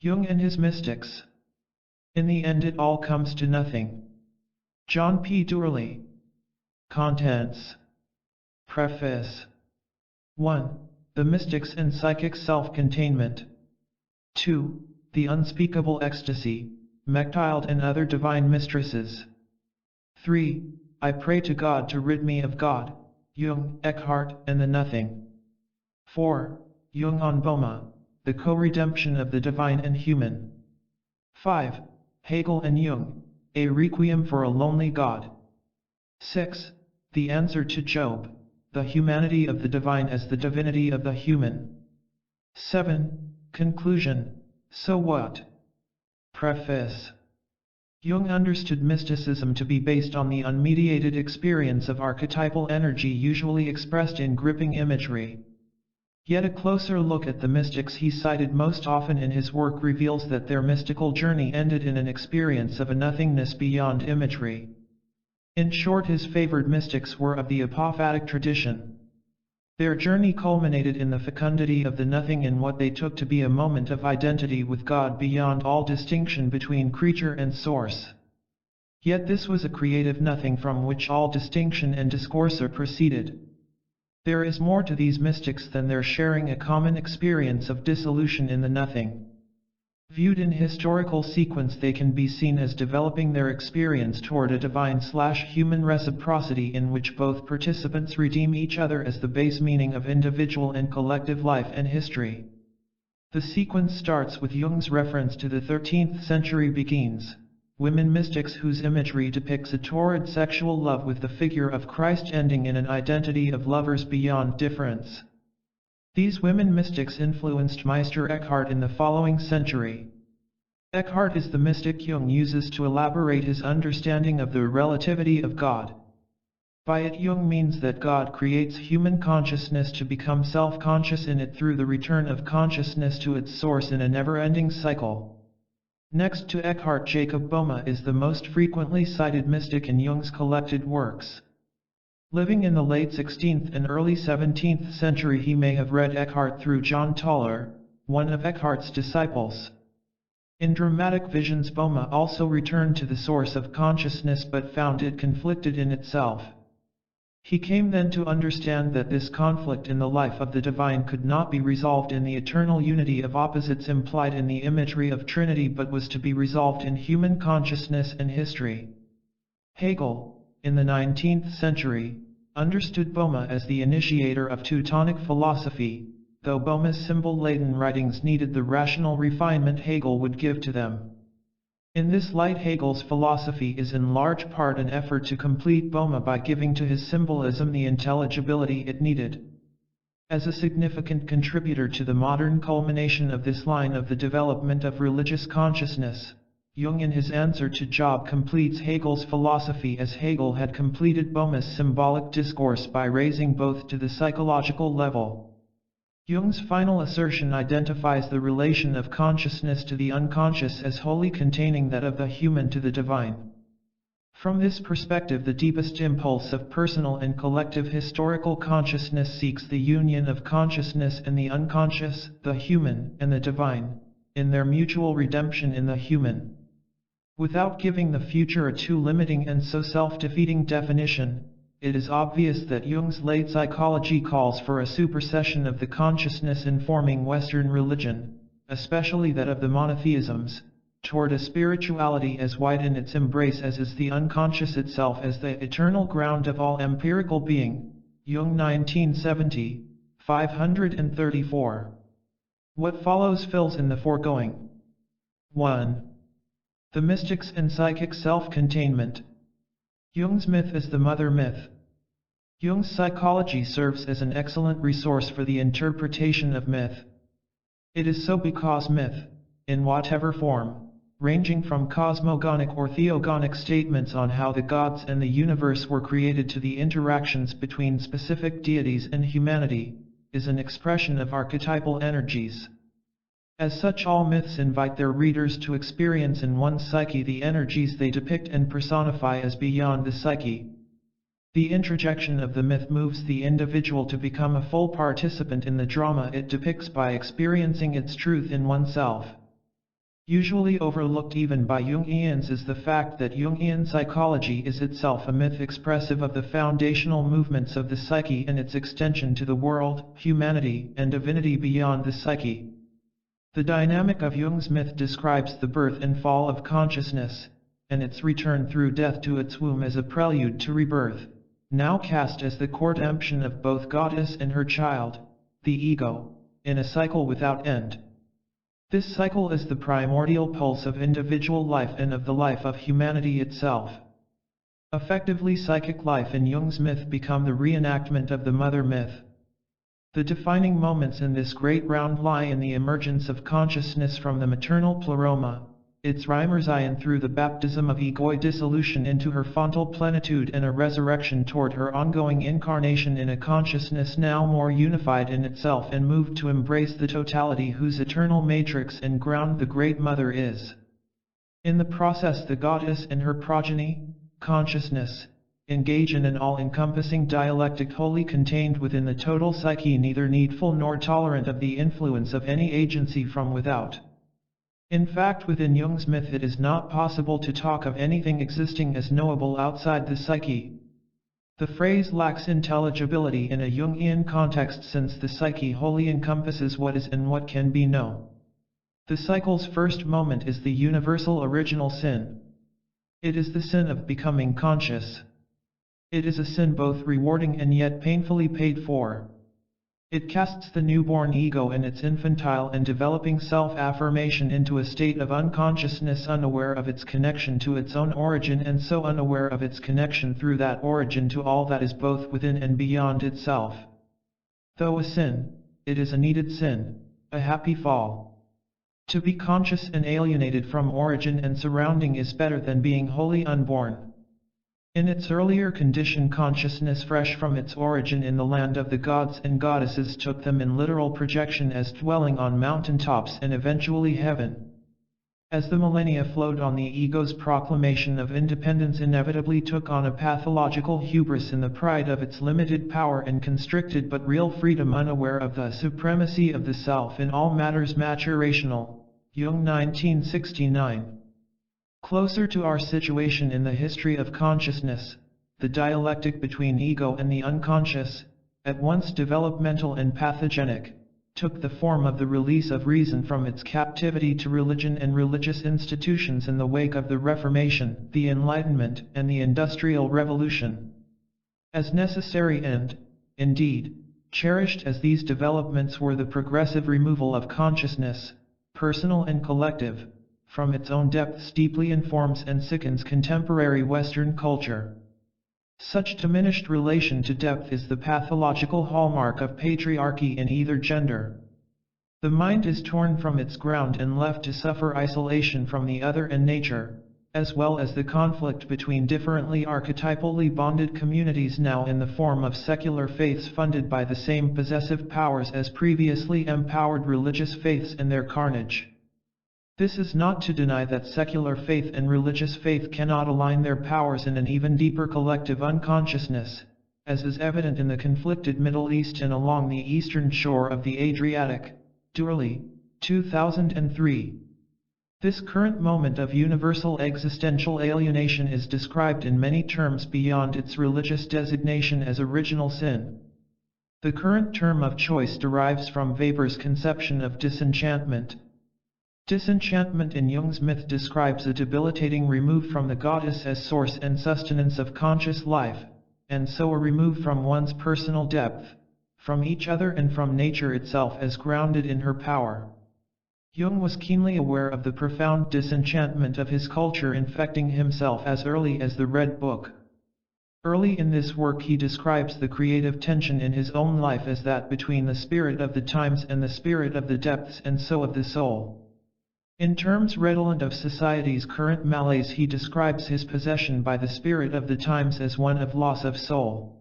Jung and His Mystics. In the end it all comes to nothing. John P. Dourley. Contents. Preface. 1. The Mystics and Psychic Self-Containment. 2. The Unspeakable Ecstasy, Mechthild and Other Divine Mistresses. 3. I Pray to God to Rid Me of God, Jung, Eckhart, and the Nothing. 4. Jung on Boma, the Co-Redemption of the Divine and Human. 5. Hegel and Jung, A Requiem for a Lonely God. 6. The Answer to Job, the Humanity of the Divine as the Divinity of the Human. 7. Conclusion, So What? Preface. Jung understood mysticism to be based on the unmediated experience of archetypal energy usually expressed in gripping imagery. Yet a closer look at the mystics he cited most often in his work reveals that their mystical journey ended in an experience of a nothingness beyond imagery. In short, his favored mystics were of the apophatic tradition. Their journey culminated in the fecundity of the nothing in what they took to be a moment of identity with God beyond all distinction between creature and source. Yet this was a creative nothing from which all distinction and discourse proceeded. There is more to these mystics than their sharing a common experience of dissolution in the nothing. Viewed in historical sequence, they can be seen as developing their experience toward a divine/human reciprocity in which both participants redeem each other as the base meaning of individual and collective life and history. The sequence starts with Jung's reference to the 13th century Beguines, women mystics whose imagery depicts a torrid sexual love with the figure of Christ ending in an identity of lovers beyond difference. These women mystics influenced Meister Eckhart in the following century. Eckhart is the mystic Jung uses to elaborate his understanding of the relativity of God. By it, Jung means that God creates human consciousness to become self-conscious in it through the return of consciousness to its source in a never-ending cycle. Next to Eckhart, Jacob Boehme is the most frequently cited mystic in Jung's collected works. Living in the late 16th and early 17th century, he may have read Eckhart through John Tauler, one of Eckhart's disciples. In dramatic visions, Boehme also returned to the source of consciousness but found it conflicted in itself. He came then to understand that this conflict in the life of the divine could not be resolved in the eternal unity of opposites implied in the imagery of Trinity, but was to be resolved in human consciousness and history. Hegel, in the 19th century, understood Boehme as the initiator of Teutonic philosophy, though Boehme's symbol-laden writings needed the rational refinement Hegel would give to them. In this light, Hegel's philosophy is in large part an effort to complete Boehme by giving to his symbolism the intelligibility it needed. As a significant contributor to the modern culmination of this line of the development of religious consciousness, Jung in his answer to Job completes Hegel's philosophy as Hegel had completed Boehme's symbolic discourse by raising both to the psychological level. Jung's final assertion identifies the relation of consciousness to the unconscious as wholly containing that of the human to the divine. From this perspective, the deepest impulse of personal and collective historical consciousness seeks the union of consciousness and the unconscious, the human and the divine, in their mutual redemption in the human. Without giving the future a too limiting and so self-defeating definition, it is obvious that Jung's late psychology calls for a supersession of the consciousness informing Western religion, especially that of the monotheisms, toward a spirituality as wide in its embrace as is the unconscious itself as the eternal ground of all empirical being. Jung 1970, 534. What follows fills in the foregoing. 1. The mystics and psychic self-containment. Jung's myth is the mother myth. Jung's psychology serves as an excellent resource for the interpretation of myth. It is so because myth, in whatever form, ranging from cosmogonic or theogonic statements on how the gods and the universe were created to the interactions between specific deities and humanity, is an expression of archetypal energies. As such, all myths invite their readers to experience in one's psyche the energies they depict and personify as beyond the psyche. The introjection of the myth moves the individual to become a full participant in the drama it depicts by experiencing its truth in oneself. Usually overlooked even by Jungians is the fact that Jungian psychology is itself a myth expressive of the foundational movements of the psyche and its extension to the world, humanity, and divinity beyond the psyche. The dynamic of Jung's myth describes the birth and fall of consciousness, and its return through death to its womb as a prelude to rebirth, now cast as the coredemption of both goddess and her child, the ego, in a cycle without end. This cycle is the primordial pulse of individual life and of the life of humanity itself. Effectively, psychic life in Jung's myth become the reenactment of the mother myth. The defining moments in this great round lie in the emergence of consciousness from the maternal pleroma, its Reimersein through the baptism of egoid dissolution into her fontal plenitude, and a resurrection toward her ongoing incarnation in a consciousness now more unified in itself and moved to embrace the totality whose eternal matrix and ground the Great Mother is. In the process, the goddess and her progeny, consciousness, engage in an all-encompassing dialectic wholly contained within the total psyche, neither needful nor tolerant of the influence of any agency from without. In fact, within Jung's myth it is not possible to talk of anything existing as knowable outside the psyche. The phrase lacks intelligibility in a Jungian context, since the psyche wholly encompasses what is and what can be known. The cycle's first moment is the universal original sin. It is the sin of becoming conscious. It is a sin both rewarding and yet painfully paid for. It casts the newborn ego and its infantile and developing self-affirmation into a state of unconsciousness, unaware of its connection to its own origin, and so unaware of its connection through that origin to all that is both within and beyond itself. Though a sin, it is a needed sin, a happy fall. To be conscious and alienated from origin and surrounding is better than being wholly unborn. In its earlier condition, consciousness fresh from its origin in the land of the gods and goddesses took them in literal projection as dwelling on mountaintops and eventually heaven. As the millennia flowed on, the ego's proclamation of independence inevitably took on a pathological hubris in the pride of its limited power and constricted but real freedom, unaware of the supremacy of the self in all matters maturational. Jung, 1969. Closer to our situation in the history of consciousness, the dialectic between ego and the unconscious, at once developmental and pathogenic, took the form of the release of reason from its captivity to religion and religious institutions in the wake of the Reformation, the Enlightenment, and the Industrial Revolution. As necessary and, indeed, cherished as these developments were, the progressive removal of consciousness, personal and collective, from its own depths deeply informs and sickens contemporary Western culture. Such diminished relation to depth is the pathological hallmark of patriarchy in either gender. The mind is torn from its ground and left to suffer isolation from the other and nature, as well as the conflict between differently archetypally bonded communities, now in the form of secular faiths funded by the same possessive powers as previously empowered religious faiths and their carnage. This is not to deny that secular faith and religious faith cannot align their powers in an even deeper collective unconsciousness, as is evident in the conflicted Middle East and along the eastern shore of the Adriatic. Dourley, 2003. This current moment of universal existential alienation is described in many terms beyond its religious designation as original sin. The current term of choice derives from Weber's conception of disenchantment. Disenchantment in Jung's myth describes a debilitating remove from the goddess as source and sustenance of conscious life, and so a remove from one's personal depth, from each other and from nature itself as grounded in her power. Jung was keenly aware of the profound disenchantment of his culture infecting himself as early as the Red Book. Early in this work he describes the creative tension in his own life as that between the spirit of the times and the spirit of the depths, and so of the soul. In terms redolent of society's current malaise, he describes his possession by the spirit of the times as one of loss of soul.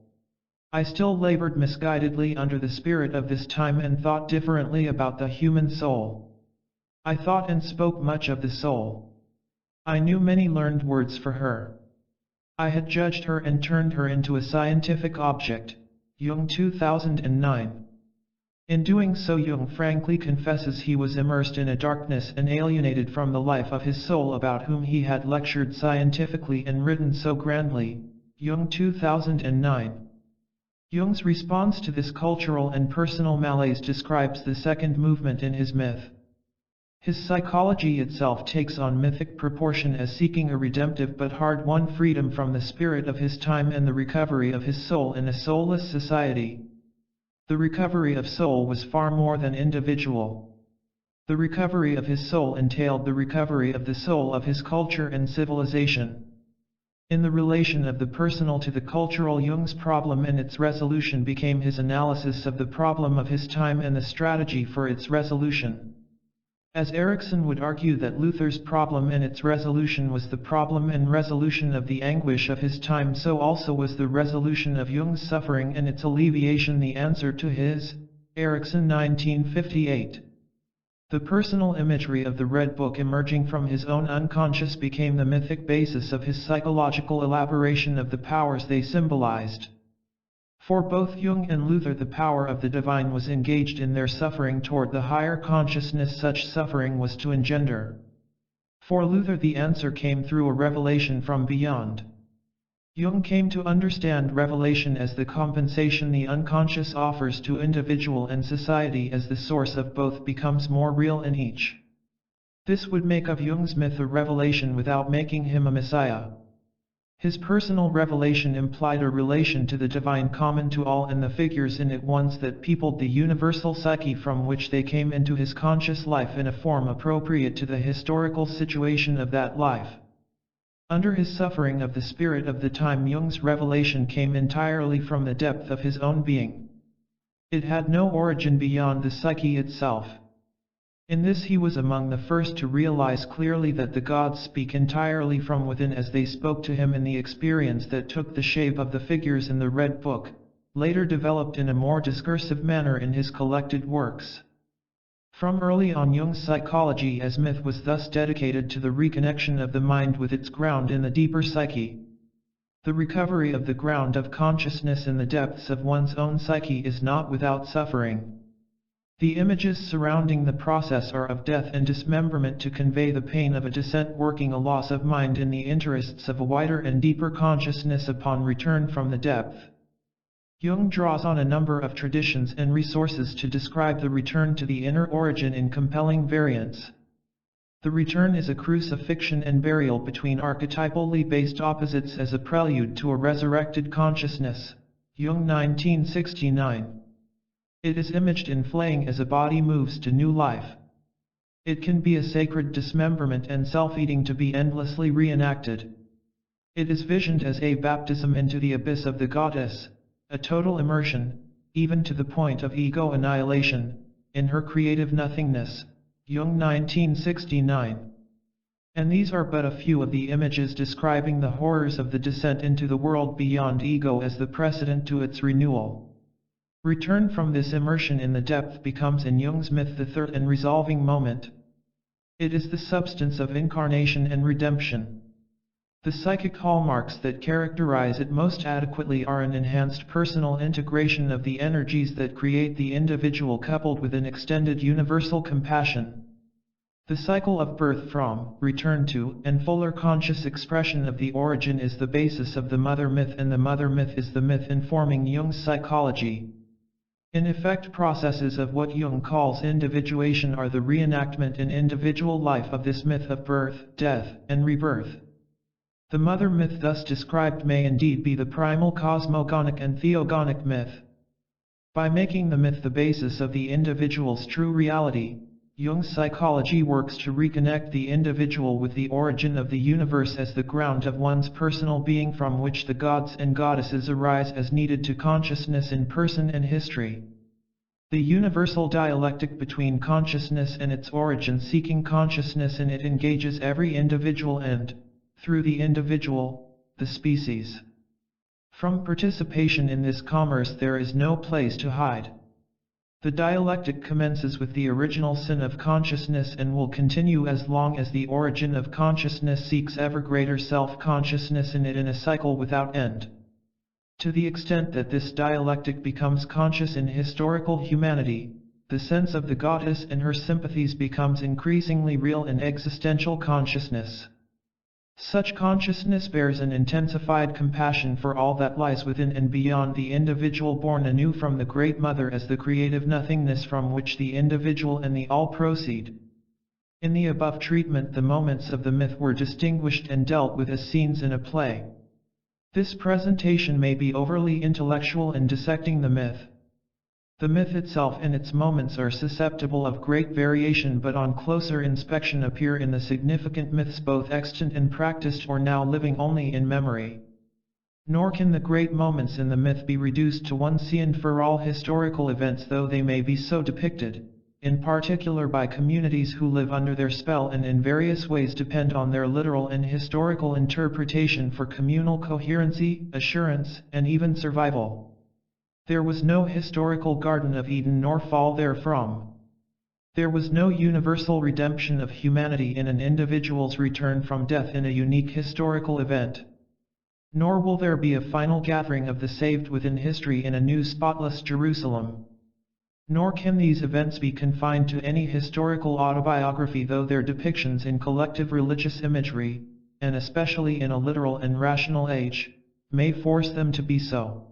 I still labored misguidedly under the spirit of this time and thought differently about the human soul. I thought and spoke much of the soul. I knew many learned words for her. I had judged her and turned her into a scientific object. Jung, 2009. In doing so, Jung frankly confesses he was immersed in a darkness and alienated from the life of his soul about whom he had lectured scientifically and written so grandly. Jung 2009. Jung's response to this cultural and personal malaise describes the second movement in his myth. His psychology itself takes on mythic proportion as seeking a redemptive but hard-won freedom from the spirit of his time and the recovery of his soul in a soulless society. The recovery of soul was far more than individual. The recovery of his soul entailed the recovery of the soul of his culture and civilization. In the relation of the personal to the cultural, Jung's problem and its resolution became his analysis of the problem of his time and the strategy for its resolution. As Erickson would argue that Luther's problem and its resolution was the problem and resolution of the anguish of his time, so also was the resolution of Jung's suffering and its alleviation the answer to his. Erickson 1958. The personal imagery of the Red Book emerging from his own unconscious became the mythic basis of his psychological elaboration of the powers they symbolized. For both Jung and Luther, the power of the divine was engaged in their suffering toward the higher consciousness such suffering was to engender. For Luther, the answer came through a revelation from beyond. Jung came to understand revelation as the compensation the unconscious offers to individual and society as the source of both becomes more real in each. This would make of Jung's myth a revelation without making him a messiah. His personal revelation implied a relation to the divine common to all and the figures in it ones that peopled the universal psyche from which they came into his conscious life in a form appropriate to the historical situation of that life. Under his suffering of the spirit of the time, Jung's revelation came entirely from the depth of his own being. It had no origin beyond the psyche itself. In this he was among the first to realize clearly that the gods speak entirely from within as they spoke to him in the experience that took the shape of the figures in the Red Book, later developed in a more discursive manner in his collected works. From early on, Jung's psychology as myth was thus dedicated to the reconnection of the mind with its ground in the deeper psyche. The recovery of the ground of consciousness in the depths of one's own psyche is not without suffering. The images surrounding the process are of death and dismemberment to convey the pain of a descent working a loss of mind in the interests of a wider and deeper consciousness upon return from the depth. Jung draws on a number of traditions and resources to describe the return to the inner origin in compelling variants. The return is a crucifixion and burial between archetypally based opposites as a prelude to a resurrected consciousness. Jung 1969. It is imaged in flaying as a body moves to new life. It can be a sacred dismemberment and self-eating to be endlessly reenacted. It is visioned as a baptism into the abyss of the goddess, a total immersion, even to the point of ego annihilation, in her creative nothingness. Jung 1969. And these are but a few of the images describing the horrors of the descent into the world beyond ego as the precedent to its renewal. Return from this immersion in the depth becomes in Jung's myth the third and resolving moment. It is the substance of incarnation and redemption. The psychic hallmarks that characterize it most adequately are an enhanced personal integration of the energies that create the individual coupled with an extended universal compassion. The cycle of birth from, return to, and fuller conscious expression of the origin is the basis of the mother myth, and the mother myth is the myth informing Jung's psychology. In effect, processes of what Jung calls individuation are the reenactment in individual life of this myth of birth, death, and rebirth. The mother myth thus described may indeed be the primal cosmogonic and theogonic myth. By making the myth the basis of the individual's true reality, Jung's psychology works to reconnect the individual with the origin of the universe as the ground of one's personal being from which the gods and goddesses arise as needed to consciousness in person and history. The universal dialectic between consciousness and its origin seeking consciousness in it engages every individual and, through the individual, the species. From participation in this commerce there is no place to hide. The dialectic commences with the original sin of consciousness and will continue as long as the origin of consciousness seeks ever greater self-consciousness in it in a cycle without end. To the extent that this dialectic becomes conscious in historical humanity, the sense of the goddess and her sympathies becomes increasingly real in existential consciousness. Such consciousness bears an intensified compassion for all that lies within and beyond the individual, born anew from the Great Mother as the creative nothingness from which the individual and the all proceed. In the above treatment, the moments of the myth were distinguished and dealt with as scenes in a play. This presentation may be overly intellectual in dissecting the myth. The myth itself and its moments are susceptible of great variation, but on closer inspection appear in the significant myths both extant and practiced or now living only in memory. Nor can the great moments in the myth be reduced to one once-and-for-all historical events, though they may be so depicted, in particular by communities who live under their spell and in various ways depend on their literal and historical interpretation for communal coherency, assurance, and even survival. There was no historical Garden of Eden nor fall therefrom. There was no universal redemption of humanity in an individual's return from death in a unique historical event. Nor will there be a final gathering of the saved within history in a new spotless Jerusalem. Nor can these events be confined to any historical autobiography, though their depictions in collective religious imagery, and especially in a literal and rational age, may force them to be so.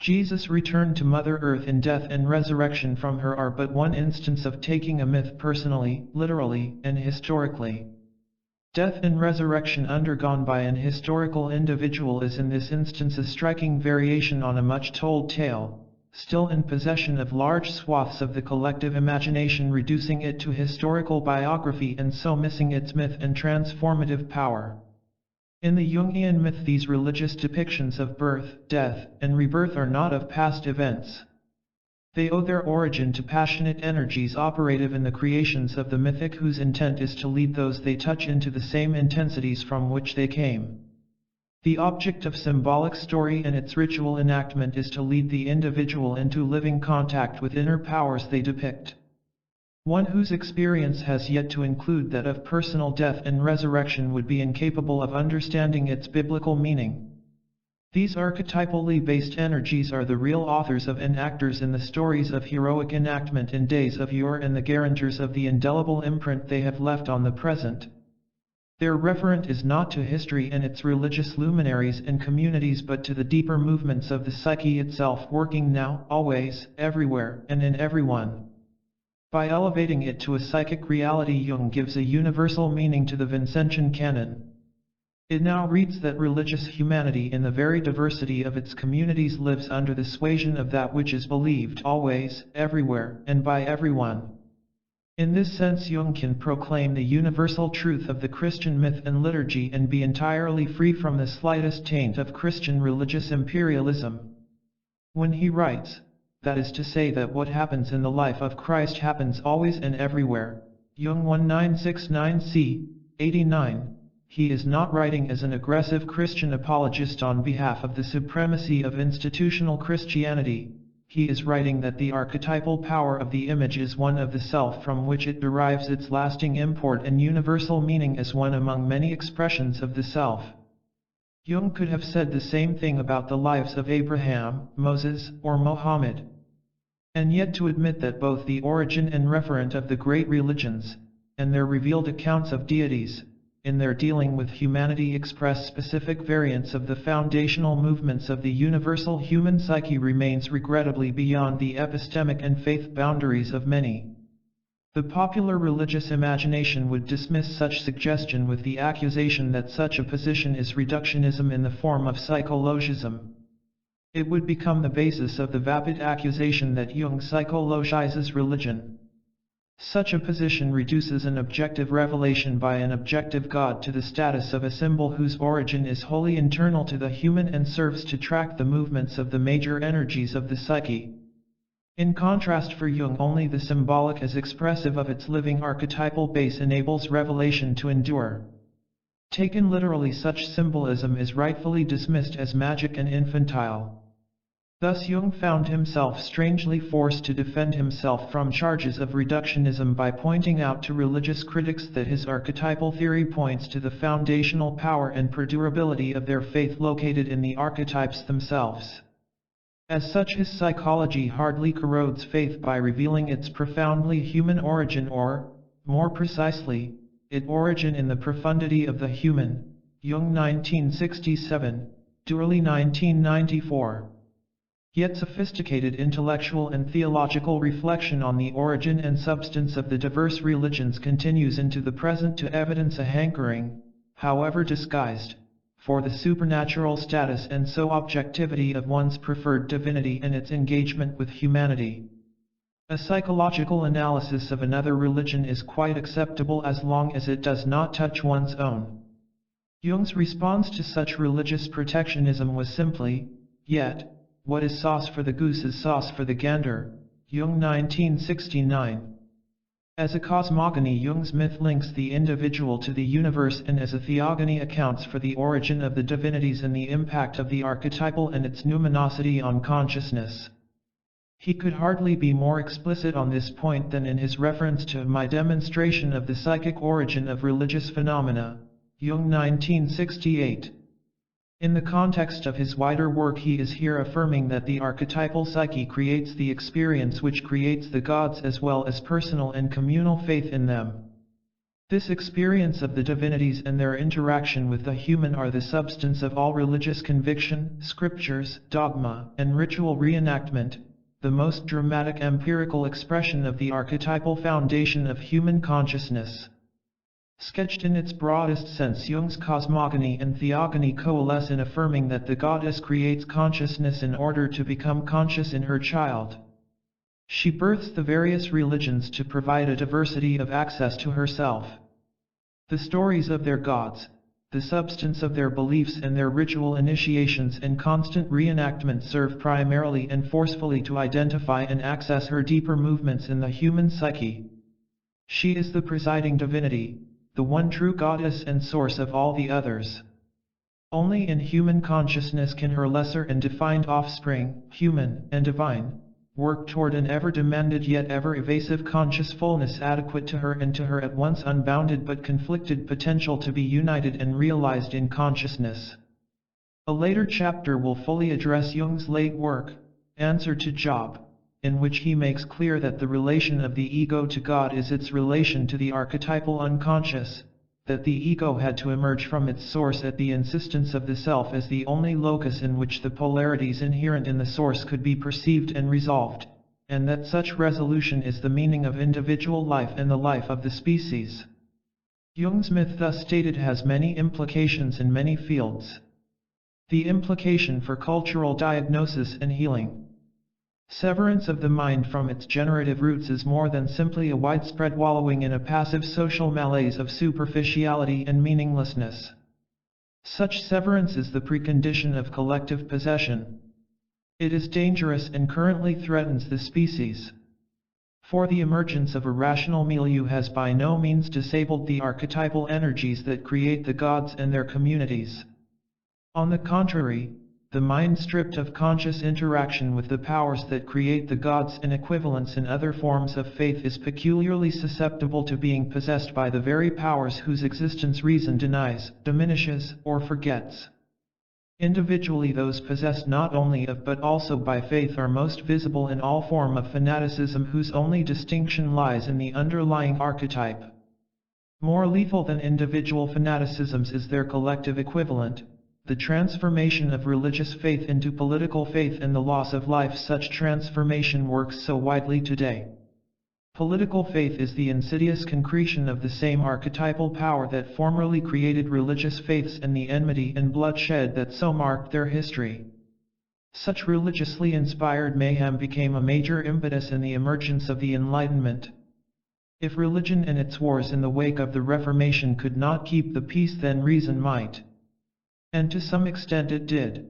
Jesus' return to Mother Earth in death and resurrection from her are but one instance of taking a myth personally, literally, and historically. Death and resurrection undergone by an historical individual is in this instance a striking variation on a much-told tale, still in possession of large swaths of the collective imagination, reducing it to historical biography and so missing its myth and transformative power. In the Jungian myth, these religious depictions of birth, death, and rebirth are not of past events. They owe their origin to passionate energies operative in the creations of the mythic, whose intent is to lead those they touch into the same intensities from which they came. The object of symbolic story and its ritual enactment is to lead the individual into living contact with inner powers they depict. One whose experience has yet to include that of personal death and resurrection would be incapable of understanding its biblical meaning. These archetypally based energies are the real authors of and actors in the stories of heroic enactment in days of yore, and the guarantors of the indelible imprint they have left on the present. Their referent is not to history and its religious luminaries and communities, but to the deeper movements of the psyche itself, working now, always, everywhere, and in everyone. By elevating it to a psychic reality, Jung gives a universal meaning to the Vincentian canon. It now reads that religious humanity in the very diversity of its communities lives under the suasion of that which is believed always, everywhere, and by everyone. In this sense, Jung can proclaim the universal truth of the Christian myth and liturgy and be entirely free from the slightest taint of Christian religious imperialism. When he writes, that is to say, that what happens in the life of Christ happens always and everywhere, Jung 1969c. 89, he is not writing as an aggressive Christian apologist on behalf of the supremacy of institutional Christianity. He is writing that the archetypal power of the image is one of the self from which it derives its lasting import and universal meaning as one among many expressions of the self. Jung could have said the same thing about the lives of Abraham, Moses, or Mohammed. And yet to admit that both the origin and referent of the great religions, and their revealed accounts of deities, in their dealing with humanity express specific variants of the foundational movements of the universal human psyche remains regrettably beyond the epistemic and faith boundaries of many. The popular religious imagination would dismiss such suggestion with the accusation that such a position is reductionism in the form of psychologism. It would become the basis of the vapid accusation that Jung psychologizes religion. Such a position reduces an objective revelation by an objective God to the status of a symbol whose origin is wholly internal to the human and serves to track the movements of the major energies of the psyche. In contrast, for Jung, only the symbolic as expressive of its living archetypal base enables revelation to endure. Taken literally, such symbolism is rightfully dismissed as magic and infantile. Thus Jung found himself strangely forced to defend himself from charges of reductionism by pointing out to religious critics that his archetypal theory points to the foundational power and perdurability of their faith located in the archetypes themselves. As such, his psychology hardly corrodes faith by revealing its profoundly human origin, or, more precisely, its origin in the profundity of the human. Jung 1967, Dourley 1994. Yet sophisticated intellectual and theological reflection on the origin and substance of the diverse religions continues into the present to evidence a hankering, however disguised, for the supernatural status and so objectivity of one's preferred divinity and its engagement with humanity. A psychological analysis of another religion is quite acceptable as long as it does not touch one's own. Jung's response to such religious protectionism was simply, "Yet, what is sauce for the goose is sauce for the gander." Jung 1969. As a cosmogony, Jung's myth links the individual to the universe, and as a theogony accounts for the origin of the divinities and the impact of the archetypal and its numinosity on consciousness. He could hardly be more explicit on this point than in his reference to my demonstration of the psychic origin of religious phenomena, Jung 1968. In the context of his wider work, he is here affirming that the archetypal psyche creates the experience which creates the gods, as well as personal and communal faith in them. This experience of the divinities and their interaction with the human are the substance of all religious conviction, scriptures, dogma, and ritual reenactment, the most dramatic empirical expression of the archetypal foundation of human consciousness. Sketched in its broadest sense, Jung's cosmogony and theogony coalesce in affirming that the goddess creates consciousness in order to become conscious in her child. She births the various religions to provide a diversity of access to herself. The stories of their gods, the substance of their beliefs and their ritual initiations and constant reenactment serve primarily and forcefully to identify and access her deeper movements in the human psyche. She is the presiding divinity, the one true goddess and source of all the others. Only in human consciousness can her lesser and defined offspring, human and divine, work toward an ever-demanded yet ever-evasive conscious fullness adequate to her and to her at once unbounded but conflicted potential to be united and realized in consciousness. A later chapter will fully address Jung's late work, Answer to Job, in which he makes clear that the relation of the ego to God is its relation to the archetypal unconscious, that the ego had to emerge from its source at the insistence of the self as the only locus in which the polarities inherent in the source could be perceived and resolved, and that such resolution is the meaning of individual life and the life of the species. Jung's myth, thus stated, has many implications in many fields. The implication for cultural diagnosis and healing. Severance of the mind from its generative roots is more than simply a widespread wallowing in a passive social malaise of superficiality and meaninglessness. Such severance is the precondition of collective possession. It is dangerous and currently threatens the species. For the emergence of a rational milieu has by no means disabled the archetypal energies that create the gods and their communities. On the contrary, the mind stripped of conscious interaction with the powers that create the gods and equivalents in other forms of faith is peculiarly susceptible to being possessed by the very powers whose existence reason denies, diminishes, or forgets. Individually, those possessed not only of but also by faith are most visible in all form of fanaticism whose only distinction lies in the underlying archetype. More lethal than individual fanaticisms is their collective equivalent, the transformation of religious faith into political faith and the loss of life. Such transformation works so widely today. Political faith is the insidious concretion of the same archetypal power that formerly created religious faiths and the enmity and bloodshed that so marked their history. Such religiously inspired mayhem became a major impetus in the emergence of the Enlightenment. If religion and its wars in the wake of the Reformation could not keep the peace, then reason might. And to some extent it did.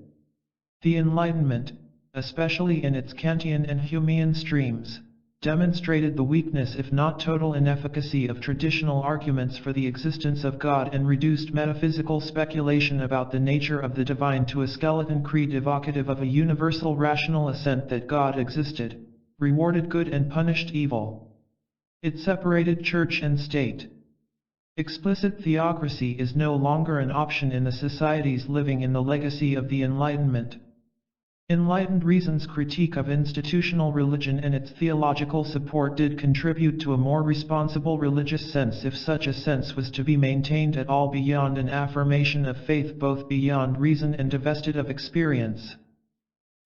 The Enlightenment, especially in its Kantian and Humean streams, demonstrated the weakness if not total inefficacy of traditional arguments for the existence of God and reduced metaphysical speculation about the nature of the divine to a skeleton creed evocative of a universal rational assent that God existed, rewarded good and punished evil. It separated church and state. Explicit theocracy is no longer an option in the societies living in the legacy of the Enlightenment. Enlightened reason's critique of institutional religion and its theological support did contribute to a more responsible religious sense, if such a sense was to be maintained at all beyond an affirmation of faith both beyond reason and divested of experience.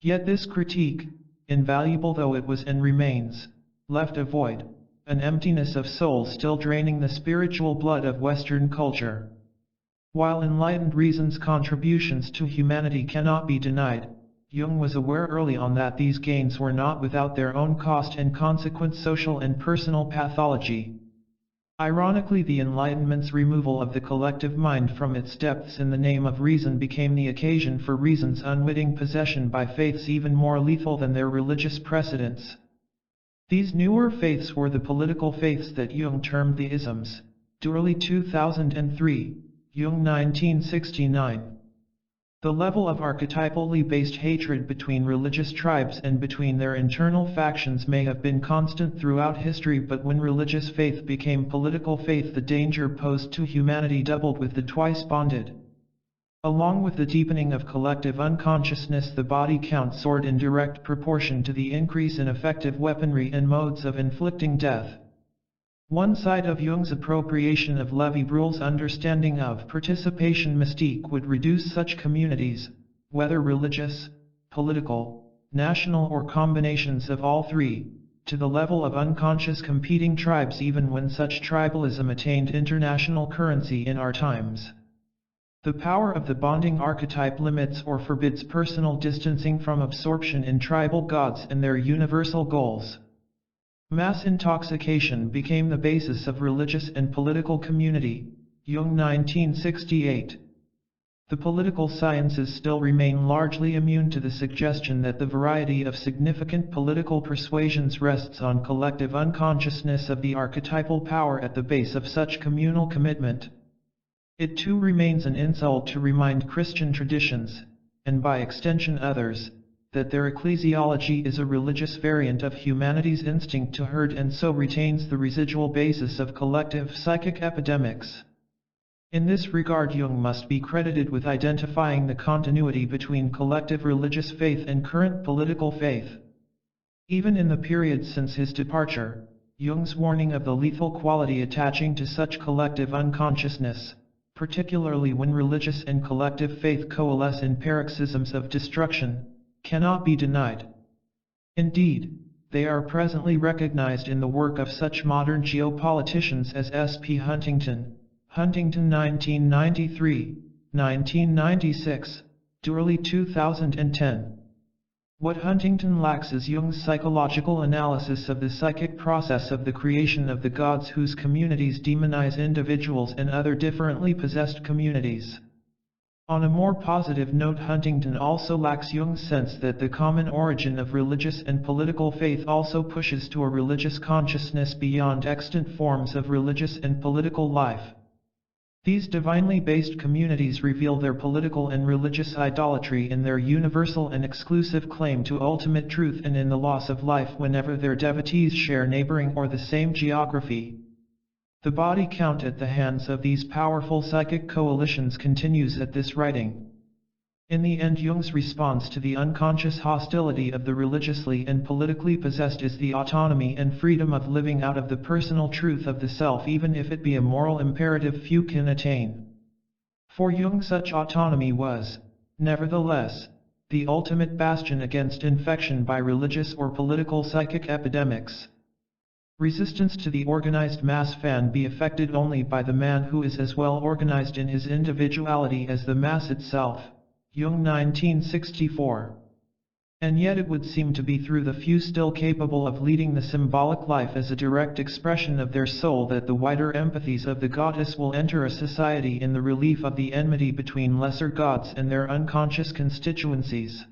Yet this critique, invaluable though it was and remains, left a void, an emptiness of soul still draining the spiritual blood of Western culture. While enlightened reason's contributions to humanity cannot be denied, Jung was aware early on that these gains were not without their own cost and consequent social and personal pathology. Ironically, the Enlightenment's removal of the collective mind from its depths in the name of reason became the occasion for reason's unwitting possession by faiths even more lethal than their religious precedents. These newer faiths were the political faiths that Jung termed the isms. Dourley 2003, Jung 1969. The level of archetypally based hatred between religious tribes and between their internal factions may have been constant throughout history, but when religious faith became political faith, the danger posed to humanity doubled with the twice bonded. Along with the deepening of collective unconsciousness, the body count soared in direct proportion to the increase in effective weaponry and modes of inflicting death. One side of Jung's appropriation of Lévi-Bruhl's understanding of participation mystique would reduce such communities, whether religious, political, national or combinations of all three, to the level of unconscious competing tribes even when such tribalism attained international currency in our times. The power of the bonding archetype limits or forbids personal distancing from absorption in tribal gods and their universal goals. Mass intoxication became the basis of religious and political community. Jung 1968. The political sciences still remain largely immune to the suggestion that the variety of significant political persuasions rests on collective unconsciousness of the archetypal power at the base of such communal commitment. It too remains an insult to remind Christian traditions, and by extension others, that their ecclesiology is a religious variant of humanity's instinct to herd and so retains the residual basis of collective psychic epidemics. In this regard, Jung must be credited with identifying the continuity between collective religious faith and current political faith. Even in the period since his departure, Jung's warning of the lethal quality attaching to such collective unconsciousness, particularly when religious and collective faith coalesce in paroxysms of destruction, cannot be denied. Indeed, they are presently recognized in the work of such modern geopoliticians as S. P. Huntington, 1993, 1996, Dourley 2010. What Huntington lacks is Jung's psychological analysis of the psychic process of the creation of the gods whose communities demonize individuals and other differently possessed communities. On a more positive note, Huntington also lacks Jung's sense that the common origin of religious and political faith also pushes to a religious consciousness beyond extant forms of religious and political life. These divinely based communities reveal their political and religious idolatry in their universal and exclusive claim to ultimate truth and in the loss of life whenever their devotees share neighboring or the same geography. The body count at the hands of these powerful psychic coalitions continues at this writing. In the end, Jung's response to the unconscious hostility of the religiously and politically possessed is the autonomy and freedom of living out of the personal truth of the self, even if it be a moral imperative few can attain. For Jung, such autonomy was, nevertheless, the ultimate bastion against infection by religious or political psychic epidemics. Resistance to the organized mass can be effected only by the man who is as well organized in his individuality as the mass itself. Jung 1964. And yet it would seem to be through the few still capable of leading the symbolic life as a direct expression of their soul that the wider empathies of the goddess will enter a society in the relief of the enmity between lesser gods and their unconscious constituencies.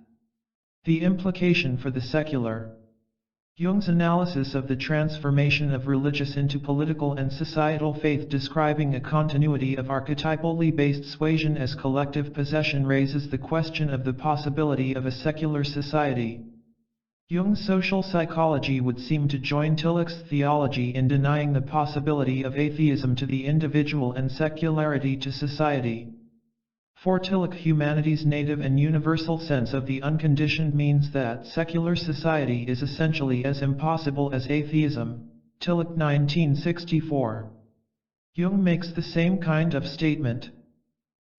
The implication for the secular. Jung's analysis of the transformation of religious into political and societal faith, describing a continuity of archetypally based suasion as collective possession, raises the question of the possibility of a secular society. Jung's social psychology would seem to join Tillich's theology in denying the possibility of atheism to the individual and secularity to society. For Tillich, humanity's native and universal sense of the unconditioned means that secular society is essentially as impossible as atheism. Tillich, 1964. Jung makes the same kind of statement.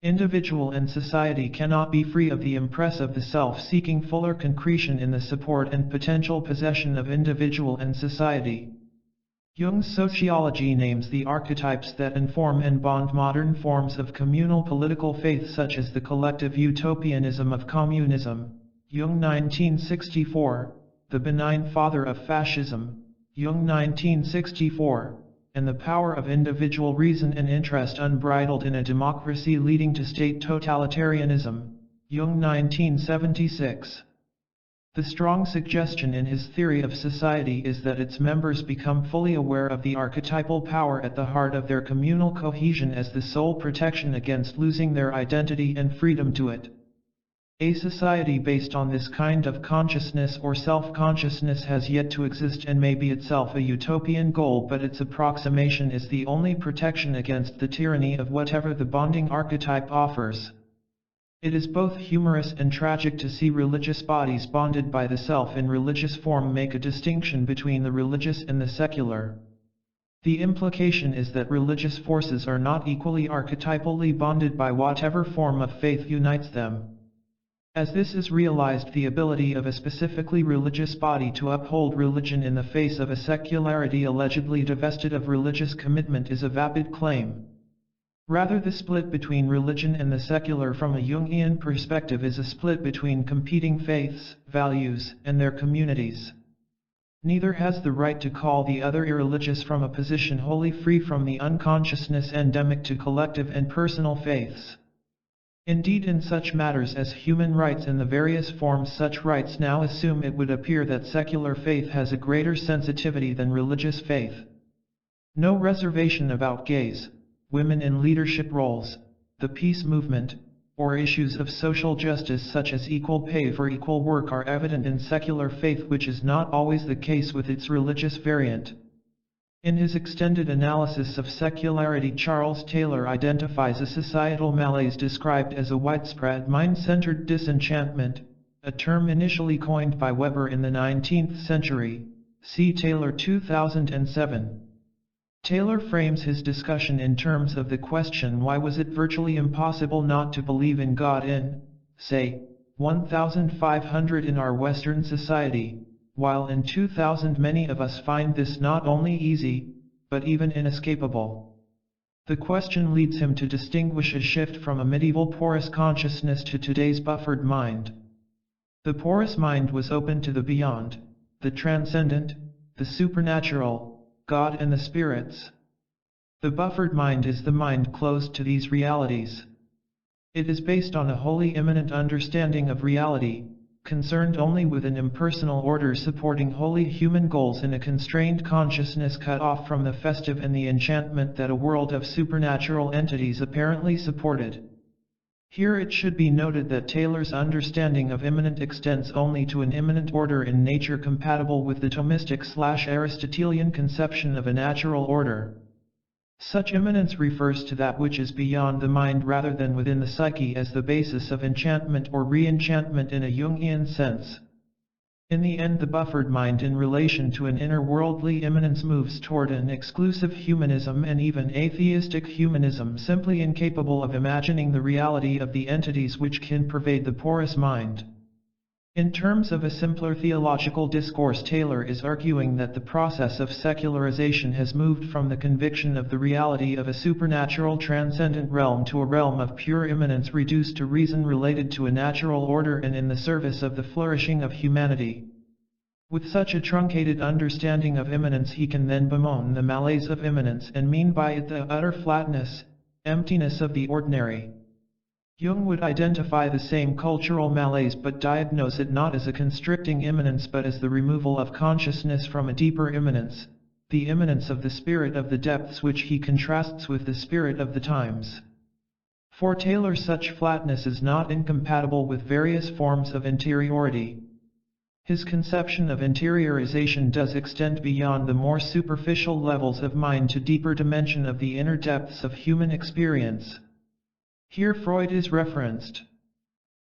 Individual and society cannot be free of the impress of the self, seeking fuller concretion in the support and potential possession of individual and society. Jung's sociology names the archetypes that inform and bond modern forms of communal political faith, such as the collective utopianism of communism. Jung, 1964, the benign father of fascism. Jung, 1964, and the power of individual reason and interest unbridled in a democracy leading to state totalitarianism. Jung, 1976. The strong suggestion in his theory of society is that its members become fully aware of the archetypal power at the heart of their communal cohesion as the sole protection against losing their identity and freedom to it. A society based on this kind of consciousness or self-consciousness has yet to exist and may be itself a utopian goal, but its approximation is the only protection against the tyranny of whatever the bonding archetype offers. It is both humorous and tragic to see religious bodies bonded by the self in religious form make a distinction between the religious and the secular. The implication is that religious forces are not equally archetypally bonded by whatever form of faith unites them. As this is realized, the ability of a specifically religious body to uphold religion in the face of a secularity allegedly divested of religious commitment is a vapid claim. Rather, the split between religion and the secular from a Jungian perspective is a split between competing faiths, values, and their communities. Neither has the right to call the other irreligious from a position wholly free from the unconsciousness endemic to collective and personal faiths. Indeed, in such matters as human rights and the various forms such rights now assume, it would appear that secular faith has a greater sensitivity than religious faith. No reservation about gays, women in leadership roles, the peace movement, or issues of social justice such as equal pay for equal work are evident in secular faith, which is not always the case with its religious variant. In his extended analysis of secularity, Charles Taylor identifies a societal malaise described as a widespread mind-centered disenchantment, a term initially coined by Weber in the 19th century. See Taylor, 2007. Taylor frames his discussion in terms of the question, why was it virtually impossible not to believe in God in, say, 1500 in our Western society, while in 2000 many of us find this not only easy, but even inescapable. The question leads him to distinguish a shift from a medieval porous consciousness to today's buffered mind. The porous mind was open to the beyond, the transcendent, the supernatural, God and the spirits. The buffered mind is the mind closed to these realities. It is based on a wholly immanent understanding of reality, concerned only with an impersonal order supporting wholly human goals in a constrained consciousness cut off from the festive and the enchantment that a world of supernatural entities apparently supported. Here it should be noted that Taylor's understanding of immanent extends only to an immanent order in nature compatible with the Thomistic/Aristotelian conception of a natural order. Such immanence refers to that which is beyond the mind rather than within the psyche as the basis of enchantment or re-enchantment in a Jungian sense. In the end, the buffered mind in relation to an inner worldly immanence moves toward an exclusive humanism and even atheistic humanism, simply incapable of imagining the reality of the entities which can pervade the porous mind. In terms of a simpler theological discourse, Taylor is arguing that the process of secularization has moved from the conviction of the reality of a supernatural transcendent realm to a realm of pure immanence reduced to reason related to a natural order and in the service of the flourishing of humanity. With such a truncated understanding of immanence, he can then bemoan the malaise of immanence and mean by it the utter flatness, emptiness of the ordinary. Jung would identify the same cultural malaise but diagnose it not as a constricting immanence but as the removal of consciousness from a deeper immanence, the immanence of the spirit of the depths, which he contrasts with the spirit of the times. For Taylor, such flatness is not incompatible with various forms of interiority. His conception of interiorization does extend beyond the more superficial levels of mind to deeper dimension of the inner depths of human experience. Here Freud is referenced.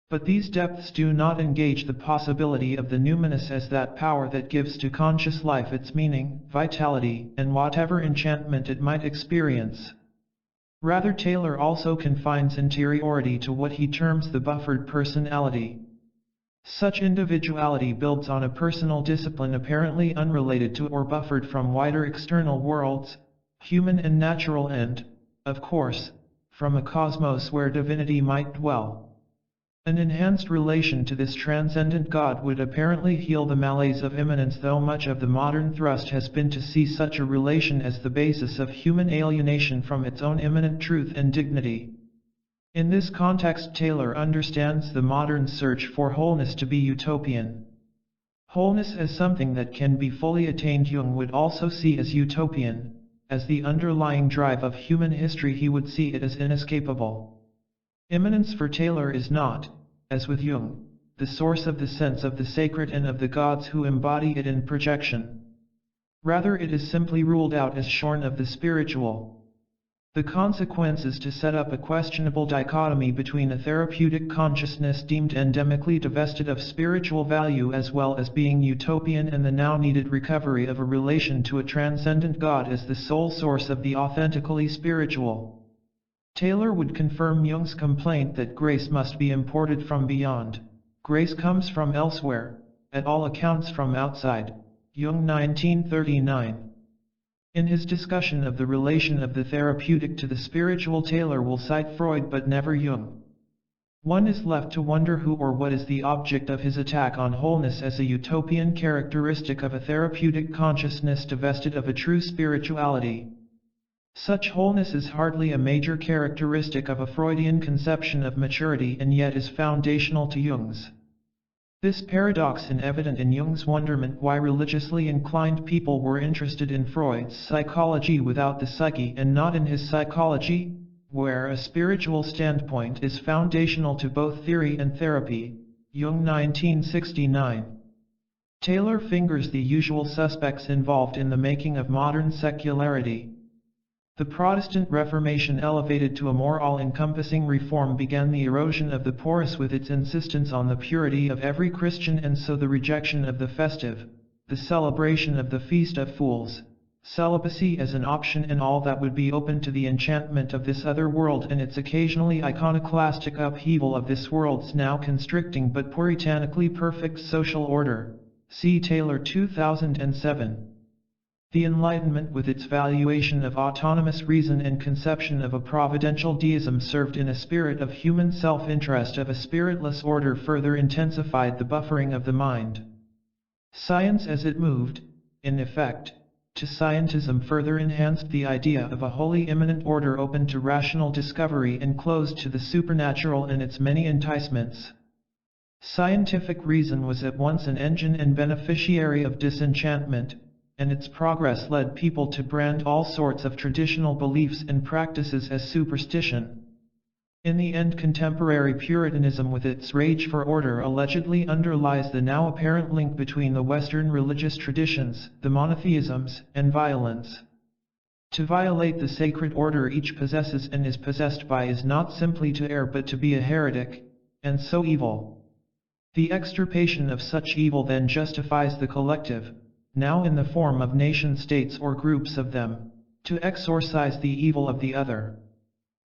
But these depths do not engage the possibility of the numinous as that power that gives to conscious life its meaning, vitality, and whatever enchantment it might experience. Rather, Taylor also confines interiority to what he terms the buffered personality. Such individuality builds on a personal discipline apparently unrelated to or buffered from wider external worlds, human and natural, and, of course, from a cosmos where divinity might dwell. An enhanced relation to this transcendent God would apparently heal the malaise of immanence, though much of the modern thrust has been to see such a relation as the basis of human alienation from its own immanent truth and dignity. In this context, Taylor understands the modern search for wholeness to be utopian. Wholeness as something that can be fully attained Jung would also see as utopian. As the underlying drive of human history, he would see it as inescapable. Immanence for Taylor is not, as with Jung, the source of the sense of the sacred and of the gods who embody it in projection. Rather, it is simply ruled out as shorn of the spiritual. The consequence is to set up a questionable dichotomy between a therapeutic consciousness deemed endemically divested of spiritual value as well as being utopian, and the now needed recovery of a relation to a transcendent God as the sole source of the authentically spiritual. Taylor would confirm Jung's complaint that grace must be imported from beyond. Grace comes from elsewhere, at all accounts from outside. Jung 1939. In his discussion of the relation of the therapeutic to the spiritual, Taylor will cite Freud but never Jung. One is left to wonder who or what is the object of his attack on wholeness as a utopian characteristic of a therapeutic consciousness divested of a true spirituality. Such wholeness is hardly a major characteristic of a Freudian conception of maturity, and yet is foundational to Jung's. This paradox is evident in Jung's wonderment why religiously inclined people were interested in Freud's psychology without the psyche, and not in his psychology, where a spiritual standpoint is foundational to both theory and therapy. Jung 1969. Taylor fingers the usual suspects involved in the making of modern secularity. The Protestant Reformation, elevated to a more all-encompassing reform, began the erosion of the porous with its insistence on the purity of every Christian, and so the rejection of the festive, the celebration of the Feast of Fools, celibacy as an option, and all that would be open to the enchantment of this other world, and its occasionally iconoclastic upheaval of this world's now constricting but puritanically perfect social order. See Taylor 2007. The Enlightenment, with its valuation of autonomous reason and conception of a providential deism, served in a spirit of human self-interest of a spiritless order, further intensified the buffering of the mind. Science, as it moved, in effect, to scientism, further enhanced the idea of a wholly immanent order open to rational discovery and closed to the supernatural and its many enticements. Scientific reason was at once an engine and beneficiary of disenchantment, and its progress led people to brand all sorts of traditional beliefs and practices as superstition. In the end, contemporary Puritanism, with its rage for order, allegedly underlies the now apparent link between the Western religious traditions, the monotheisms, and violence. To violate the sacred order each possesses and is possessed by is not simply to err but to be a heretic, and so evil. The extirpation of such evil then justifies the collective, now in the form of nation-states or groups of them, to exorcise the evil of the other.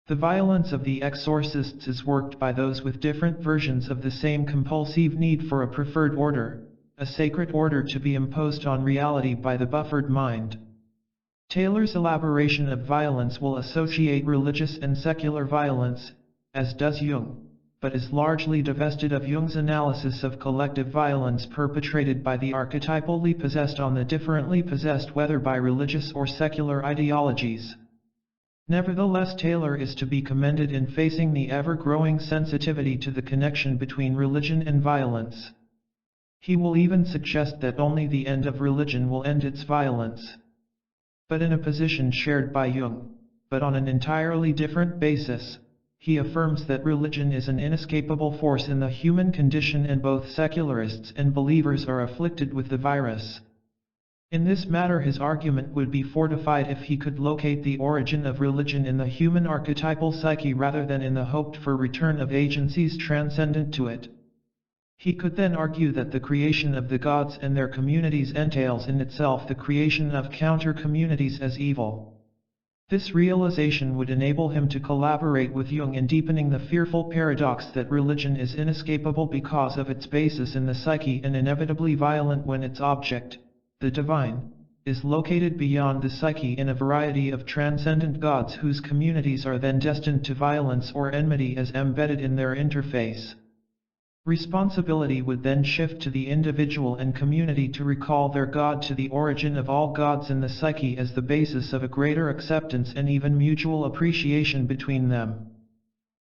The violence of the exorcists is worked by those with different versions of the same compulsive need for a preferred order, a sacred order to be imposed on reality by the buffered mind. Taylor's elaboration of violence will associate religious and secular violence, as does Jung, but is largely divested of Jung's analysis of collective violence perpetrated by the archetypally possessed on the differently possessed, whether by religious or secular ideologies. Nevertheless, Taylor is to be commended in facing the ever-growing sensitivity to the connection between religion and violence. He will even suggest that only the end of religion will end its violence. But in a position shared by Jung, but on an entirely different basis, he affirms that religion is an inescapable force in the human condition, and both secularists and believers are afflicted with the virus. In this matter his argument would be fortified if he could locate the origin of religion in the human archetypal psyche rather than in the hoped-for return of agencies transcendent to it. He could then argue that the creation of the gods and their communities entails in itself the creation of counter-communities as evil. This realization would enable him to collaborate with Jung in deepening the fearful paradox that religion is inescapable because of its basis in the psyche and inevitably violent when its object, the divine, is located beyond the psyche in a variety of transcendent gods whose communities are then destined to violence or enmity as embedded in their interface. Responsibility would then shift to the individual and community to recall their God to the origin of all gods in the psyche as the basis of a greater acceptance and even mutual appreciation between them.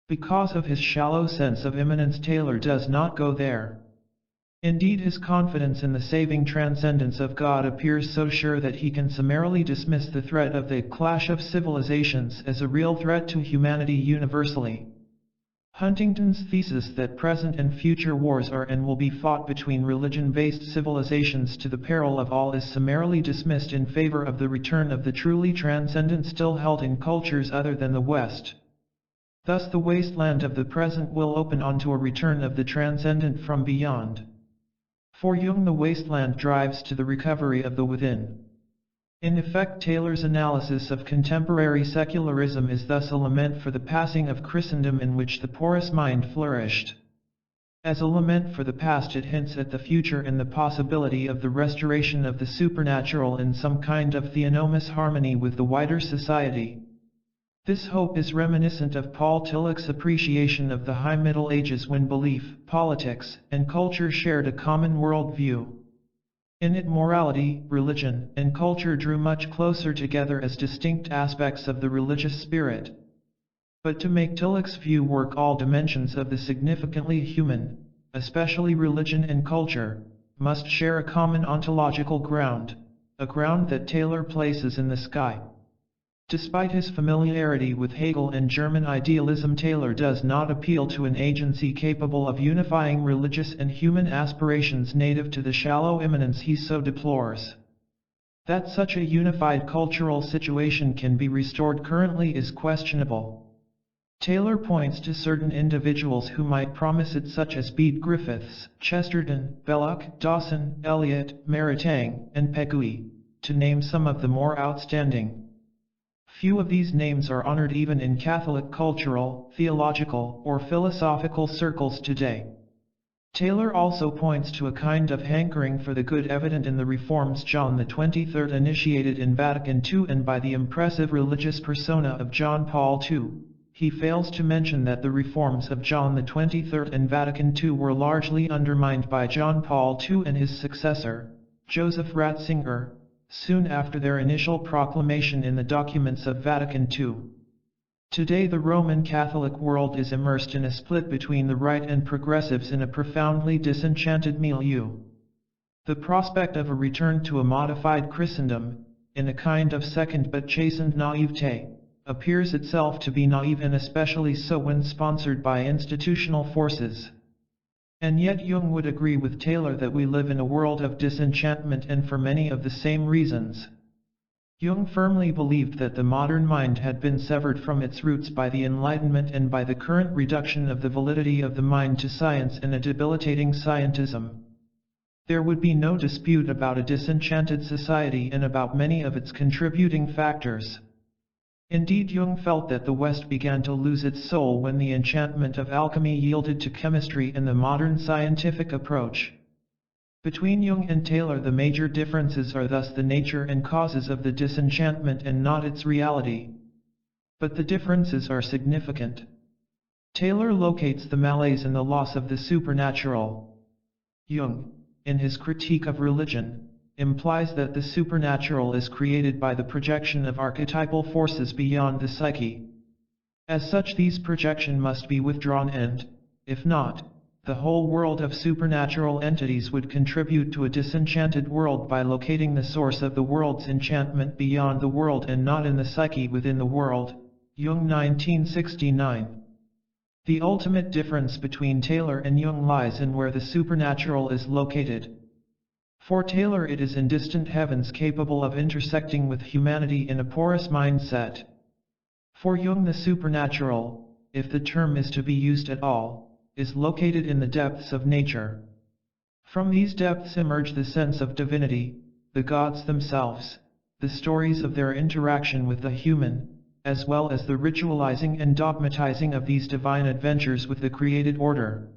Because of his shallow sense of immanence, Taylor does not go there. Indeed, his confidence in the saving transcendence of God appears so sure that he can summarily dismiss the threat of the clash of civilizations as a real threat to humanity universally. Huntington's thesis that present and future wars are and will be fought between religion-based civilizations to the peril of all is summarily dismissed in favor of the return of the truly transcendent still held in cultures other than the West. Thus the wasteland of the present will open onto a return of the transcendent from beyond. For Jung, the wasteland drives to the recovery of the within. In effect, Taylor's analysis of contemporary secularism is thus a lament for the passing of Christendom in which the porous mind flourished. As a lament for the past, it hints at the future and the possibility of the restoration of the supernatural in some kind of theonomous harmony with the wider society. This hope is reminiscent of Paul Tillich's appreciation of the High Middle Ages when belief, politics, and culture shared a common worldview. In it, morality, religion, and culture drew much closer together as distinct aspects of the religious spirit. But to make Tillich's view work, all dimensions of the significantly human, especially religion and culture, must share a common ontological ground, a ground that Taylor places in the sky. Despite his familiarity with Hegel and German idealism, Taylor does not appeal to an agency capable of unifying religious and human aspirations native to the shallow immanence he so deplores. That such a unified cultural situation can be restored currently is questionable. Taylor points to certain individuals who might promise it, such as Bede Griffiths, Chesterton, Belloc, Dawson, Eliot, Maritain, and Pegui, to name some of the more outstanding. Few of these names are honored even in Catholic cultural, theological, or philosophical circles today. Taylor also points to a kind of hankering for the good evident in the reforms John XXIII initiated in Vatican II and by the impressive religious persona of John Paul II. He fails to mention that the reforms of John XXIII and Vatican II were largely undermined by John Paul II and his successor, Joseph Ratzinger, soon after their initial proclamation in the documents of Vatican II. Today the Roman Catholic world is immersed in a split between the right and progressives in a profoundly disenchanted milieu. The prospect of a return to a modified Christendom, in a kind of second but chastened naivete, appears itself to be naive, and especially so when sponsored by institutional forces. And yet Jung would agree with Taylor that we live in a world of disenchantment, and for many of the same reasons. Jung firmly believed that the modern mind had been severed from its roots by the Enlightenment and by the current reduction of the validity of the mind to science and a debilitating scientism. There would be no dispute about a disenchanted society and about many of its contributing factors. Indeed, Jung felt that the West began to lose its soul when the enchantment of alchemy yielded to chemistry and the modern scientific approach. Between Jung and Taylor, the major differences are thus the nature and causes of the disenchantment and not its reality. But the differences are significant. Taylor locates the malaise in the loss of the supernatural. Jung, in his critique of religion, implies that the supernatural is created by the projection of archetypal forces beyond the psyche. As such, these projections must be withdrawn and, if not, the whole world of supernatural entities would contribute to a disenchanted world by locating the source of the world's enchantment beyond the world and not in the psyche within the world. Jung 1969. The ultimate difference between Taylor and Jung lies in where the supernatural is located. For Taylor, it is in distant heavens capable of intersecting with humanity in a porous mindset. For Jung, the supernatural, if the term is to be used at all, is located in the depths of nature. From these depths emerge the sense of divinity, the gods themselves, the stories of their interaction with the human, as well as the ritualizing and dogmatizing of these divine adventures with the created order.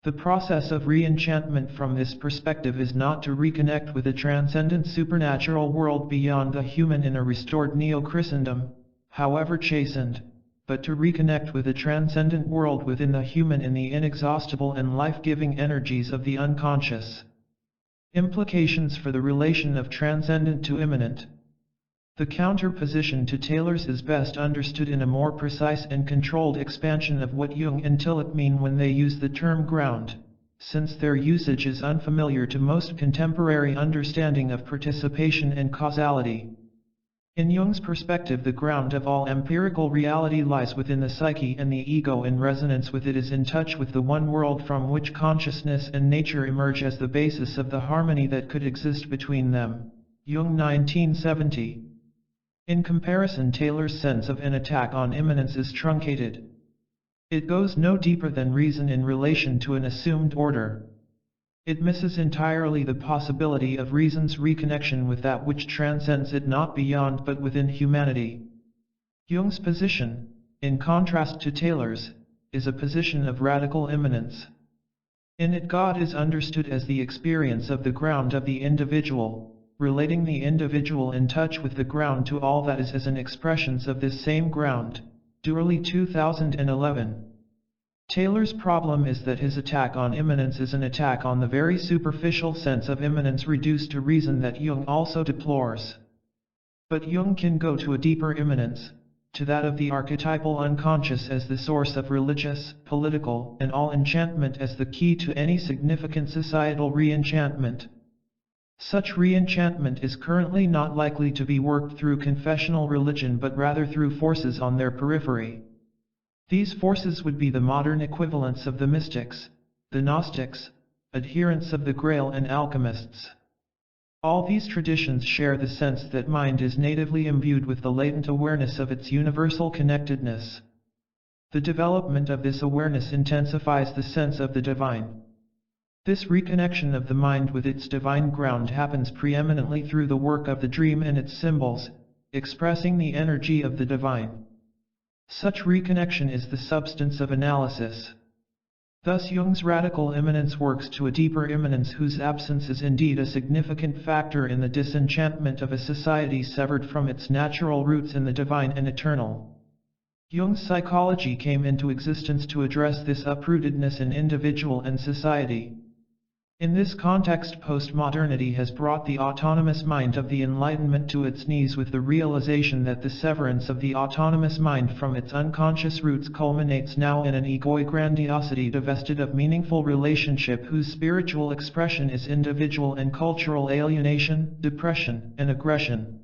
The process of re-enchantment from this perspective is not to reconnect with a transcendent supernatural world beyond the human in a restored neo-Christendom, however chastened, but to reconnect with a transcendent world within the human in the inexhaustible and life-giving energies of the unconscious. Implications for the relation of transcendent to immanent. The counterposition to Taylor's is best understood in a more precise and controlled expansion of what Jung and Tillich mean when they use the term ground, since their usage is unfamiliar to most contemporary understanding of participation and causality. In Jung's perspective, the ground of all empirical reality lies within the psyche, and the ego in resonance with it is in touch with the one world from which consciousness and nature emerge as the basis of the harmony that could exist between them. Jung 1970. In comparison, Taylor's sense of an attack on immanence is truncated. It goes no deeper than reason in relation to an assumed order. It misses entirely the possibility of reason's reconnection with that which transcends it, not beyond but within humanity. Jung's position, in contrast to Taylor's, is a position of radical immanence. In it, God is understood as the experience of the ground of the individual, relating the individual in touch with the ground to all that is as an expressions of this same ground. Dourley 2011. Taylor's problem is that his attack on immanence is an attack on the very superficial sense of immanence reduced to reason that Jung also deplores. But Jung can go to a deeper immanence, to that of the archetypal unconscious as the source of religious, political, and all enchantment as the key to any significant societal re-enchantment. Such re-enchantment is currently not likely to be worked through confessional religion but rather through forces on their periphery. These forces would be the modern equivalents of the mystics, the Gnostics, adherents of the Grail, and alchemists. All these traditions share the sense that mind is natively imbued with the latent awareness of its universal connectedness. The development of this awareness intensifies the sense of the divine. This reconnection of the mind with its divine ground happens preeminently through the work of the dream and its symbols, expressing the energy of the divine. Such reconnection is the substance of analysis. Thus Jung's radical immanence works to a deeper immanence whose absence is indeed a significant factor in the disenchantment of a society severed from its natural roots in the divine and eternal. Jung's psychology came into existence to address this uprootedness in individual and society. In this context, postmodernity has brought the autonomous mind of the Enlightenment to its knees with the realization that the severance of the autonomous mind from its unconscious roots culminates now in an egoic grandiosity divested of meaningful relationship whose spiritual expression is individual and cultural alienation, depression, and aggression.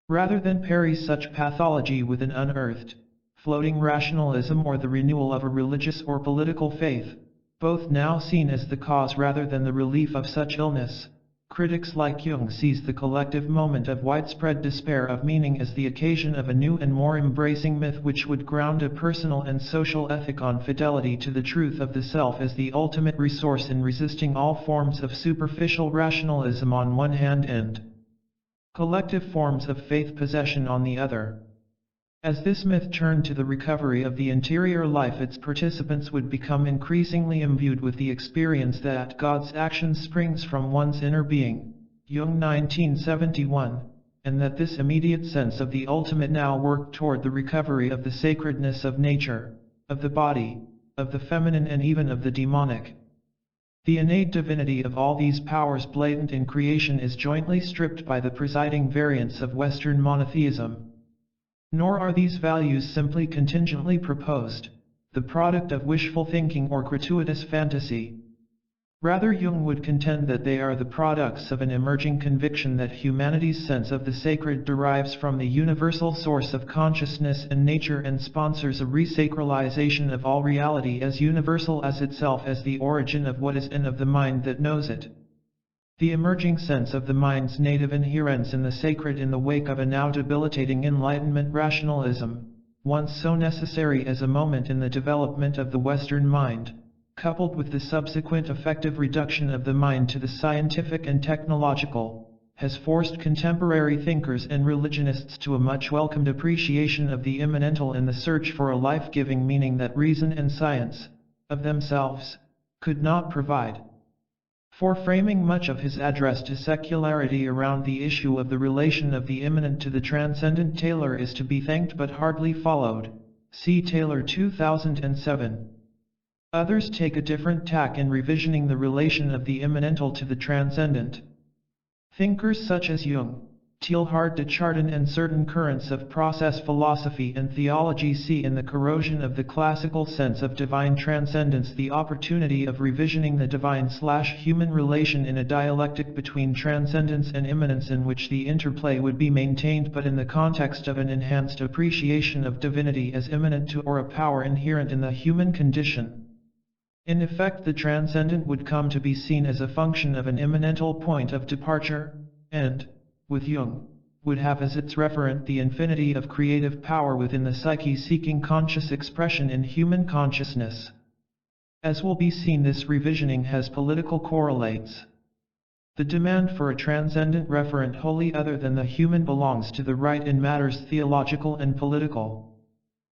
Rather than parry such pathology with an unearthed, floating rationalism or the renewal of a religious or political faith, both now seen as the cause rather than the relief of such illness, critics like Jung sees the collective moment of widespread despair of meaning as the occasion of a new and more embracing myth which would ground a personal and social ethic on fidelity to the truth of the self as the ultimate resource in resisting all forms of superficial rationalism on one hand and collective forms of faith possession on the other. As this myth turned to the recovery of the interior life, its participants would become increasingly imbued with the experience that God's action springs from one's inner being, Jung 1971, and that this immediate sense of the ultimate now worked toward the recovery of the sacredness of nature, of the body, of the feminine, and even of the demonic. The innate divinity of all these powers blatant in creation is jointly stripped by the presiding variants of Western monotheism. Nor are these values simply contingently proposed, the product of wishful thinking or gratuitous fantasy. Rather, Jung would contend that they are the products of an emerging conviction that humanity's sense of the sacred derives from the universal source of consciousness and nature and sponsors a resacralization of all reality as universal as itself, as the origin of what is and of the mind that knows it. the emerging sense of the mind's native inherence in the sacred in the wake of a now debilitating Enlightenment rationalism, once so necessary as a moment in the development of the Western mind, coupled with the subsequent effective reduction of the mind to the scientific and technological, has forced contemporary thinkers and religionists to a much welcomed appreciation of the immanental in the search for a life-giving meaning that reason and science, of themselves, could not provide. For framing much of his address to secularity around the issue of the relation of the immanent to the transcendent, Taylor is to be thanked but hardly followed. See Taylor 2007. Others take a different tack in revisioning the relation of the immanental to the transcendent. Thinkers such as Jung, Teilhard de Chardin and certain currents of process philosophy and theology see in the corrosion of the classical sense of divine transcendence the opportunity of revisioning the divine/human relation in a dialectic between transcendence and immanence in which the interplay would be maintained but in the context of an enhanced appreciation of divinity as immanent to or a power inherent in the human condition. In effect, the transcendent would come to be seen as a function of an immanental point of departure, and, with Jung, would have as its referent the infinity of creative power within the psyche seeking conscious expression in human consciousness. As will be seen, this revisioning has political correlates. The demand for a transcendent referent wholly other than the human belongs to the right in matters theological and political.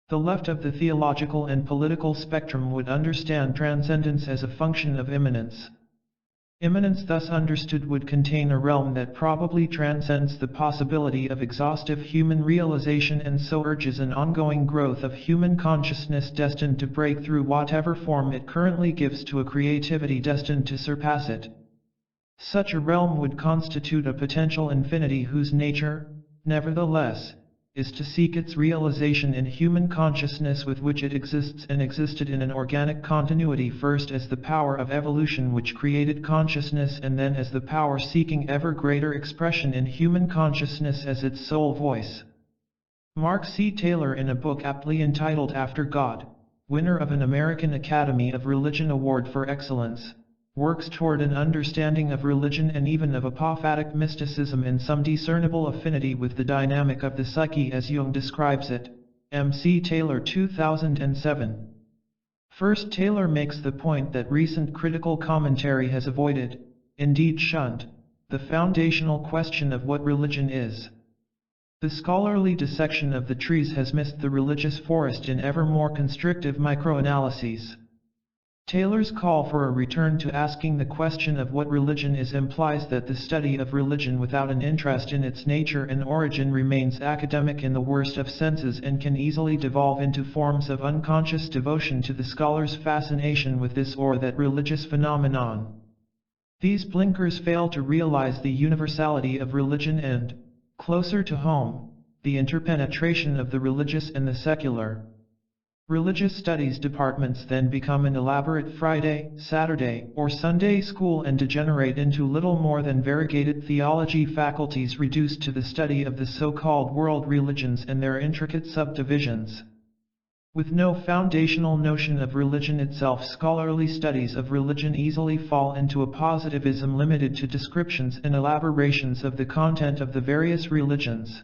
The left of the theological and political spectrum would understand transcendence as a function of immanence. Immanence thus understood would contain a realm that probably transcends the possibility of exhaustive human realization and so urges an ongoing growth of human consciousness destined to break through whatever form it currently gives to a creativity destined to surpass it. Such a realm would constitute a potential infinity whose nature, nevertheless, is to seek its realization in human consciousness with which it exists and existed in an organic continuity, first as the power of evolution which created consciousness and then as the power seeking ever greater expression in human consciousness as its sole voice. Mark C. Taylor, in a book aptly entitled After God, winner of an American Academy of Religion Award for Excellence, works toward an understanding of religion and even of apophatic mysticism in some discernible affinity with the dynamic of the psyche as Jung describes it. M. C. Taylor 2007. First, Taylor makes the point that recent critical commentary has avoided, indeed shunned, the foundational question of what religion is. The scholarly dissection of the trees has missed the religious forest in ever more constrictive microanalyses. Taylor's call for a return to asking the question of what religion is implies that the study of religion without an interest in its nature and origin remains academic in the worst of senses and can easily devolve into forms of unconscious devotion to the scholar's fascination with this or that religious phenomenon. These blinkers fail to realize the universality of religion and, closer to home, the interpenetration of the religious and the secular. Religious studies departments then become an elaborate Friday, Saturday, or Sunday school and degenerate into little more than variegated theology faculties reduced to the study of the so-called world religions and their intricate subdivisions. With no foundational notion of religion itself, scholarly studies of religion easily fall into a positivism limited to descriptions and elaborations of the content of the various religions.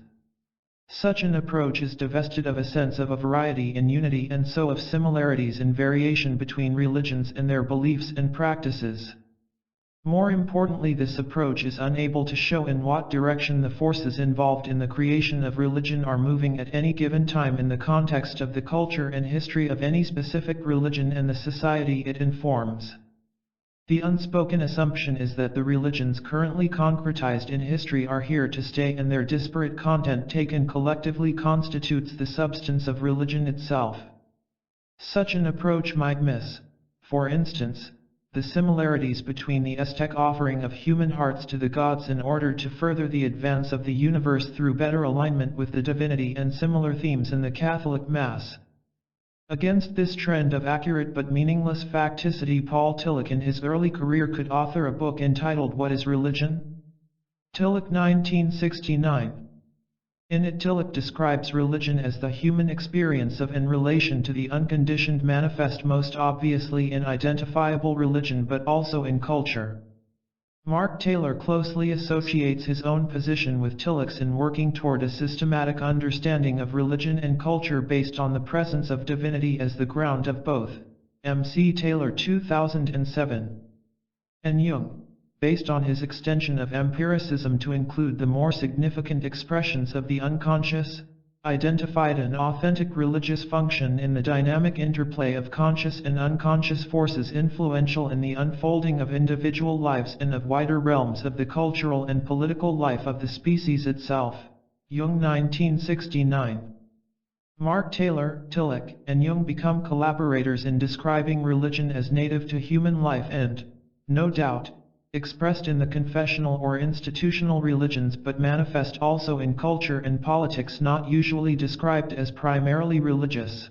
Such an approach is divested of a sense of a variety in unity and so of similarities in variation between religions and their beliefs and practices. More importantly, this approach is unable to show in what direction the forces involved in the creation of religion are moving at any given time in the context of the culture and history of any specific religion and the society it informs. The unspoken assumption is that the religions currently concretized in history are here to stay and their disparate content taken collectively constitutes the substance of religion itself. Such an approach might miss, for instance, the similarities between the Aztec offering of human hearts to the gods in order to further the advance of the universe through better alignment with the divinity and similar themes in the Catholic Mass. Against this trend of accurate but meaningless facticity, Paul Tillich in his early career could author a book entitled What is Religion? Tillich 1969. In it, Tillich describes religion as the human experience of and relation to the unconditioned manifest most obviously in identifiable religion but also in culture. Mark Taylor closely associates his own position with Tillich's in working toward a systematic understanding of religion and culture based on the presence of divinity as the ground of both. M.C. Taylor 2007. And Jung, based on his extension of empiricism to include the more significant expressions of the unconscious, identified an authentic religious function in the dynamic interplay of conscious and unconscious forces influential in the unfolding of individual lives and of wider realms of the cultural and political life of the species itself. Jung 1969. Mark Taylor, Tillich, and Jung become collaborators in describing religion as native to human life and, no doubt, expressed in the confessional or institutional religions but manifest also in culture and politics not usually described as primarily religious.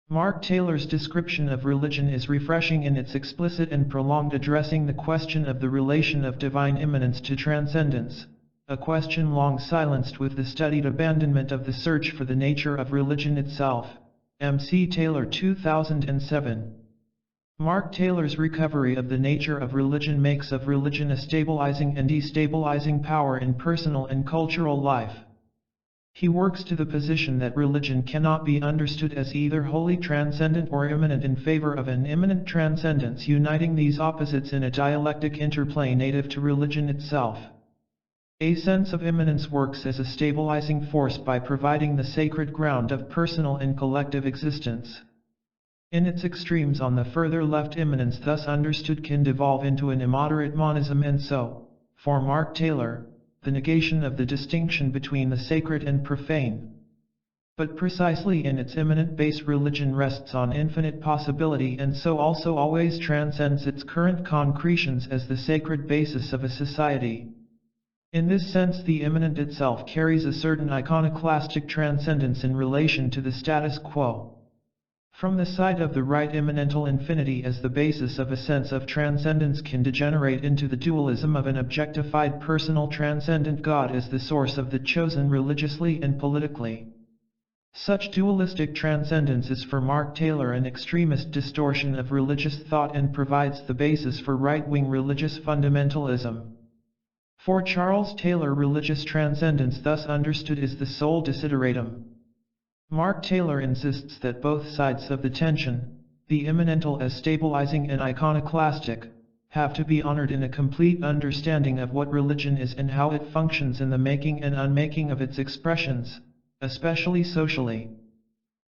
Mark Taylor's description of religion is refreshing in its explicit and prolonged addressing the question of the relation of divine immanence to transcendence, a question long silenced with the studied abandonment of the search for the nature of religion itself. M.C. Taylor 2007. Mark Taylor's recovery of the nature of religion makes of religion a stabilizing and destabilizing power in personal and cultural life. He works to the position that religion cannot be understood as either wholly transcendent or immanent in favor of an immanent transcendence, uniting these opposites in a dialectic interplay native to religion itself. A sense of immanence works as a stabilizing force by providing the sacred ground of personal and collective existence. In its extremes on the further left, immanence thus understood can devolve into an immoderate monism and so, for Mark Taylor, the negation of the distinction between the sacred and profane. But precisely in its immanent base religion rests on infinite possibility and so also always transcends its current concretions as the sacred basis of a society. In this sense the immanent itself carries a certain iconoclastic transcendence in relation to the status quo. From the side of the right, immanental infinity as the basis of a sense of transcendence can degenerate into the dualism of an objectified personal transcendent God as the source of the chosen religiously and politically. Such dualistic transcendence is for Mark Taylor an extremist distortion of religious thought and provides the basis for right-wing religious fundamentalism. For Charles Taylor, religious transcendence thus understood is the sole desideratum. Mark Taylor insists that both sides of the tension, the immanental as stabilizing and iconoclastic, have to be honored in a complete understanding of what religion is and how it functions in the making and unmaking of its expressions, especially socially.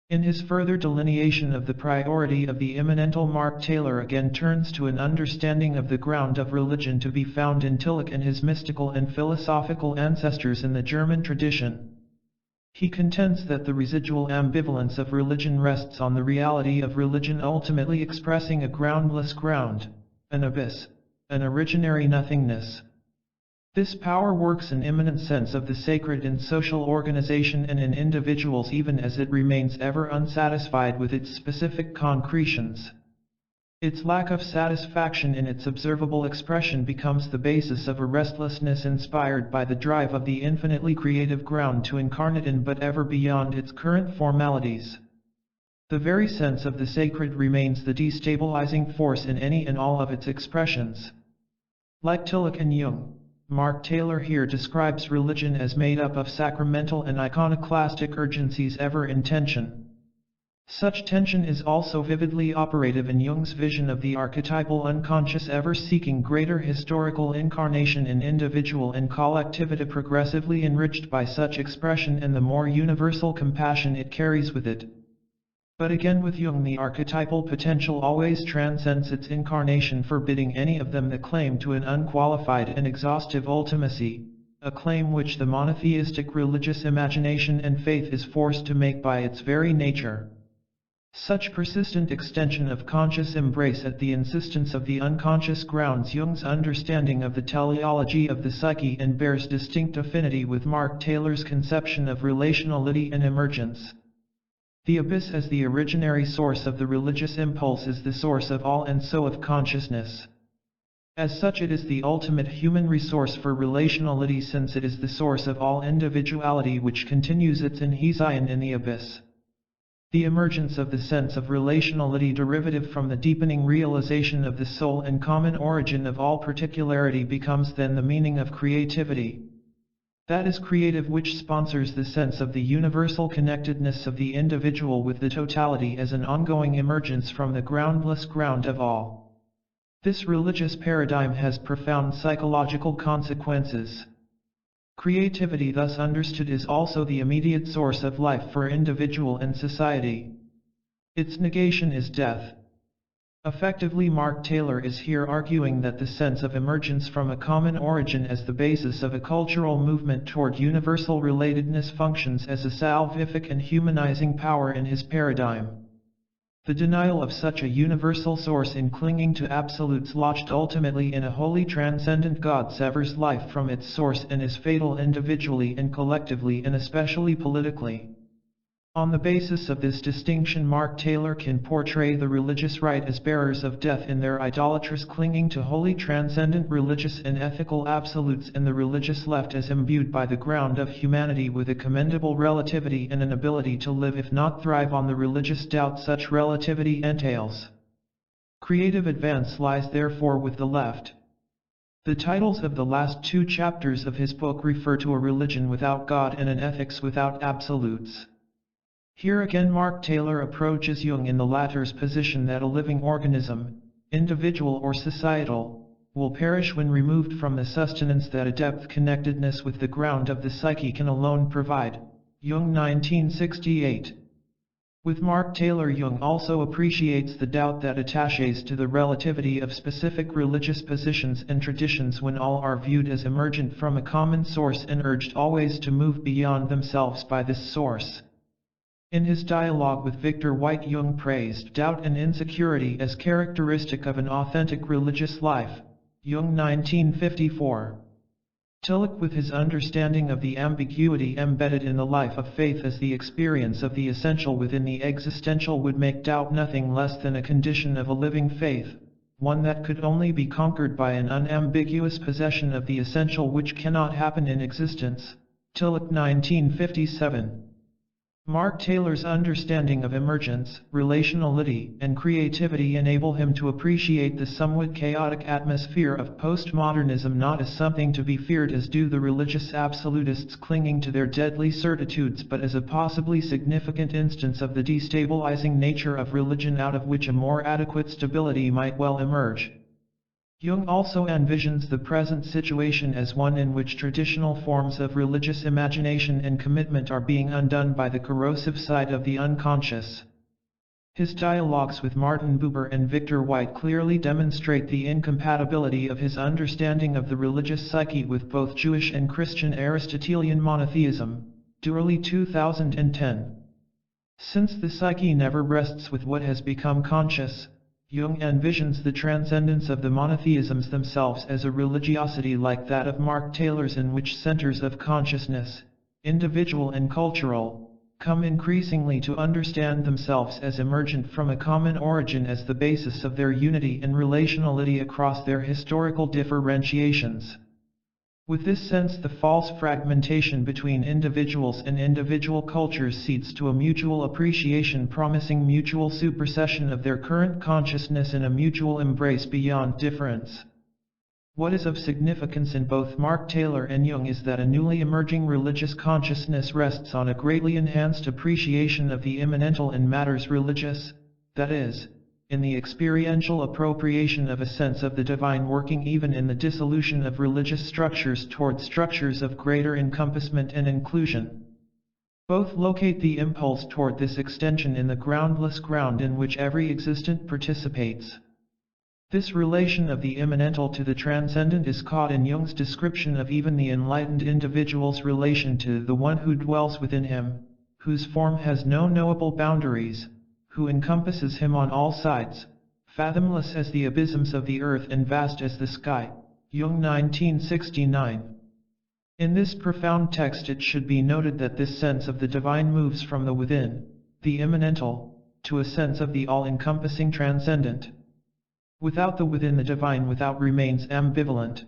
In his further delineation of the priority of the immanental, Mark Taylor again turns to an understanding of the ground of religion to be found in Tillich and his mystical and philosophical ancestors in the German tradition. He contends that the residual ambivalence of religion rests on the reality of religion ultimately expressing a groundless ground, an abyss, an originary nothingness. This power works an immanent sense of the sacred in social organization and in individuals even as it remains ever unsatisfied with its specific concretions. Its lack of satisfaction in its observable expression becomes the basis of a restlessness inspired by the drive of the infinitely creative ground to incarnate in but ever beyond its current formalities. The very sense of the sacred remains the destabilizing force in any and all of its expressions. Like Tillich and Jung, Mark Taylor here describes religion as made up of sacramental and iconoclastic urgencies ever in tension. Such tension is also vividly operative in Jung's vision of the archetypal unconscious ever seeking greater historical incarnation in individual and collectivity, progressively enriched by such expression and the more universal compassion it carries with it. But again with Jung the archetypal potential always transcends its incarnation, forbidding any of them the claim to an unqualified and exhaustive ultimacy, a claim which the monotheistic religious imagination and faith is forced to make by its very nature. Such persistent extension of conscious embrace at the insistence of the unconscious grounds Jung's understanding of the teleology of the psyche and bears distinct affinity with Mark Taylor's conception of relationality and emergence. The abyss as the originary source of the religious impulse is the source of all and so of consciousness. As such it is the ultimate human resource for relationality, since it is the source of all individuality which continues its inhesion in the abyss. The emergence of the sense of relationality derivative from the deepening realization of the soul and common origin of all particularity becomes then the meaning of creativity. That is creative which sponsors the sense of the universal connectedness of the individual with the totality as an ongoing emergence from the groundless ground of all. This religious paradigm has profound psychological consequences. Creativity thus understood is also the immediate source of life for individual and society. Its negation is death. Effectively, Mark Taylor is here arguing that the sense of emergence from a common origin as the basis of a cultural movement toward universal relatedness functions as a salvific and humanizing power in his paradigm. The denial of such a universal source in clinging to absolutes lodged ultimately in a wholly transcendent God severs life from its source and is fatal individually and collectively and especially politically. On the basis of this distinction, Mark Taylor can portray the religious right as bearers of death in their idolatrous clinging to wholly transcendent religious and ethical absolutes, and the religious left as imbued by the ground of humanity with a commendable relativity and an ability to live if not thrive on the religious doubt such relativity entails. Creative advance lies therefore with the left. The titles of the last two chapters of his book refer to a religion without God and an ethics without absolutes. Here again Mark Taylor approaches Jung in the latter's position that a living organism, individual or societal, will perish when removed from the sustenance that a depth connectedness with the ground of the psyche can alone provide. Jung 1968. With Mark Taylor, Jung also appreciates the doubt that attaches to the relativity of specific religious positions and traditions when all are viewed as emergent from a common source and urged always to move beyond themselves by this source. In his dialogue with Victor White, Jung praised doubt and insecurity as characteristic of an authentic religious life. Jung 1954. Tillich, with his understanding of the ambiguity embedded in the life of faith as the experience of the essential within the existential, would make doubt nothing less than a condition of a living faith, one that could only be conquered by an unambiguous possession of the essential which cannot happen in existence. Tillich 1957. Mark Taylor's understanding of emergence, relationality, and creativity enable him to appreciate the somewhat chaotic atmosphere of postmodernism not as something to be feared as do the religious absolutists clinging to their deadly certitudes, but as a possibly significant instance of the destabilizing nature of religion out of which a more adequate stability might well emerge. Jung also envisions the present situation as one in which traditional forms of religious imagination and commitment are being undone by the corrosive side of the unconscious. His dialogues with Martin Buber and Victor White clearly demonstrate the incompatibility of his understanding of the religious psyche with both Jewish and Christian Aristotelian monotheism. Dourley 2010. Since the psyche never rests with what has become conscious, Jung envisions the transcendence of the monotheisms themselves as a religiosity like that of Mark Taylor's, in which centers of consciousness, individual and cultural, come increasingly to understand themselves as emergent from a common origin as the basis of their unity and relationality across their historical differentiations. With this sense, the false fragmentation between individuals and individual cultures cedes to a mutual appreciation promising mutual supersession of their current consciousness in a mutual embrace beyond difference. What is of significance in both Mark Taylor and Jung is that a newly emerging religious consciousness rests on a greatly enhanced appreciation of the immanental in matters religious, that is, in the experiential appropriation of a sense of the divine working even in the dissolution of religious structures toward structures of greater encompassment and inclusion. Both locate the impulse toward this extension in the groundless ground in which every existent participates. This relation of the immanental to the transcendent is caught in Jung's description of even the enlightened individual's relation to the one who dwells within him, whose form has no knowable boundaries, who encompasses him on all sides, fathomless as the abysms of the earth and vast as the sky. Jung 1969. In this profound text it should be noted that this sense of the divine moves from the within, the immanental, to a sense of the all-encompassing transcendent. Without the within, the divine without remains ambivalent.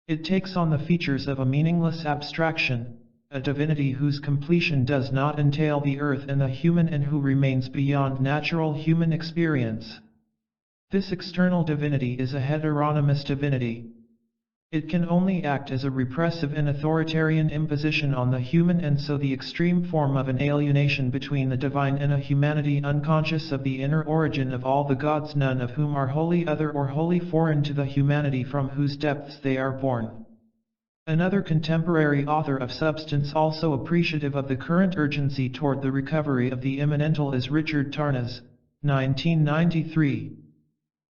It takes on the features of a meaningless abstraction, a divinity whose completion does not entail the earth and the human and who remains beyond natural human experience. This external divinity is a heteronymous divinity. It can only act as a repressive and authoritarian imposition on the human, and so the extreme form of an alienation between the divine and a humanity unconscious of the inner origin of all the gods, none of whom are wholly other or wholly foreign to the humanity from whose depths they are born. Another contemporary author of substance also appreciative of the current urgency toward the recovery of the immanental is Richard Tarnas, 1993.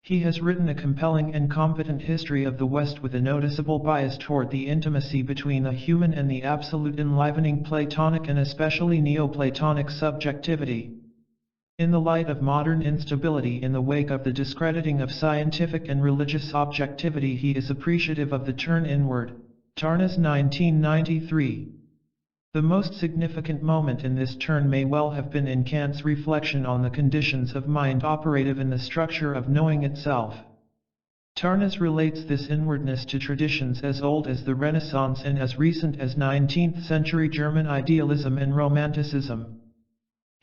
He has written a compelling and competent history of the West with a noticeable bias toward the intimacy between the human and the absolute, enlivening Platonic and especially Neoplatonic subjectivity. In the light of modern instability in the wake of the discrediting of scientific and religious objectivity, he is appreciative of the turn inward. Tarnas, 1993. The most significant moment in this turn may well have been in Kant's reflection on the conditions of mind operative in the structure of knowing itself. Tarnas relates this inwardness to traditions as old as the Renaissance and as recent as 19th century German idealism and Romanticism.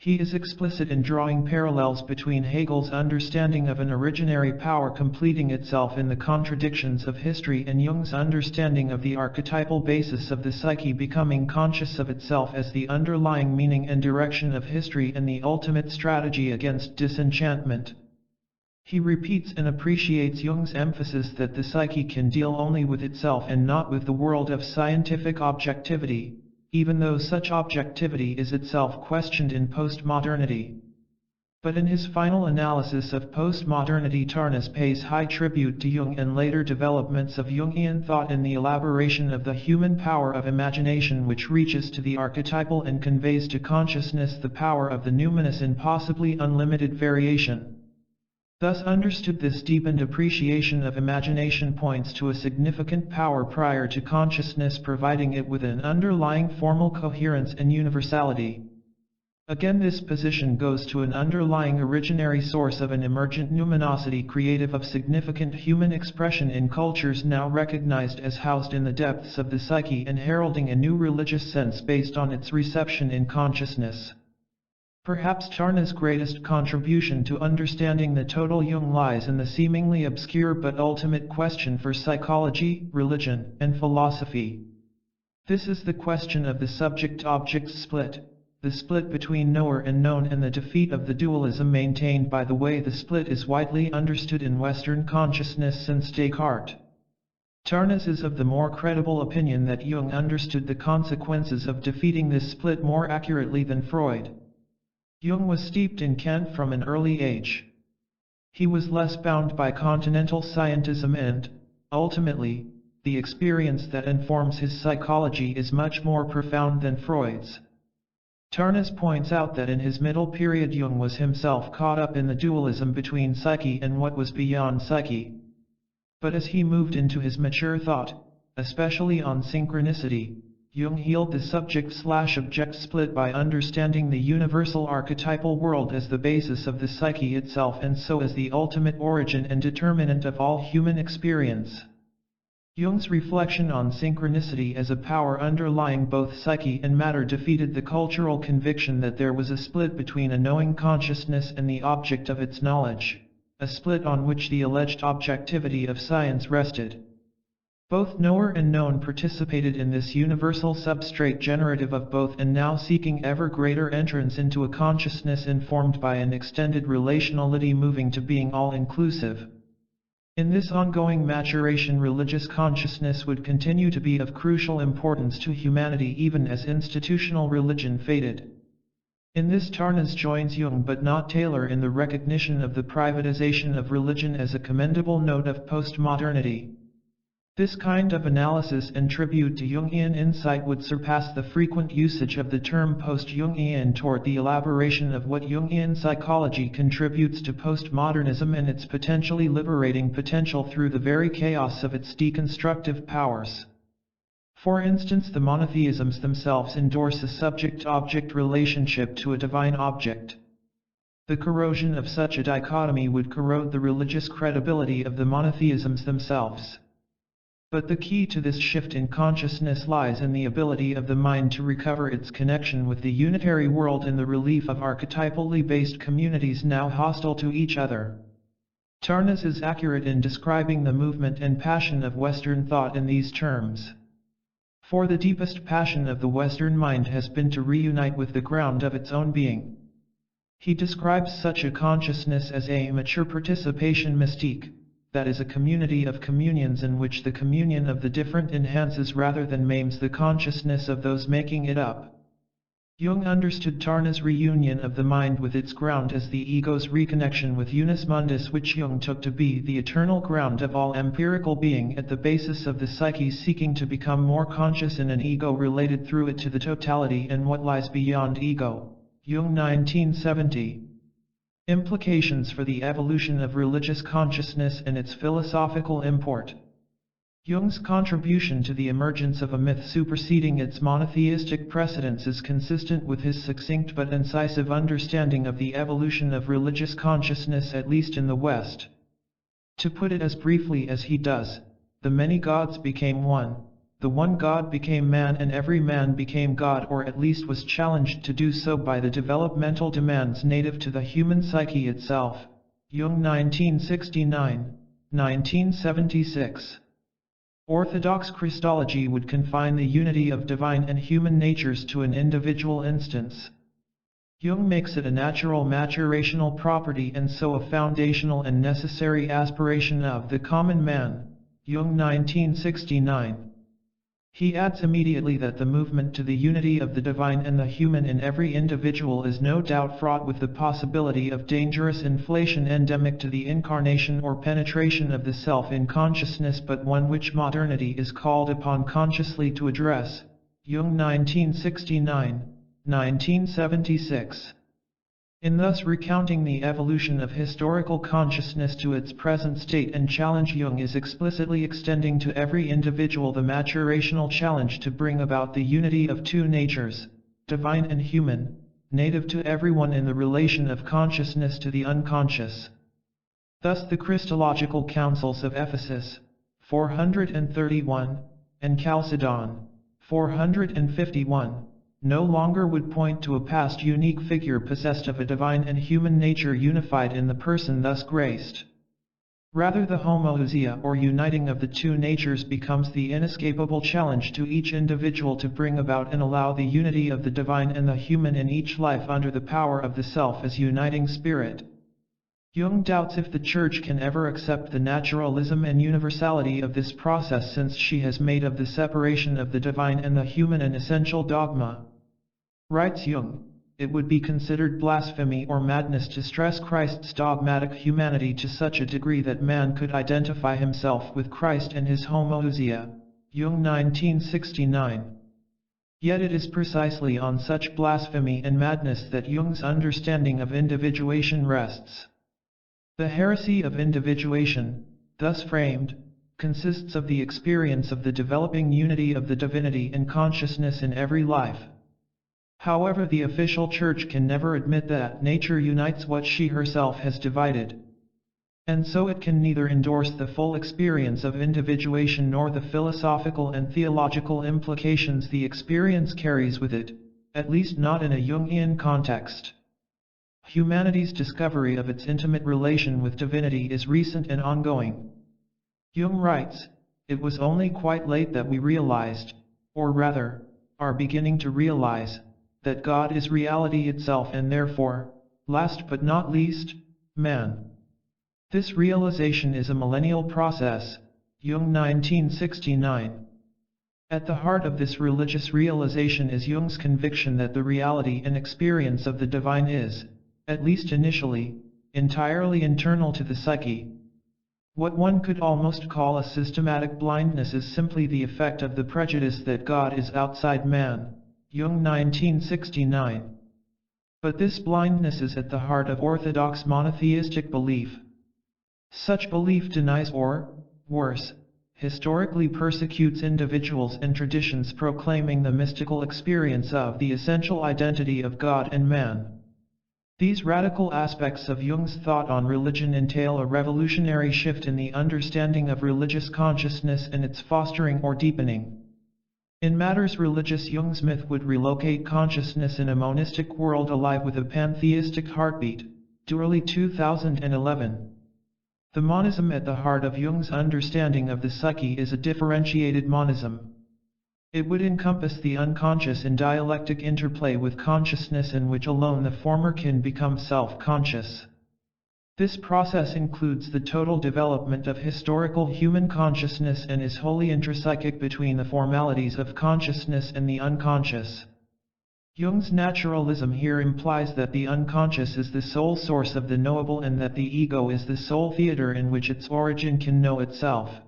He is explicit in drawing parallels between Hegel's understanding of an originary power completing itself in the contradictions of history and Jung's understanding of the archetypal basis of the psyche becoming conscious of itself as the underlying meaning and direction of history and the ultimate strategy against disenchantment. He repeats and appreciates Jung's emphasis that the psyche can deal only with itself and not with the world of scientific objectivity, even though such objectivity is itself questioned in postmodernity. But in his final analysis of postmodernity, Tarnas pays high tribute to Jung and later developments of Jungian thought in the elaboration of the human power of imagination, which reaches to the archetypal and conveys to consciousness the power of the numinous in possibly unlimited variation. Thus understood, this deepened appreciation of imagination points to a significant power prior to consciousness, providing it with an underlying formal coherence and universality. Again, this position goes to an underlying originary source of an emergent numinosity creative of significant human expression in cultures now recognized as housed in the depths of the psyche and heralding a new religious sense based on its reception in consciousness. Perhaps Tarnas' greatest contribution to understanding the total Jung lies in the seemingly obscure but ultimate question for psychology, religion, and philosophy. This is the question of the subject-object split, the split between knower and known, and the defeat of the dualism maintained by the way the split is widely understood in Western consciousness since Descartes. Tarnas is of the more credible opinion that Jung understood the consequences of defeating this split more accurately than Freud. Jung was steeped in Kant from an early age. He was less bound by continental scientism and, ultimately, the experience that informs his psychology is much more profound than Freud's. Tarnas points out that in his middle period Jung was himself caught up in the dualism between psyche and what was beyond psyche. But as he moved into his mature thought, especially on synchronicity, Jung healed the subject/object split by understanding the universal archetypal world as the basis of the psyche itself, and so as the ultimate origin and determinant of all human experience. Jung's reflection on synchronicity as a power underlying both psyche and matter defeated the cultural conviction that there was a split between a knowing consciousness and the object of its knowledge, a split on which the alleged objectivity of science rested. Both knower and known participated in this universal substrate generative of both, and now seeking ever greater entrance into a consciousness informed by an extended relationality moving to being all-inclusive. In this ongoing maturation, religious consciousness would continue to be of crucial importance to humanity even as institutional religion faded. In this Tarnas joins Jung but not Taylor in the recognition of the privatization of religion as a commendable note of postmodernity. This kind of analysis and tribute to Jungian insight would surpass the frequent usage of the term post-Jungian toward the elaboration of what Jungian psychology contributes to postmodernism and its potentially liberating potential through the very chaos of its deconstructive powers. For instance, the monotheisms themselves endorse a subject-object relationship to a divine object. The corrosion of such a dichotomy would corrode the religious credibility of the monotheisms themselves. But the key to this shift in consciousness lies in the ability of the mind to recover its connection with the unitary world in the relief of archetypally based communities now hostile to each other. Tarnas is accurate in describing the movement and passion of Western thought in these terms. For the deepest passion of the Western mind has been to reunite with the ground of its own being. He describes such a consciousness as a mature participation mystique, that is a community of communions in which the communion of the different enhances rather than maims the consciousness of those making it up. Jung understood Tarna's reunion of the mind with its ground as the ego's reconnection with unus mundus, which Jung took to be the eternal ground of all empirical being at the basis of the psyche seeking to become more conscious in an ego related through it to the totality and what lies beyond ego. Jung 1970. Implications for the evolution of religious consciousness and its philosophical import. Jung's contribution to the emergence of a myth superseding its monotheistic precedents is consistent with his succinct but incisive understanding of the evolution of religious consciousness, at least in the West. To put it as briefly as he does, the many gods became one, the one God became man, and every man became God, or at least was challenged to do so by the developmental demands native to the human psyche itself. Jung 1969, 1976. Orthodox Christology would confine the unity of divine and human natures to an individual instance. Jung makes it a natural maturational property and so a foundational and necessary aspiration of the common man. Jung 1969. He adds immediately that the movement to the unity of the divine and the human in every individual is no doubt fraught with the possibility of dangerous inflation endemic to the incarnation or penetration of the self in consciousness, but one which modernity is called upon consciously to address. Jung 1969, 1976. In thus recounting the evolution of historical consciousness to its present state and challenge, Jung is explicitly extending to every individual the maturational challenge to bring about the unity of two natures, divine and human, native to everyone in the relation of consciousness to the unconscious. Thus the Christological councils of Ephesus, 431, and Chalcedon, 451, no longer would point to a past unique figure possessed of a divine and human nature unified in the person thus graced. Rather, the homoousia or uniting of the two natures becomes the inescapable challenge to each individual to bring about and allow the unity of the divine and the human in each life under the power of the self as uniting spirit. Jung doubts if the Church can ever accept the naturalism and universality of this process, since she has made of the separation of the divine and the human an essential dogma. Writes Jung, it would be considered blasphemy or madness to stress Christ's dogmatic humanity to such a degree that man could identify himself with Christ and his homoousia. Jung 1969. Yet it is precisely on such blasphemy and madness that Jung's understanding of individuation rests. The heresy of individuation, thus framed, consists of the experience of the developing unity of the divinity and consciousness in every life. However, the official Church can never admit that nature unites what she herself has divided. And so it can neither endorse the full experience of individuation nor the philosophical and theological implications the experience carries with it, at least not in a Jungian context. Humanity's discovery of its intimate relation with divinity is recent and ongoing. Jung writes, it was only quite late that we realized, or rather, are beginning to realize, that God is reality itself and therefore, last but not least, man. This realization is a millennial process. Jung 1969. At the heart of this religious realization is Jung's conviction that the reality and experience of the divine is, at least initially, entirely internal to the psyche. What one could almost call a systematic blindness is simply the effect of the prejudice that God is outside man. Jung 1969. But this blindness is at the heart of orthodox monotheistic belief. Such belief denies or, worse, historically persecutes individuals and traditions proclaiming the mystical experience of the essential identity of God and man. These radical aspects of Jung's thought on religion entail a revolutionary shift in the understanding of religious consciousness and its fostering or deepening. In matters religious, Jung's myth would relocate consciousness in a monistic world alive with a pantheistic heartbeat. Dourley 2011. The monism at the heart of Jung's understanding of the psyche is a differentiated monism. It would encompass the unconscious in dialectic interplay with consciousness, in which alone the former can become self-conscious. This process includes the total development of historical human consciousness and is wholly intrapsychic between the formalities of consciousness and the unconscious. Jung's naturalism here implies that the unconscious is the sole source of the knowable and that the ego is the sole theater in which its origin can know itself.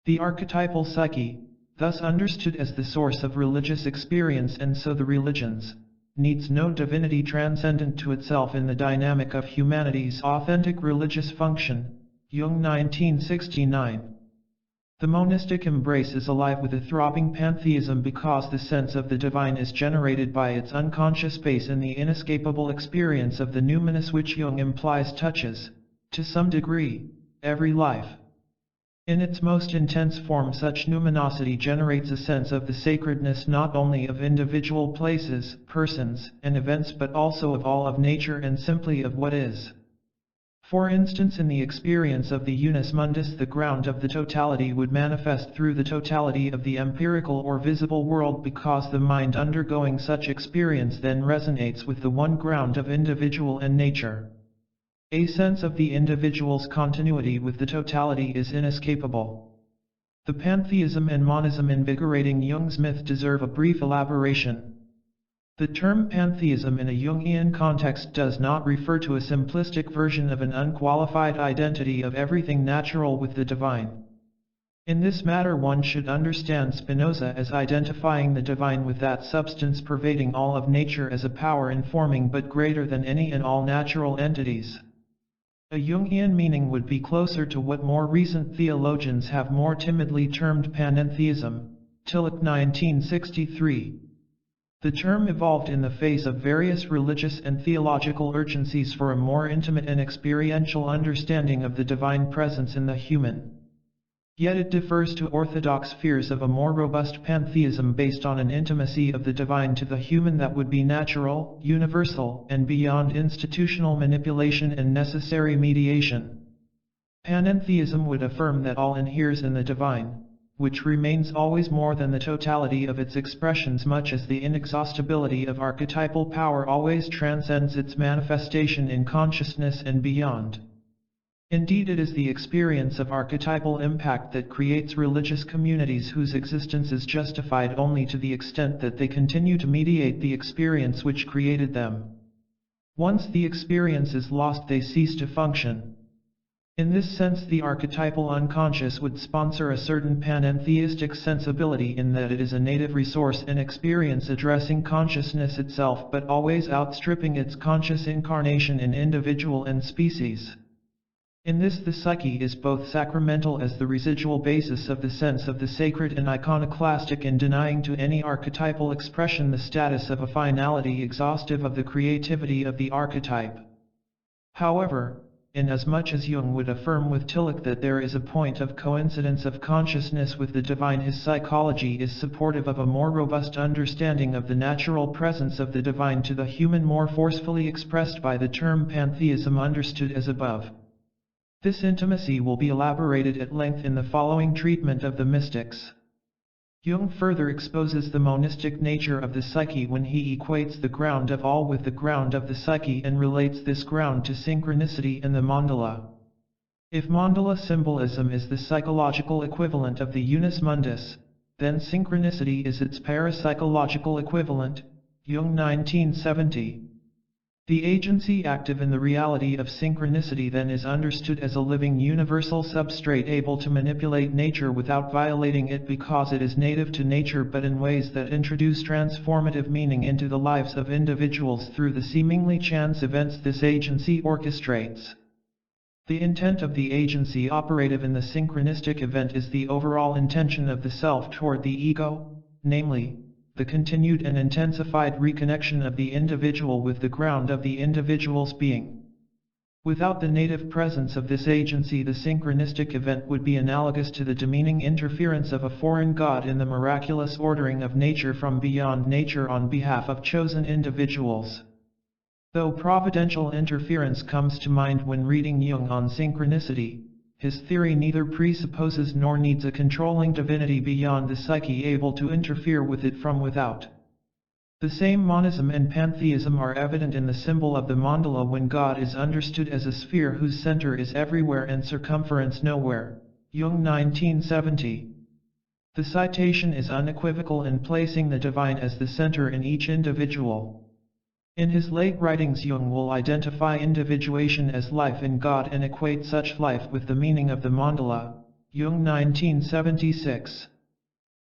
The archetypal psyche, thus understood as the source of religious experience and so the religions, needs no divinity transcendent to itself in the dynamic of humanity's authentic religious function. Jung 1969. The monistic embrace is alive with a throbbing pantheism because the sense of the divine is generated by its unconscious base in the inescapable experience of the numinous, which Jung implies touches, to some degree, every life. In its most intense form, such numinosity generates a sense of the sacredness not only of individual places, persons, and events, but also of all of nature and simply of what is. For instance, in the experience of the unus mundus, the ground of the totality would manifest through the totality of the empirical or visible world, because the mind undergoing such experience then resonates with the one ground of individual and nature. A sense of the individual's continuity with the totality is inescapable. The pantheism and monism invigorating Jung's myth deserve a brief elaboration. The term pantheism in a Jungian context does not refer to a simplistic version of an unqualified identity of everything natural with the divine. In this matter, one should understand Spinoza as identifying the divine with that substance pervading all of nature as a power informing but greater than any and all natural entities. A Jungian meaning would be closer to what more recent theologians have more timidly termed panentheism. Tillich 1963. The term evolved in the face of various religious and theological urgencies for a more intimate and experiential understanding of the divine presence in the human. Yet it differs to orthodox fears of a more robust pantheism based on an intimacy of the divine to the human that would be natural, universal, and beyond institutional manipulation and necessary mediation. Panentheism would affirm that all inheres in the divine, which remains always more than the totality of its expressions, much as the inexhaustibility of archetypal power always transcends its manifestation in consciousness and beyond. Indeed, it is the experience of archetypal impact that creates religious communities whose existence is justified only to the extent that they continue to mediate the experience which created them. Once the experience is lost, they cease to function. In this sense, the archetypal unconscious would sponsor a certain panentheistic sensibility in that it is a native resource and experience addressing consciousness itself, but always outstripping its conscious incarnation in individual and species. In this, the psyche is both sacramental as the residual basis of the sense of the sacred and iconoclastic, in denying to any archetypal expression the status of a finality exhaustive of the creativity of the archetype. However, inasmuch as Jung would affirm with Tillich that there is a point of coincidence of consciousness with the divine, his psychology is supportive of a more robust understanding of the natural presence of the divine to the human, more forcefully expressed by the term pantheism understood as above. This intimacy will be elaborated at length in the following treatment of the mystics. Jung further exposes the monistic nature of the psyche when he equates the ground of all with the ground of the psyche and relates this ground to synchronicity and the mandala. If mandala symbolism is the psychological equivalent of the unus mundus, then synchronicity is its parapsychological equivalent. Jung 1970. The agency active in the reality of synchronicity then is understood as a living universal substrate able to manipulate nature without violating it, because it is native to nature, but in ways that introduce transformative meaning into the lives of individuals through the seemingly chance events this agency orchestrates. The intent of the agency operative in the synchronistic event is the overall intention of the self toward the ego, namely, the continued and intensified reconnection of the individual with the ground of the individual's being. Without the native presence of this agency, the synchronistic event would be analogous to the demeaning interference of a foreign god in the miraculous ordering of nature from beyond nature on behalf of chosen individuals. Though providential interference comes to mind when reading Jung on synchronicity, his theory neither presupposes nor needs a controlling divinity beyond the psyche able to interfere with it from without. The same monism and pantheism are evident in the symbol of the mandala when God is understood as a sphere whose center is everywhere and circumference nowhere. Jung 1970. The citation is unequivocal in placing the divine as the center in each individual. In his late writings, Jung will identify individuation as life in God and equate such life with the meaning of the mandala. Jung 1976.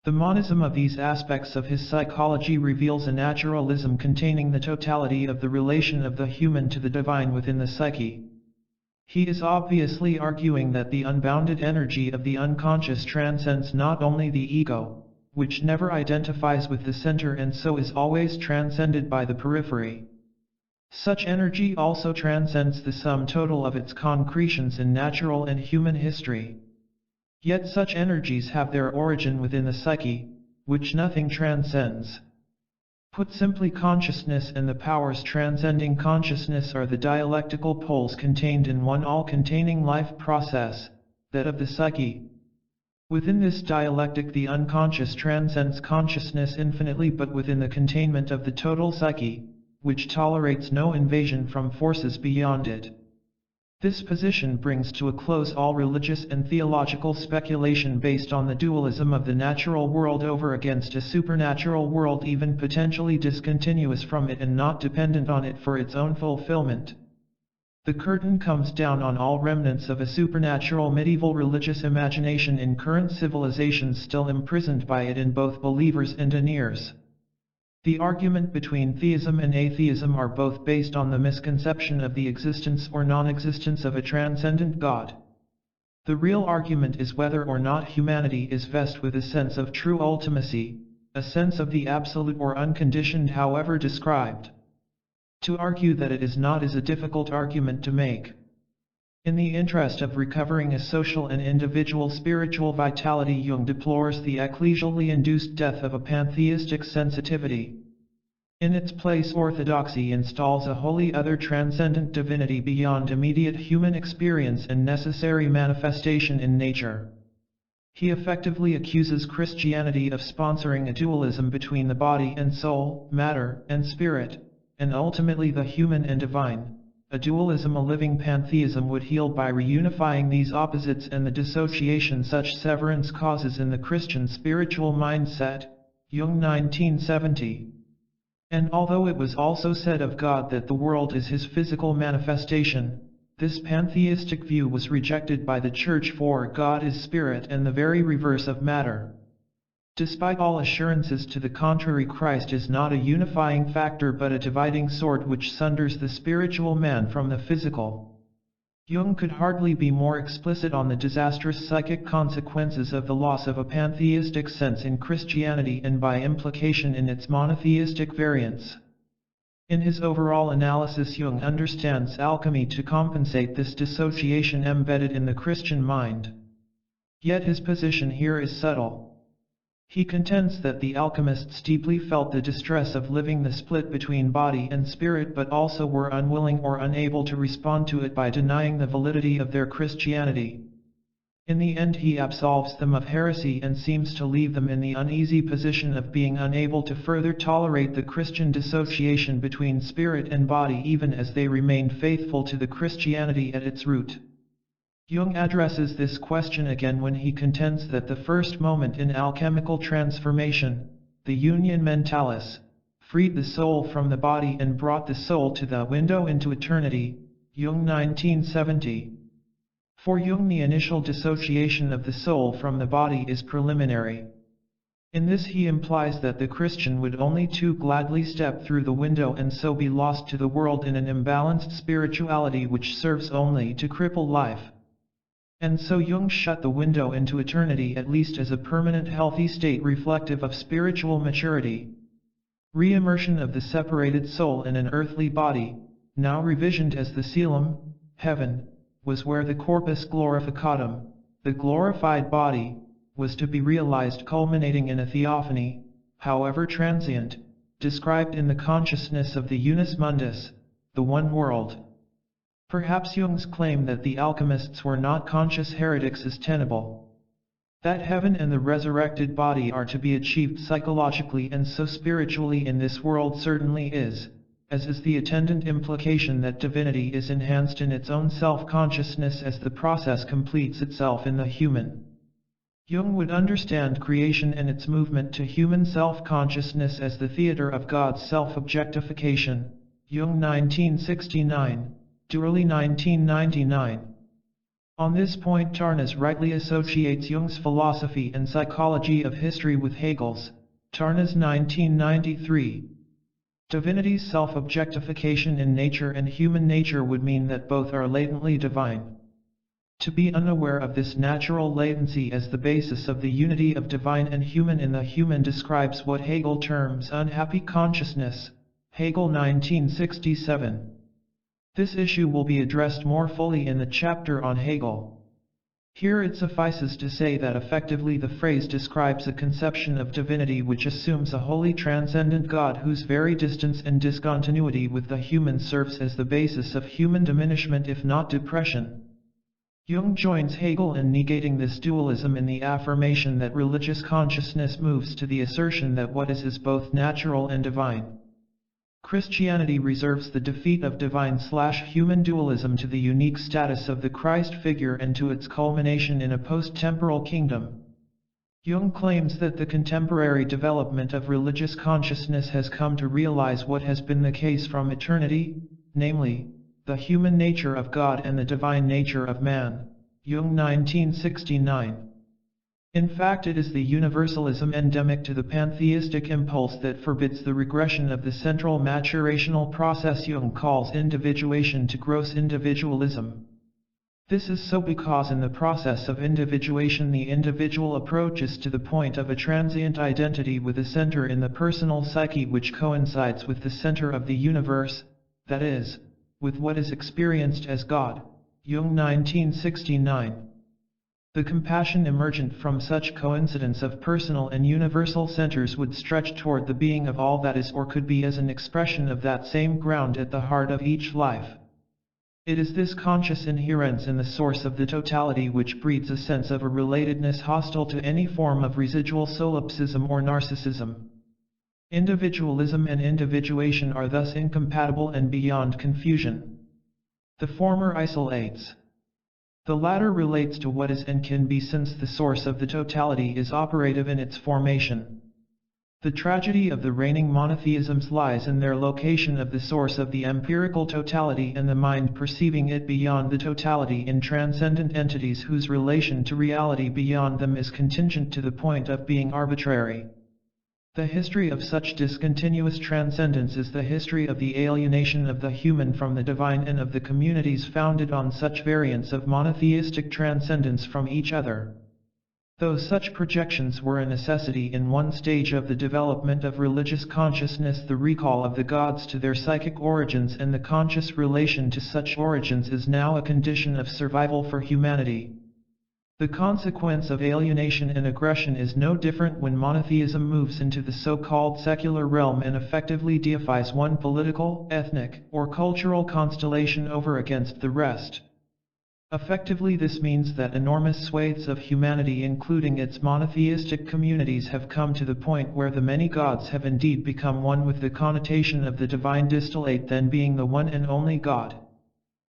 The monism of these aspects of his psychology reveals a naturalism containing the totality of the relation of the human to the divine within the psyche. He is obviously arguing that the unbounded energy of the unconscious transcends not only the ego, which never identifies with the center and so is always transcended by the periphery. Such energy also transcends the sum total of its concretions in natural and human history. Yet such energies have their origin within the psyche, which nothing transcends. Put simply, consciousness and the powers transcending consciousness are the dialectical poles contained in one all-containing life process, that of the psyche. Within this dialectic, the unconscious transcends consciousness infinitely, but within the containment of the total psyche, which tolerates no invasion from forces beyond it. This position brings to a close all religious and theological speculation based on the dualism of the natural world over against a supernatural world, even potentially discontinuous from it and not dependent on it for its own fulfillment. The curtain comes down on all remnants of a supernatural medieval religious imagination in current civilizations still imprisoned by it in both believers and deniers. The argument between theism and atheism are both based on the misconception of the existence or non-existence of a transcendent God. The real argument is whether or not humanity is vested with a sense of true ultimacy, a sense of the absolute or unconditioned, however described. To argue that it is not is a difficult argument to make. In the interest of recovering a social and individual spiritual vitality, Jung deplores the ecclesially induced death of a pantheistic sensitivity. In its place, orthodoxy installs a wholly other transcendent divinity beyond immediate human experience and necessary manifestation in nature. He effectively accuses Christianity of sponsoring a dualism between the body and soul, matter and spirit, and ultimately the human and divine. A dualism a living pantheism would heal by reunifying these opposites and the dissociation such severance causes in the Christian spiritual mindset. Jung 1970. And although it was also said of God that the world is his physical manifestation, this pantheistic view was rejected by the Church, for God is spirit and the very reverse of matter. Despite all assurances to the contrary, Christ is not a unifying factor but a dividing sword which sunders the spiritual man from the physical. Jung could hardly be more explicit on the disastrous psychic consequences of the loss of a pantheistic sense in Christianity and by implication in its monotheistic variants. In his overall analysis, Jung understands alchemy to compensate this dissociation embedded in the Christian mind. Yet his position here is subtle. He contends that the alchemists deeply felt the distress of living the split between body and spirit, but also were unwilling or unable to respond to it by denying the validity of their Christianity. In the end, he absolves them of heresy and seems to leave them in the uneasy position of being unable to further tolerate the Christian dissociation between spirit and body, even as they remained faithful to the Christianity at its root. Jung addresses this question again when he contends that the first moment in alchemical transformation, the union mentalis, freed the soul from the body and brought the soul to the window into eternity. Jung 1970. For Jung, the initial dissociation of the soul from the body is preliminary. In this he implies that the Christian would only too gladly step through the window and so be lost to the world in an imbalanced spirituality which serves only to cripple life. And so Jung shut the window into eternity at least as a permanent healthy state reflective of spiritual maturity. Re-immersion of the separated soul in an earthly body, now revisioned as the coelom, heaven, was where the corpus glorificatum, the glorified body, was to be realized, culminating in a theophany, however transient, described in the consciousness of the unus mundus, the one world. Perhaps Jung's claim that the alchemists were not conscious heretics is tenable. That heaven and the resurrected body are to be achieved psychologically and so spiritually in this world certainly is, as is the attendant implication that divinity is enhanced in its own self-consciousness as the process completes itself in the human. Jung would understand creation and its movement to human self-consciousness as the theater of God's self-objectification. Jung 1969, Dourley 1999. On this point Tarnas rightly associates Jung's philosophy and psychology of history with Hegel's, Tarnas 1993. Divinity's self-objectification in nature and human nature would mean that both are latently divine. To be unaware of this natural latency as the basis of the unity of divine and human in the human describes what Hegel terms unhappy consciousness, Hegel 1967. This issue will be addressed more fully in the chapter on Hegel. Here it suffices to say that effectively the phrase describes a conception of divinity which assumes a wholly transcendent God whose very distance and discontinuity with the human serves as the basis of human diminishment if not depression. Jung joins Hegel in negating this dualism in the affirmation that religious consciousness moves to the assertion that what is both natural and divine. Christianity reserves the defeat of divine/human dualism to the unique status of the Christ figure and to its culmination in a post-temporal kingdom. Jung claims that the contemporary development of religious consciousness has come to realize what has been the case from eternity, namely, the human nature of God and the divine nature of man. Jung 1969. In fact, it is the universalism endemic to the pantheistic impulse that forbids the regression of the central maturational process Jung calls individuation to gross individualism. This is so because in the process of individuation the individual approaches to the point of a transient identity with a center in the personal psyche which coincides with the center of the universe, that is, with what is experienced as God. Jung 1969. The compassion emergent from such coincidence of personal and universal centers would stretch toward the being of all that is or could be as an expression of that same ground at the heart of each life. It is this conscious inherence in the source of the totality which breeds a sense of a relatedness hostile to any form of residual solipsism or narcissism. Individualism and individuation are thus incompatible and beyond confusion. The former isolates. The latter relates to what is and can be since the source of the totality is operative in its formation. The tragedy of the reigning monotheisms lies in their location of the source of the empirical totality and the mind perceiving it beyond the totality in transcendent entities whose relation to reality beyond them is contingent to the point of being arbitrary. The history of such discontinuous transcendence is the history of the alienation of the human from the divine and of the communities founded on such variants of monotheistic transcendence from each other. Though such projections were a necessity in one stage of the development of religious consciousness, the recall of the gods to their psychic origins and the conscious relation to such origins is now a condition of survival for humanity. The consequence of alienation and aggression is no different when monotheism moves into the so-called secular realm and effectively deifies one political, ethnic, or cultural constellation over against the rest. Effectively, this means that enormous swathes of humanity, including its monotheistic communities, have come to the point where the many gods have indeed become one with the connotation of the divine distillate then being the one and only God.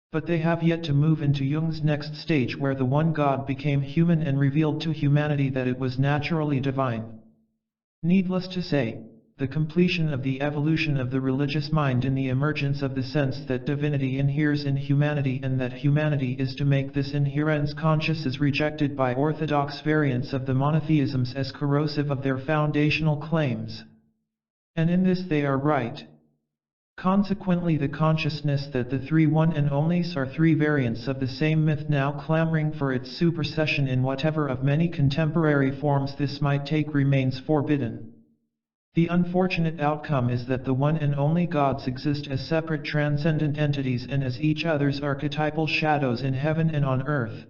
But they have yet to move into Jung's next stage where the one God became human and revealed to humanity that it was naturally divine. Needless to say, the completion of the evolution of the religious mind in the emergence of the sense that divinity inheres in humanity and that humanity is to make this inherence conscious is rejected by orthodox variants of the monotheisms as corrosive of their foundational claims. And in this they are right. Consequently, the consciousness that the three one and onlys are three variants of the same myth now clamoring for its supersession in whatever of many contemporary forms this might take remains forbidden. The unfortunate outcome is that the one and only gods exist as separate transcendent entities and as each other's archetypal shadows in heaven and on earth.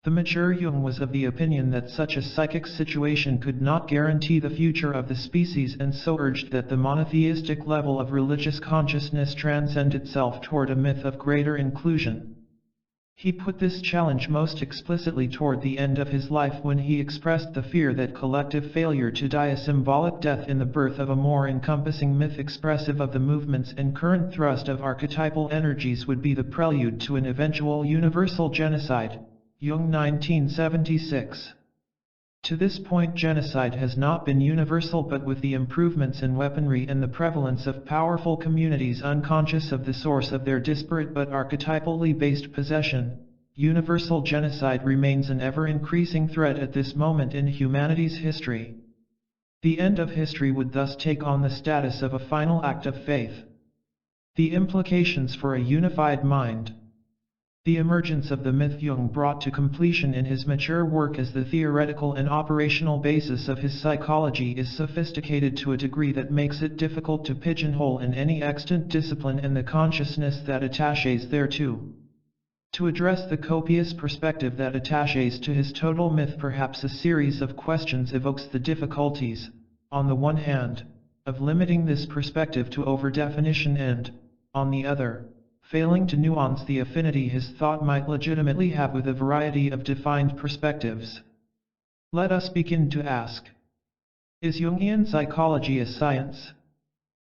The mature Jung was of the opinion that such a psychic situation could not guarantee the future of the species, and so urged that the monotheistic level of religious consciousness transcend itself toward a myth of greater inclusion. He put this challenge most explicitly toward the end of his life when he expressed the fear that collective failure to die a symbolic death in the birth of a more encompassing myth expressive of the movements and current thrust of archetypal energies would be the prelude to an eventual universal genocide. Jung 1976. To this point, genocide has not been universal, but with the improvements in weaponry and the prevalence of powerful communities unconscious of the source of their disparate but archetypally based possession, universal genocide remains an ever-increasing threat at this moment in humanity's history. The end of history would thus take on the status of a final act of faith. The implications for a unified mind. The emergence of the myth Jung brought to completion in his mature work as the theoretical and operational basis of his psychology is sophisticated to a degree that makes it difficult to pigeonhole in any extant discipline and the consciousness that attaches thereto. To address the copious perspective that attaches to his total myth, perhaps a series of questions evokes the difficulties, on the one hand, of limiting this perspective to overdefinition and, on the other, failing to nuance the affinity his thought might legitimately have with a variety of defined perspectives. Let us begin to ask: is Jungian psychology a science?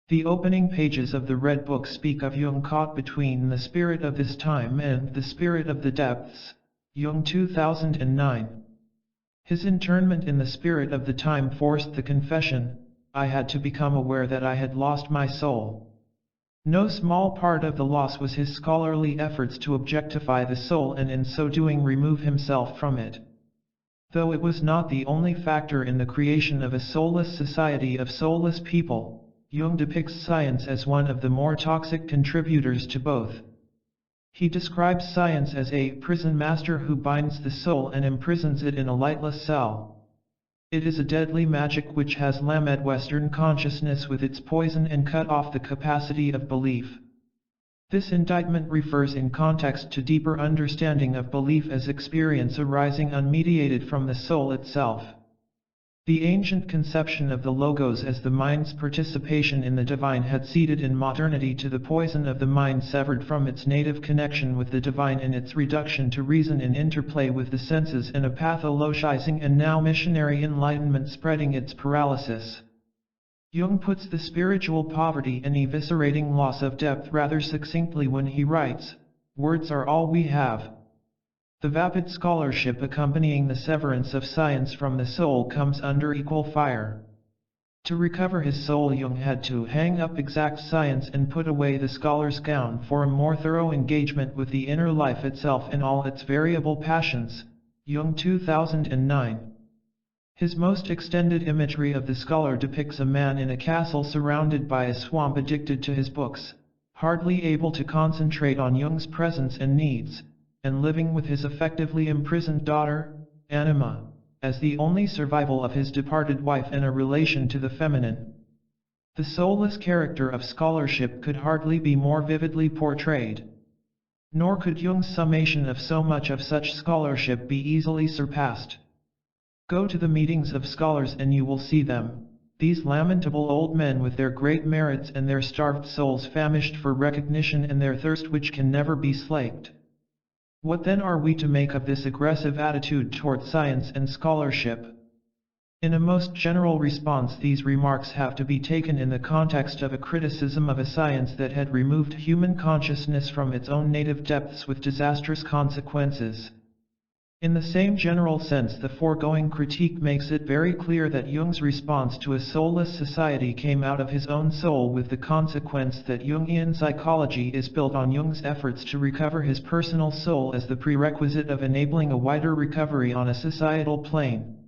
The opening pages of the Red Book speak of Jung caught between the spirit of this time and the spirit of the depths. Jung 2009. His internment in the spirit of the time forced the confession, "I had to become aware that I had lost my soul." No small part of the loss was his scholarly efforts to objectify the soul and in so doing remove himself from it. Though it was not the only factor in the creation of a soulless society of soulless people, Jung depicts science as one of the more toxic contributors to both. He describes science as a prison master who binds the soul and imprisons it in a lightless cell. It is a deadly magic which has lamed Western consciousness with its poison and cut off the capacity of belief. This indictment refers in context to deeper understanding of belief as experience arising unmediated from the soul itself. The ancient conception of the Logos as the mind's participation in the divine had ceded in modernity to the poison of the mind severed from its native connection with the divine and its reduction to reason in interplay with the senses and a pathologizing and now missionary enlightenment spreading its paralysis. Jung puts the spiritual poverty and eviscerating loss of depth rather succinctly when he writes, "Words are all we have." The vapid scholarship accompanying the severance of science from the soul comes under equal fire. To recover his soul, Jung had to hang up exact science and put away the scholar's gown for a more thorough engagement with the inner life itself and all its variable passions. Jung 2009. His most extended imagery of the scholar depicts a man in a castle surrounded by a swamp, addicted to his books, hardly able to concentrate on Jung's presence and needs, and living with his effectively imprisoned daughter, Anima, as the only survival of his departed wife and a relation to the feminine. The soulless character of scholarship could hardly be more vividly portrayed. Nor could Jung's summation of so much of such scholarship be easily surpassed. Go to the meetings of scholars and you will see them, these lamentable old men with their great merits and their starved souls famished for recognition and their thirst which can never be slaked. What then are we to make of this aggressive attitude toward science and scholarship? In a most general response, these remarks have to be taken in the context of a criticism of a science that had removed human consciousness from its own native depths with disastrous consequences. In the same general sense, the foregoing critique makes it very clear that Jung's response to a soulless society came out of his own soul, with the consequence that Jungian psychology is built on Jung's efforts to recover his personal soul as the prerequisite of enabling a wider recovery on a societal plane.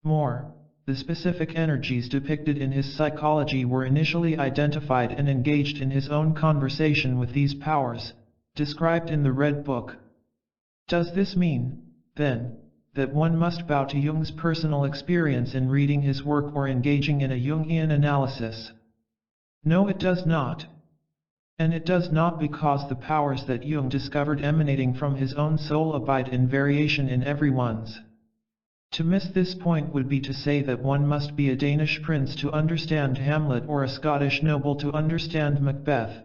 More, the specific energies depicted in his psychology were initially identified and engaged in his own conversation with these powers, described in the Red Book. Does this mean, then, that one must bow to Jung's personal experience in reading his work or engaging in a Jungian analysis? No, it does not. And it does not because the powers that Jung discovered emanating from his own soul abide in variation in everyone's. To miss this point would be to say that one must be a Danish prince to understand Hamlet or a Scottish noble to understand Macbeth.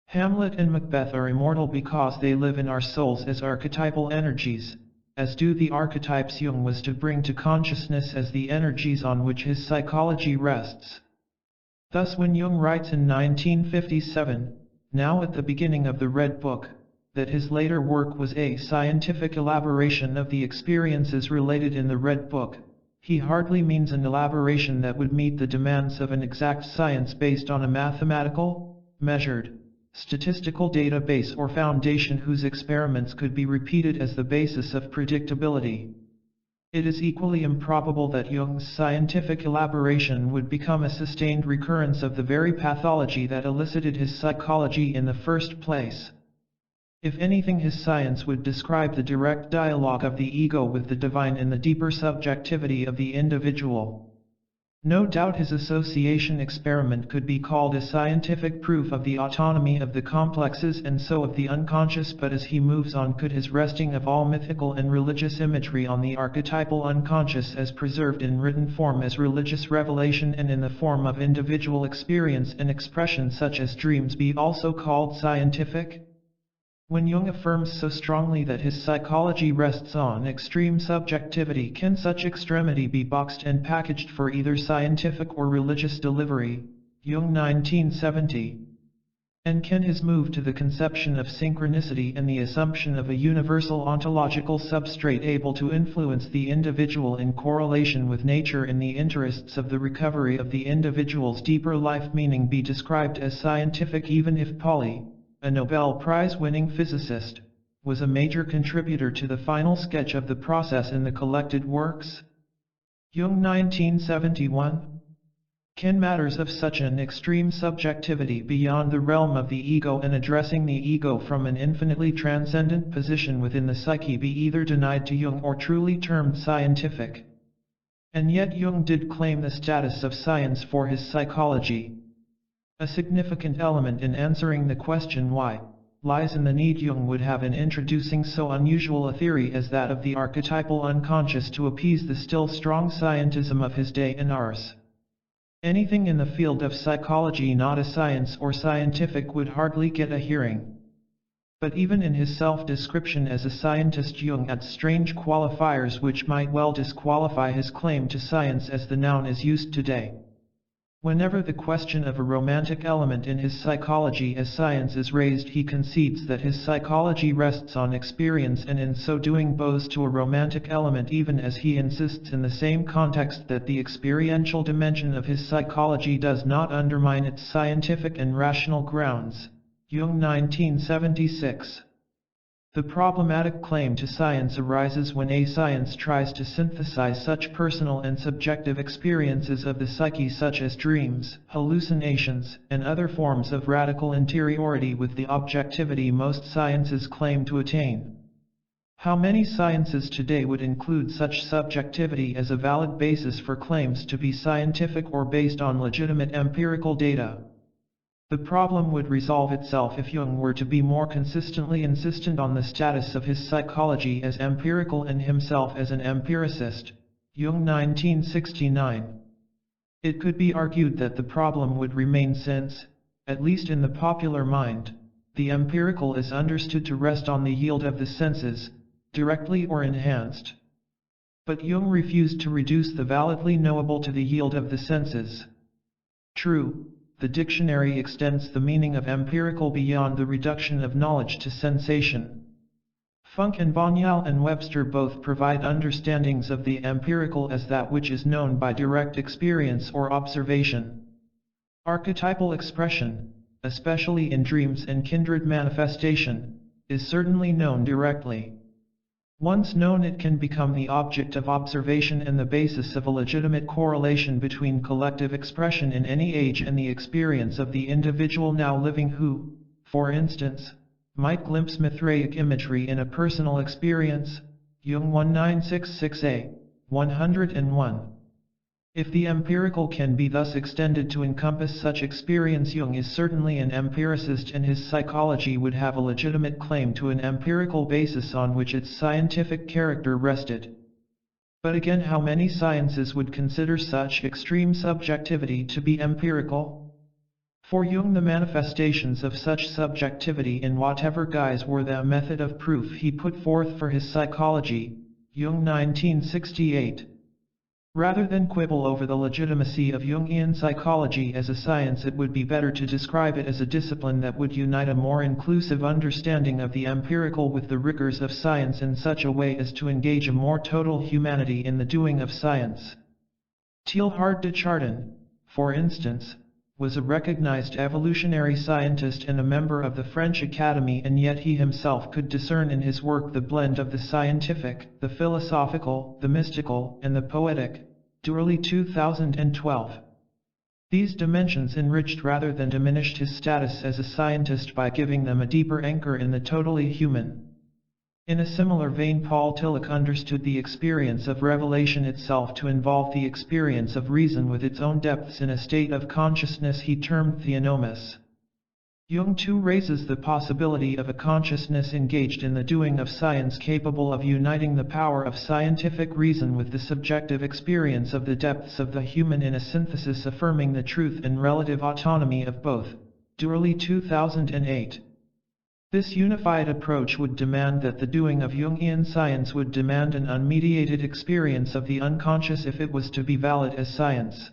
Hamlet and Macbeth are immortal because they live in our souls as archetypal energies, as do the archetypes Jung was to bring to consciousness as the energies on which his psychology rests. Thus when Jung writes in 1957, now at the beginning of the Red Book, that his later work was a scientific elaboration of the experiences related in the Red Book, he hardly means an elaboration that would meet the demands of an exact science based on a mathematical, measured, statistical database or foundation whose experiments could be repeated as the basis of predictability. It is equally improbable that Jung's scientific elaboration would become a sustained recurrence of the very pathology that elicited his psychology in the first place. If anything, his science would describe the direct dialogue of the ego with the divine in the deeper subjectivity of the individual. No doubt his association experiment could be called a scientific proof of the autonomy of the complexes and so of the unconscious, but as he moves on, could his resting of all mythical and religious imagery on the archetypal unconscious as preserved in written form as religious revelation and in the form of individual experience and expression such as dreams be also called scientific? When Jung affirms so strongly that his psychology rests on extreme subjectivity, can such extremity be boxed and packaged for either scientific or religious delivery? Jung 1970. And can his move to the conception of synchronicity and the assumption of a universal ontological substrate able to influence the individual in correlation with nature in the interests of the recovery of the individual's deeper life meaning be described as scientific, even if Pauli, a Nobel Prize-winning physicist, was a major contributor to the final sketch of the process in the collected works? Jung 1971. Can matters of such an extreme subjectivity beyond the realm of the ego and addressing the ego from an infinitely transcendent position within the psyche be either denied to Jung or truly termed scientific? And yet Jung did claim the status of science for his psychology. A significant element in answering the question why lies in the need Jung would have in introducing so unusual a theory as that of the archetypal unconscious to appease the still strong scientism of his day and ours. Anything in the field of psychology not a science or scientific would hardly get a hearing. But even in his self-description as a scientist, Jung adds strange qualifiers which might well disqualify his claim to science as the noun is used today. Whenever the question of a romantic element in his psychology as science is raised, he concedes that his psychology rests on experience and in so doing bows to a romantic element, even as he insists in the same context that the experiential dimension of his psychology does not undermine its scientific and rational grounds. Jung 1976. The problematic claim to science arises when a science tries to synthesize such personal and subjective experiences of the psyche such as dreams, hallucinations, and other forms of radical interiority with the objectivity most sciences claim to attain. How many sciences today would include such subjectivity as a valid basis for claims to be scientific or based on legitimate empirical data? The problem would resolve itself if Jung were to be more consistently insistent on the status of his psychology as empirical and himself as an empiricist. Jung 1969. It could be argued that the problem would remain since, at least in the popular mind, the empirical is understood to rest on the yield of the senses, directly or enhanced. But Jung refused to reduce the validly knowable to the yield of the senses. True, the dictionary extends the meaning of empirical beyond the reduction of knowledge to sensation. Funk and Bonyal and Webster both provide understandings of the empirical as that which is known by direct experience or observation. Archetypal expression, especially in dreams and kindred manifestation, is certainly known directly. Once known, it can become the object of observation and the basis of a legitimate correlation between collective expression in any age and the experience of the individual now living who, for instance, might glimpse Mithraic imagery in a personal experience. Jung 1966a, 101. If the empirical can be thus extended to encompass such experience, Jung is certainly an empiricist, and his psychology would have a legitimate claim to an empirical basis on which its scientific character rested. But again, how many sciences would consider such extreme subjectivity to be empirical? For Jung, the manifestations of such subjectivity in whatever guise were the method of proof he put forth for his psychology. Jung 1968. Rather than quibble over the legitimacy of Jungian psychology as a science, it would be better to describe it as a discipline that would unite a more inclusive understanding of the empirical with the rigors of science in such a way as to engage a more total humanity in the doing of science. Teilhard de Chardin, for instance, was a recognized evolutionary scientist and a member of the French Academy, and yet he himself could discern in his work the blend of the scientific, the philosophical, the mystical, and the poetic. Dourley 2012. These dimensions enriched rather than diminished his status as a scientist by giving them a deeper anchor in the totally human. In a similar vein, Paul Tillich understood the experience of revelation itself to involve the experience of reason with its own depths in a state of consciousness he termed theonomus. Jung too raises the possibility of a consciousness engaged in the doing of science capable of uniting the power of scientific reason with the subjective experience of the depths of the human in a synthesis affirming the truth and relative autonomy of both. Dourley 2008. This unified approach would demand that the doing of Jungian science would demand an unmediated experience of the unconscious if it was to be valid as science.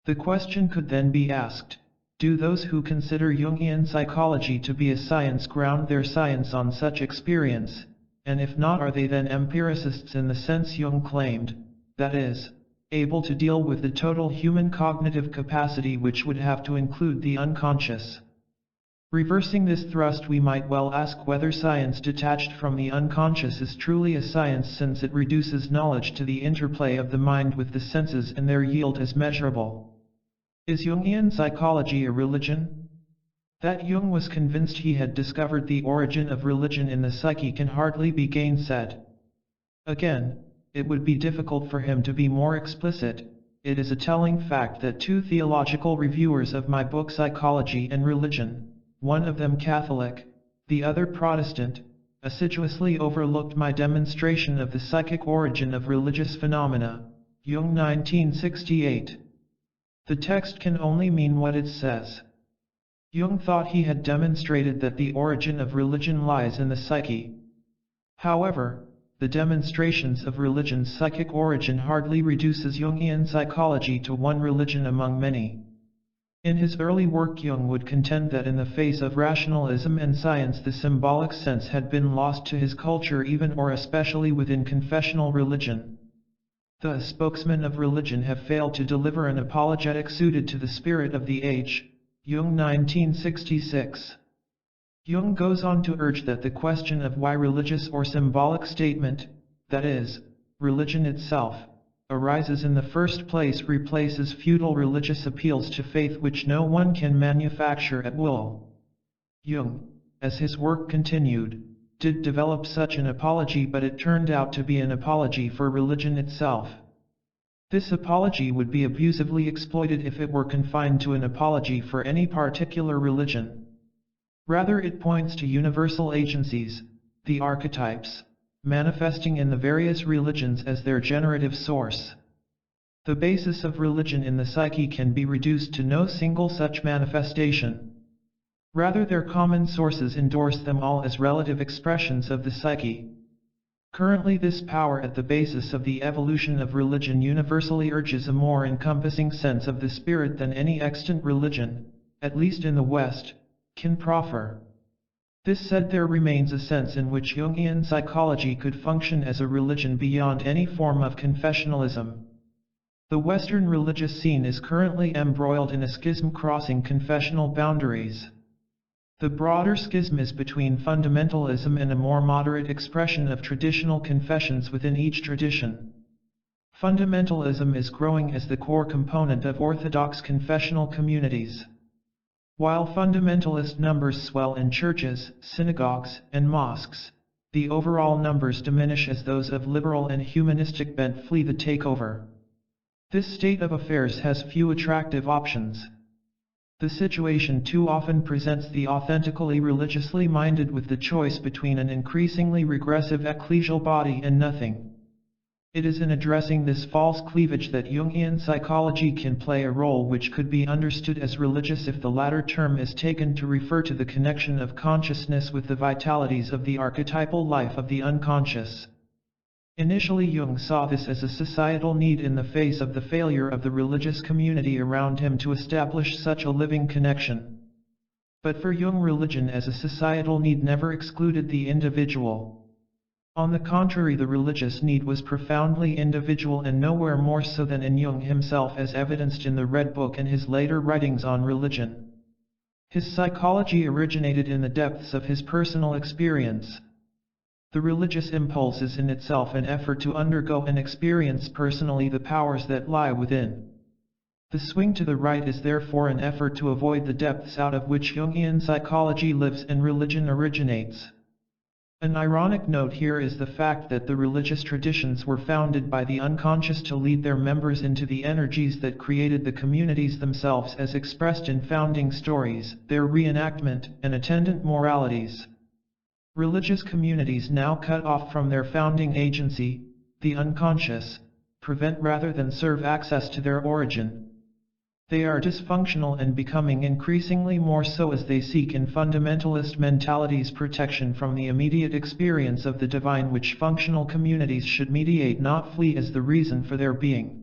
The question could then be asked, do those who consider Jungian psychology to be a science ground their science on such experience, and if not, are they then empiricists in the sense Jung claimed, that is, able to deal with the total human cognitive capacity which would have to include the unconscious? Reversing this thrust, we might well ask whether science detached from the unconscious is truly a science, since it reduces knowledge to the interplay of the mind with the senses and their yield as measurable. Is Jungian psychology a religion? That Jung was convinced he had discovered the origin of religion in the psyche can hardly be gainsaid. Again, it would be difficult for him to be more explicit. It is a telling fact that two theological reviewers of my book Psychology and Religion, one of them Catholic, the other Protestant, assiduously overlooked my demonstration of the psychic origin of religious phenomena. Jung 1968. The text can only mean what it says. Jung thought he had demonstrated that the origin of religion lies in the psyche. However, the demonstrations of religion's psychic origin hardly reduces Jungian psychology to one religion among many. In his early work, Jung would contend that in the face of rationalism and science, the symbolic sense had been lost to his culture, even or especially within confessional religion. The spokesmen of religion have failed to deliver an apologetic suited to the spirit of the age. Jung 1966. Jung goes on to urge that the question of why religious or symbolic statement, that is, religion itself, arises in the first place replaces feudal religious appeals to faith which no one can manufacture at will. Jung, as his work continued, did develop such an apology, but it turned out to be an apology for religion itself. This apology would be abusively exploited if it were confined to an apology for any particular religion. Rather, it points to universal agencies, the archetypes, manifesting in the various religions as their generative source. The basis of religion in the psyche can be reduced to no single such manifestation. Rather, their common sources endorse them all as relative expressions of the psyche. Currently, this power at the basis of the evolution of religion universally urges a more encompassing sense of the spirit than any extant religion, at least in the West, can proffer. This said, there remains a sense in which Jungian psychology could function as a religion beyond any form of confessionalism. The Western religious scene is currently embroiled in a schism crossing confessional boundaries. The broader schism is between fundamentalism and a more moderate expression of traditional confessions within each tradition. Fundamentalism is growing as the core component of orthodox confessional communities. While fundamentalist numbers swell in churches, synagogues, and mosques, the overall numbers diminish as those of liberal and humanistic bent flee the takeover. This state of affairs has few attractive options. The situation too often presents the authentically religiously minded with the choice between an increasingly regressive ecclesial body and nothing. It is in addressing this false cleavage that Jungian psychology can play a role which could be understood as religious if the latter term is taken to refer to the connection of consciousness with the vitalities of the archetypal life of the unconscious. Initially, Jung saw this as a societal need in the face of the failure of the religious community around him to establish such a living connection. But for Jung, religion as a societal need never excluded the individual. On the contrary, the religious need was profoundly individual and nowhere more so than in Jung himself, as evidenced in the Red Book and his later writings on religion. His psychology originated in the depths of his personal experience. The religious impulse is in itself an effort to undergo and experience personally the powers that lie within. The swing to the right is therefore an effort to avoid the depths out of which Jungian psychology lives and religion originates. An ironic note here is the fact that the religious traditions were founded by the unconscious to lead their members into the energies that created the communities themselves, as expressed in founding stories, their reenactment, and attendant moralities. Religious communities now cut off from their founding agency, the unconscious, prevent rather than serve access to their origin. They are dysfunctional and becoming increasingly more so as they seek in fundamentalist mentalities protection from the immediate experience of the divine, which functional communities should mediate, not flee, as the reason for their being.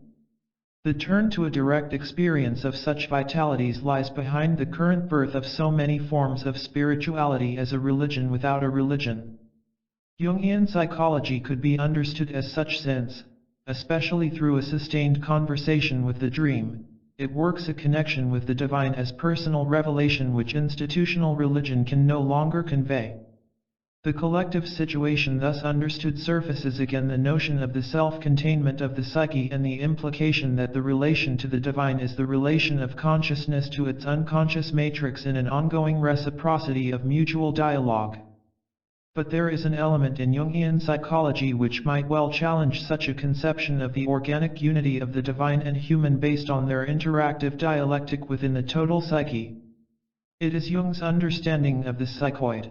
The turn to a direct experience of such vitalities lies behind the current birth of so many forms of spirituality as a religion without a religion. Jungian psychology could be understood as such since, especially through a sustained conversation with the dream, it works a connection with the divine as personal revelation which institutional religion can no longer convey. The collective situation thus understood surfaces again the notion of the self-containment of the psyche and the implication that the relation to the divine is the relation of consciousness to its unconscious matrix in an ongoing reciprocity of mutual dialogue. But there is an element in Jungian psychology which might well challenge such a conception of the organic unity of the divine and human based on their interactive dialectic within the total psyche. It is Jung's understanding of the psychoid.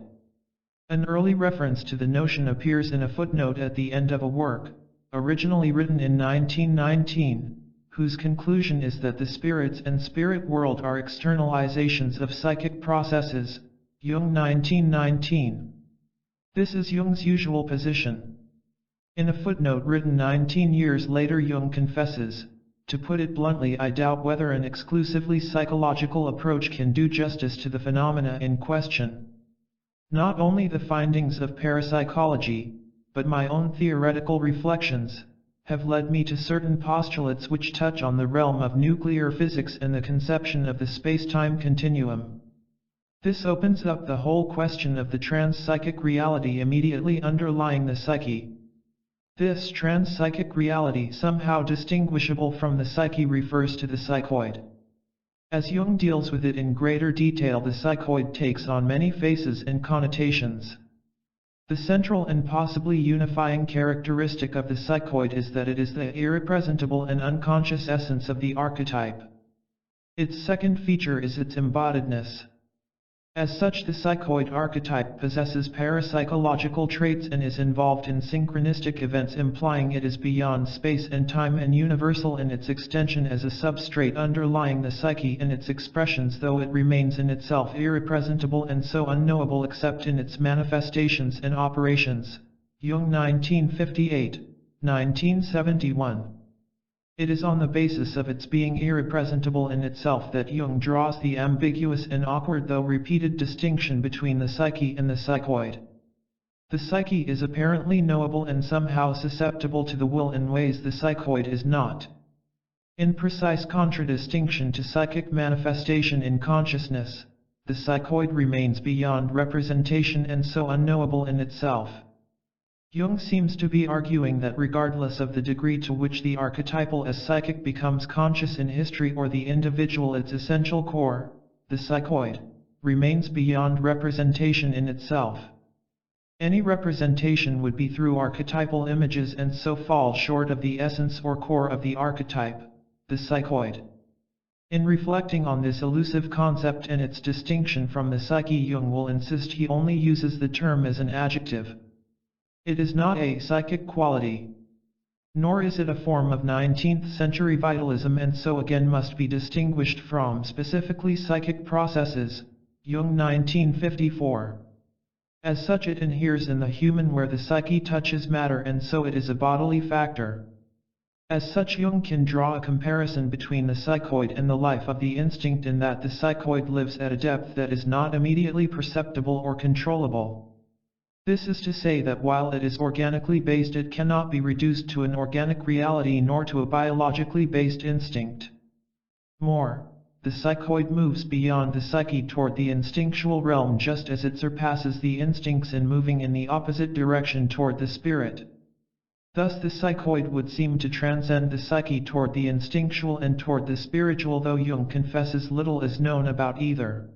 An early reference to the notion appears in a footnote at the end of a work, originally written in 1919, whose conclusion is that the spirits and spirit world are externalizations of psychic processes, Jung 1919. This is Jung's usual position. In a footnote written 19 years later, Jung confesses, "To put it bluntly, I doubt whether an exclusively psychological approach can do justice to the phenomena in question. Not only the findings of parapsychology, but my own theoretical reflections, have led me to certain postulates which touch on the realm of nuclear physics and the conception of the space-time continuum. This opens up the whole question of the trans-psychic reality immediately underlying the psyche. This trans-psychic reality, somehow distinguishable from the psyche, refers to the psychoid. As Jung deals with it in greater detail, the psychoid takes on many faces and connotations. The central and possibly unifying characteristic of the psychoid is that it is the irrepresentable and unconscious essence of the archetype. Its second feature is its embodiedness. As such, the psychoid archetype possesses parapsychological traits and is involved in synchronistic events, implying it is beyond space and time and universal in its extension as a substrate underlying the psyche and its expressions, though it remains in itself irrepresentable and so unknowable except in its manifestations and operations. Jung 1958, 1971. It is on the basis of its being irrepresentable in itself that Jung draws the ambiguous and awkward though repeated distinction between the psyche and the psychoid. The psyche is apparently knowable and somehow susceptible to the will in ways the psychoid is not. In precise contradistinction to psychic manifestation in consciousness, the psychoid remains beyond representation and so unknowable in itself. Jung seems to be arguing that regardless of the degree to which the archetypal as psychic becomes conscious in history or the individual its essential core, the psychoid, remains beyond representation in itself. Any representation would be through archetypal images and so fall short of the essence or core of the archetype, the psychoid. In reflecting on this elusive concept and its distinction from the psyche, Jung will insist he only uses the term as an adjective. It is not a psychic quality, nor is it a form of 19th century vitalism and so again must be distinguished from specifically psychic processes, Jung 1954. As such it inheres in the human where the psyche touches matter and so it is a bodily factor. As such Jung can draw a comparison between the psychoid and the life of the instinct in that the psychoid lives at a depth that is not immediately perceptible or controllable. This is to say that while it is organically based it cannot be reduced to an organic reality nor to a biologically based instinct. More, the psychoid moves beyond the psyche toward the instinctual realm just as it surpasses the instincts in moving in the opposite direction toward the spirit. Thus the psychoid would seem to transcend the psyche toward the instinctual and toward the spiritual, though Jung confesses little is known about either.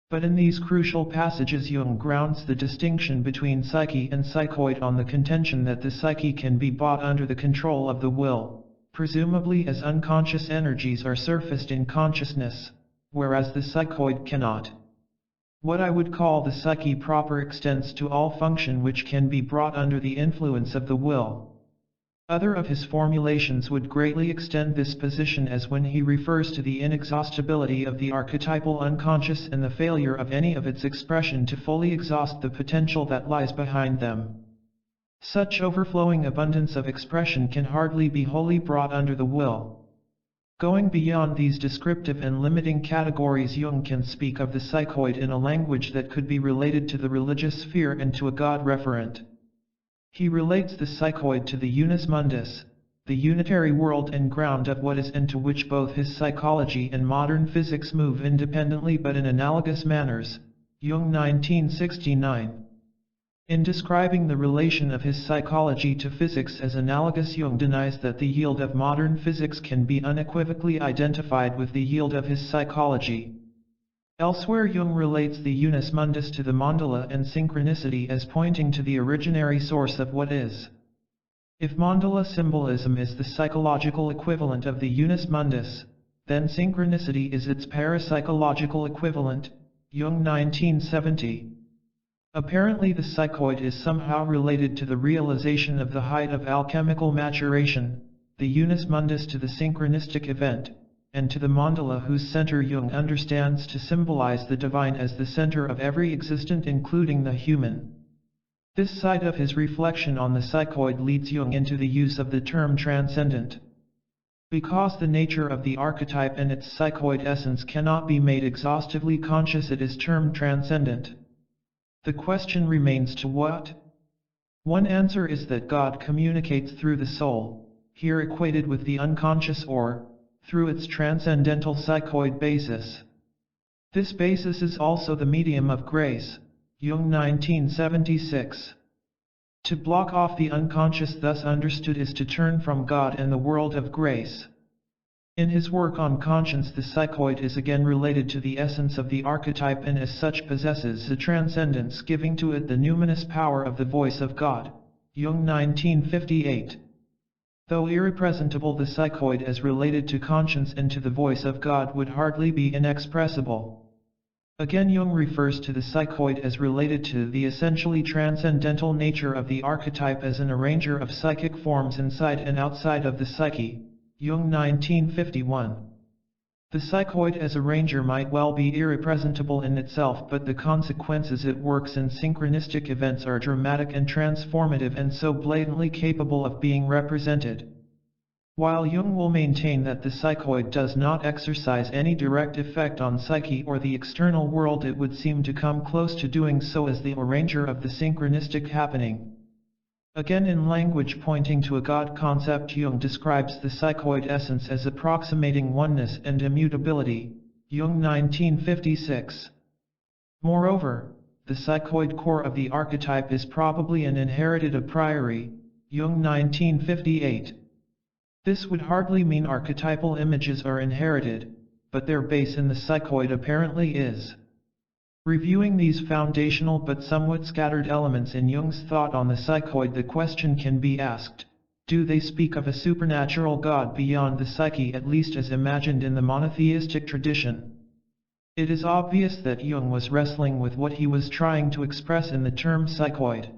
But in these crucial passages Jung grounds the distinction between psyche and psychoid on the contention that the psyche can be brought under the control of the will, presumably as unconscious energies are surfaced in consciousness, whereas the psychoid cannot. What I would call the psyche proper extends to all function which can be brought under the influence of the will. Other of his formulations would greatly extend this position, as when he refers to the inexhaustibility of the archetypal unconscious and the failure of any of its expression to fully exhaust the potential that lies behind them. Such overflowing abundance of expression can hardly be wholly brought under the will. Going beyond these descriptive and limiting categories, Jung can speak of the psychoid in a language that could be related to the religious sphere and to a God referent. He relates the psychoid to the unus mundus, the unitary world and ground of what is, and to which both his psychology and modern physics move independently but in analogous manners, Jung 1969. In describing the relation of his psychology to physics as analogous, Jung denies that the yield of modern physics can be unequivocally identified with the yield of his psychology. Elsewhere Jung relates the unus mundus to the mandala and synchronicity as pointing to the originary source of what is. If mandala symbolism is the psychological equivalent of the unus mundus, then synchronicity is its parapsychological equivalent, Jung 1970. Apparently the psychoid is somehow related to the realization of the height of alchemical maturation, the unus mundus to the synchronistic event, and to the mandala whose center Jung understands to symbolize the divine as the center of every existent including the human. This side of his reflection on the psychoid leads Jung into the use of the term transcendent. Because the nature of the archetype and its psychoid essence cannot be made exhaustively conscious, it is termed transcendent. The question remains to what? One answer is that God communicates through the soul, here equated with the unconscious, or through its transcendental psychoid basis. This basis is also the medium of grace, Jung 1976. To block off the unconscious thus understood is to turn from God and the world of grace. In his work on conscience, the psychoid is again related to the essence of the archetype and as such possesses the transcendence, giving to it the numinous power of the voice of God, Jung 1958. Though irrepresentable, the psychoid as related to conscience and to the voice of God would hardly be inexpressible. Again Jung refers to the psychoid as related to the essentially transcendental nature of the archetype as an arranger of psychic forms inside and outside of the psyche, Jung 1951. The psychoid as arranger might well be irrepresentable in itself, but the consequences it works in synchronistic events are dramatic and transformative and so blatantly capable of being represented. While Jung will maintain that the psychoid does not exercise any direct effect on psyche or the external world, it would seem to come close to doing so as the arranger of the synchronistic happening. Again, in language pointing to a God concept, Jung describes the psychoid essence as approximating oneness and immutability, Jung 1956. Moreover, the psychoid core of the archetype is probably an inherited a priori, Jung 1958. This would hardly mean archetypal images are inherited, but their base in the psychoid apparently is. Reviewing these foundational but somewhat scattered elements in Jung's thought on the psychoid, the question can be asked, do they speak of a supernatural God beyond the psyche, at least as imagined in the monotheistic tradition? It is obvious that Jung was wrestling with what he was trying to express in the term psychoid.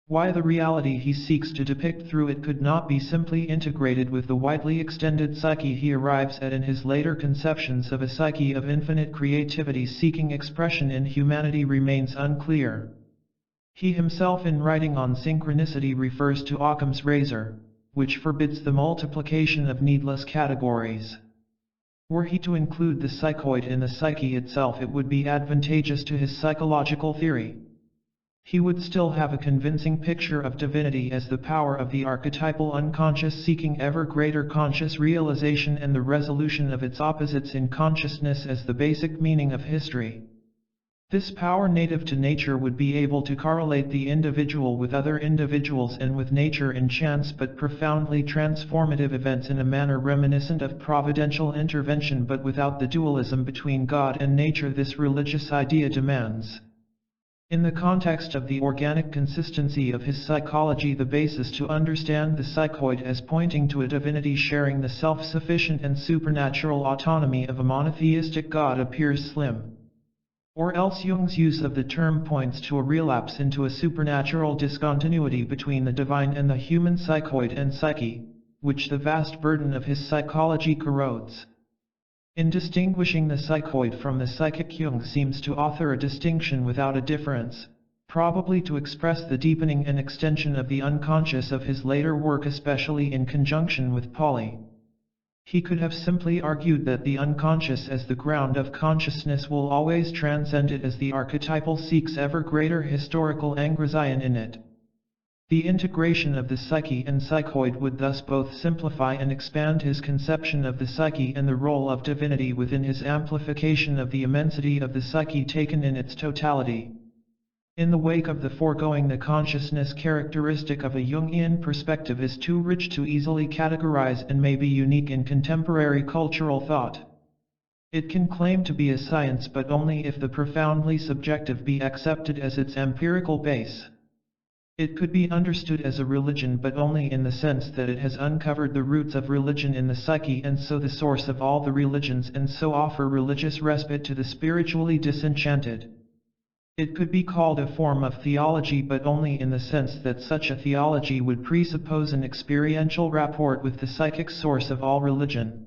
Why the reality he seeks to depict through it could not be simply integrated with the widely extended psyche he arrives at in his later conceptions of a psyche of infinite creativity seeking expression in humanity remains unclear. He himself, in writing on synchronicity, refers to Occam's razor, which forbids the multiplication of needless categories. Were he to include the psychoid in the psyche itself, it would be advantageous to his psychological theory. He would still have a convincing picture of divinity as the power of the archetypal unconscious seeking ever greater conscious realization, and the resolution of its opposites in consciousness as the basic meaning of history. This power native to nature would be able to correlate the individual with other individuals and with nature in chance but profoundly transformative events in a manner reminiscent of providential intervention, but without the dualism between God and nature this religious idea demands. In the context of the organic consistency of his psychology, the basis to understand the psychoid as pointing to a divinity sharing the self-sufficient and supernatural autonomy of a monotheistic God appears slim. Or else Jung's use of the term points to a relapse into a supernatural discontinuity between the divine and the human psychoid and psyche, which the vast burden of his psychology corrodes. In distinguishing the psychoid from the psychic, Jung seems to author a distinction without a difference, probably to express the deepening and extension of the unconscious of his later work, especially in conjunction with Pauli. He could have simply argued that the unconscious as the ground of consciousness will always transcend it, as the archetypal seeks ever greater historical engrazation in it. The integration of the psyche and psychoid would thus both simplify and expand his conception of the psyche and the role of divinity within his amplification of the immensity of the psyche taken in its totality. In the wake of the foregoing, the consciousness characteristic of a Jungian perspective is too rich to easily categorize and may be unique in contemporary cultural thought. It can claim to be a science, but only if the profoundly subjective be accepted as its empirical base. It could be understood as a religion, but only in the sense that it has uncovered the roots of religion in the psyche, and so the source of all the religions, and so offer religious respite to the spiritually disenchanted. It could be called a form of theology, but only in the sense that such a theology would presuppose an experiential rapport with the psychic source of all religion.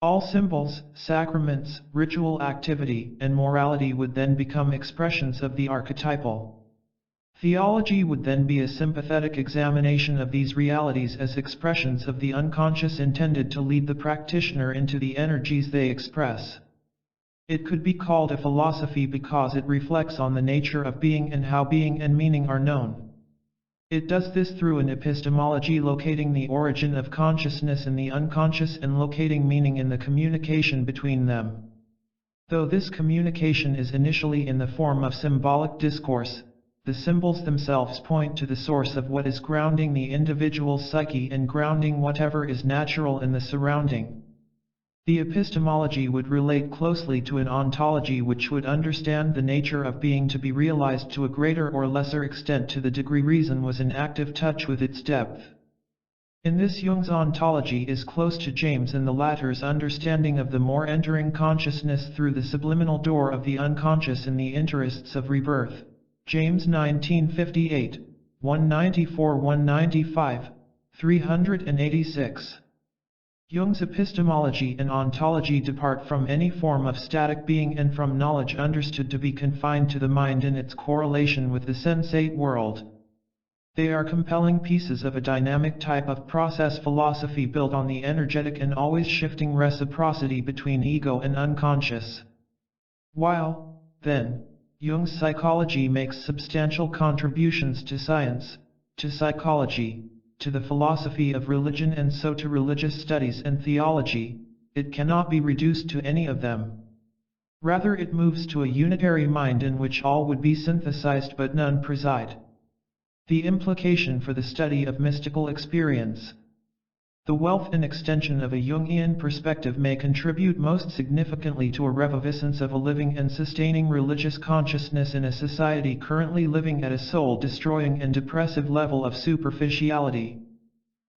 All symbols, sacraments, ritual activity, and morality would then become expressions of the archetypal. Theology would then be a sympathetic examination of these realities as expressions of the unconscious intended to lead the practitioner into the energies they express. It could be called a philosophy because it reflects on the nature of being and how being and meaning are known. It does this through an epistemology locating the origin of consciousness in the unconscious and locating meaning in the communication between them. Though this communication is initially in the form of symbolic discourse, the symbols themselves point to the source of what is grounding the individual's psyche and grounding whatever is natural in the surrounding. The epistemology would relate closely to an ontology which would understand the nature of being to be realized to a greater or lesser extent to the degree reason was in active touch with its depth. In this, Jung's ontology is close to James and the latter's understanding of the more entering consciousness through the subliminal door of the unconscious in the interests of rebirth. James 1958, 194-195, 386. Jung's epistemology and ontology depart from any form of static being and from knowledge understood to be confined to the mind and its correlation with the sensate world. They are compelling pieces of a dynamic type of process philosophy built on the energetic and always shifting reciprocity between ego and unconscious. While, then, Jung's psychology makes substantial contributions to science, to psychology, to the philosophy of religion, and so to religious studies and theology, it cannot be reduced to any of them. Rather it moves to a unitary mind in which all would be synthesized but none preside. The implication for the study of mystical experience. The wealth and extension of a Jungian perspective may contribute most significantly to a reviviscence of a living and sustaining religious consciousness in a society currently living at a soul-destroying and depressive level of superficiality.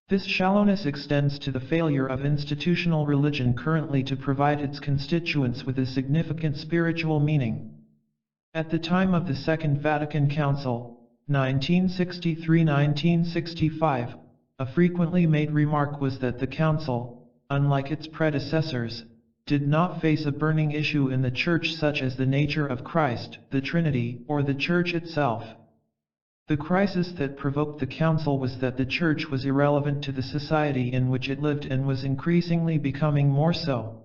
This shallowness extends to the failure of institutional religion currently to provide its constituents with a significant spiritual meaning. At the time of the Second Vatican Council, 1963–1965, a frequently made remark was that the Council, unlike its predecessors, did not face a burning issue in the Church such as the nature of Christ, the Trinity, or the Church itself. The crisis that provoked the Council was that the Church was irrelevant to the society in which it lived and was increasingly becoming more so.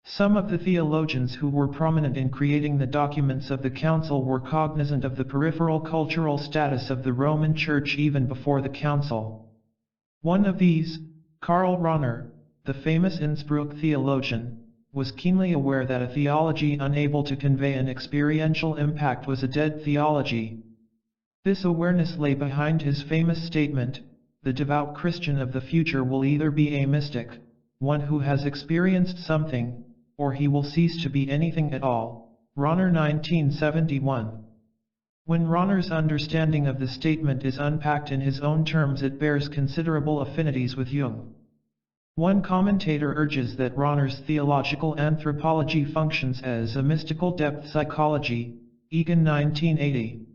Some of the theologians who were prominent in creating the documents of the Council were cognizant of the peripheral cultural status of the Roman Church even before the Council. One of these, Karl Rahner, the famous Innsbruck theologian, was keenly aware that a theology unable to convey an experiential impact was a dead theology. This awareness lay behind his famous statement, "The devout Christian of the future will either be a mystic, one who has experienced something, or he will cease to be anything at all." Rahner 1971. When Rahner's understanding of the statement is unpacked in his own terms, it bears considerable affinities with Jung. One commentator urges that Rahner's theological anthropology functions as a mystical depth psychology, Egan 1980.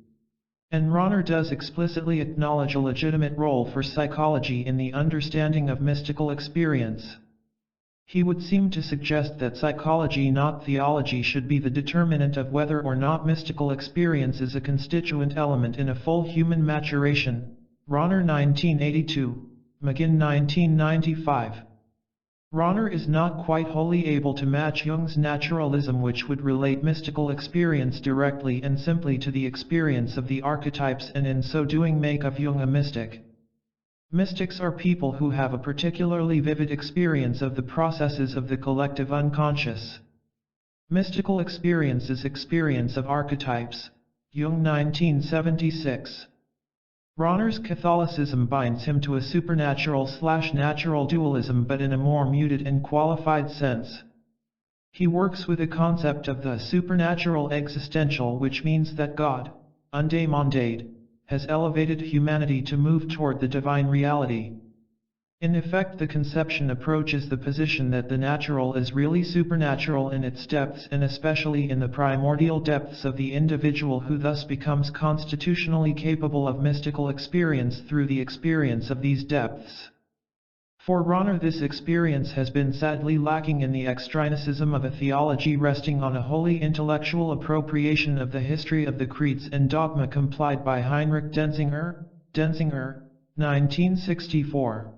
And Rahner does explicitly acknowledge a legitimate role for psychology in the understanding of mystical experience. He would seem to suggest that psychology, not theology, should be the determinant of whether or not mystical experience is a constituent element in a full human maturation. Rahner 1982, McGinn 1995. Rahner is not quite wholly able to match Jung's naturalism, which would relate mystical experience directly and simply to the experience of the archetypes and in so doing make of Jung a mystic. Mystics are people who have a particularly vivid experience of the processes of the collective unconscious. Mystical experience is experience of archetypes. Jung 1976. Rahner's Catholicism binds him to a supernatural/natural dualism, but in a more muted and qualified sense. He works with a concept of the supernatural existential, which means that God, undemanded, has elevated humanity to move toward the divine reality. In effect, the conception approaches the position that the natural is really supernatural in its depths, and especially in the primordial depths of the individual, who thus becomes constitutionally capable of mystical experience through the experience of these depths. For Rahner, this experience has been sadly lacking in the extrinsicism of a theology resting on a wholly intellectual appropriation of the history of the creeds and dogma complied by Heinrich Denzinger, 1964.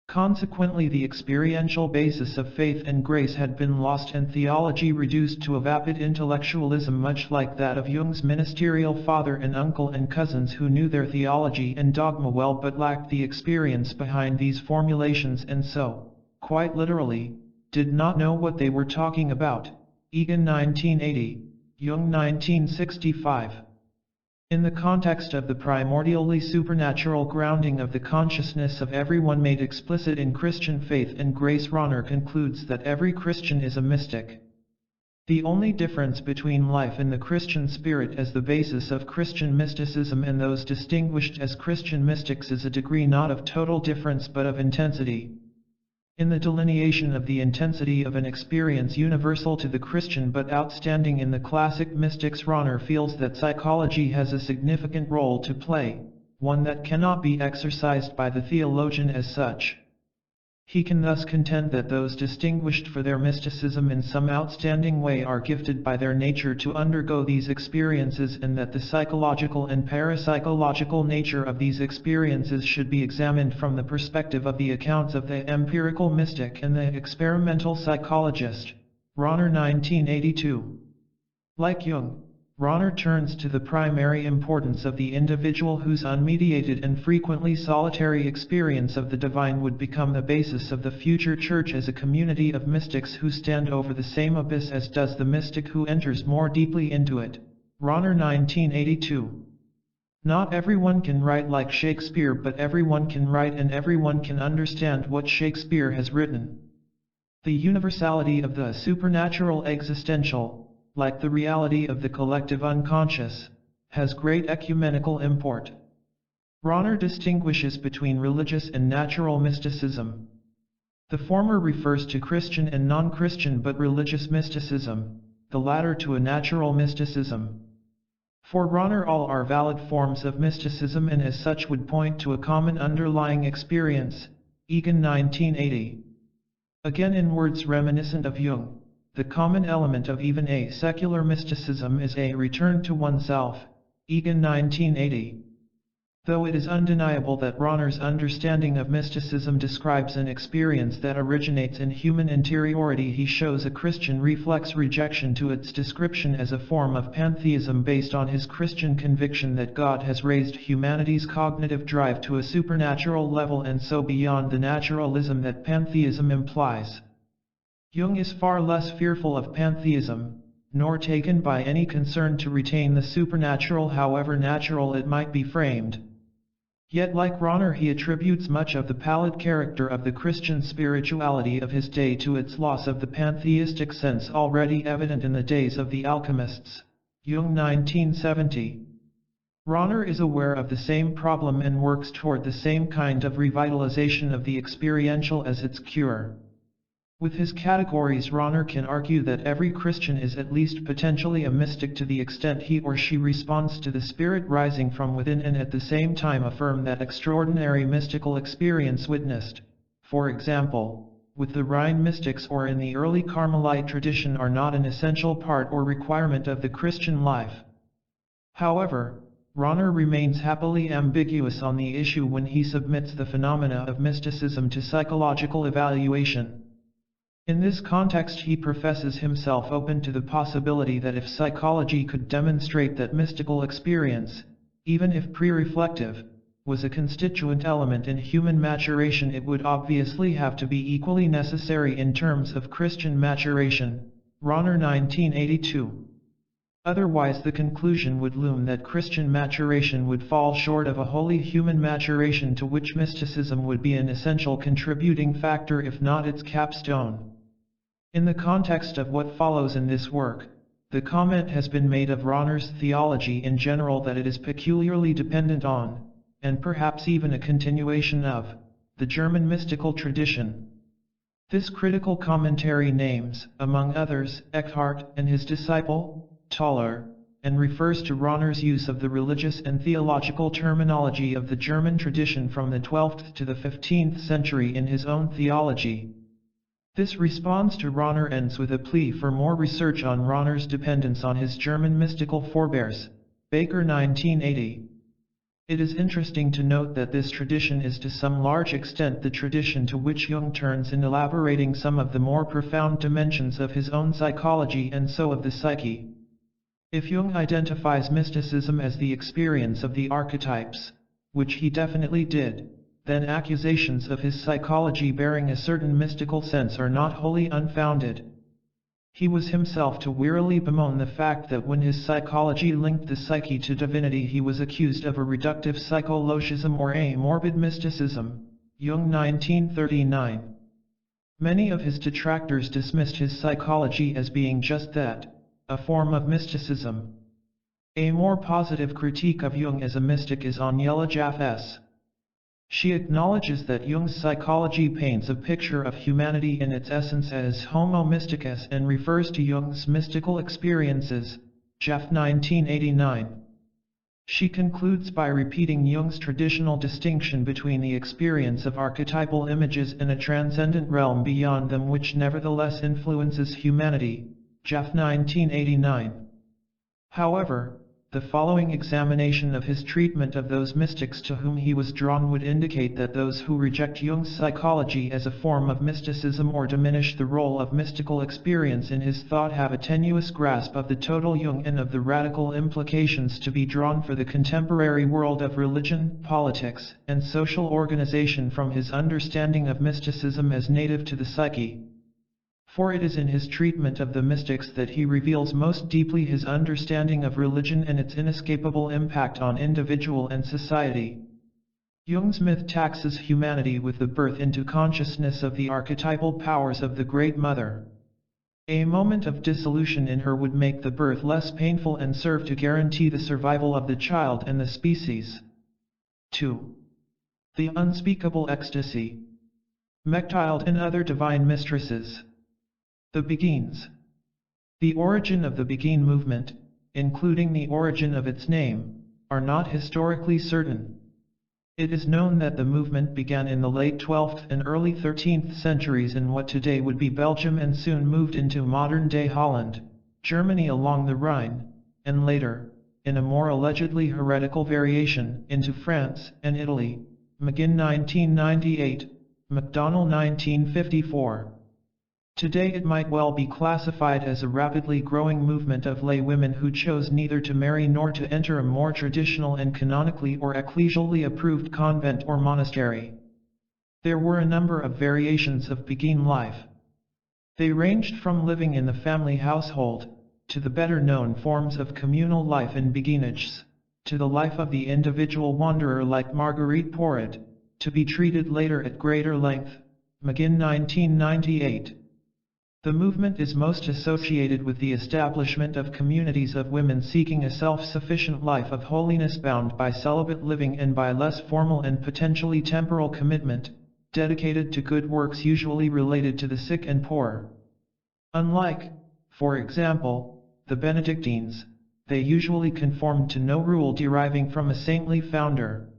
Consequently, the experiential basis of faith and grace had been lost and theology reduced to a vapid intellectualism, much like that of Jung's ministerial father and uncle and cousins, who knew their theology and dogma well but lacked the experience behind these formulations and so, quite literally, did not know what they were talking about. Egan 1980, Jung 1965. In the context of the primordially supernatural grounding of the consciousness of everyone made explicit in Christian faith and grace, Rahner concludes that every Christian is a mystic. The only difference between life in the Christian spirit as the basis of Christian mysticism and those distinguished as Christian mystics is a degree not of total difference but of intensity. In the delineation of the intensity of an experience universal to the Christian but outstanding in the classic mystics, Rahner feels that psychology has a significant role to play, one that cannot be exercised by the theologian as such. He can thus contend that those distinguished for their mysticism in some outstanding way are gifted by their nature to undergo these experiences, and that the psychological and parapsychological nature of these experiences should be examined from the perspective of the accounts of the empirical mystic and the experimental psychologist. Rahner 1982. Like Jung, Rahner turns to the primary importance of the individual whose unmediated and frequently solitary experience of the divine would become the basis of the future church as a community of mystics who stand over the same abyss as does the mystic who enters more deeply into it. Rahner 1982. Not everyone can write like Shakespeare, but everyone can write and everyone can understand what Shakespeare has written. The universality of the supernatural existential, like the reality of the collective unconscious, has great ecumenical import. Rahner distinguishes between religious and natural mysticism. The former refers to Christian and non-Christian but religious mysticism, the latter to a natural mysticism. For Rahner, all are valid forms of mysticism and as such would point to a common underlying experience. Egan 1980. Again, in words reminiscent of Jung, the common element of even a secular mysticism is a return to oneself. Egan 1980. Though it is undeniable that Rahner's understanding of mysticism describes an experience that originates in human interiority, he shows a Christian reflex rejection to its description as a form of pantheism based on his Christian conviction that God has raised humanity's cognitive drive to a supernatural level and so beyond the naturalism that pantheism implies. Jung is far less fearful of pantheism, nor taken by any concern to retain the supernatural however natural it might be framed. Yet like Rahner, he attributes much of the pallid character of the Christian spirituality of his day to its loss of the pantheistic sense already evident in the days of the alchemists. Jung 1970. Rahner is aware of the same problem and works toward the same kind of revitalization of the experiential as its cure. With his categories, Rahner can argue that every Christian is at least potentially a mystic to the extent he or she responds to the spirit rising from within, and at the same time affirm that extraordinary mystical experience witnessed, for example, with the Rhine mystics or in the early Carmelite tradition, are not an essential part or requirement of the Christian life. However, Rahner remains happily ambiguous on the issue when he submits the phenomena of mysticism to psychological evaluation. In this context, he professes himself open to the possibility that if psychology could demonstrate that mystical experience, even if pre-reflective, was a constituent element in human maturation, it would obviously have to be equally necessary in terms of Christian maturation. Rahner 1982. Otherwise the conclusion would loom that Christian maturation would fall short of a wholly human maturation, to which mysticism would be an essential contributing factor if not its capstone. In the context of what follows in this work, the comment has been made of Rahner's theology in general that it is peculiarly dependent on, and perhaps even a continuation of, the German mystical tradition. This critical commentary names, among others, Eckhart and his disciple, Toller, and refers to Rahner's use of the religious and theological terminology of the German tradition from the 12th to the 15th century in his own theology. This response to Rahner ends with a plea for more research on Rahner's dependence on his German mystical forebears. Baker 1980. It is interesting to note that this tradition is to some large extent the tradition to which Jung turns in elaborating some of the more profound dimensions of his own psychology and so of the psyche. If Jung identifies mysticism as the experience of the archetypes, which he definitely did, then accusations of his psychology bearing a certain mystical sense are not wholly unfounded. He was himself to wearily bemoan the fact that when his psychology linked the psyche to divinity, he was accused of a reductive psychologism or a morbid mysticism. Jung 1939. Many of his detractors dismissed his psychology as being just that, a form of mysticism. A more positive critique of Jung as a mystic is Aniela Jaff's. She acknowledges that Jung's psychology paints a picture of humanity in its essence as homo mysticus and refers to Jung's mystical experiences. Jaff 1989. She concludes by repeating Jung's traditional distinction between the experience of archetypal images and a transcendent realm beyond them which nevertheless influences humanity. Jaff 1989. However, the following examination of his treatment of those mystics to whom he was drawn would indicate that those who reject Jung's psychology as a form of mysticism or diminish the role of mystical experience in his thought have a tenuous grasp of the total Jung and of the radical implications to be drawn for the contemporary world of religion, politics, and social organization from his understanding of mysticism as native to the psyche. For it is in his treatment of the mystics that he reveals most deeply his understanding of religion and its inescapable impact on individual and society. Jung's myth taxes humanity with the birth into consciousness of the archetypal powers of the Great Mother. A moment of dissolution in her would make the birth less painful and serve to guarantee the survival of the child and the species. 2. The unspeakable ecstasy. Mechthild and other divine mistresses. The Beguines. The origin of the Beguine movement, including the origin of its name, are not historically certain. It is known that the movement began in the late 12th and early 13th centuries in what today would be Belgium and soon moved into modern-day Holland, Germany along the Rhine, and later, in a more allegedly heretical variation, into France and Italy, McGinn 1998, McDonnell 1954. Today it might well be classified as a rapidly growing movement of lay women who chose neither to marry nor to enter a more traditional and canonically or ecclesially approved convent or monastery. There were a number of variations of Beguine life. They ranged from living in the family household, to the better-known forms of communal life in beguinages, to the life of the individual wanderer like Marguerite Porete, to be treated later at greater length, McGinn 1998. The movement is most associated with the establishment of communities of women seeking a self-sufficient life of holiness bound by celibate living and by less formal and potentially temporal commitment, dedicated to good works usually related to the sick and poor. Unlike, for example, the Benedictines, they usually conformed to no rule deriving from a saintly founder.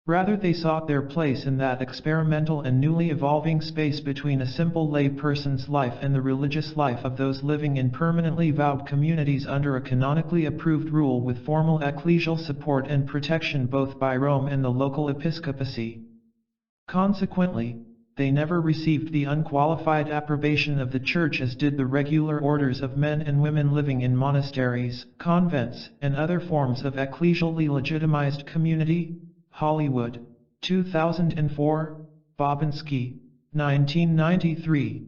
Rather they sought their place in that experimental and newly evolving space between a simple lay person's life and the religious life of those living in permanently vowed communities under a canonically approved rule with formal ecclesial support and protection both by Rome and the local episcopacy. Consequently, they never received the unqualified approbation of the Church as did the regular orders of men and women living in monasteries, convents, and other forms of ecclesially legitimized community. Hollywood, 2004, Bobinsky, 1993.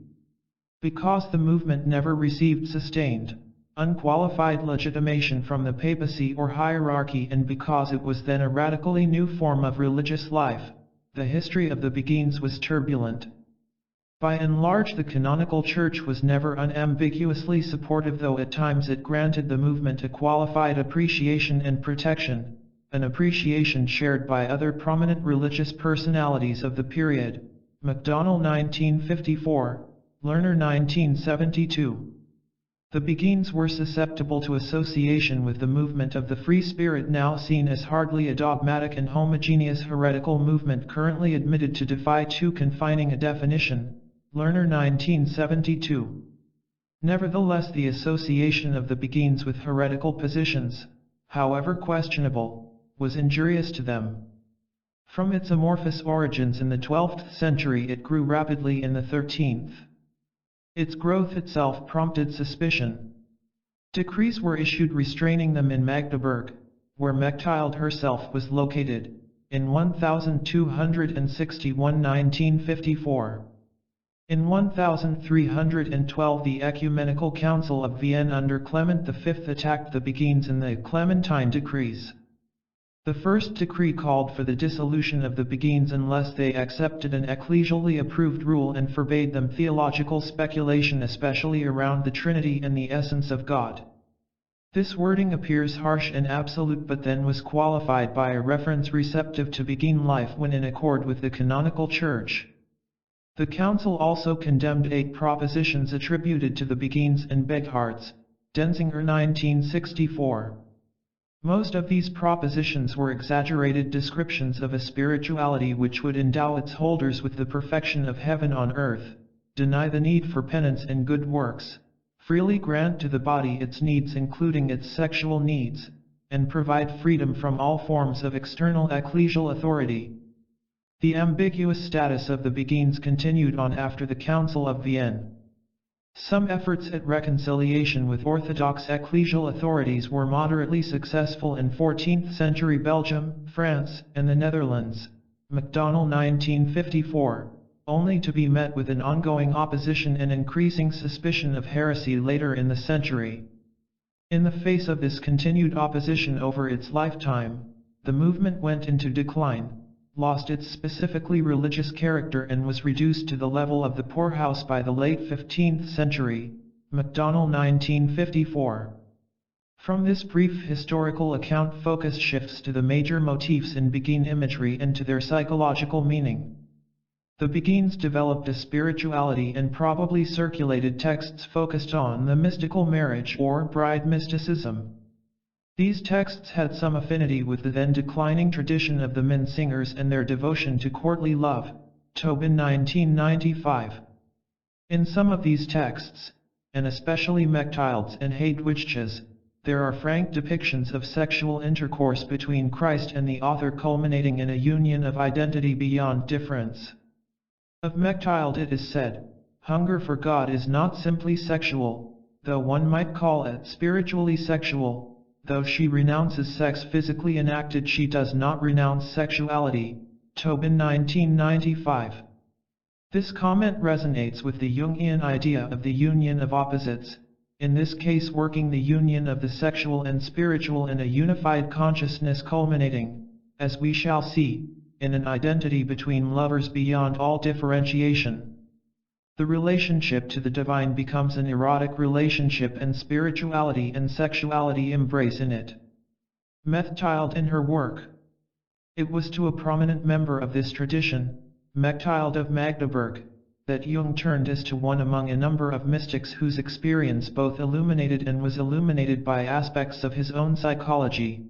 Because the movement never received sustained, unqualified legitimation from the papacy or hierarchy and because it was then a radically new form of religious life, the history of the Beguines was turbulent. By and large the canonical church was never unambiguously supportive, though at times it granted the movement a qualified appreciation and protection, an appreciation shared by other prominent religious personalities of the period. McDonnell 1954, Lerner 1972. The Beguines were susceptible to association with the movement of the Free Spirit, now seen as hardly a dogmatic and homogeneous heretical movement currently admitted to defy too confining a definition. Lerner 1972. Nevertheless, the association of the Beguines with heretical positions, however questionable, was injurious to them. From its amorphous origins in the 12th century it grew rapidly in the 13th. Its growth itself prompted suspicion. Decrees were issued restraining them in Magdeburg, where Mechthild herself was located, in 1261 1954. In 1312 the Ecumenical Council of Vienna under Clement V attacked the Beguines in the Clementine Decrees. The first decree called for the dissolution of the Beguines unless they accepted an ecclesially approved rule and forbade them theological speculation, especially around the Trinity and the essence of God. This wording appears harsh and absolute, but then was qualified by a reference receptive to Beguine life when in accord with the canonical church. The council also condemned 8 propositions attributed to the Beguines and Beghards, Denzinger 1964. Most of these propositions were exaggerated descriptions of a spirituality which would endow its holders with the perfection of heaven on earth, deny the need for penance and good works, freely grant to the body its needs including its sexual needs, and provide freedom from all forms of external ecclesial authority. The ambiguous status of the beguines continued on after the Council of Vienne. Some efforts at reconciliation with Orthodox ecclesial authorities were moderately successful in 14th century Belgium, France, and the Netherlands. MacDonald 1954, only to be met with an ongoing opposition and increasing suspicion of heresy later in the century. In the face of this continued opposition over its lifetime, the movement went into decline, lost its specifically religious character and was reduced to the level of the poorhouse by the late 15th century. MacDonald 1954. From this brief historical account, focus shifts to the major motifs in beguine imagery and to their psychological meaning. The beguines developed a spirituality and probably circulated texts focused on the mystical marriage or bride mysticism. These texts had some affinity with the then declining tradition of the Minnesingers and their devotion to courtly love. Tobin 1995. In some of these texts, and especially Mechthild's and Hadewijch's, there are frank depictions of sexual intercourse between Christ and the author, culminating in a union of identity beyond difference. Of Mechthild it is said, "Hunger for God is not simply sexual, though one might call it spiritually sexual. Though she renounces sex physically enacted, she does not renounce sexuality." Tobin 1995. This comment resonates with the Jungian idea of the union of opposites, in this case working the union of the sexual and spiritual in a unified consciousness culminating, as we shall see, in an identity between lovers beyond all differentiation. The relationship to the divine becomes an erotic relationship, and spirituality and sexuality embrace in it. Mechthild in her work. It was to a prominent member of this tradition, Mechthild of Magdeburg, that Jung turned as to one among a number of mystics whose experience both illuminated and was illuminated by aspects of his own psychology.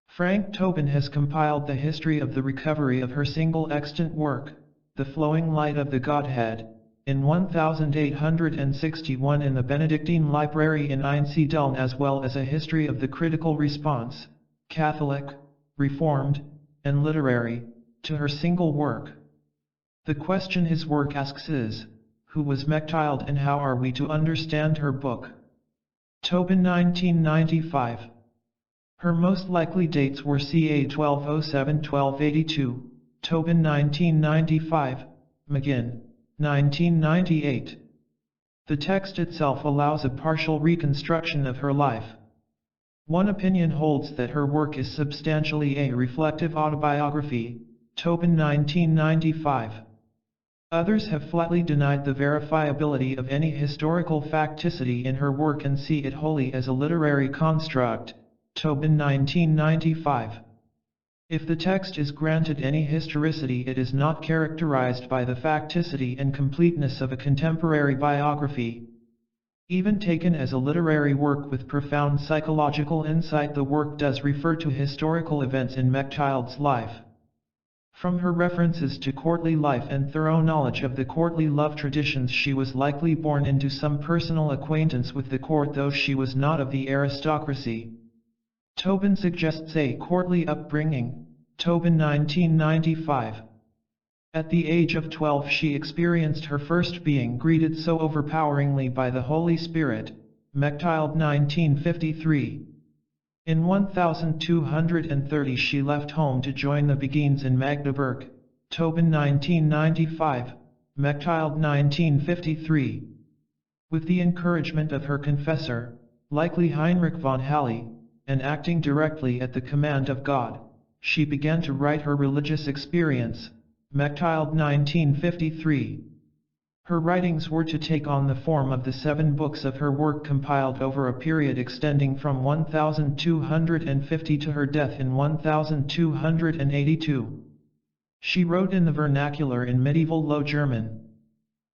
Frank Tobin has compiled the history of the recovery of her single extant work, The Flowing Light of the Godhead, in 1861 in the Benedictine Library in Einsiedeln, as well as a history of the critical response, Catholic, Reformed, and literary, to her single work. The question his work asks is, who was Mechthild and how are we to understand her book? Tobin 1995. Her most likely dates were ca. 1207–1282, Tobin 1995, McGinn 1998. The text itself allows a partial reconstruction of her life. One opinion holds that her work is substantially a reflective autobiography, Tobin 1995. Others have flatly denied the verifiability of any historical facticity in her work and see it wholly as a literary construct, Tobin 1995. If the text is granted any historicity, it is not characterized by the facticity and completeness of a contemporary biography. Even taken as a literary work with profound psychological insight, the work does refer to historical events in Mechthild's life. From her references to courtly life and thorough knowledge of the courtly love traditions, she was likely born into some personal acquaintance with the court, though she was not of the aristocracy. Tobin suggests a courtly upbringing, Tobin 1995. At the age of 12 she experienced her first being greeted so overpoweringly by the Holy Spirit, Mechthild 1953. In 1230 she left home to join the beguines in Magdeburg, Tobin 1995, Mechthild 1953. With the encouragement of her confessor, likely Heinrich von Halle, and acting directly at the command of God, she began to write her religious experience, Mechthild 1953. Her writings were to take on the form of the 7 books of her work compiled over a period extending from 1250 to her death in 1282. She wrote in the vernacular in medieval Low German.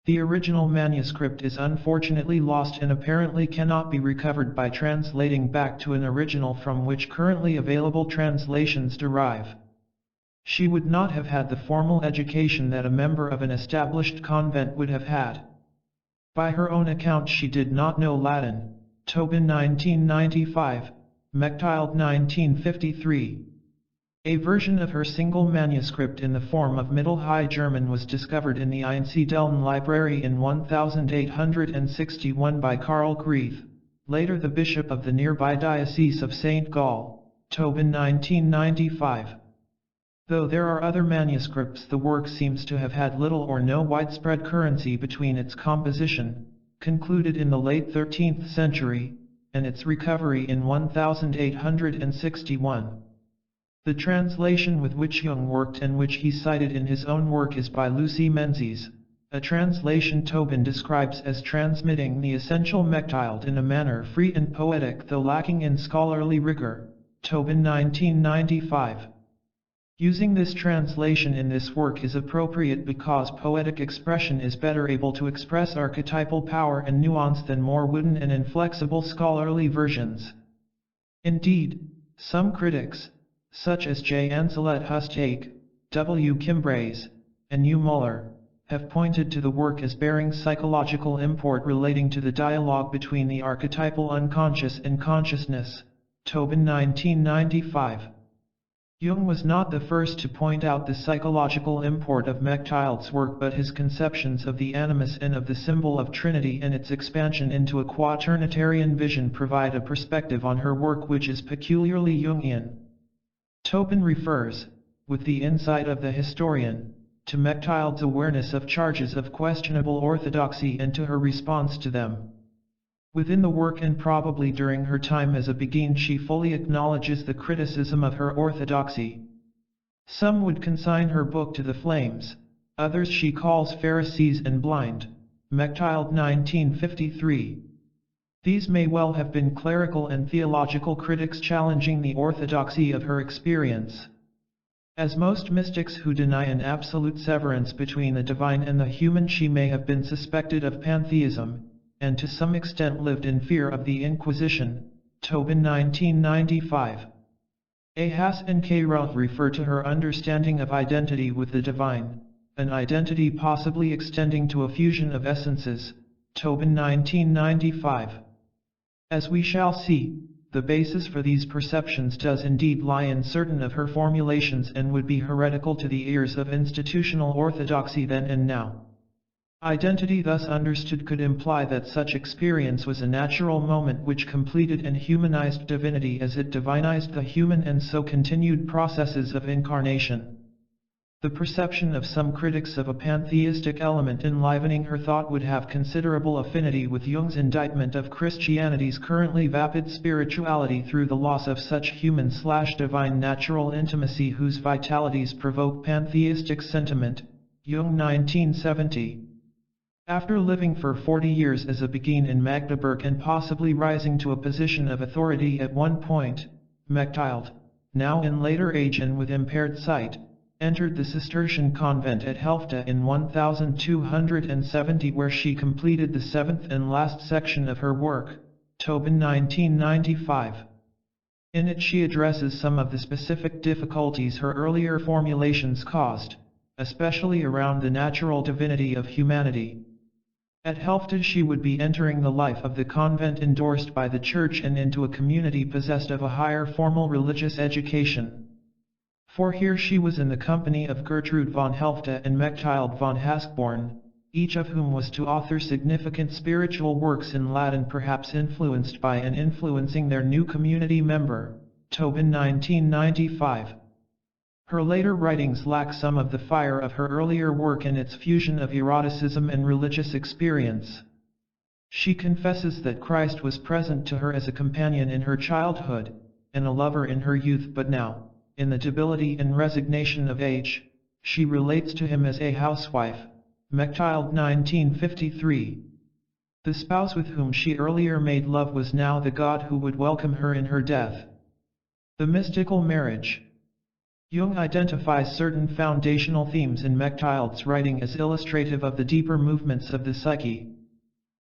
The original manuscript is unfortunately lost and apparently cannot be recovered by translating back to an original from which currently available translations derive. She would not have had the formal education that a member of an established convent would have had. By her own account she did not know Latin, Tobin 1995, Mechthild 1953. A version of her single manuscript in the form of Middle High German was discovered in the Einsiedeln Library in 1861 by Karl Greth, later the bishop of the nearby Diocese of St. Gall, Tobin 1995. Though there are other manuscripts, the work seems to have had little or no widespread currency between its composition, concluded in the late 13th century, and its recovery in 1861. The translation with which Jung worked and which he cited in his own work is by Lucy Menzies, a translation Tobin describes as transmitting the essential Mechthild in a manner free and poetic though lacking in scholarly rigor, Tobin 1995. Using this translation in this work is appropriate because poetic expression is better able to express archetypal power and nuance than more wooden and inflexible scholarly versions. Indeed, some critics, such as J. Anselet Hustake, W. Kimbraes, and U. Muller, have pointed to the work as bearing psychological import relating to the dialogue between the archetypal unconscious and consciousness, Tobin 1995. Jung was not the first to point out the psychological import of Mechthild's work, but his conceptions of the animus and of the symbol of Trinity and its expansion into a quaternitarian vision provide a perspective on her work which is peculiarly Jungian. Tobin refers, with the insight of the historian, to Mechthild's awareness of charges of questionable orthodoxy and to her response to them. Within the work and probably during her time as a beguine she fully acknowledges the criticism of her orthodoxy. Some would consign her book to the flames, others she calls Pharisees and blind, Mechthild 1953. These may well have been clerical and theological critics challenging the orthodoxy of her experience. As most mystics who deny an absolute severance between the divine and the human, she may have been suspected of pantheism, and to some extent lived in fear of the Inquisition, Tobin 1995. A. Haas and K. Roth refer to her understanding of identity with the divine, an identity possibly extending to a fusion of essences, Tobin 1995. As we shall see, the basis for these perceptions does indeed lie in certain of her formulations and would be heretical to the ears of institutional orthodoxy then and now. Identity thus understood could imply that such experience was a natural moment which completed and humanized divinity as it divinized the human and so continued processes of incarnation. The perception of some critics of a pantheistic element enlivening her thought would have considerable affinity with Jung's indictment of Christianity's currently vapid spirituality through the loss of such human/divine natural intimacy whose vitalities provoke pantheistic sentiment, Jung 1970. After living for 40 years as a beguine in Magdeburg and possibly rising to a position of authority at one point, Mechthild, now in later age and with impaired sight, entered the Cistercian convent at Helfta in 1270 where she completed the seventh and last section of her work, Tobin 1995. In it she addresses some of the specific difficulties her earlier formulations caused, especially around the natural divinity of humanity. At Helfta she would be entering the life of the convent endorsed by the Church and into a community possessed of a higher formal religious education. For here she was in the company of Gertrude von Helfta and Mechthild von Haskborn, each of whom was to author significant spiritual works in Latin, perhaps influenced by and influencing their new community member, Tobin 1995. Her later writings lack some of the fire of her earlier work in its fusion of eroticism and religious experience. She confesses that Christ was present to her as a companion in her childhood, and a lover in her youth, but now, in the debility and resignation of age, she relates to him as a housewife, Mechthild 1953. The spouse with whom she earlier made love was now the God who would welcome her in her death. The mystical marriage. Jung identifies certain foundational themes in Mechthild's writing as illustrative of the deeper movements of the psyche.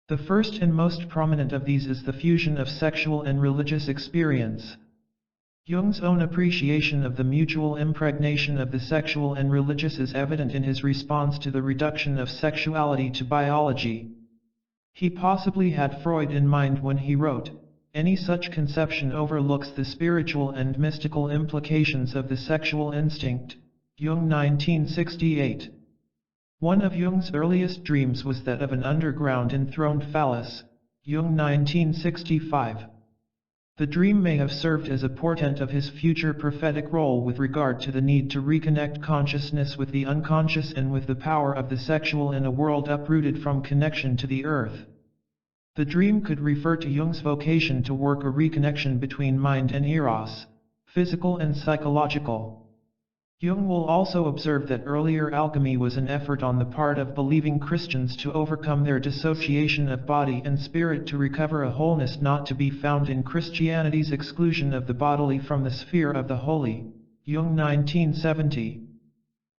The first and most prominent of these is the fusion of sexual and religious experience. Jung's own appreciation of the mutual impregnation of the sexual and religious is evident in his response to the reduction of sexuality to biology. He possibly had Freud in mind when he wrote, Any such conception overlooks the spiritual and mystical implications of the sexual instinct. Jung 1968. One of Jung's earliest dreams was that of an underground enthroned phallus. Jung 1965. The dream may have served as a portent of his future prophetic role with regard to the need to reconnect consciousness with the unconscious and with the power of the sexual in a world uprooted from connection to the earth. The dream could refer to Jung's vocation to work a reconnection between mind and eros, physical and psychological. Jung will also observe that earlier alchemy was an effort on the part of believing Christians to overcome their dissociation of body and spirit to recover a wholeness not to be found in Christianity's exclusion of the bodily from the sphere of the holy. Jung 1970.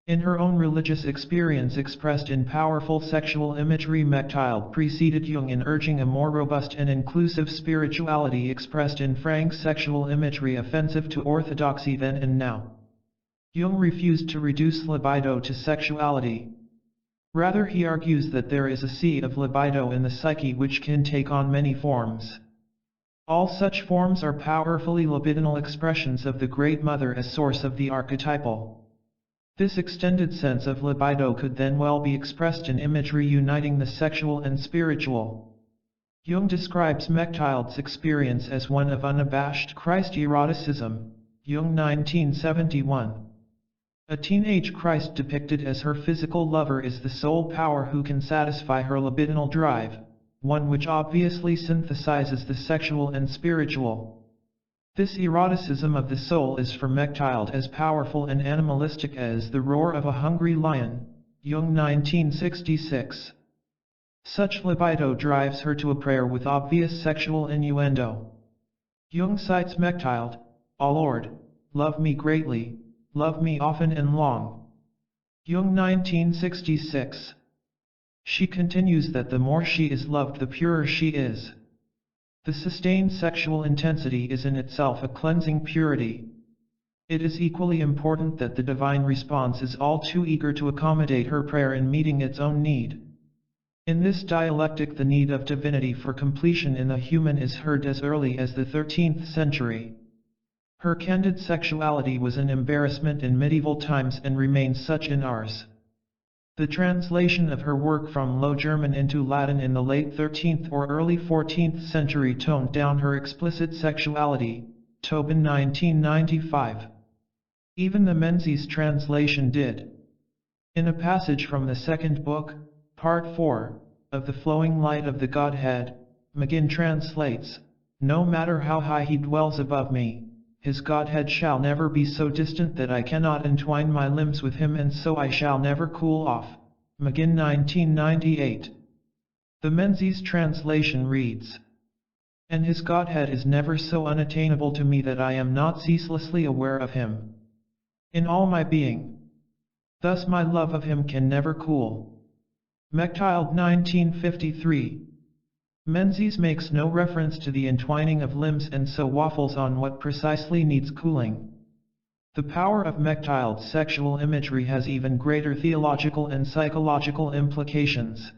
In her own religious experience expressed in powerful sexual imagery, Mechthild preceded Jung in urging a more robust and inclusive spirituality expressed in frank sexual imagery offensive to orthodoxy then and now. Jung refused to reduce libido to sexuality. Rather, he argues that there is a sea of libido in the psyche which can take on many forms. All such forms are powerfully libidinal expressions of the Great Mother as source of the archetypal. This extended sense of libido could then well be expressed in imagery uniting the sexual and spiritual. Jung describes Mechthild's experience as one of unabashed Christ eroticism. Jung 1971. A teenage Christ depicted as her physical lover is the sole power who can satisfy her libidinal drive, one which obviously synthesizes the sexual and spiritual. This eroticism of the soul is for Mechthild as powerful and animalistic as the roar of a hungry lion. Jung 1966. Such libido drives her to a prayer with obvious sexual innuendo. Jung cites Mechthild, "O Lord, love me greatly, love me often and long." Jung 1966. She continues that the more she is loved the purer she is. The sustained sexual intensity is in itself a cleansing purity. It is equally important that the divine response is all too eager to accommodate her prayer in meeting its own need. In this dialectic, the need of divinity for completion in the human is heard as early as the 13th century. Her candid sexuality was an embarrassment in medieval times and remains such in ours. The translation of her work from Low German into Latin in the late 13th or early 14th century toned down her explicit sexuality. Tobin 1995. Even the Menzies translation did. In a passage from the second book, Part 4, of The Flowing Light of the Godhead, McGinn translates, "No matter how high he dwells above me, his Godhead shall never be so distant that I cannot entwine my limbs with him, and so I shall never cool off." McGinn 1998. The Menzies translation reads, "And his Godhead is never so unattainable to me that I am not ceaselessly aware of him in all my being. Thus my love of him can never cool." Mechthild 1953. Menzies makes no reference to the entwining of limbs and so waffles on what precisely needs cooling. The power of Mechthild's sexual imagery has even greater theological and psychological implications.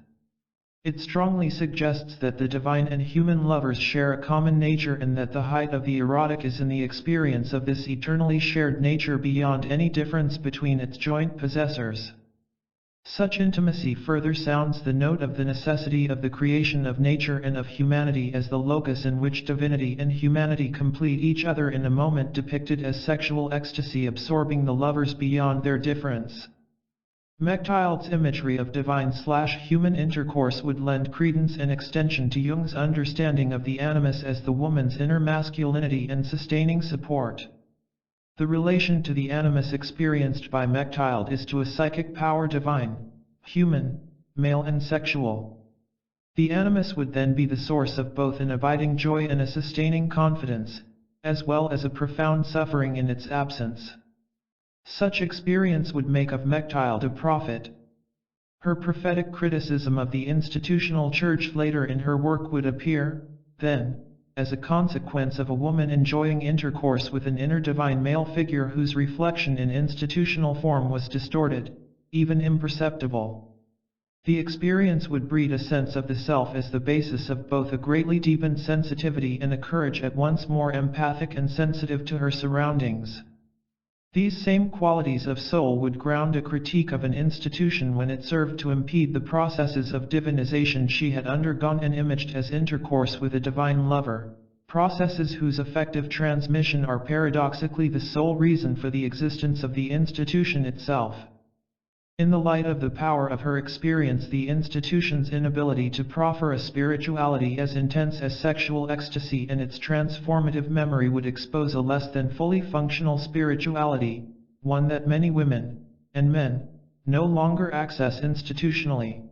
It strongly suggests that the divine and human lovers share a common nature and that the height of the erotic is in the experience of this eternally shared nature beyond any difference between its joint possessors. Such intimacy further sounds the note of the necessity of the creation of nature and of humanity as the locus in which divinity and humanity complete each other in a moment depicted as sexual ecstasy absorbing the lovers beyond their difference. Mechthild's imagery of divine/human intercourse would lend credence and extension to Jung's understanding of the animus as the woman's inner masculinity and sustaining support. The relation to the animus experienced by Mechthild is to a psychic power divine, human, male and sexual. The animus would then be the source of both an abiding joy and a sustaining confidence, as well as a profound suffering in its absence. Such experience would make of Mechthild a prophet. Her prophetic criticism of the institutional church later in her work would appear, then, as a consequence of a woman enjoying intercourse with an inner divine male figure whose reflection in institutional form was distorted, even imperceptible. The experience would breed a sense of the self as the basis of both a greatly deepened sensitivity and a courage at once more empathic and sensitive to her surroundings. These same qualities of soul would ground a critique of an institution when it served to impede the processes of divinization she had undergone and imaged as intercourse with a divine lover, processes whose effective transmission are paradoxically the sole reason for the existence of the institution itself. In the light of the power of her experience, the institution's inability to proffer a spirituality as intense as sexual ecstasy and its transformative memory would expose a less than fully functional spirituality, one that many women, and men, no longer access institutionally.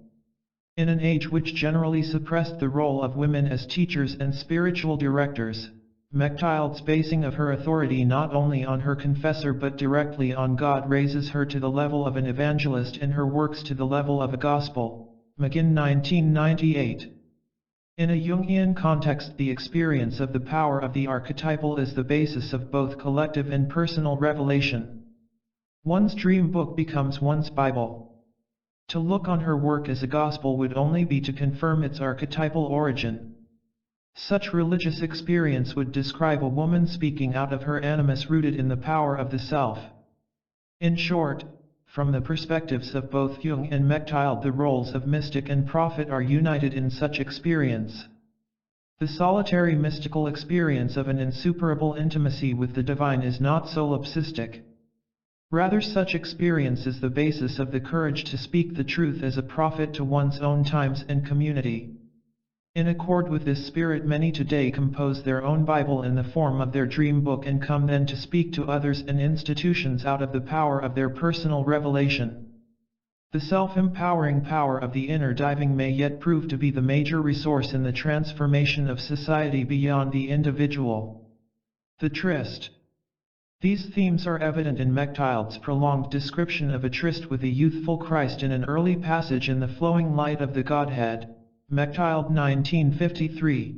In an age which generally suppressed the role of women as teachers and spiritual directors, Mechthild's basing of her authority not only on her confessor but directly on God raises her to the level of an evangelist and her works to the level of a gospel. McGinn 1998. In a Jungian context, the experience of the power of the archetypal is the basis of both collective and personal revelation. One's dream book becomes one's Bible. To look on her work as a gospel would only be to confirm its archetypal origin. Such religious experience would describe a woman speaking out of her animus rooted in the power of the self. In short, from the perspectives of both Jung and Mechthild, the roles of mystic and prophet are united in such experience. The solitary mystical experience of an insuperable intimacy with the divine is not solipsistic. Rather, such experience is the basis of the courage to speak the truth as a prophet to one's own times and community. In accord with this spirit, many today compose their own Bible in the form of their dream book and come then to speak to others and institutions out of the power of their personal revelation. The self-empowering power of the inner diving may yet prove to be the major resource in the transformation of society beyond the individual. The tryst. These themes are evident in Mechthild's prolonged description of a tryst with a youthful Christ in an early passage in the flowing light of the Godhead. Mechthild 1953.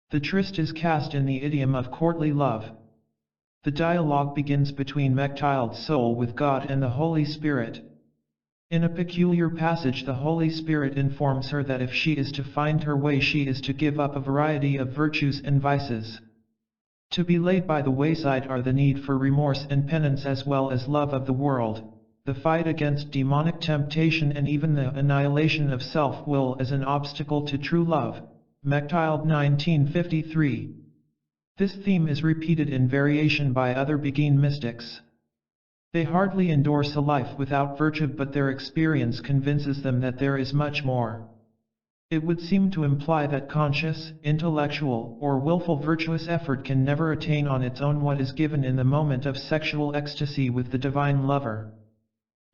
The tryst is cast in the idiom of courtly love. The dialogue begins between Mechthild's soul with God and the Holy Spirit. In a peculiar passage, the Holy Spirit informs her that if she is to find her way, she is to give up a variety of virtues and vices. To be laid by the wayside are the need for remorse and penance as well as love of the world, the fight against demonic temptation and even the annihilation of self-will as an obstacle to true love. Mechthild 1953. This theme is repeated in variation by other Beguine mystics. They hardly endorse a life without virtue, but their experience convinces them that there is much more. It would seem to imply that conscious, intellectual, or willful virtuous effort can never attain on its own what is given in the moment of sexual ecstasy with the divine lover.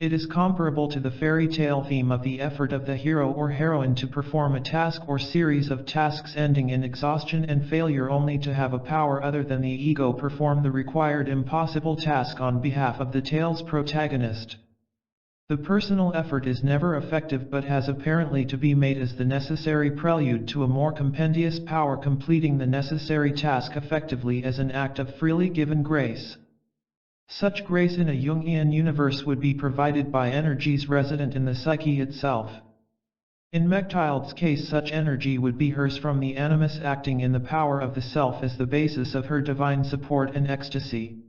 It is comparable to the fairy tale theme of the effort of the hero or heroine to perform a task or series of tasks ending in exhaustion and failure only to have a power other than the ego perform the required impossible task on behalf of the tale's protagonist. The personal effort is never effective but has apparently to be made as the necessary prelude to a more compendious power completing the necessary task effectively as an act of freely given grace. Such grace in a Jungian universe would be provided by energies resident in the psyche itself. In Mechthild's case, such energy would be hers from the animus acting in the power of the self as the basis of her divine support and ecstasy.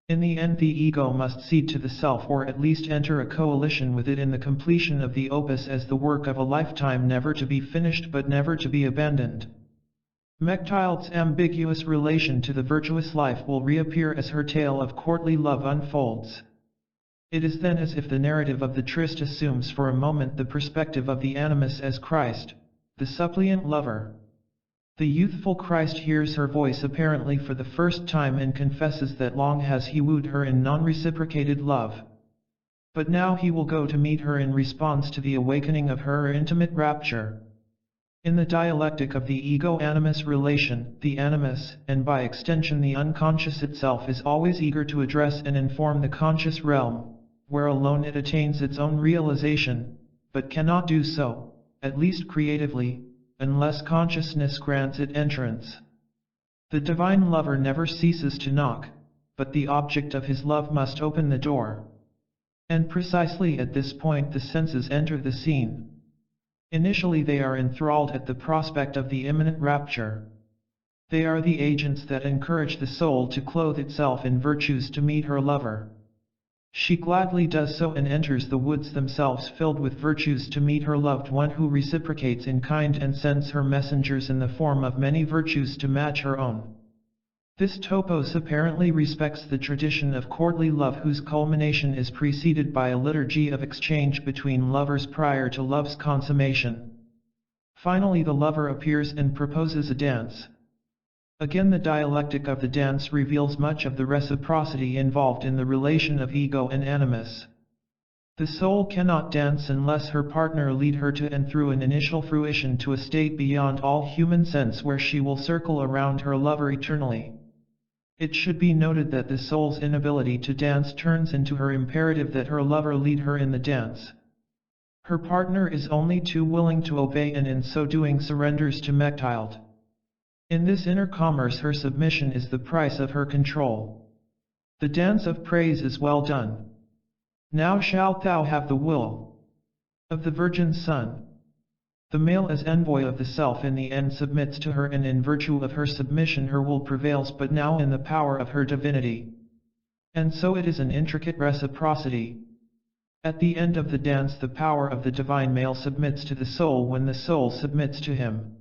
In the end, the ego must cede to the self, or at least enter a coalition with it in the completion of the opus as the work of a lifetime, never to be finished but never to be abandoned. Mechthild's ambiguous relation to the virtuous life will reappear as her tale of courtly love unfolds. It is then as if the narrative of the tryst assumes for a moment the perspective of the animus as Christ, the suppliant lover. The youthful Christ hears her voice apparently for the first time and confesses that long has he wooed her in non-reciprocated love. But now he will go to meet her in response to the awakening of her intimate rapture. In the dialectic of the ego-animus relation, the animus, and by extension the unconscious itself, is always eager to address and inform the conscious realm, where alone it attains its own realization, but cannot do so, at least creatively, unless consciousness grants it entrance. The divine lover never ceases to knock, but the object of his love must open the door. And precisely at this point the senses enter the scene. Initially they are enthralled at the prospect of the imminent rapture. They are the agents that encourage the soul to clothe itself in virtues to meet her lover. She gladly does so and enters the woods themselves filled with virtues to meet her loved one, who reciprocates in kind and sends her messengers in the form of many virtues to match her own. This topos apparently respects the tradition of courtly love, whose culmination is preceded by a liturgy of exchange between lovers prior to love's consummation. Finally the lover appears and proposes a dance. Again the dialectic of the dance reveals much of the reciprocity involved in the relation of ego and animus. The soul cannot dance unless her partner lead her to and through an initial fruition to a state beyond all human sense, where she will circle around her lover eternally. It should be noted that the soul's inability to dance turns into her imperative that her lover lead her in the dance. Her partner is only too willing to obey, and in so doing surrenders to Mechthild. In this inner commerce her submission is the price of her control. The dance of praise is well done. Now shalt thou have the will of the Virgin Son. The male as envoy of the self in the end submits to her, and in virtue of her submission her will prevails, but now in the power of her divinity. And so it is an intricate reciprocity. At the end of the dance the power of the divine male submits to the soul when the soul submits to him.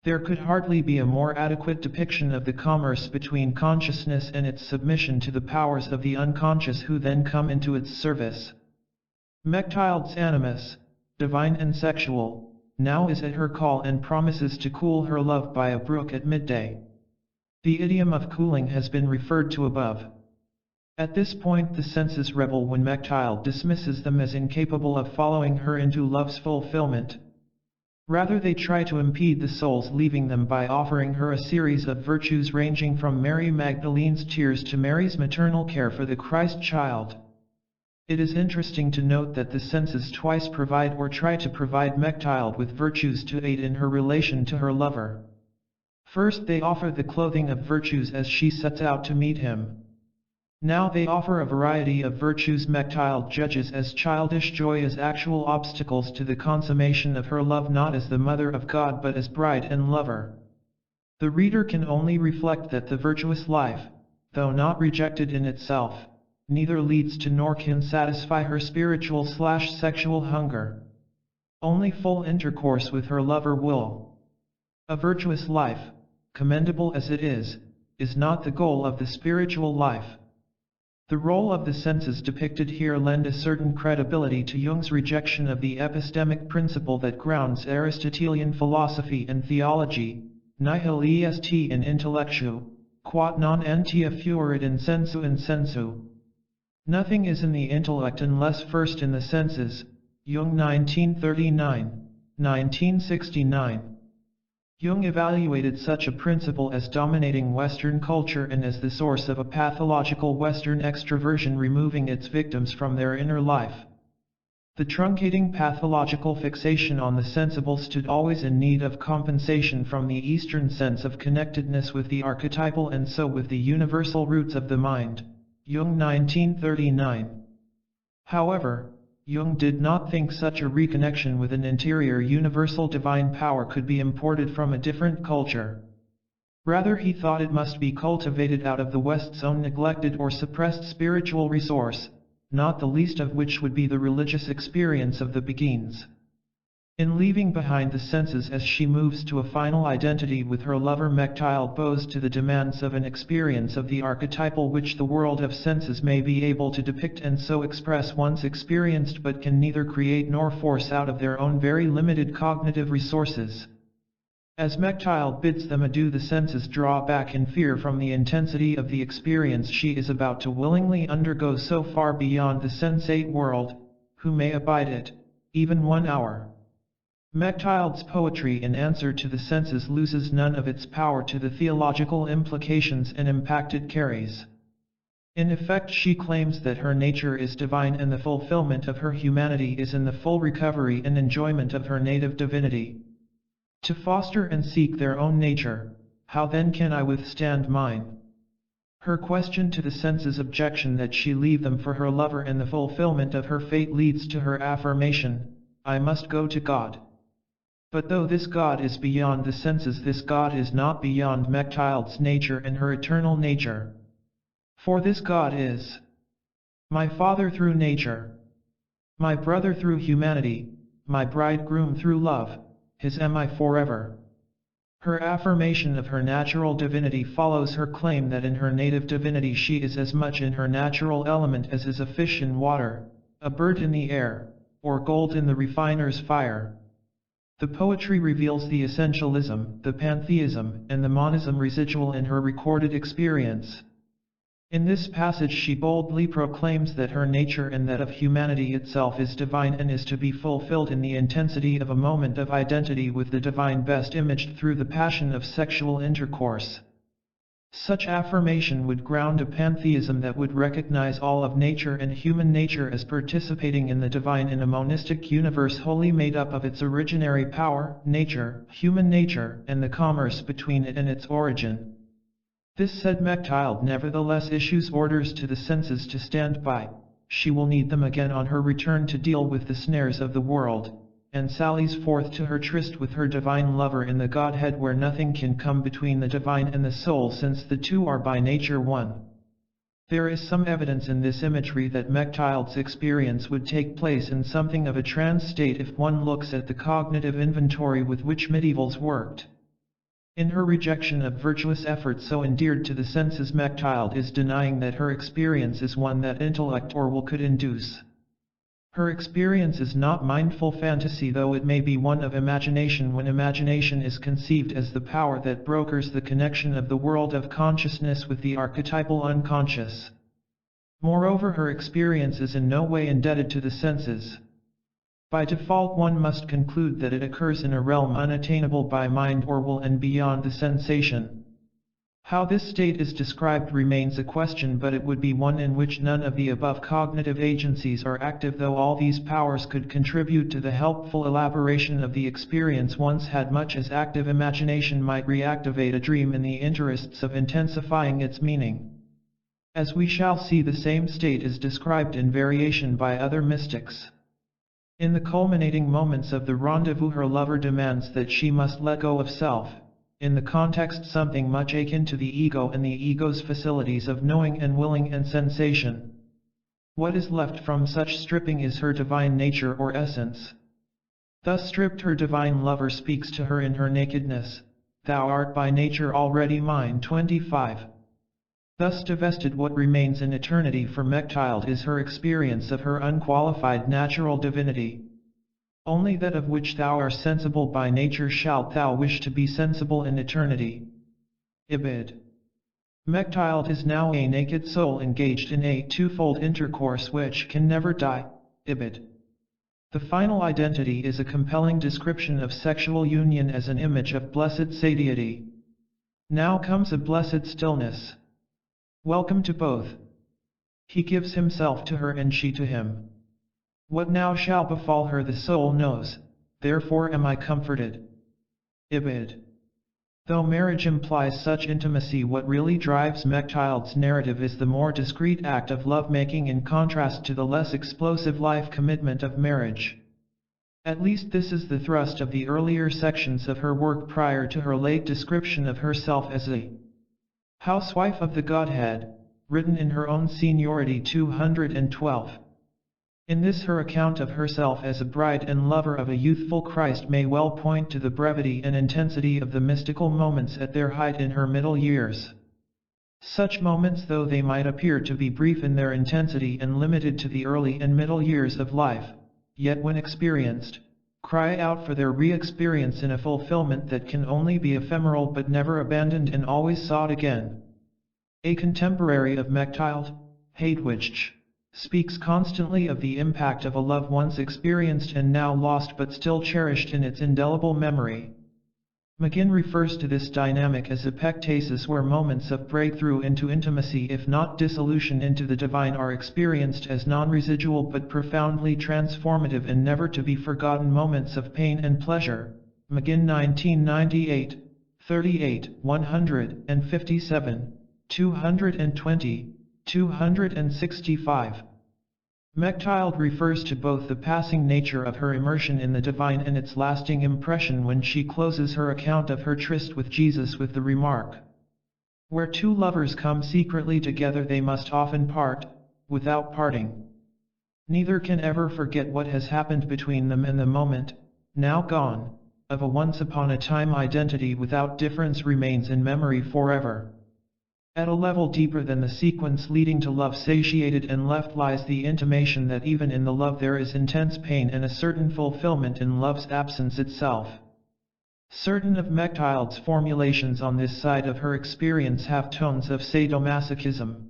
There could hardly be a more adequate depiction of the commerce between consciousness and its submission to the powers of the unconscious, who then come into its service. Mechthild's animus, divine and sexual, now is at her call and promises to cool her love by a brook at midday. The idiom of cooling has been referred to above. At this point the senses rebel when Mechthild dismisses them as incapable of following her into love's fulfillment. Rather they try to impede the soul's leaving them by offering her a series of virtues ranging from Mary Magdalene's tears to Mary's maternal care for the Christ child. It is interesting to note that the senses twice provide or try to provide Mechthild with virtues to aid in her relation to her lover. First they offer the clothing of virtues as she sets out to meet him. Now they offer a variety of virtues Mechthild judges as childish joy, as actual obstacles to the consummation of her love, not as the mother of God but as bride and lover. The reader can only reflect that the virtuous life, though not rejected in itself, neither leads to nor can satisfy her spiritual/sexual hunger. Only full intercourse with her lover will. A virtuous life, commendable as it is not the goal of the spiritual life. The role of the senses depicted here lend a certain credibility to Jung's rejection of the epistemic principle that grounds Aristotelian philosophy and theology, nihil est in intellectu, quod non entia fuerit in sensu. Nothing is in the intellect unless first in the senses. Jung 1939, 1969. Jung evaluated such a principle as dominating Western culture and as the source of a pathological Western extroversion removing its victims from their inner life. The truncating pathological fixation on the sensible stood always in need of compensation from the Eastern sense of connectedness with the archetypal and so with the universal roots of the mind. Jung 1939. However, Jung did not think such a reconnection with an interior universal divine power could be imported from a different culture. Rather he thought it must be cultivated out of the West's own neglected or suppressed spiritual resource, not the least of which would be the religious experience of the beguines. In leaving behind the senses as she moves to a final identity with her lover, Mechthild bows to the demands of an experience of the archetypal which the world of senses may be able to depict and so express once experienced, but can neither create nor force out of their own very limited cognitive resources. As Mechthild bids them adieu, the senses draw back in fear from the intensity of the experience she is about to willingly undergo so far beyond the sensate world. Who may abide it, even 1 hour? Mechthild's poetry in answer to the senses loses none of its power to the theological implications and impact it carries. In effect she claims that her nature is divine and the fulfillment of her humanity is in the full recovery and enjoyment of her native divinity. To foster and seek their own nature, how then can I withstand mine? Her question to the senses' objection that she leave them for her lover and the fulfillment of her fate leads to her affirmation, I must go to God. But though this God is beyond the senses, this God is not beyond Mechthild's nature and her eternal nature. For this God is my Father through nature, my brother through humanity, my bridegroom through love, his am I forever. Her affirmation of her natural divinity follows her claim that in her native divinity she is as much in her natural element as is a fish in water, a bird in the air, or gold in the refiner's fire. The poetry reveals the essentialism, the pantheism, and the monism residual in her recorded experience. In this passage she boldly proclaims that her nature and that of humanity itself is divine and is to be fulfilled in the intensity of a moment of identity with the divine best imaged through the passion of sexual intercourse. Such affirmation would ground a pantheism that would recognize all of nature and human nature as participating in the divine in a monistic universe wholly made up of its originary power, nature, human nature, and the commerce between it and its origin. This said Mechthild nevertheless issues orders to the senses to stand by, she will need them again on her return to deal with the snares of the world, and sallies forth to her tryst with her divine lover in the Godhead where nothing can come between the divine and the soul since the two are by nature one. There is some evidence in this imagery that Mechthild's experience would take place in something of a trance state if one looks at the cognitive inventory with which medievals worked. In her rejection of virtuous effort so endeared to the senses, Mechthild is denying that her experience is one that intellect or will could induce. Her experience is not mindful fantasy, though it may be one of imagination when imagination is conceived as the power that brokers the connection of the world of consciousness with the archetypal unconscious. Moreover, her experience is in no way indebted to the senses. By default one must conclude that it occurs in a realm unattainable by mind or will and beyond the sensation. How this state is described remains a question, but it would be one in which none of the above cognitive agencies are active, though all these powers could contribute to the helpful elaboration of the experience once had, much as active imagination might reactivate a dream in the interests of intensifying its meaning. As we shall see, the same state is described in variation by other mystics. In the culminating moments of the rendezvous, her lover demands that she must let go of self, in the context something much akin to the ego and the ego's facilities of knowing and willing and sensation. What is left from such stripping is her divine nature or essence. Thus stripped, her divine lover speaks to her in her nakedness, "Thou art by nature already mine." 25. Thus divested, what remains in eternity for Mechthild is her experience of her unqualified natural divinity. Only that of which thou art sensible by nature shalt thou wish to be sensible in eternity. Ibid. Mechthild is now a naked soul engaged in a twofold intercourse which can never die. Ibid. The final identity is a compelling description of sexual union as an image of blessed satiety. Now comes a blessed stillness. Welcome to both. He gives himself to her and she to him. What now shall befall her the soul knows, therefore am I comforted. Ibid. Though marriage implies such intimacy, what really drives Mechthild's narrative is the more discreet act of love-making in contrast to the less explosive life commitment of marriage. At least this is the thrust of the earlier sections of her work prior to her late description of herself as a housewife of the Godhead, written in her own seniority 212. In this, her account of herself as a bride and lover of a youthful Christ may well point to the brevity and intensity of the mystical moments at their height in her middle years. Such moments, though they might appear to be brief in their intensity and limited to the early and middle years of life, yet when experienced, cry out for their re-experience in a fulfillment that can only be ephemeral but never abandoned and always sought again. A contemporary of Mechthild, Hadewijch, speaks constantly of the impact of a love once experienced and now lost but still cherished in its indelible memory. McGinn refers to this dynamic as epectasis, where moments of breakthrough into intimacy, if not dissolution into the divine, are experienced as non-residual but profoundly transformative and never to be forgotten moments of pain and pleasure. McGinn 1998, 38, 157. 220, 265. Mechthild refers to both the passing nature of her immersion in the divine and its lasting impression when she closes her account of her tryst with Jesus with the remark, "Where two lovers come secretly together they must often part, without parting. Neither can ever forget what has happened between them in the moment, now gone, of a once upon a time identity without difference remains in memory forever." At a level deeper than the sequence leading to love satiated and left lies the intimation that even in the love there is intense pain and a certain fulfillment in love's absence itself. Certain of Mechthild's formulations on this side of her experience have tones of sadomasochism.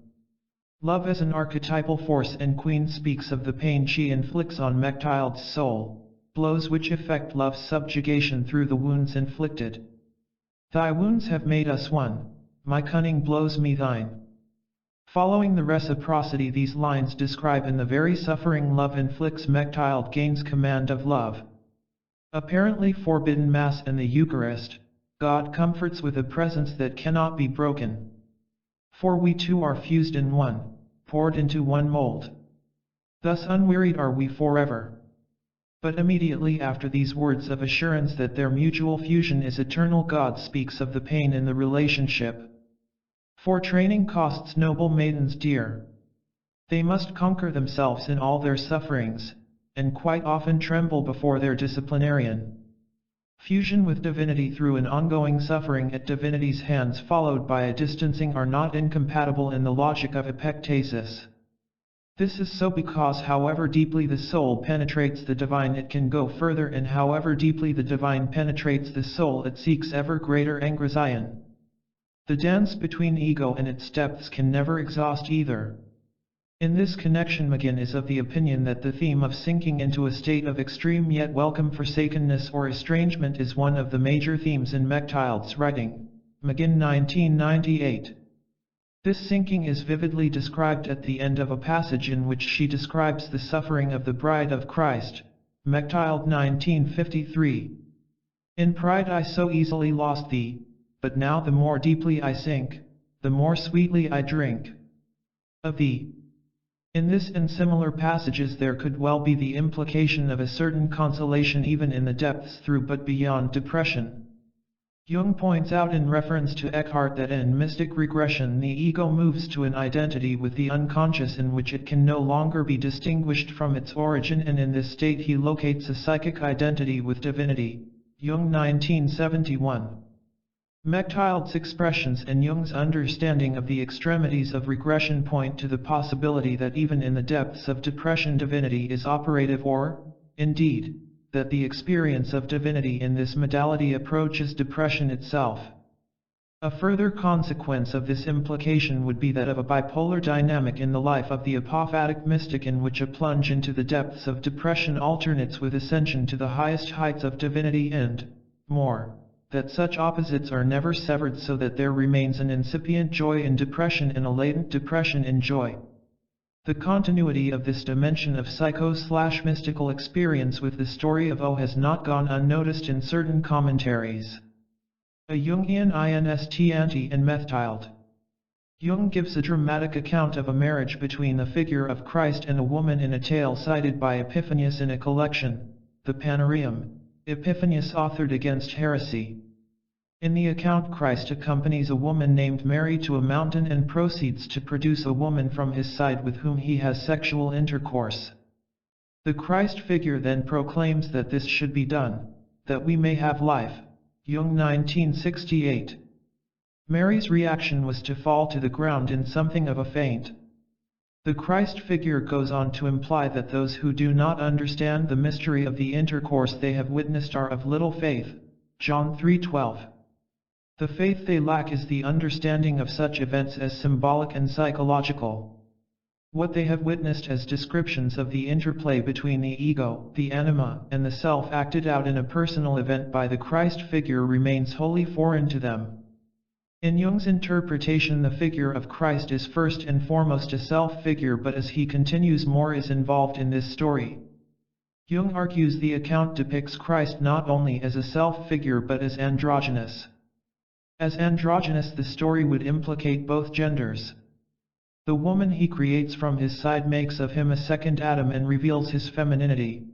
Love as an archetypal force, and Queen speaks of the pain she inflicts on Mechthild's soul, blows which effect love's subjugation through the wounds inflicted. "Thy wounds have made us one, my cunning blows me thine." Following the reciprocity these lines describe in the very suffering love inflicts, Mechthild gains command of love. Apparently forbidden Mass and the Eucharist, God comforts with a presence that cannot be broken. "For we two are fused in one, poured into one mold. Thus unwearied are we forever." But immediately after these words of assurance that their mutual fusion is eternal, God speaks of the pain in the relationship. "For training costs noble maidens dear. They must conquer themselves in all their sufferings, and quite often tremble before their disciplinarian." Fusion with divinity through an ongoing suffering at divinity's hands followed by a distancing are not incompatible in the logic of epectasis. This is so because however deeply the soul penetrates the divine it can go further, and however deeply the divine penetrates the soul it seeks ever greater engrazien. The dance between ego and its depths can never exhaust either. In this connection McGinn is of the opinion that the theme of sinking into a state of extreme yet welcome forsakenness or estrangement is one of the major themes in Mechthild's writing. McGinn 1998. This sinking is vividly described at the end of a passage in which she describes the suffering of the Bride of Christ. Mechthild 1953. "In pride I so easily lost thee, but now the more deeply I sink, the more sweetly I drink of thee." In this and similar passages there could well be the implication of a certain consolation even in the depths through but beyond depression. Jung points out in reference to Eckhart that in mystic regression the ego moves to an identity with the unconscious in which it can no longer be distinguished from its origin, and in this state he locates a psychic identity with divinity. Jung 1971. Mechthild's expressions and Jung's understanding of the extremities of regression point to the possibility that even in the depths of depression divinity is operative, or, indeed, that the experience of divinity in this modality approaches depression itself. A further consequence of this implication would be that of a bipolar dynamic in the life of the apophatic mystic, in which a plunge into the depths of depression alternates with ascension to the highest heights of divinity, and, more, that such opposites are never severed, so that there remains an incipient joy in depression and a latent depression in joy. The continuity of this dimension of psycho/mystical experience with the story of O has not gone unnoticed in certain commentaries. A Jungian inst and Mechthild. Jung gives a dramatic account of a marriage between the figure of Christ and a woman in a tale cited by Epiphanius in a collection, the Panorama, Epiphanius authored against heresy. In the account, Christ accompanies a woman named Mary to a mountain and proceeds to produce a woman from his side with whom he has sexual intercourse. The Christ figure then proclaims that this should be done, that we may have life. Jung 1968. Mary's reaction was to fall to the ground in something of a faint. The Christ figure goes on to imply that those who do not understand the mystery of the intercourse they have witnessed are of little faith. John 3:12. The faith they lack is the understanding of such events as symbolic and psychological. What they have witnessed as descriptions of the interplay between the ego, the anima, and the self acted out in a personal event by the Christ figure remains wholly foreign to them. In Jung's interpretation, the figure of Christ is first and foremost a self figure, but as he continues, more is involved in this story. Jung argues the account depicts Christ not only as a self figure but as androgynous. As androgynous, the story would implicate both genders. The woman he creates from his side makes of him a second Adam and reveals his femininity.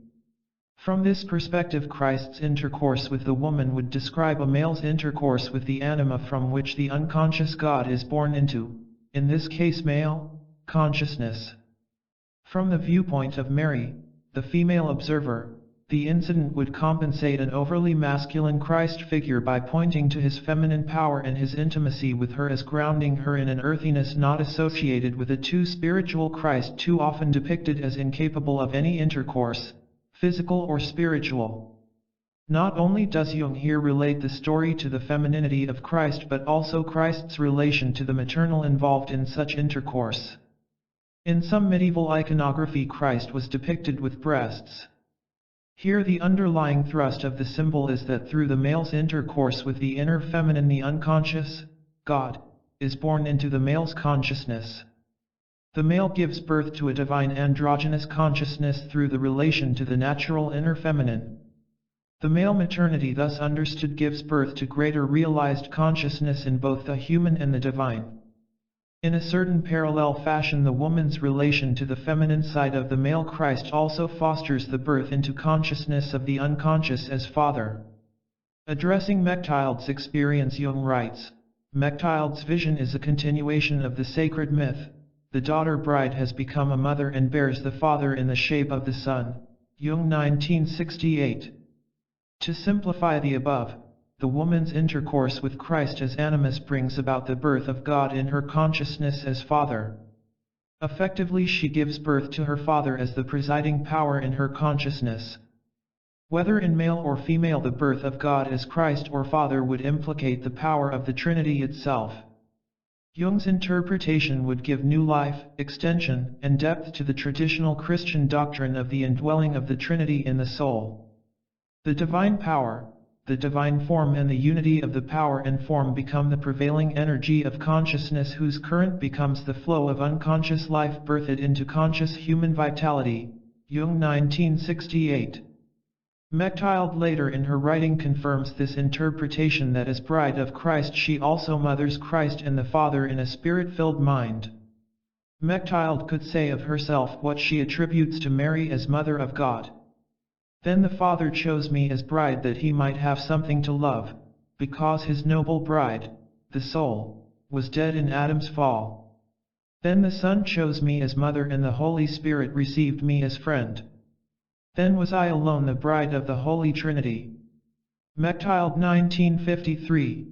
From this perspective, Christ's intercourse with the woman would describe a male's intercourse with the anima from which the unconscious God is born into, in this case male, consciousness. From the viewpoint of Mary, the female observer, the incident would compensate an overly masculine Christ figure by pointing to his feminine power and his intimacy with her as grounding her in an earthiness not associated with a too spiritual Christ too often depicted as incapable of any intercourse, physical or spiritual. Not only does Jung here relate the story to the femininity of Christ but also Christ's relation to the maternal involved in such intercourse. In some medieval iconography, Christ was depicted with breasts. Here the underlying thrust of the symbol is that through the male's intercourse with the inner feminine, the unconscious, God, is born into the male's consciousness. The male gives birth to a divine androgynous consciousness through the relation to the natural inner feminine. The male maternity thus understood gives birth to greater realized consciousness in both the human and the divine. In a certain parallel fashion, the woman's relation to the feminine side of the male Christ also fosters the birth into consciousness of the unconscious as father. Addressing Mechthild's experience, Jung writes, "Mechthild's vision is a continuation of the sacred myth. The daughter bride has become a mother and bears the father in the shape of the son." Jung 1968. To simplify the above, the woman's intercourse with Christ as animus brings about the birth of God in her consciousness as Father. Effectively, she gives birth to her Father as the presiding power in her consciousness. Whether in male or female, the birth of God as Christ or Father would implicate the power of the Trinity itself. Jung's interpretation would give new life, extension, and depth to the traditional Christian doctrine of the indwelling of the Trinity in the soul. The divine power, the divine form, and the unity of the power and form become the prevailing energy of consciousness, whose current becomes the flow of unconscious life birthed into conscious human vitality. Jung 1968. Mechthild later in her writing confirms this interpretation, that as bride of Christ she also mothers Christ and the Father in a spirit-filled mind. Mechthild could say of herself what she attributes to Mary as Mother of God. "Then the Father chose me as bride that he might have something to love, because his noble bride, the soul, was dead in Adam's fall. Then the Son chose me as mother and the Holy Spirit received me as friend. Then was I alone the bride of the Holy Trinity." Mechthild 1953.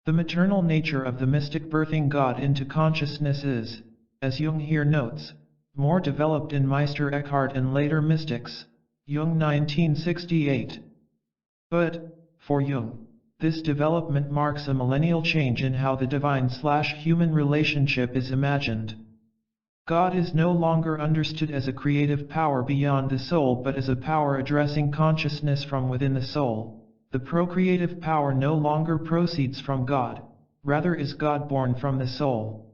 The maternal nature of the mystic birthing God into consciousness is, as Jung here notes, more developed in Meister Eckhart and later mystics. Jung 1968. But, for Jung, this development marks a millennial change in how the divine/human relationship is imagined. God is no longer understood as a creative power beyond the soul but as a power addressing consciousness from within the soul. The procreative power no longer proceeds from God, rather is God born from the soul.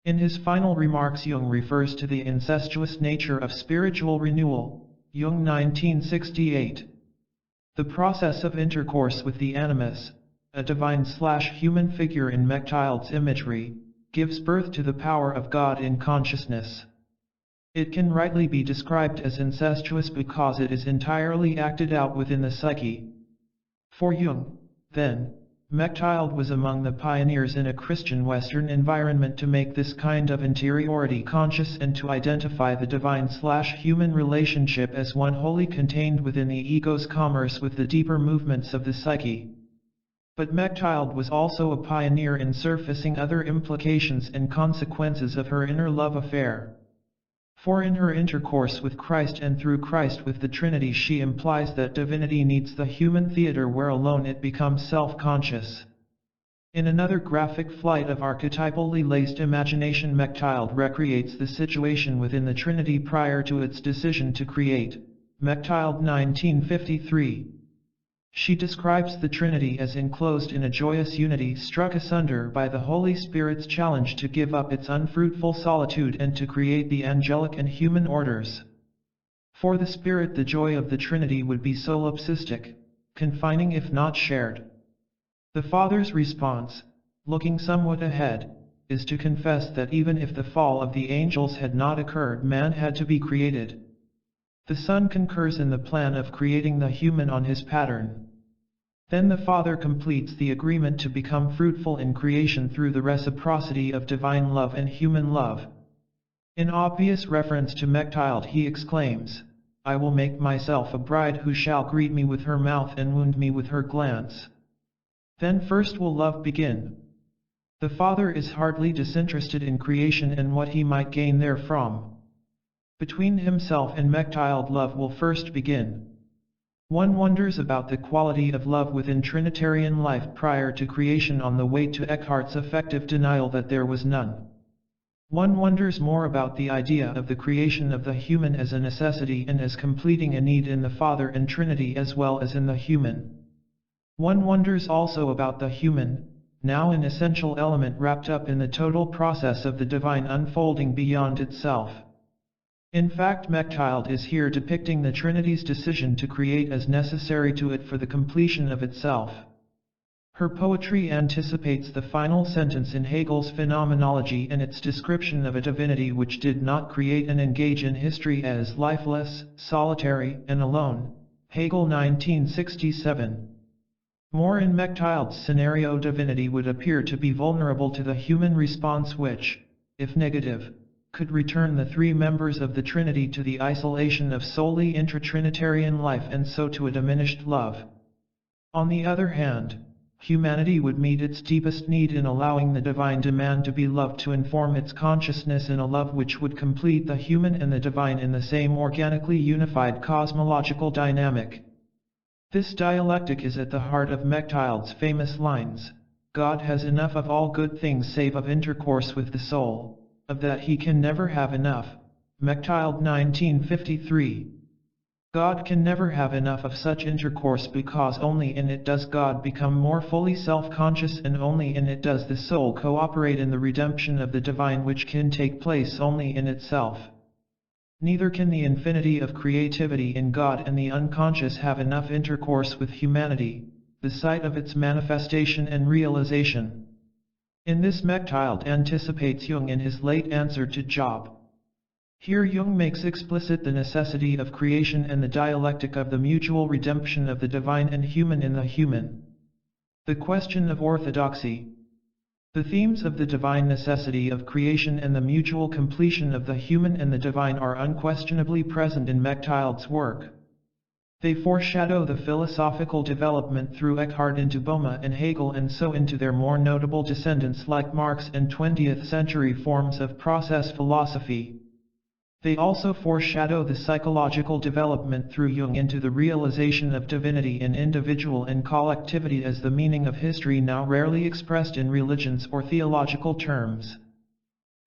In his final remarks, Jung refers to the incestuous nature of spiritual renewal. Jung 1968. The process of intercourse with the animus, a divine/human figure in Mechthild's imagery, gives birth to the power of God in consciousness. It can rightly be described as incestuous because it is entirely acted out within the psyche. For Jung, then, Mechthild was among the pioneers in a Christian Western environment to make this kind of interiority conscious and to identify the divine/human relationship as one wholly contained within the ego's commerce with the deeper movements of the psyche. But Mechthild was also a pioneer in surfacing other implications and consequences of her inner love affair. For in her intercourse with Christ and through Christ with the Trinity, she implies that divinity needs the human theater where alone it becomes self-conscious. In another graphic flight of archetypally laced imagination, Mechthild recreates the situation within the Trinity prior to its decision to create. Mechthild 1953. She describes the Trinity as enclosed in a joyous unity struck asunder by the Holy Spirit's challenge to give up its unfruitful solitude and to create the angelic and human orders. For the Spirit, the joy of the Trinity would be solipsistic, confining if not shared. The Father's response, looking somewhat ahead, is to confess that even if the fall of the angels had not occurred, man had to be created. The Son concurs in the plan of creating the human on his pattern. Then the Father completes the agreement to become fruitful in creation through the reciprocity of divine love and human love. In obvious reference to Mechthild, he exclaims, "I will make myself a bride who shall greet me with her mouth and wound me with her glance." Then first will love begin. The Father is hardly disinterested in creation and what he might gain therefrom. Between himself and Mechthild, love will first begin. One wonders about the quality of love within Trinitarian life prior to creation on the way to Eckhart's effective denial that there was none. One wonders more about the idea of the creation of the human as a necessity and as completing a need in the Father and Trinity as well as in the human. One wonders also about the human, now an essential element wrapped up in the total process of the divine unfolding beyond itself. In fact, Mechthild is here depicting the Trinity's decision to create as necessary to it for the completion of itself. Her poetry anticipates the final sentence in Hegel's Phenomenology and its description of a divinity which did not create and engage in history as lifeless, solitary, and alone. Hegel 1967. More in Mechthild's scenario, divinity would appear to be vulnerable to the human response which, if negative, could return the three members of the Trinity to the isolation of solely intra-Trinitarian life and so to a diminished love. On the other hand, humanity would meet its deepest need in allowing the divine demand to be loved to inform its consciousness in a love which would complete the human and the divine in the same organically unified cosmological dynamic. This dialectic is at the heart of Mechthild's famous lines, "God has enough of all good things save of intercourse with the soul. Of that he can never have enough." Mechthild 1953. God can never have enough of such intercourse because only in it does God become more fully self-conscious and only in it does the soul cooperate in the redemption of the divine which can take place only in itself. Neither can the infinity of creativity in God and the unconscious have enough intercourse with humanity, the site of its manifestation and realization. In this Mechthild anticipates Jung in his late answer to Job. Here Jung makes explicit the necessity of creation and the dialectic of the mutual redemption of the divine and human in the human. The question of orthodoxy. The themes of the divine necessity of creation and the mutual completion of the human and the divine are unquestionably present in Mechthild's work. They foreshadow the philosophical development through Eckhart into Boehme and Hegel and so into their more notable descendants like Marx and 20th century forms of process philosophy. They also foreshadow the psychological development through Jung into the realization of divinity in individual and collectivity as the meaning of history now rarely expressed in religions or theological terms.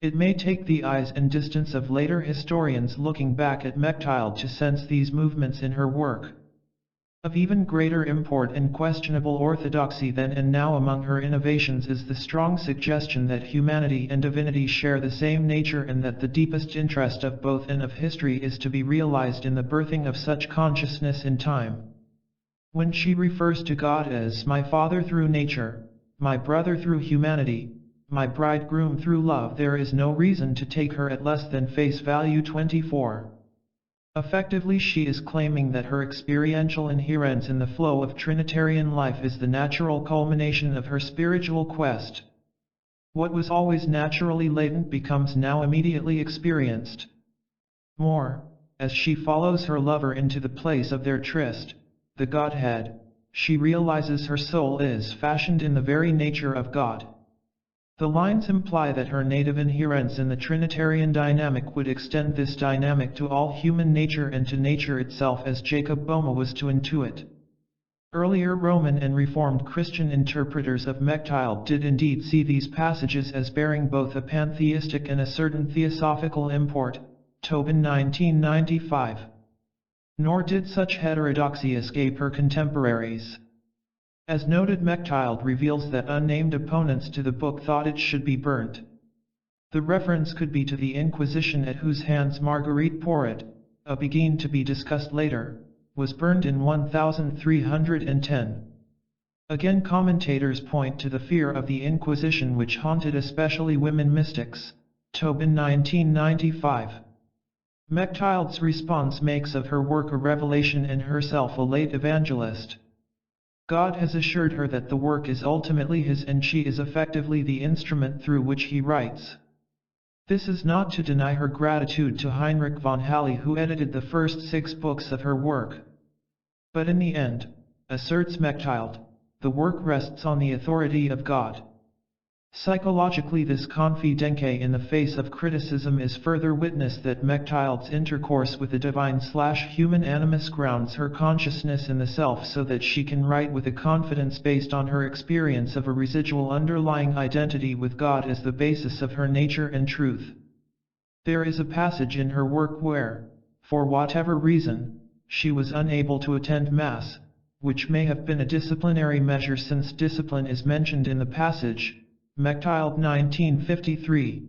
It may take the eyes and distance of later historians looking back at Mechthild to sense these movements in her work. Of even greater import and questionable orthodoxy then and now among her innovations is the strong suggestion that humanity and divinity share the same nature and that the deepest interest of both and of history is to be realized in the birthing of such consciousness in time. When she refers to God as my Father through nature, my brother through humanity, my bridegroom through love, there is no reason to take her at less than face value. 24. Effectively, she is claiming that her experiential inherence in the flow of Trinitarian life is the natural culmination of her spiritual quest. What was always naturally latent becomes now immediately experienced. More, as she follows her lover into the place of their tryst, the Godhead, she realizes her soul is fashioned in the very nature of God. The lines imply that her native inherence in the Trinitarian dynamic would extend this dynamic to all human nature and to nature itself as Jacob Boehme was to intuit. Earlier Roman and Reformed Christian interpreters of Mechthild did indeed see these passages as bearing both a pantheistic and a certain theosophical import, Tobin 1995. Nor did such heterodoxy escape her contemporaries. As noted, Mechthild reveals that unnamed opponents to the book thought it should be burnt. The reference could be to the Inquisition at whose hands Marguerite Porete, a beguine to be discussed later, was burned in 1310. Again, commentators point to the fear of the Inquisition which haunted especially women mystics. Tobin 1995. Mechthild's response makes of her work a revelation and herself a late evangelist. God has assured her that the work is ultimately his and she is effectively the instrument through which he writes. This is not to deny her gratitude to Heinrich von Halle, who edited the first 6 books of her work. But in the end, asserts Mechthild, the work rests on the authority of God. Psychologically, this confidence in the face of criticism is further witness that Mechthild's intercourse with the divine/human animus grounds her consciousness in the self so that she can write with a confidence based on her experience of a residual underlying identity with God as the basis of her nature and truth. There is a passage in her work where, for whatever reason, she was unable to attend Mass, which may have been a disciplinary measure since discipline is mentioned in the passage. Mechthild 1953.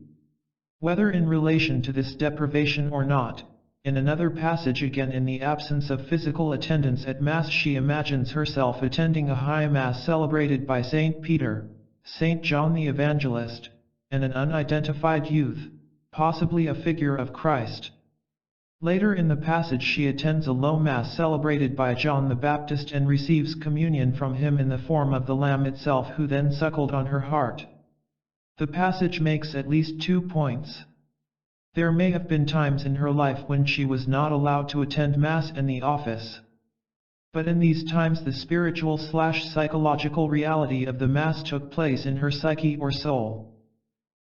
Whether in relation to this deprivation or not, in another passage again, in the absence of physical attendance at Mass, she imagines herself attending a high Mass celebrated by Saint Peter, Saint John the Evangelist, and an unidentified youth, possibly a figure of Christ. Later in the passage she attends a low Mass celebrated by John the Baptist and receives communion from him in the form of the Lamb itself, who then suckled on her heart. The passage makes at least 2 points. There may have been times in her life when she was not allowed to attend Mass and the office. But in these times the spiritual/psychological reality of the Mass took place in her psyche or soul.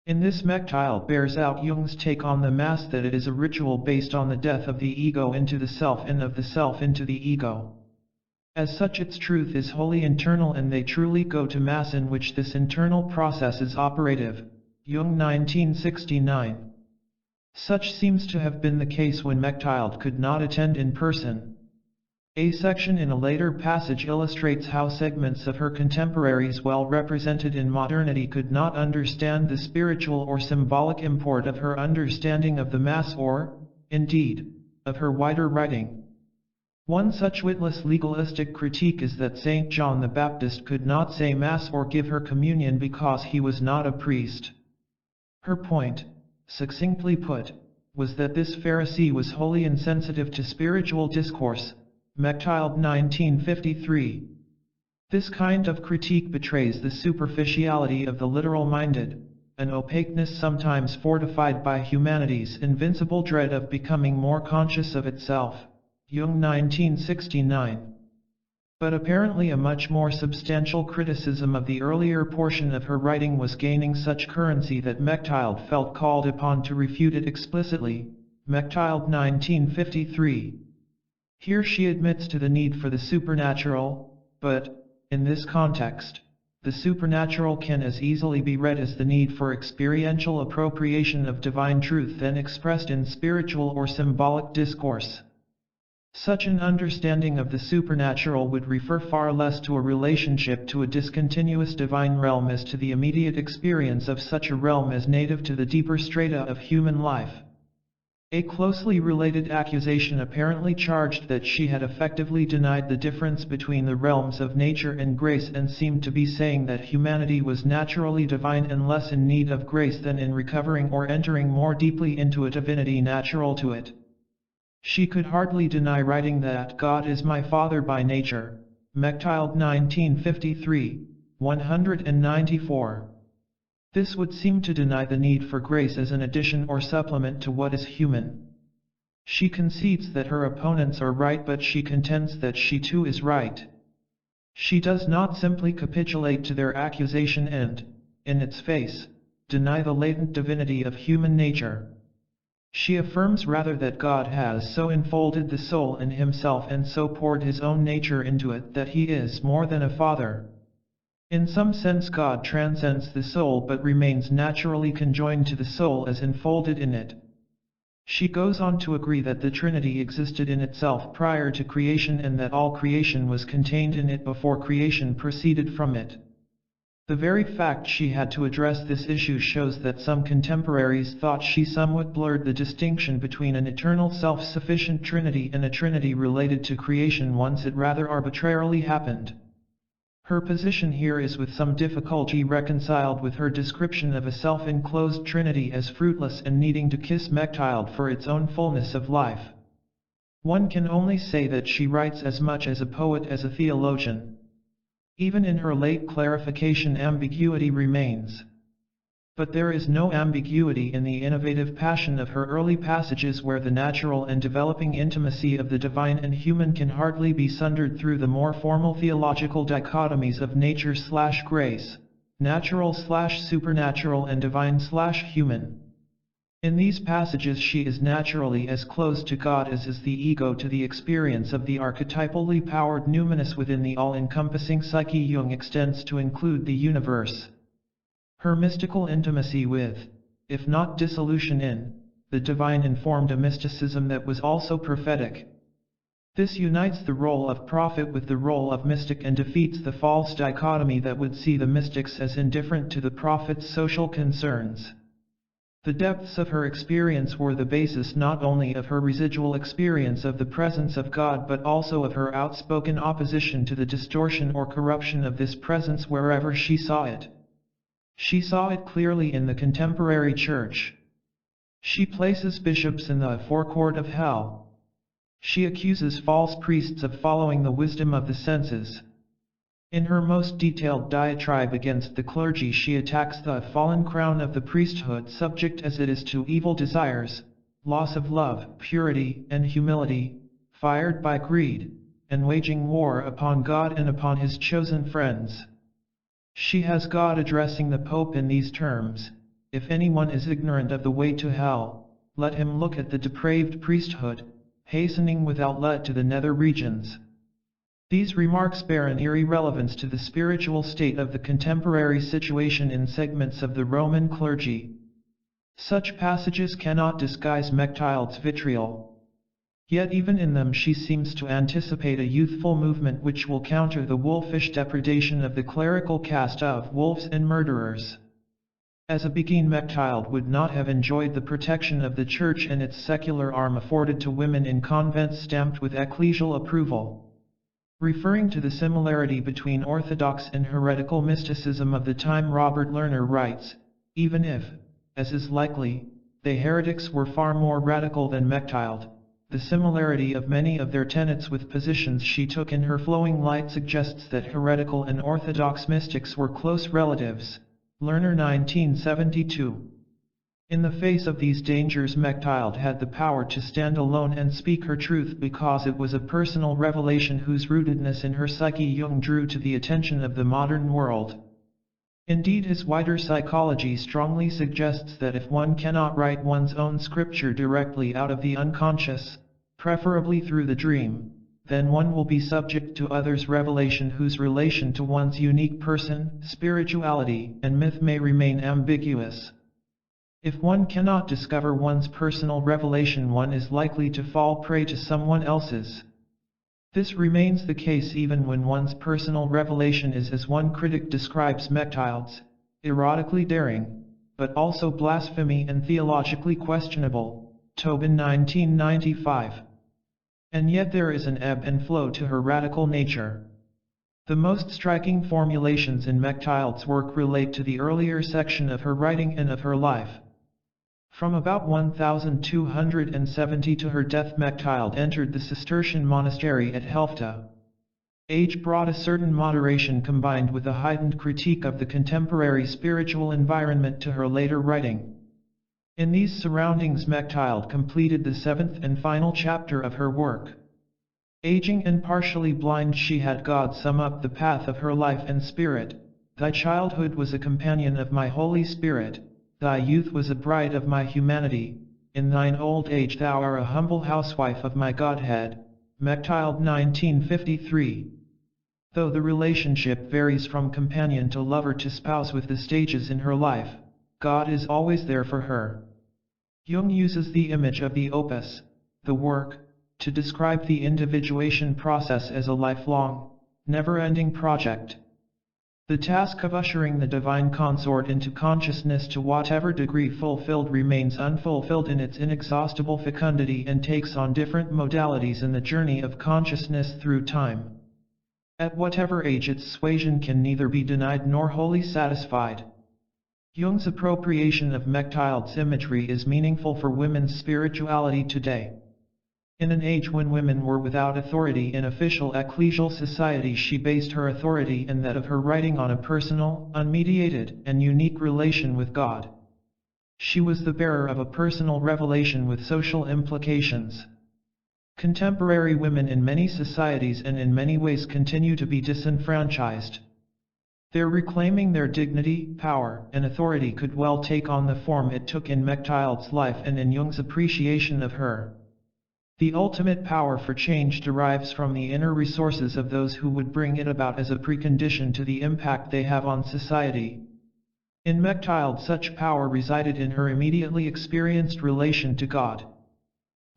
In this, Mechthild bears out Jung's take on the Mass, that it is a ritual based on the death of the ego into the self and of the self into the ego. As such, its truth is wholly internal, and they truly go to Mass in which this internal process is operative. Jung 1969. Such seems to have been the case when Mechthild could not attend in person. A section in a later passage illustrates how segments of her contemporaries, well represented in modernity, could not understand the spiritual or symbolic import of her understanding of the Mass or, indeed, of her wider writing. One such witless legalistic critique is that Saint John the Baptist could not say Mass or give her communion because he was not a priest. Her point, succinctly put, was that this Pharisee was wholly insensitive to spiritual discourse. Mechthild 1953. This kind of critique betrays the superficiality of the literal-minded, an opaqueness sometimes fortified by humanity's invincible dread of becoming more conscious of itself. Jung 1969. But apparently a much more substantial criticism of the earlier portion of her writing was gaining such currency that Mechthild felt called upon to refute it explicitly. Mechthild 1953. Here she admits to the need for the supernatural, but, in this context, the supernatural can as easily be read as the need for experiential appropriation of divine truth then expressed in spiritual or symbolic discourse. Such an understanding of the supernatural would refer far less to a relationship to a discontinuous divine realm as to the immediate experience of such a realm as native to the deeper strata of human life. A closely related accusation apparently charged that she had effectively denied the difference between the realms of nature and grace, and seemed to be saying that humanity was naturally divine and less in need of grace than in recovering or entering more deeply into a divinity natural to it. She could hardly deny writing that God is my Father by nature. Mechthild 1953, 194. This would seem to deny the need for grace as an addition or supplement to what is human. She concedes that her opponents are right, but she contends that she too is right. She does not simply capitulate to their accusation and, in its face, deny the latent divinity of human nature. She affirms rather that God has so enfolded the soul in himself and so poured his own nature into it that he is more than a father. In some sense God transcends the soul but remains naturally conjoined to the soul as enfolded in it. She goes on to agree that the Trinity existed in itself prior to creation and that all creation was contained in it before creation proceeded from it. The very fact she had to address this issue shows that some contemporaries thought she somewhat blurred the distinction between an eternal self-sufficient Trinity and a Trinity related to creation once it rather arbitrarily happened. Her position here is with some difficulty reconciled with her description of a self-enclosed trinity as fruitless and needing to kiss Mechthild for its own fullness of life. One can only say that she writes as much as a poet as a theologian. Even in her late clarification, ambiguity remains. But there is no ambiguity in the innovative passion of her early passages, where the natural and developing intimacy of the divine and human can hardly be sundered through the more formal theological dichotomies of nature/grace, natural/supernatural and divine/human. In these passages she is naturally as close to God as is the ego to the experience of the archetypally powered numinous within the all-encompassing psyche Jung extends to include the universe. Her mystical intimacy with, if not dissolution in, the divine informed a mysticism that was also prophetic. This unites the role of prophet with the role of mystic and defeats the false dichotomy that would see the mystics as indifferent to the prophet's social concerns. The depths of her experience were the basis not only of her residual experience of the presence of God, but also of her outspoken opposition to the distortion or corruption of this presence wherever she saw it. She saw it clearly in the contemporary church. She places bishops in the forecourt of hell. She accuses false priests of following the wisdom of the senses. In her most detailed diatribe against the clergy, she attacks the fallen crown of the priesthood, subject as it is to evil desires, loss of love, purity, and humility, fired by greed, and waging war upon God and upon his chosen friends. She has God addressing the Pope in these terms: "If anyone is ignorant of the way to hell, let him look at the depraved priesthood, hastening without let to the nether regions." These remarks bear an eerie relevance to the spiritual state of the contemporary situation in segments of the Roman clergy. Such passages cannot disguise Mechthild's vitriol. Yet even in them she seems to anticipate a youthful movement which will counter the wolfish depredation of the clerical caste of wolves and murderers. As a beginning, Mechthild would not have enjoyed the protection of the Church and its secular arm afforded to women in convents stamped with ecclesial approval. Referring to the similarity between orthodox and heretical mysticism of the time, Robert Lerner writes, "Even if, as is likely, the heretics were far more radical than Mechthild, the similarity of many of their tenets with positions she took in her flowing light suggests that heretical and orthodox mystics were close relatives." Lerner 1972. In the face of these dangers, Mechthild had the power to stand alone and speak her truth because it was a personal revelation whose rootedness in her psyche Jung drew to the attention of the modern world. Indeed, his wider psychology strongly suggests that if one cannot write one's own scripture directly out of the unconscious, preferably through the dream, then one will be subject to others' revelation whose relation to one's unique person, spirituality, and myth may remain ambiguous. If one cannot discover one's personal revelation, one is likely to fall prey to someone else's. This remains the case even when one's personal revelation is, as one critic describes Mechthild's, erotically daring, but also blasphemy and theologically questionable. Tobin 1995. And yet there is an ebb and flow to her radical nature. The most striking formulations in Mechthild's work relate to the earlier section of her writing and of her life. From about 1270 to her death, Mechthild entered the Cistercian monastery at Helfta. Age brought a certain moderation combined with a heightened critique of the contemporary spiritual environment to her later writing. In these surroundings, Mechthild completed the seventh and final chapter of her work. Aging and partially blind, she had God sum up the path of her life and spirit. "Thy childhood was a companion of my Holy Spirit. Thy youth was a bride of my humanity. In thine old age thou art a humble housewife of my Godhead." Mechthild 1953. Though the relationship varies from companion to lover to spouse with the stages in her life, God is always there for her. Jung uses the image of the opus, the work, to describe the individuation process as a lifelong, never-ending project. The task of ushering the divine consort into consciousness, to whatever degree fulfilled, remains unfulfilled in its inexhaustible fecundity and takes on different modalities in the journey of consciousness through time. At whatever age its suasion can neither be denied nor wholly satisfied. Jung's appropriation of Mechthild's imagery is meaningful for women's spirituality today. In an age when women were without authority in official ecclesial society, she based her authority and that of her writing on a personal, unmediated, and unique relation with God. She was the bearer of a personal revelation with social implications. Contemporary women in many societies and in many ways continue to be disenfranchised. Their reclaiming their dignity, power, and authority could well take on the form it took in Mechthild's life and in Jung's appreciation of her. The ultimate power for change derives from the inner resources of those who would bring it about as a precondition to the impact they have on society. In Mechthild, such power resided in her immediately experienced relation to God.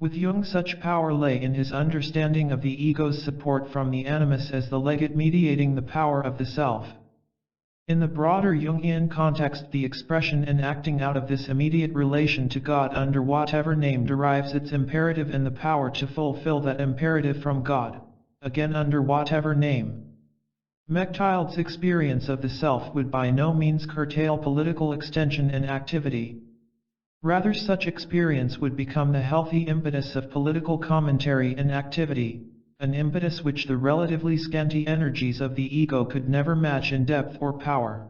With Jung, such power lay in his understanding of the ego's support from the animus as the legate mediating the power of the self. In the broader Jungian context, the expression and acting out of this immediate relation to God under whatever name derives its imperative and the power to fulfill that imperative from God, again under whatever name. Mechthild's experience of the self would by no means curtail political extension and activity. Rather, such experience would become the healthy impetus of political commentary and activity, an impetus which the relatively scanty energies of the ego could never match in depth or power.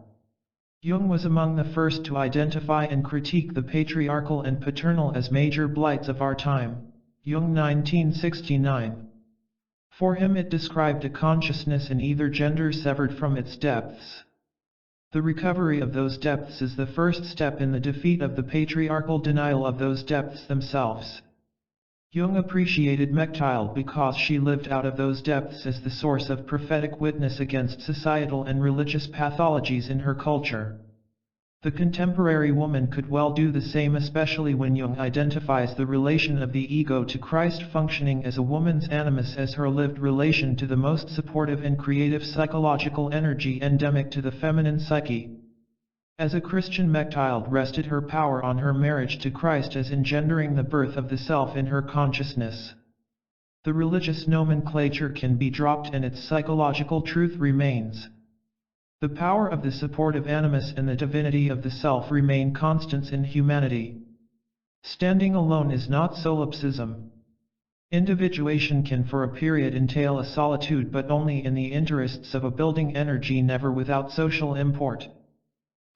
Jung was among the first to identify and critique the patriarchal and paternal as major blights of our time. Jung 1969. For him it described a consciousness in either gender severed from its depths. The recovery of those depths is the first step in the defeat of the patriarchal denial of those depths themselves. Jung appreciated Mechthild because she lived out of those depths as the source of prophetic witness against societal and religious pathologies in her culture. The contemporary woman could well do the same, especially when Jung identifies the relation of the ego to Christ functioning as a woman's animus as her lived relation to the most supportive and creative psychological energy endemic to the feminine psyche. As a Christian, Mechthild rested her power on her marriage to Christ as engendering the birth of the self in her consciousness. The religious nomenclature can be dropped and its psychological truth remains. The power of the supportive animus and the divinity of the self remain constants in humanity. Standing alone is not solipsism. Individuation can for a period entail a solitude, but only in the interests of a building energy, never without social import.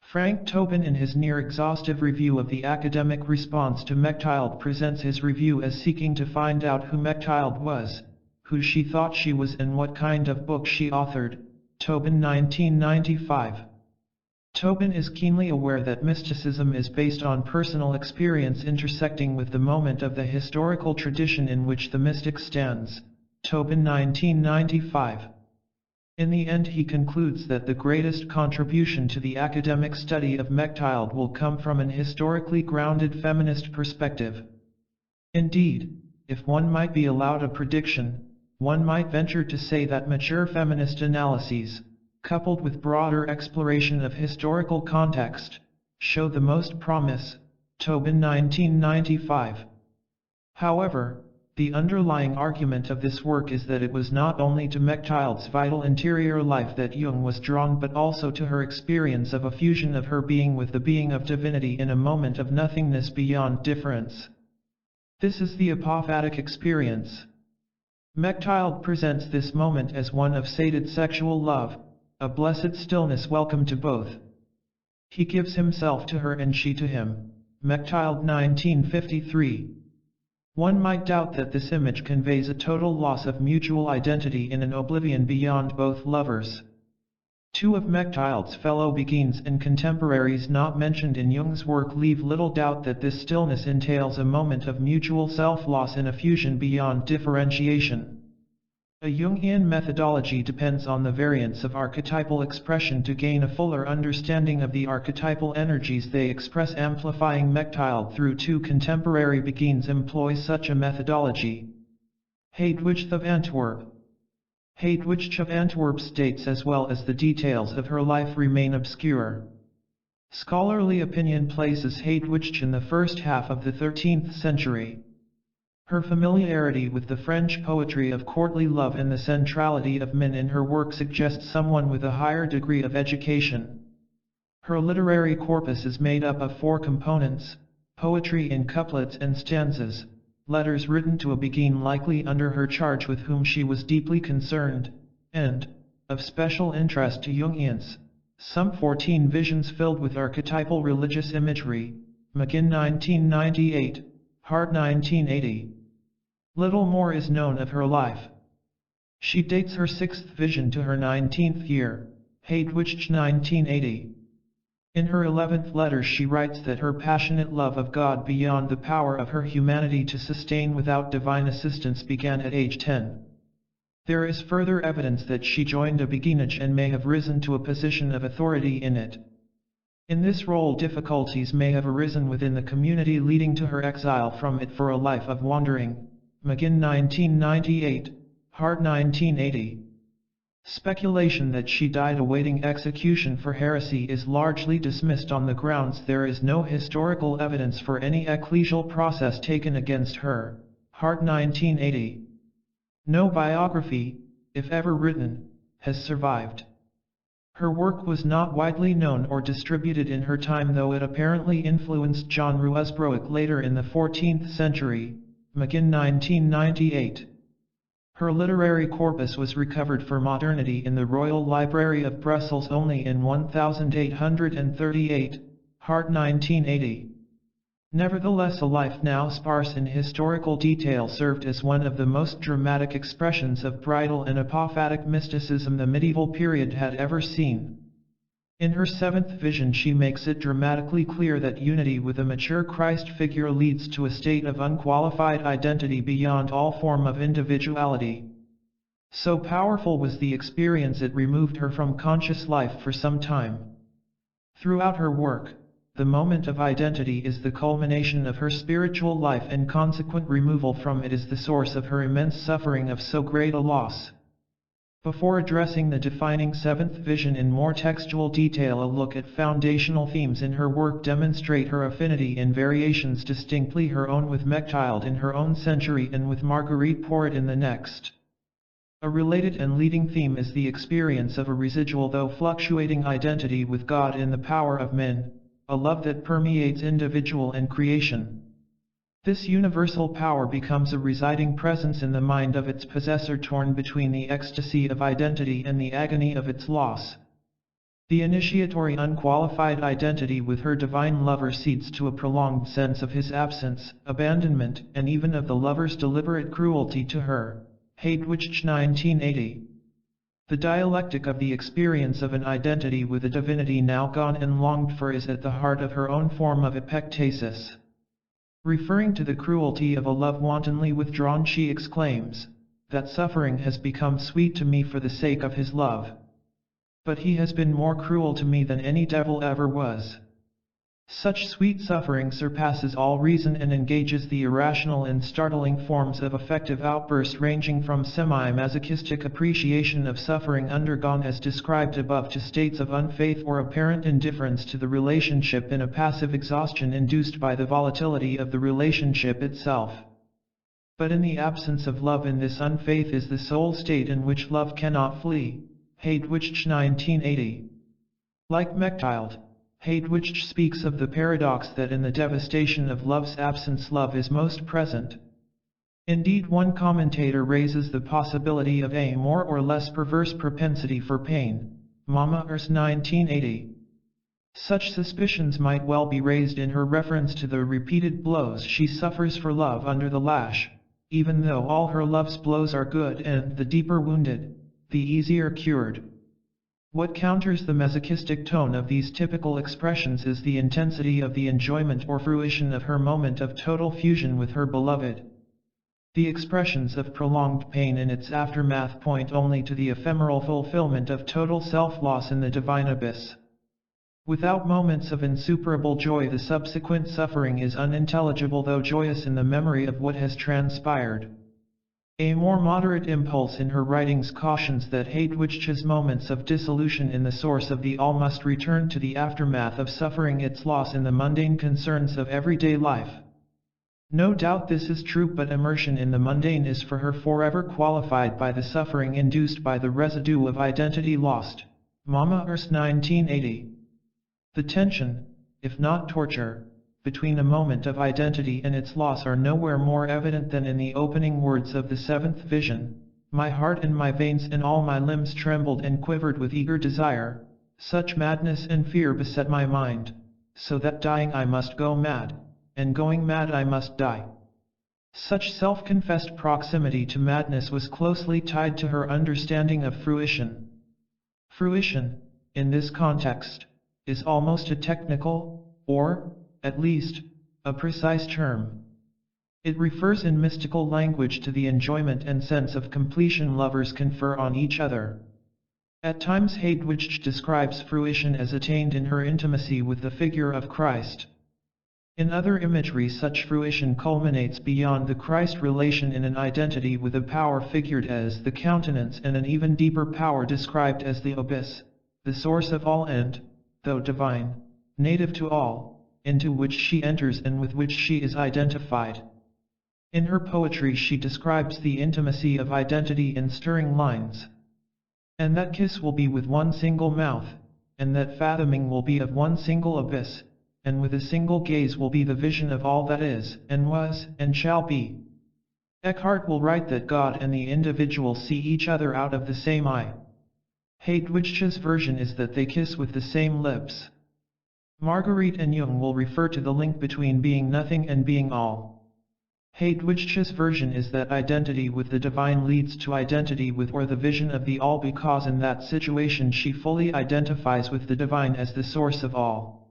Frank Tobin, in his near-exhaustive review of the academic response to Mechthild, presents his review as seeking to find out who Mechthild was, who she thought she was, and what kind of book she authored. Tobin 1995. Tobin is keenly aware that mysticism is based on personal experience intersecting with the moment of the historical tradition in which the mystic stands. Tobin 1995. In the end, he concludes that the greatest contribution to the academic study of Mechthild will come from an historically grounded feminist perspective. Indeed, if one might be allowed a prediction, one might venture to say that mature feminist analyses, coupled with broader exploration of historical context, show the most promise. Tobin 1995. However, the underlying argument of this work is that it was not only to Mechthild's vital interior life that Jung was drawn, but also to her experience of a fusion of her being with the being of divinity in a moment of nothingness beyond difference. This is the apophatic experience. Mechthild presents this moment as one of sated sexual love, a blessed stillness welcome to both. He gives himself to her and she to him. Mechthild 1953. One might doubt that this image conveys a total loss of mutual identity in an oblivion beyond both lovers. Two of Mechthild's fellow beguines and contemporaries not mentioned in Jung's work leave little doubt that this stillness entails a moment of mutual self-loss in a fusion beyond differentiation. A Jungian methodology depends on the variance of archetypal expression to gain a fuller understanding of the archetypal energies they express. Amplifying Mechthild through two contemporary beguines employs such a methodology. Hadewijch of Antwerp. Hadewijch of Antwerp states as well as the details of her life remain obscure. Scholarly opinion places Hadewijch in the first half of the 13th century. Her familiarity with the French poetry of courtly love and the centrality of men in her work suggests someone with a higher degree of education. Her literary corpus is made up of 4 components: poetry in couplets and stanzas, letters written to a being likely under her charge with whom she was deeply concerned, and, of special interest to Jungians, some 14 visions filled with archetypal religious imagery. McGinn 1998, Hart 1980. Little more is known of her life. She dates her 6th vision to her 19th year, Hadewijch 1980. In her 11th letter she writes that her passionate love of God beyond the power of her humanity to sustain without divine assistance began at age 10. There is further evidence that she joined a beguinage and may have risen to a position of authority in it. In this role difficulties may have arisen within the community leading to her exile from it for a life of wandering. McGinn 1998, Hart 1980. Speculation that she died awaiting execution for heresy is largely dismissed on the grounds there is no historical evidence for any ecclesial process taken against her. Hart 1980. No biography, if ever written, has survived. Her work was not widely known or distributed in her time, though it apparently influenced John Ruysbroek later in the 14th century. McGinn 1998. Her literary corpus was recovered for modernity in the Royal Library of Brussels only in 1838, Hart 1980. Nevertheless, a life now sparse in historical detail served as one of the most dramatic expressions of bridal and apophatic mysticism the medieval period had ever seen. In her 7th vision she makes it dramatically clear that unity with a mature Christ figure leads to a state of unqualified identity beyond all form of individuality. So powerful was the experience it removed her from conscious life for some time. Throughout her work, the moment of identity is the culmination of her spiritual life, and consequent removal from it is the source of her immense suffering of so great a loss. Before addressing the defining 7th vision in more textual detail, a look at foundational themes in her work demonstrate her affinity in variations distinctly her own with Mechthild in her own century and with Marguerite Porete in the next. A related and leading theme is the experience of a residual though fluctuating identity with God in the power of men, a love that permeates individual and creation. This universal power becomes a residing presence in the mind of its possessor, torn between the ecstasy of identity and the agony of its loss. The initiatory unqualified identity with her divine lover cedes to a prolonged sense of his absence, abandonment, and even of the lover's deliberate cruelty to her. Hadewijch 1980. The dialectic of the experience of an identity with a divinity now gone and longed for is at the heart of her own form of epectasis. Referring to the cruelty of a love wantonly withdrawn, she exclaims, "That suffering has become sweet to me for the sake of his love. But he has been more cruel to me than any devil ever was." Such sweet suffering surpasses all reason and engages the irrational in startling forms of affective outburst, ranging from semi-masochistic appreciation of suffering undergone as described above to states of unfaith or apparent indifference to the relationship in a passive exhaustion induced by the volatility of the relationship itself. But in the absence of love, in this unfaith is the sole state in which love cannot flee. Hadewijch 1980. Like Mechthild, Hadewijch speaks of the paradox that in the devastation of love's absence love is most present. Indeed, one commentator raises the possibility of a more or less perverse propensity for pain. Mama Ers 1980. Such suspicions might well be raised in her reference to the repeated blows she suffers for love under the lash, even though all her love's blows are good and, the deeper wounded, the easier cured. What counters the masochistic tone of these typical expressions is the intensity of the enjoyment or fruition of her moment of total fusion with her beloved. The expressions of prolonged pain in its aftermath point only to the ephemeral fulfillment of total self-loss in the divine abyss. Without moments of insuperable joy, the subsequent suffering is unintelligible though joyous in the memory of what has transpired. A more moderate impulse in her writings cautions that Hadewijch's moments of dissolution in the source of the all must return to the aftermath of suffering its loss in the mundane concerns of everyday life. No doubt this is true, but immersion in the mundane is for her forever qualified by the suffering induced by the residue of identity lost. Mama Ers 1980. The tension, if not torture, between a moment of identity and its loss are nowhere more evident than in the opening words of the seventh vision. My heart and my veins and all my limbs trembled and quivered with eager desire. Such madness and fear beset my mind, so that dying I must go mad, and going mad I must die. Such self-confessed proximity to madness was closely tied to her understanding of fruition. Fruition, in this context, is almost a technical, or, at least, a precise term. It refers in mystical language to the enjoyment and sense of completion lovers confer on each other. At times Hadewijch describes fruition as attained in her intimacy with the figure of Christ. In other imagery such fruition culminates beyond the Christ relation in an identity with a power figured as the countenance and an even deeper power described as the abyss, the source of all and, though divine, native to all, into which she enters and with which she is identified. In her poetry she describes the intimacy of identity in stirring lines. And that kiss will be with one single mouth, and that fathoming will be of one single abyss, and with a single gaze will be the vision of all that is, and was, and shall be. Eckhart will write that God and the individual see each other out of the same eye. Hadewijch's version is that they kiss with the same lips. Marguerite and Jung will refer to the link between being nothing and being all. Hadewijch's version is that identity with the divine leads to identity with or the vision of the all, because in that situation she fully identifies with the divine as the source of all.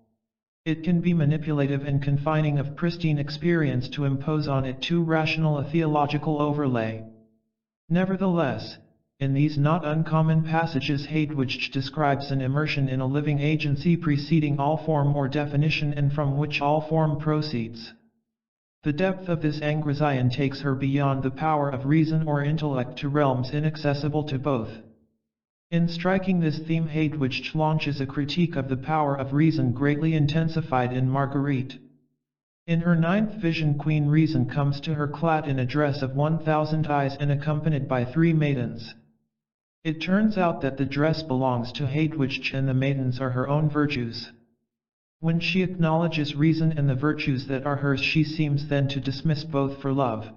It can be manipulative and confining of pristine experience to impose on it too rational a theological overlay. Nevertheless, in these not uncommon passages Hadewijch describes an immersion in a living agency preceding all form or definition and from which all form proceeds. The depth of this anguizion takes her beyond the power of reason or intellect to realms inaccessible to both. In striking this theme Hadewijch launches a critique of the power of reason greatly intensified in Marguerite. In her ninth vision Queen Reason comes to her clad in a dress of 1,000 eyes and accompanied by 3 maidens. It turns out that the dress belongs to Hadewijch and the maidens are her own virtues. When she acknowledges reason and the virtues that are hers she seems then to dismiss both for love.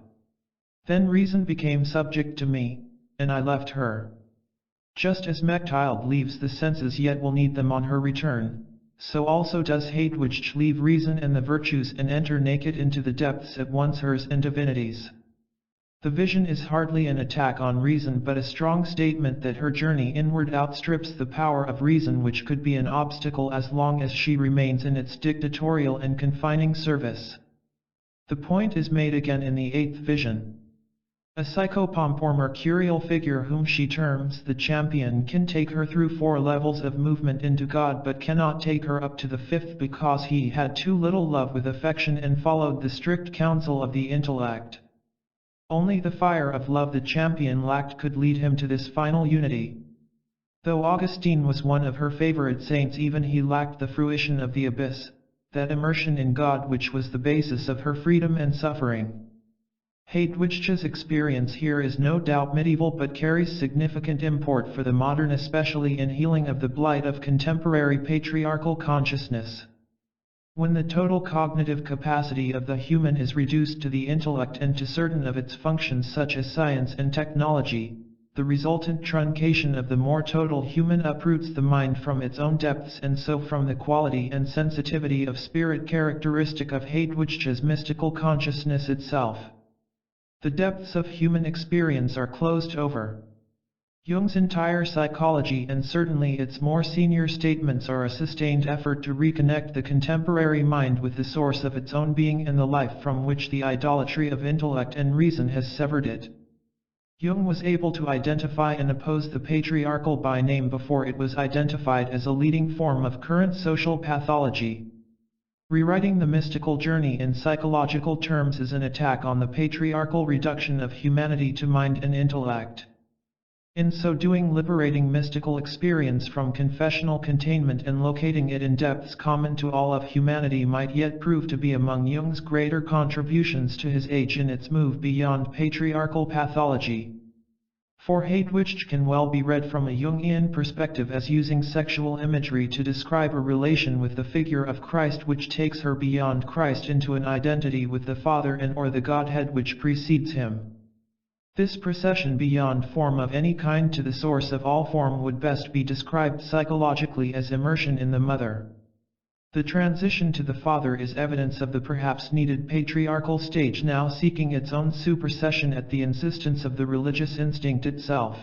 Then reason became subject to me, and I left her. Just as Mechthild leaves the senses yet will need them on her return, so also does Hadewijch leave reason and the virtues and enter naked into the depths at once hers and divinity's. The vision is hardly an attack on reason but a strong statement that her journey inward outstrips the power of reason, which could be an obstacle as long as she remains in its dictatorial and confining service. The point is made again in the eighth vision. A psychopomp or mercurial figure whom she terms the champion can take her through 4 levels of movement into God but cannot take her up to the 5th because he had too little love with affection and followed the strict counsel of the intellect. Only the fire of love the champion lacked could lead him to this final unity. Though Augustine was one of her favorite saints, even he lacked the fruition of the abyss, that immersion in God which was the basis of her freedom and suffering. Hadewijch's experience here is no doubt medieval but carries significant import for the modern, especially in healing of the blight of contemporary patriarchal consciousness. When the total cognitive capacity of the human is reduced to the intellect and to certain of its functions such as science and technology, the resultant truncation of the more total human uproots the mind from its own depths and so from the quality and sensitivity of spirit characteristic of Hadewijch's mystical consciousness itself. The depths of human experience are closed over. Jung's entire psychology and certainly its more senior statements are a sustained effort to reconnect the contemporary mind with the source of its own being and the life from which the idolatry of intellect and reason has severed it. Jung was able to identify and oppose the patriarchal by name before it was identified as a leading form of current social pathology. Rewriting the mystical journey in psychological terms is an attack on the patriarchal reduction of humanity to mind and intellect. In so doing, liberating mystical experience from confessional containment and locating it in depths common to all of humanity might yet prove to be among Jung's greater contributions to his age in its move beyond patriarchal pathology. For Hadewijch can well be read from a Jungian perspective as using sexual imagery to describe a relation with the figure of Christ which takes her beyond Christ into an identity with the Father and or the Godhead which precedes him. This procession beyond form of any kind to the source of all form would best be described psychologically as immersion in the Mother. The transition to the Father is evidence of the perhaps needed patriarchal stage now seeking its own supersession at the insistence of the religious instinct itself.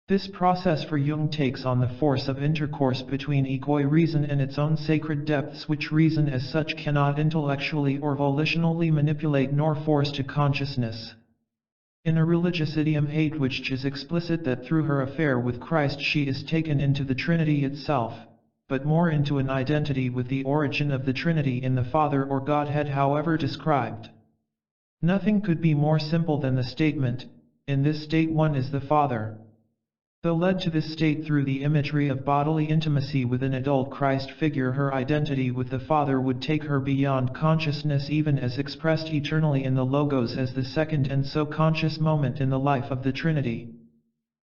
This process for Jung takes on the force of intercourse between ego reason and its own sacred depths which reason as such cannot intellectually or volitionally manipulate nor force to consciousness. In a religious idiom, Hadewijch is explicit that through her affair with Christ she is taken into the Trinity itself, but more into an identity with the origin of the Trinity in the Father or Godhead however described. Nothing could be more simple than the statement, in this state one is the Father. Though led to this state through the imagery of bodily intimacy with an adult Christ figure, her identity with the Father would take her beyond consciousness even as expressed eternally in the Logos as the second and so conscious moment in the life of the Trinity.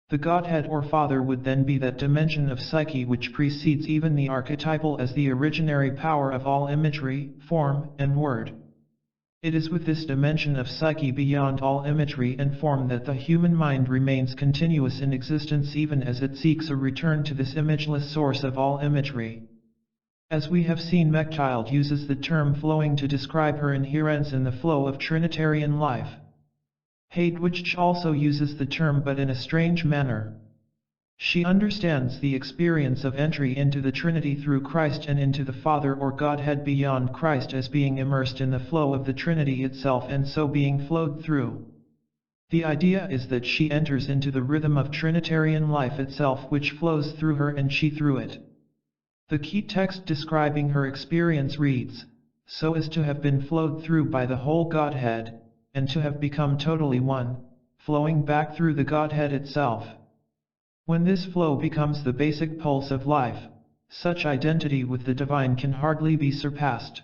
The Godhead or Father would then be that dimension of psyche which precedes even the archetypal as the originary power of all imagery, form, and word. It is with this dimension of psyche beyond all imagery and form that the human mind remains continuous in existence even as it seeks a return to this imageless source of all imagery. As we have seen, Mechthild uses the term flowing to describe her inherence in the flow of Trinitarian life. Hadewijch also uses the term but in a strange manner. She understands the experience of entry into the Trinity through Christ and into the Father or Godhead beyond Christ as being immersed in the flow of the Trinity itself and so being flowed through. The idea is that she enters into the rhythm of Trinitarian life itself which flows through her and she through it. The key text describing her experience reads, "So as to have been flowed through by the whole Godhead, and to have become totally one, flowing back through the Godhead itself." When this flow becomes the basic pulse of life, such identity with the divine can hardly be surpassed.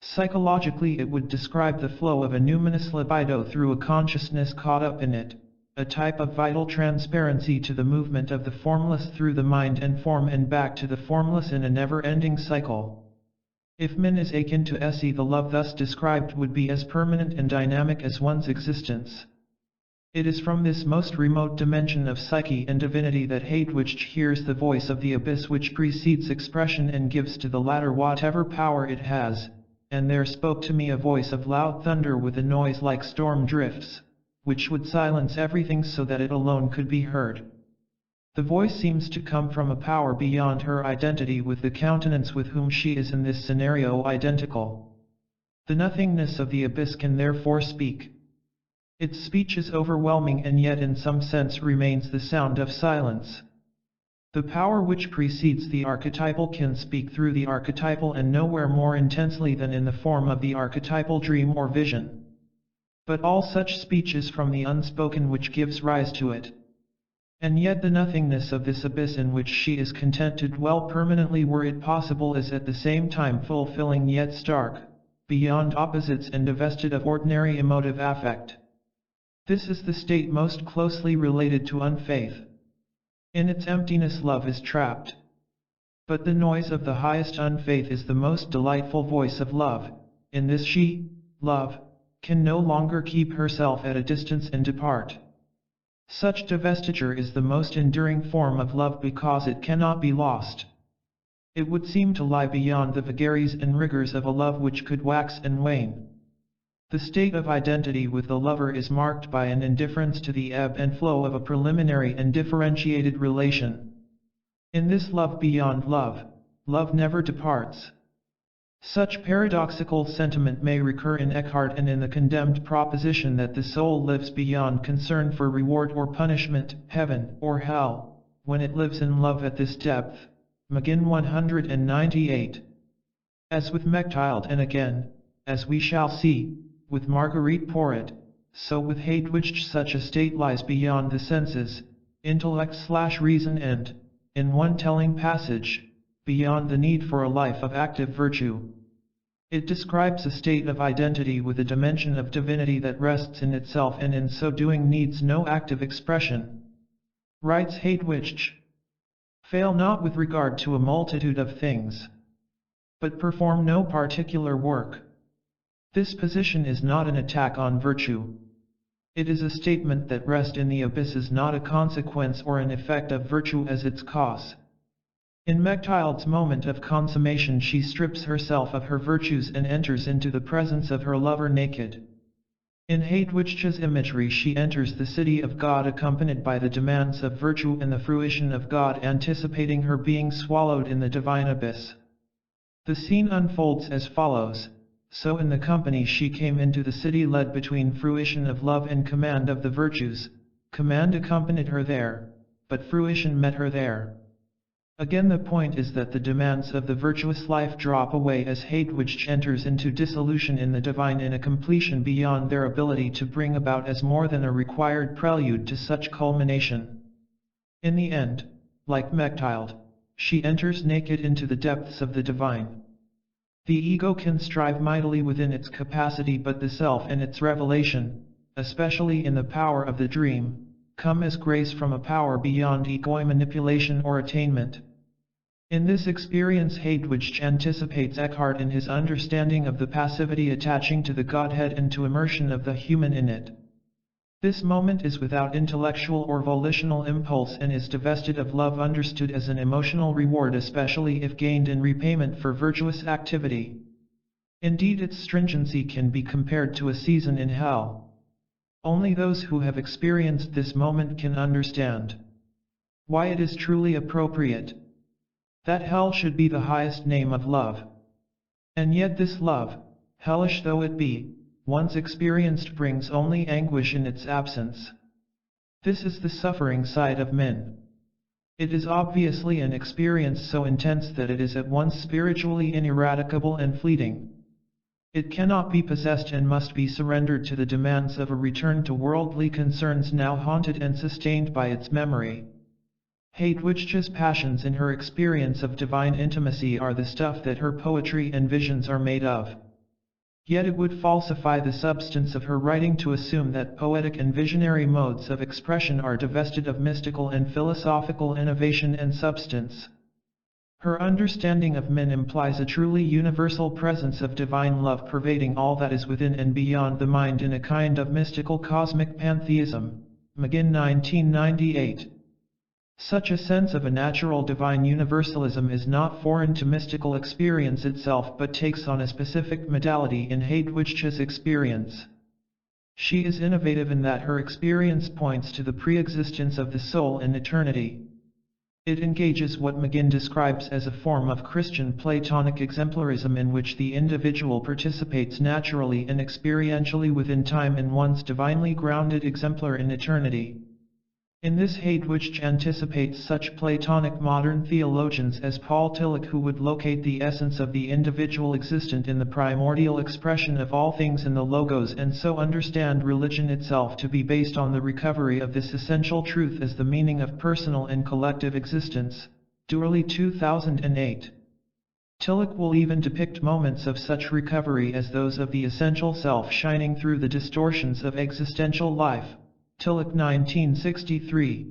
Psychologically, it would describe the flow of a numinous libido through a consciousness caught up in it, a type of vital transparency to the movement of the formless through the mind and form and back to the formless in a never-ending cycle. If min is akin to esse, the love thus described would be as permanent and dynamic as one's existence. It is from this most remote dimension of psyche and divinity that Hadewijch hears the voice of the abyss which precedes expression and gives to the latter whatever power it has, and there spoke to me a voice of loud thunder with a noise like storm drifts, which would silence everything so that it alone could be heard. The voice seems to come from a power beyond her identity with the countenance with whom she is in this scenario identical. The nothingness of the abyss can therefore speak. Its speech is overwhelming and yet in some sense remains the sound of silence. The power which precedes the archetypal can speak through the archetypal and nowhere more intensely than in the form of the archetypal dream or vision. But all such speech is from the unspoken which gives rise to it. And yet the nothingness of this abyss in which she is content to dwell permanently were it possible is at the same time fulfilling yet stark, beyond opposites and divested of ordinary emotive affect. This is the state most closely related to unfaith. In its emptiness love is trapped. But the noise of the highest unfaith is the most delightful voice of love. In this she, love, can no longer keep herself at a distance and depart. Such divestiture is the most enduring form of love because it cannot be lost. It would seem to lie beyond the vagaries and rigors of a love which could wax and wane. The state of identity with the lover is marked by an indifference to the ebb and flow of a preliminary and differentiated relation. In this love beyond love, love never departs. Such paradoxical sentiment may recur in Eckhart and in the condemned proposition that the soul lives beyond concern for reward or punishment, heaven or hell, when it lives in love at this depth. Magin 198. As with Mechthild and again, as we shall see, with Marguerite Porete, so with Hadewijch such a state lies beyond the senses, intellect/reason and, in one telling passage, beyond the need for a life of active virtue. It describes a state of identity with a dimension of divinity that rests in itself and in so doing needs no active expression. Writes Hadewijch, fail not with regard to a multitude of things, but perform no particular work. This position is not an attack on virtue. It is a statement that rest in the abyss is not a consequence or an effect of virtue as its cause. In Mechthild's moment of consummation she strips herself of her virtues and enters into the presence of her lover naked. In Hadewijch's imagery she enters the city of God accompanied by the demands of virtue and the fruition of God anticipating her being swallowed in the divine abyss. The scene unfolds as follows. So in the company she came into the city led between fruition of love and command of the virtues. Command accompanied her there, but fruition met her there. Again the point is that the demands of the virtuous life drop away as Hadewijch enters into dissolution in the divine in a completion beyond their ability to bring about as more than a required prelude to such culmination. In the end, like Mechthild, she enters naked into the depths of the divine. The ego can strive mightily within its capacity, but the self and its revelation, especially in the power of the dream, come as grace from a power beyond ego manipulation or attainment. In this experience Hadewijch anticipates Eckhart in his understanding of the passivity attaching to the Godhead and to immersion of the human in it. This moment is without intellectual or volitional impulse and is divested of love understood as an emotional reward, especially if gained in repayment for virtuous activity. Indeed, its stringency can be compared to a season in hell. Only those who have experienced this moment can understand why it is truly appropriate that hell should be the highest name of love. And yet this love, hellish though it be, once experienced brings only anguish in its absence. This is the suffering side of men. It is obviously an experience so intense that it is at once spiritually ineradicable and fleeting. It cannot be possessed and must be surrendered to the demands of a return to worldly concerns now haunted and sustained by its memory. Hadewijch's passions in her experience of divine intimacy are the stuff that her poetry and visions are made of. Yet it would falsify the substance of her writing to assume that poetic and visionary modes of expression are divested of mystical and philosophical innovation and substance. Her understanding of men implies a truly universal presence of divine love pervading all that is within and beyond the mind in a kind of mystical cosmic pantheism. McGinn 1998. Such a sense of a natural divine universalism is not foreign to mystical experience itself but takes on a specific modality in Hadewijch's experience. She is innovative in that her experience points to the pre-existence of the soul in eternity. It engages what McGinn describes as a form of Christian Platonic exemplarism in which the individual participates naturally and experientially within time in one's divinely grounded exemplar in eternity. In this Hadewijch anticipates such Platonic modern theologians as Paul Tillich, who would locate the essence of the individual existent in the primordial expression of all things in the Logos and so understand religion itself to be based on the recovery of this essential truth as the meaning of personal and collective existence. Dourley 2008. Tillich will even depict moments of such recovery as those of the essential self shining through the distortions of existential life. Tillich 1963.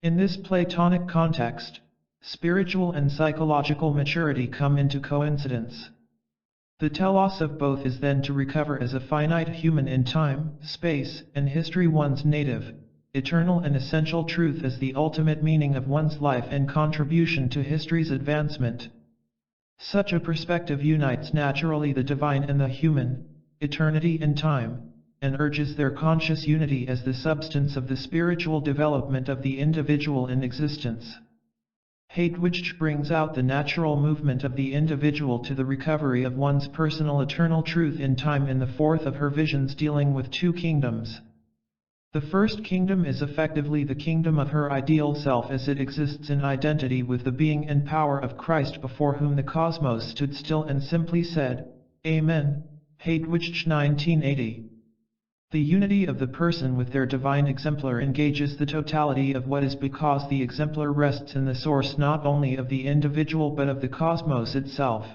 In this Platonic context, spiritual and psychological maturity come into coincidence. The telos of both is then to recover as a finite human in time, space, and history one's native, eternal and essential truth as the ultimate meaning of one's life and contribution to history's advancement. Such a perspective unites naturally the divine and the human, eternity and time, and urges their conscious unity as the substance of the spiritual development of the individual in existence. Hadewijch brings out the natural movement of the individual to the recovery of one's personal eternal truth in time in the fourth of her visions dealing with two kingdoms. The first kingdom is effectively the kingdom of her ideal self as it exists in identity with the being and power of Christ before whom the cosmos stood still and simply said, Amen. Hadewijch 1980. The unity of the person with their divine exemplar engages the totality of what is, because the exemplar rests in the source not only of the individual but of the cosmos itself.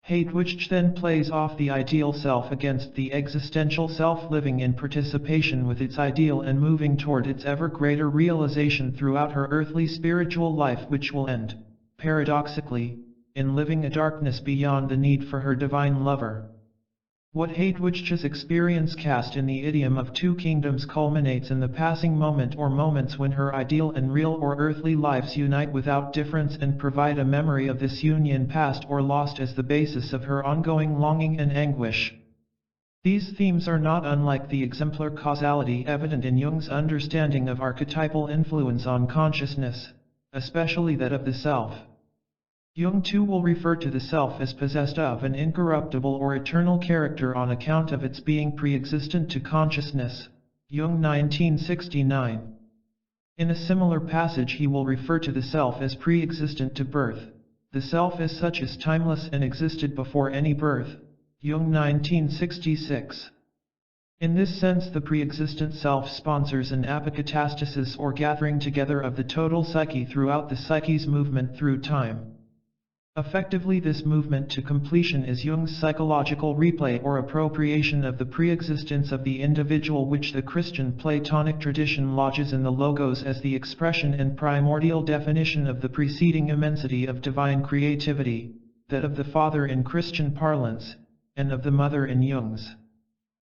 Hadewijch then plays off the ideal self against the existential self, living in participation with its ideal and moving toward its ever greater realization throughout her earthly spiritual life, which will end, paradoxically, in living a darkness beyond the need for her divine lover. What Hadewijch's experience cast in the idiom of two kingdoms culminates in the passing moment or moments when her ideal and real or earthly lives unite without difference and provide a memory of this union, past or lost, as the basis of her ongoing longing and anguish. These themes are not unlike the exemplar causality evident in Jung's understanding of archetypal influence on consciousness, especially that of the self. Jung too will refer to the self as possessed of an incorruptible or eternal character on account of its being pre-existent to consciousness. Jung 1969. In a similar passage he will refer to the self as pre-existent to birth. The self as such is timeless and existed before any birth. Jung 1966. In this sense, the pre-existent self sponsors an apokatastasis or gathering together of the total psyche throughout the psyche's movement through time. Effectively, this movement to completion is Jung's psychological replay or appropriation of the pre-existence of the individual, which the Christian Platonic tradition lodges in the Logos as the expression and primordial definition of the preceding immensity of divine creativity, that of the Father in Christian parlance, and of the Mother in Jung's.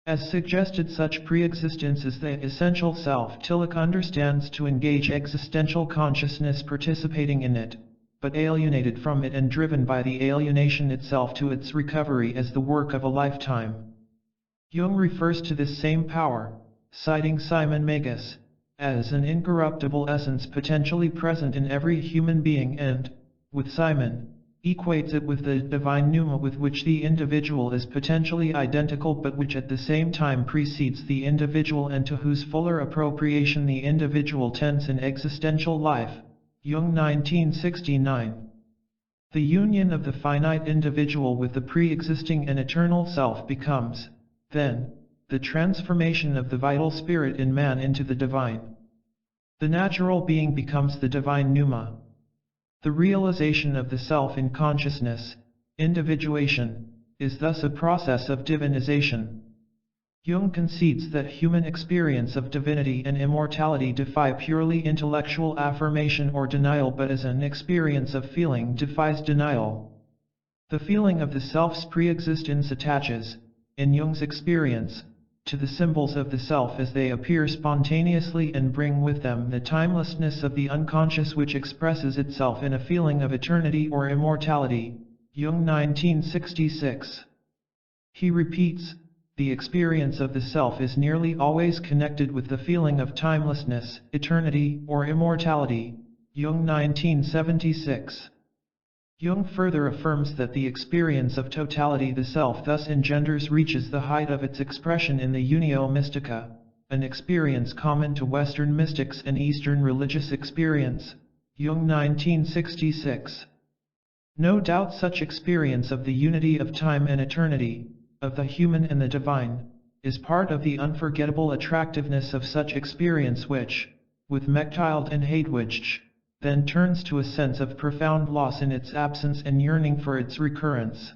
As suggested, such pre-existence is the essential self Tillich understands to engage existential consciousness, participating in it, but alienated from it and driven by the alienation itself to its recovery as the work of a lifetime. Jung refers to this same power, citing Simon Magus, as an incorruptible essence potentially present in every human being and, with Simon, equates it with the divine pneuma with which the individual is potentially identical but which at the same time precedes the individual and to whose fuller appropriation the individual tends in existential life. Jung 1969. The union of the finite individual with the pre-existing and eternal self becomes, then, the transformation of the vital spirit in man into the divine. The natural being becomes the divine pneuma. The realization of the self in consciousness, individuation, is thus a process of divinization. Jung concedes that human experience of divinity and immortality defy purely intellectual affirmation or denial, but as an experience of feeling defies denial. The feeling of the self's pre-existence attaches, in Jung's experience, to the symbols of the self as they appear spontaneously and bring with them the timelessness of the unconscious, which expresses itself in a feeling of eternity or immortality. Jung 1966. He repeats, the experience of the self is nearly always connected with the feeling of timelessness, eternity, or immortality. Jung 1976. Jung further affirms that the experience of totality, the self thus engenders, reaches the height of its expression in the unio mystica, an experience common to Western mystics and Eastern religious experience. Jung 1966. No doubt such experience of the unity of time and eternity, of the human and the divine, is part of the unforgettable attractiveness of such experience which, with Mechthild and Hadewijch, then turns to a sense of profound loss in its absence and yearning for its recurrence.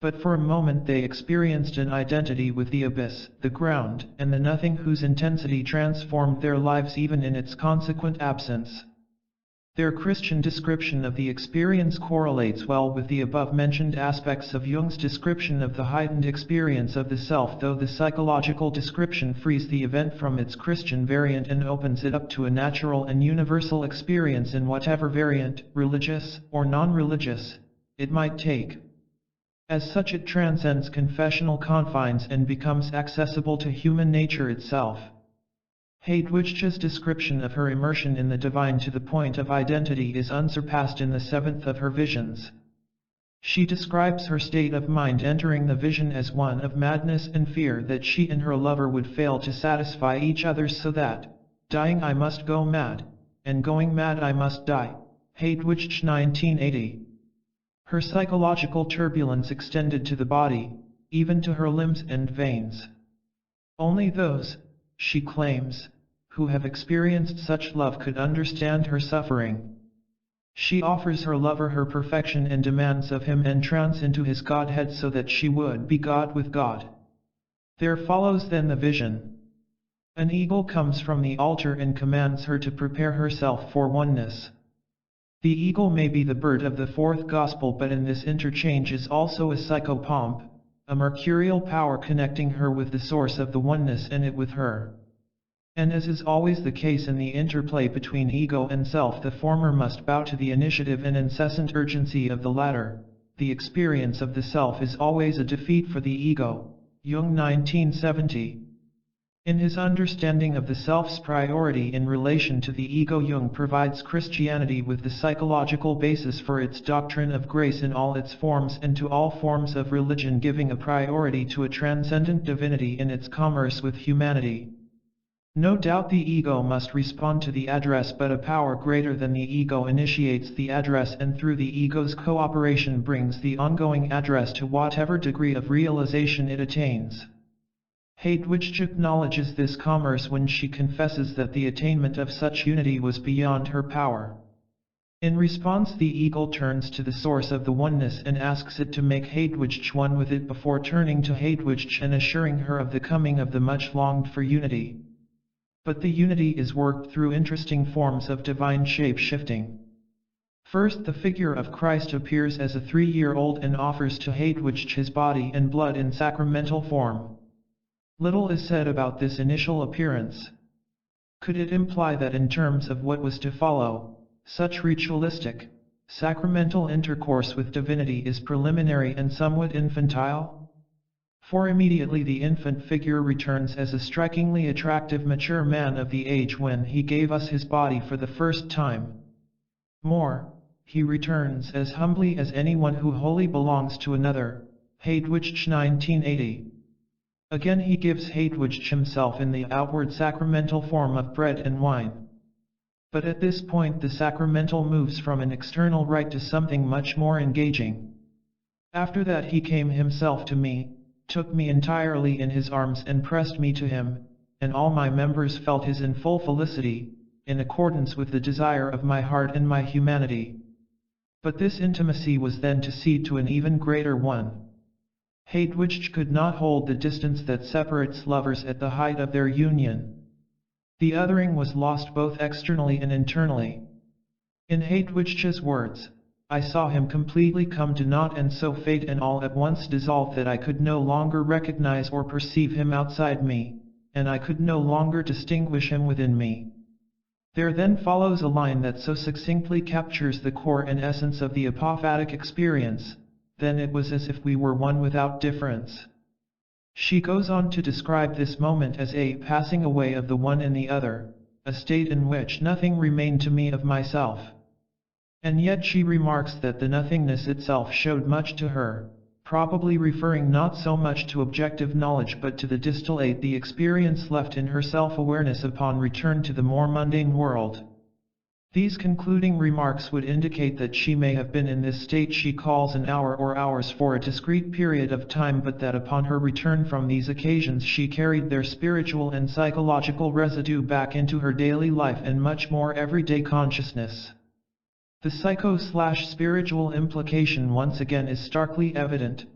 But for a moment they experienced an identity with the abyss, the ground, and the nothing, whose intensity transformed their lives even in its consequent absence. Their Christian description of the experience correlates well with the above-mentioned aspects of Jung's description of the heightened experience of the self, though the psychological description frees the event from its Christian variant and opens it up to a natural and universal experience in whatever variant, religious or non-religious, it might take. As such, it transcends confessional confines and becomes accessible to human nature itself. Hadewijch's description of her immersion in the divine to the point of identity is unsurpassed in the seventh of her visions. She describes her state of mind entering the vision as one of madness and fear that she and her lover would fail to satisfy each other, so that, dying I must go mad, and going mad I must die. Hadewijch 1980. Her psychological turbulence extended to the body, even to her limbs and veins. Only those, she claims, who have experienced such love could understand her suffering. She offers her lover her perfection and demands of him entrance into his godhead so that she would be God with God. There follows then the vision. An eagle comes from the altar and commands her to prepare herself for oneness. The eagle may be the bird of the fourth gospel, but in this interchange is also a psychopomp, a mercurial power connecting her with the source of the oneness and it with her. And as is always the case in the interplay between ego and self, the former must bow to the initiative and incessant urgency of the latter. The experience of the self is always a defeat for the ego. Jung 1970. In his understanding of the self's priority in relation to the ego, Jung provides Christianity with the psychological basis for its doctrine of grace in all its forms and to all forms of religion, giving a priority to a transcendent divinity in its commerce with humanity. No doubt the ego must respond to the address, but a power greater than the ego initiates the address and through the ego's cooperation brings the ongoing address to whatever degree of realization it attains. Hadewijch acknowledges this commerce when she confesses that the attainment of such unity was beyond her power. In response, the ego turns to the source of the oneness and asks it to make Hadewijch one with it before turning to Hadewijch and assuring her of the coming of the much longed for unity. But the unity is worked through interesting forms of divine shape-shifting. First, the figure of Christ appears as a 3-year-old and offers to Hadewijch his body and blood in sacramental form. Little is said about this initial appearance. Could it imply that in terms of what was to follow, such ritualistic, sacramental intercourse with divinity is preliminary and somewhat infantile? For immediately the infant figure returns as a strikingly attractive mature man of the age when he gave us his body for the first time. More, he returns as humbly as anyone who wholly belongs to another. Hadewijch 1980. Again he gives Hadewijch himself in the outward sacramental form of bread and wine. But at this point the sacramental moves from an external rite to something much more engaging. After that he came himself to me, took me entirely in his arms and pressed me to him, and all my members felt his in full felicity, in accordance with the desire of my heart and my humanity. But this intimacy was then to cede to an even greater one. Hadewijch could not hold the distance that separates lovers at the height of their union. The othering was lost both externally and internally. In Hadewijch's words, I saw him completely come to naught, and so fate and all at once dissolved that I could no longer recognize or perceive him outside me, and I could no longer distinguish him within me. There then follows a line that so succinctly captures the core and essence of the apophatic experience. Then it was as if we were one without difference. She goes on to describe this moment as a passing away of the one and the other, a state in which nothing remained to me of myself. And yet she remarks that the nothingness itself showed much to her, probably referring not so much to objective knowledge but to the distillate the experience left in her self-awareness upon return to the more mundane world. These concluding remarks would indicate that she may have been in this state she calls an hour or hours for a discrete period of time, but that upon her return from these occasions she carried their spiritual and psychological residue back into her daily life and much more everyday consciousness. The psycho/spiritual implication once again is starkly evident.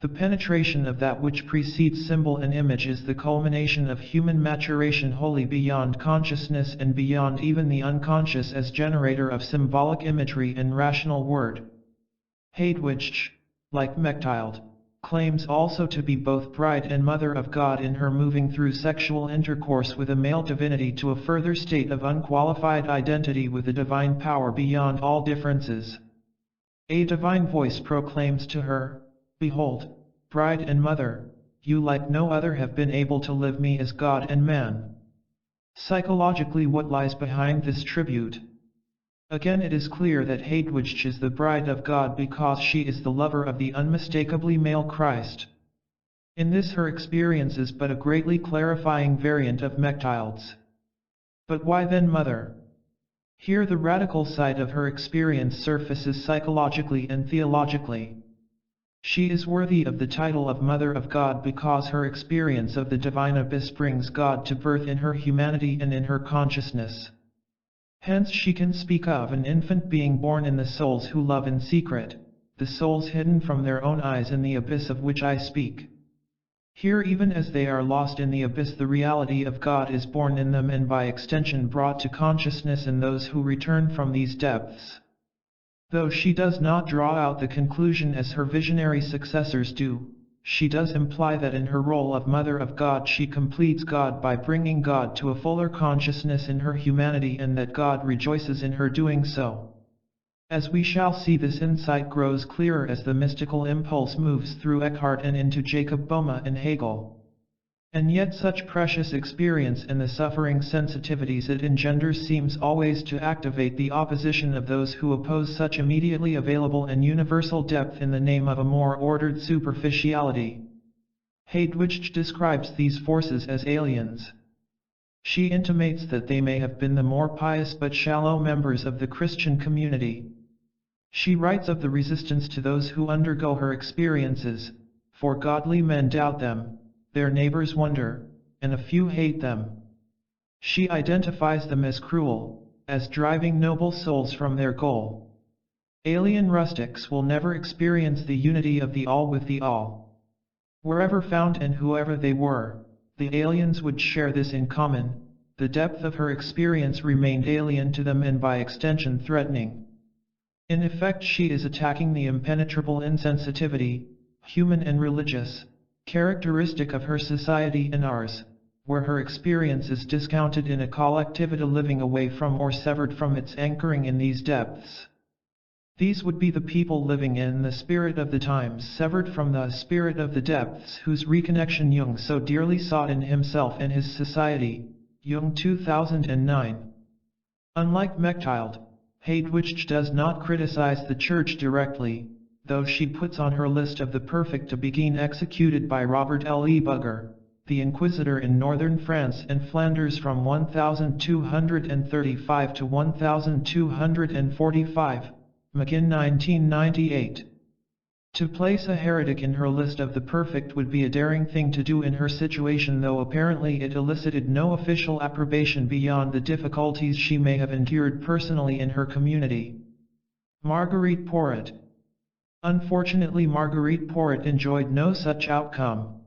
The penetration of that which precedes symbol and image is the culmination of human maturation wholly beyond consciousness and beyond even the unconscious as generator of symbolic imagery and rational word. Hadewijch, like Mechthild, claims also to be both bride and mother of God in her moving through sexual intercourse with a male divinity to a further state of unqualified identity with a divine power beyond all differences. A divine voice proclaims to her, Behold, bride and mother, you like no other have been able to live me as God and man. Psychologically, what lies behind this tribute? Again, it is clear that Hadewijch is the bride of God because she is the lover of the unmistakably male Christ. In this her experience is but a greatly clarifying variant of Mechthild's. But why then mother? Here the radical side of her experience surfaces psychologically and theologically. She is worthy of the title of Mother of God because her experience of the divine abyss brings God to birth in her humanity and in her consciousness. Hence she can speak of an infant being born in the souls who love in secret, the souls hidden from their own eyes in the abyss of which I speak. Here, even as they are lost in the abyss, the reality of God is born in them and by extension brought to consciousness in those who return from these depths. Though she does not draw out the conclusion as her visionary successors do, she does imply that in her role of Mother of God she completes God by bringing God to a fuller consciousness in her humanity, and that God rejoices in her doing so. As we shall see, this insight grows clearer as the mystical impulse moves through Eckhart and into Jacob Boehme and Hegel. And yet such precious experience and the suffering sensitivities it engenders seems always to activate the opposition of those who oppose such immediately available and universal depth in the name of a more ordered superficiality. Hadewijch describes these forces as aliens. She intimates that they may have been the more pious but shallow members of the Christian community. She writes of the resistance to those who undergo her experiences, for godly men doubt them, their neighbors wonder, and a few hate them. She identifies them as cruel, as driving noble souls from their goal. Alien rustics will never experience the unity of the all with the all. Wherever found and whoever they were, the aliens would share this in common. The depth of her experience remained alien to them and by extension threatening. In effect, she is attacking the impenetrable insensitivity, human and religious, characteristic of her society and ours, where her experience is discounted in a collectivity living away from or severed from its anchoring in these depths. These would be the people living in the spirit of the times, severed from the spirit of the depths, whose reconnection Jung so dearly sought in himself and his society. Jung 2009. Unlike Mechthild, Hadewijch does not criticize the Church directly, though she puts on her list of the perfect to begin executed by Robert Le Bugger, the Inquisitor in northern France and Flanders from 1235 to 1245, McGinn 1998. To place a heretic in her list of the perfect would be a daring thing to do in her situation, though apparently it elicited no official approbation beyond the difficulties she may have endured personally in her community. Marguerite Porete. Unfortunately, Marguerite Porete enjoyed no such outcome.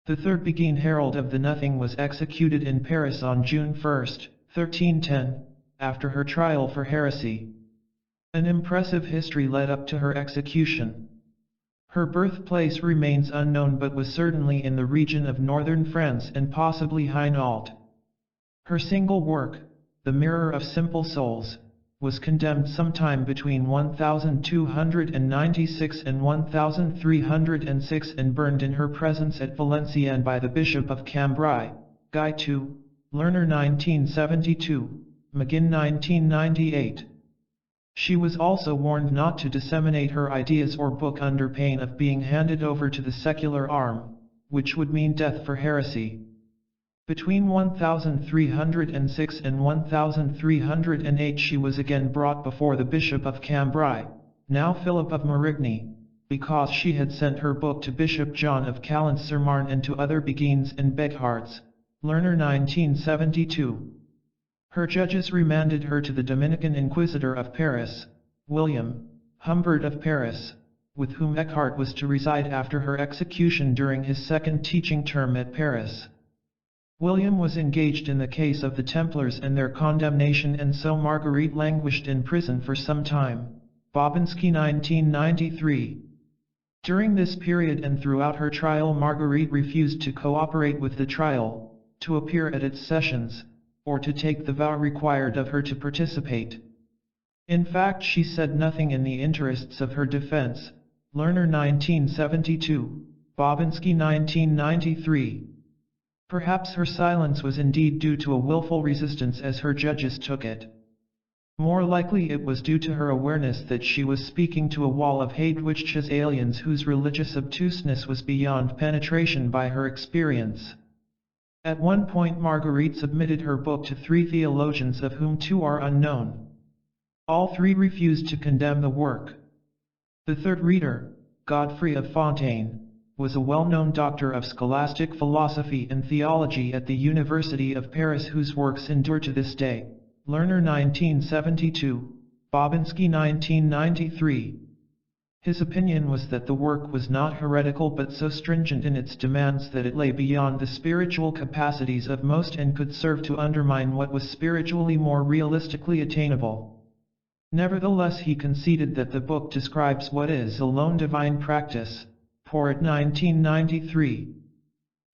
The third Begin Herald of the Nothing was executed in Paris on June 1, 1310, after her trial for heresy. An impressive history led up to her execution. Her birthplace remains unknown, but was certainly in the region of northern France and possibly Hainault. Her single work, The Mirror of Simple Souls, was condemned sometime between 1296 and 1306 and burned in her presence at Valenciennes by the Bishop of Cambrai, Guy II, Lerner 1972, McGinn 1998. She was also warned not to disseminate her ideas or book under pain of being handed over to the secular arm, which would mean death for heresy. Between 1306 and 1308 she was again brought before the Bishop of Cambrai, now Philip of Marigny, because she had sent her book to Bishop John of Calais-sur-Marne and to other Beguines and Beghards, Lerner 1972. Her judges remanded her to the Dominican Inquisitor of Paris, William Humbert of Paris, with whom Eckhart was to reside after her execution during his second teaching term at Paris. William was engaged in the case of the Templars and their condemnation, and so Marguerite languished in prison for some time. Babinski 1993. During this period and throughout her trial, Marguerite refused to cooperate with the trial, to appear at its sessions, or to take the vow required of her to participate. In fact, she said nothing in the interests of her defense. Lerner 1972, Babinski 1993. Perhaps her silence was indeed due to a willful resistance as her judges took it. More likely it was due to her awareness that she was speaking to a wall of Hadewijch's aliens whose religious obtuseness was beyond penetration by her experience. At one point Marguerite submitted her book to 3 theologians, of whom 2 are unknown. All 3 refused to condemn the work. The third reader, Godfrey of Fontaine, was a well-known doctor of scholastic philosophy and theology at the University of Paris whose works endure to this day. Lerner 1972, Babinski 1993. His opinion was that the work was not heretical but so stringent in its demands that it lay beyond the spiritual capacities of most and could serve to undermine what was spiritually more realistically attainable. Nevertheless, he conceded that the book describes what is alone divine practice. Porete 1993.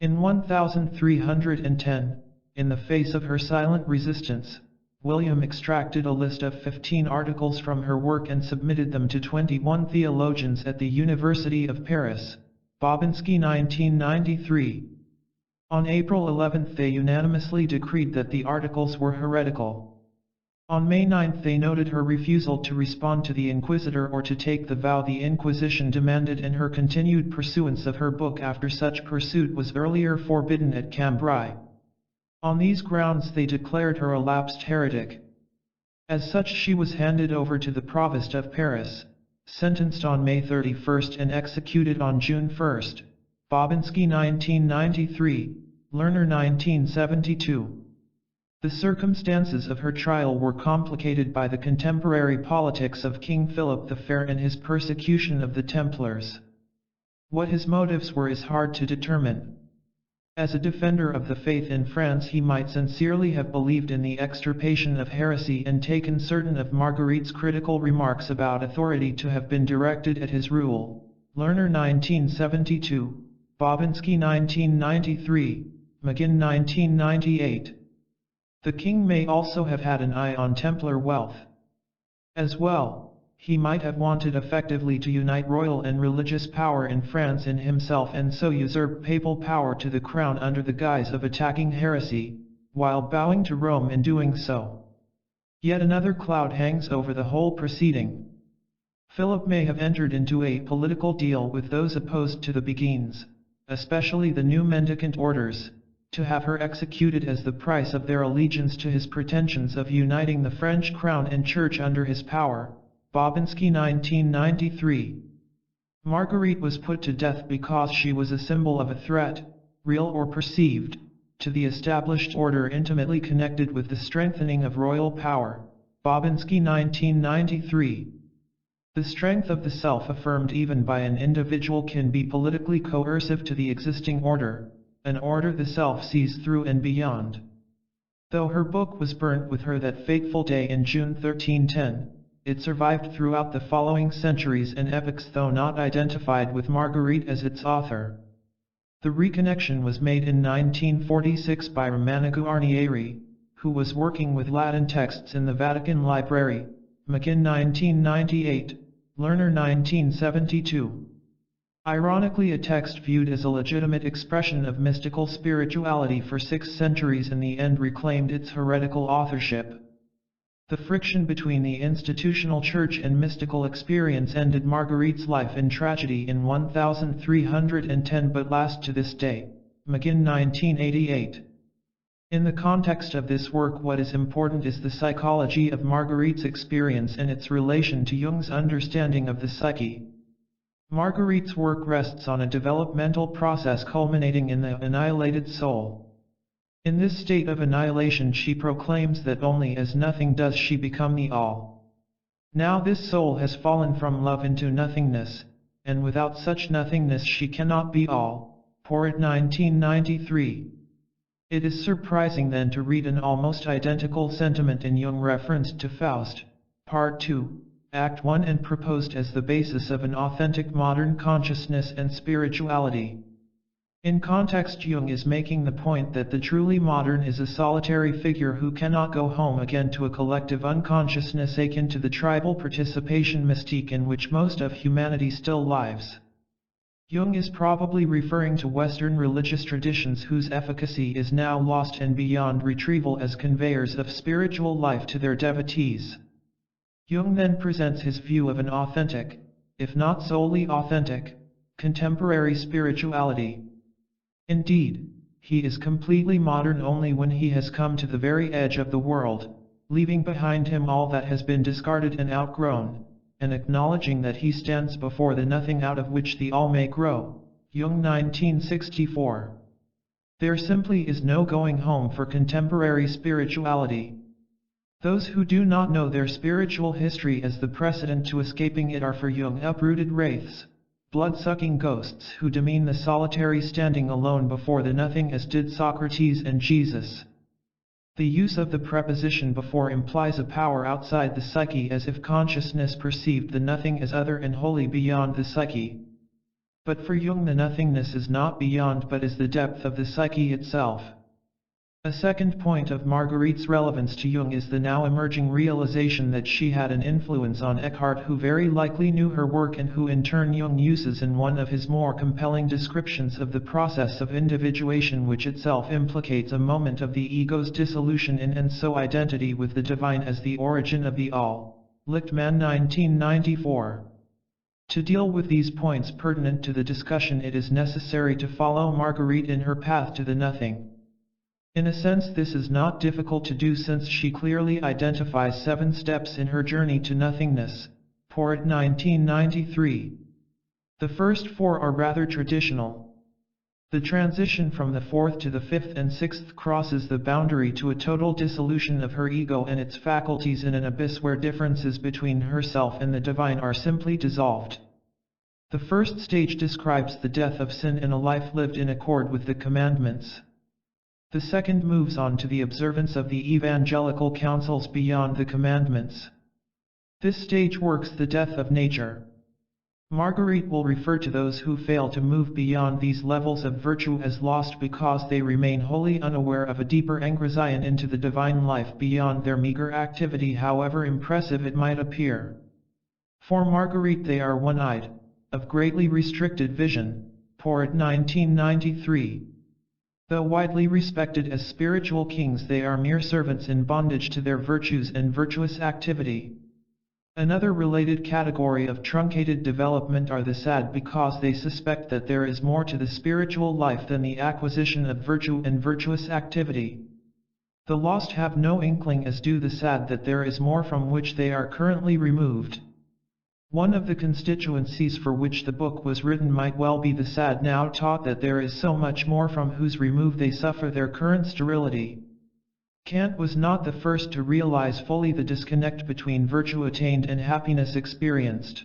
In 1310, in the face of her silent resistance, William extracted a list of 15 articles from her work and submitted them to 21 theologians at the University of Paris. Babinski 1993. On April 11 they unanimously decreed that the articles were heretical. On May 9 they noted her refusal to respond to the Inquisitor or to take the vow the Inquisition demanded and her continued pursuance of her book after such pursuit was earlier forbidden at Cambrai. On these grounds they declared her a lapsed heretic. As such she was handed over to the Provost of Paris, sentenced on May 31 and executed on June 1. Babinski 1993, Lerner 1972. The circumstances of her trial were complicated by the contemporary politics of King Philip the Fair and his persecution of the Templars. What his motives were is hard to determine. As a defender of the faith in France he might sincerely have believed in the extirpation of heresy and taken certain of Marguerite's critical remarks about authority to have been directed at his rule. Lerner 1972, Babinski 1993, McGinn 1998. The king may also have had an eye on Templar wealth. As well, he might have wanted effectively to unite royal and religious power in France in himself and so usurp papal power to the crown under the guise of attacking heresy, while bowing to Rome in doing so. Yet another cloud hangs over the whole proceeding. Philip may have entered into a political deal with those opposed to the Beguines, especially the new mendicant orders, to have her executed as the price of their allegiance to his pretensions of uniting the French crown and church under his power. Babinski 1993. Marguerite was put to death because she was a symbol of a threat, real or perceived, to the established order intimately connected with the strengthening of royal power. Babinski 1993. The strength of the self affirmed even by an individual can be politically coercive to the existing order, an order the self sees through and beyond. Though her book was burnt with her that fateful day in June 1310, it survived throughout the following centuries and epochs though not identified with Marguerite as its author. The reconnection was made in 1946 by Romano Guarnieri, who was working with Latin texts in the Vatican Library. McGinn 1998, Lerner 1972. Ironically, a text viewed as a legitimate expression of mystical spirituality for 6 centuries in the end reclaimed its heretical authorship. The friction between the institutional church and mystical experience ended Marguerite's life in tragedy in 1310 but lasts to this day. McGinn 1988. In the context of this work, what is important is the psychology of Marguerite's experience and its relation to Jung's understanding of the psyche. Marguerite's work rests on a developmental process culminating in the annihilated soul. In this state of annihilation she proclaims that only as nothing does she become the all. Now this soul has fallen from love into nothingness, and without such nothingness she cannot be all. Porete 1993. It is surprising then to read an almost identical sentiment in Jung referenced to Faust, Part 2. Act 1 and proposed as the basis of an authentic modern consciousness and spirituality. In context, Jung is making the point that the truly modern is a solitary figure who cannot go home again to a collective unconsciousness akin to the tribal participation mystique in which most of humanity still lives. Jung is probably referring to Western religious traditions whose efficacy is now lost and beyond retrieval as conveyors of spiritual life to their devotees. Jung then presents his view of an authentic, if not solely authentic, contemporary spirituality. Indeed, he is completely modern only when he has come to the very edge of the world, leaving behind him all that has been discarded and outgrown, and acknowledging that he stands before the nothing out of which the all may grow. Jung 1964. There simply is no going home for contemporary spirituality. Those who do not know their spiritual history as the precedent to escaping it are for Jung uprooted wraiths, blood-sucking ghosts who demean the solitary standing alone before the nothing as did Socrates and Jesus. The use of the preposition before implies a power outside the psyche, as if consciousness perceived the nothing as other and wholly beyond the psyche. But for Jung the nothingness is not beyond but is the depth of the psyche itself. A second point of Marguerite's relevance to Jung is the now emerging realization that she had an influence on Eckhart, who very likely knew her work and who in turn Jung uses in one of his more compelling descriptions of the process of individuation, which itself implicates a moment of the ego's dissolution in and so identity with the divine as the origin of the all. Lichtman 1994. To deal with these points pertinent to the discussion, it is necessary to follow Marguerite in her path to the nothing. In a sense, this is not difficult to do, since she clearly identifies 7 steps in her journey to nothingness. Porete 1993. The first 4 are rather traditional. The transition from the 4th to the 5th and 6th crosses the boundary to a total dissolution of her ego and its faculties in an abyss where differences between herself and the divine are simply dissolved. The first stage describes the death of sin in a life lived in accord with the commandments. The second moves on to the observance of the evangelical counsels beyond the commandments. This stage works the death of nature. Marguerite will refer to those who fail to move beyond these levels of virtue as lost because they remain wholly unaware of a deeper engrazation into the divine life beyond their meager activity, however impressive it might appear. For Marguerite they are one-eyed, of greatly restricted vision. Porete 1993. Though widely respected as spiritual kings, they are mere servants in bondage to their virtues and virtuous activity. Another related category of truncated development are the sad, because they suspect that there is more to the spiritual life than the acquisition of virtue and virtuous activity. The lost have no inkling, as do the sad, that there is more from which they are currently removed. One of the constituencies for which the book was written might well be the sad, now taught that there is so much more from whose remove they suffer their current sterility. Kant was not the first to realize fully the disconnect between virtue attained and happiness experienced.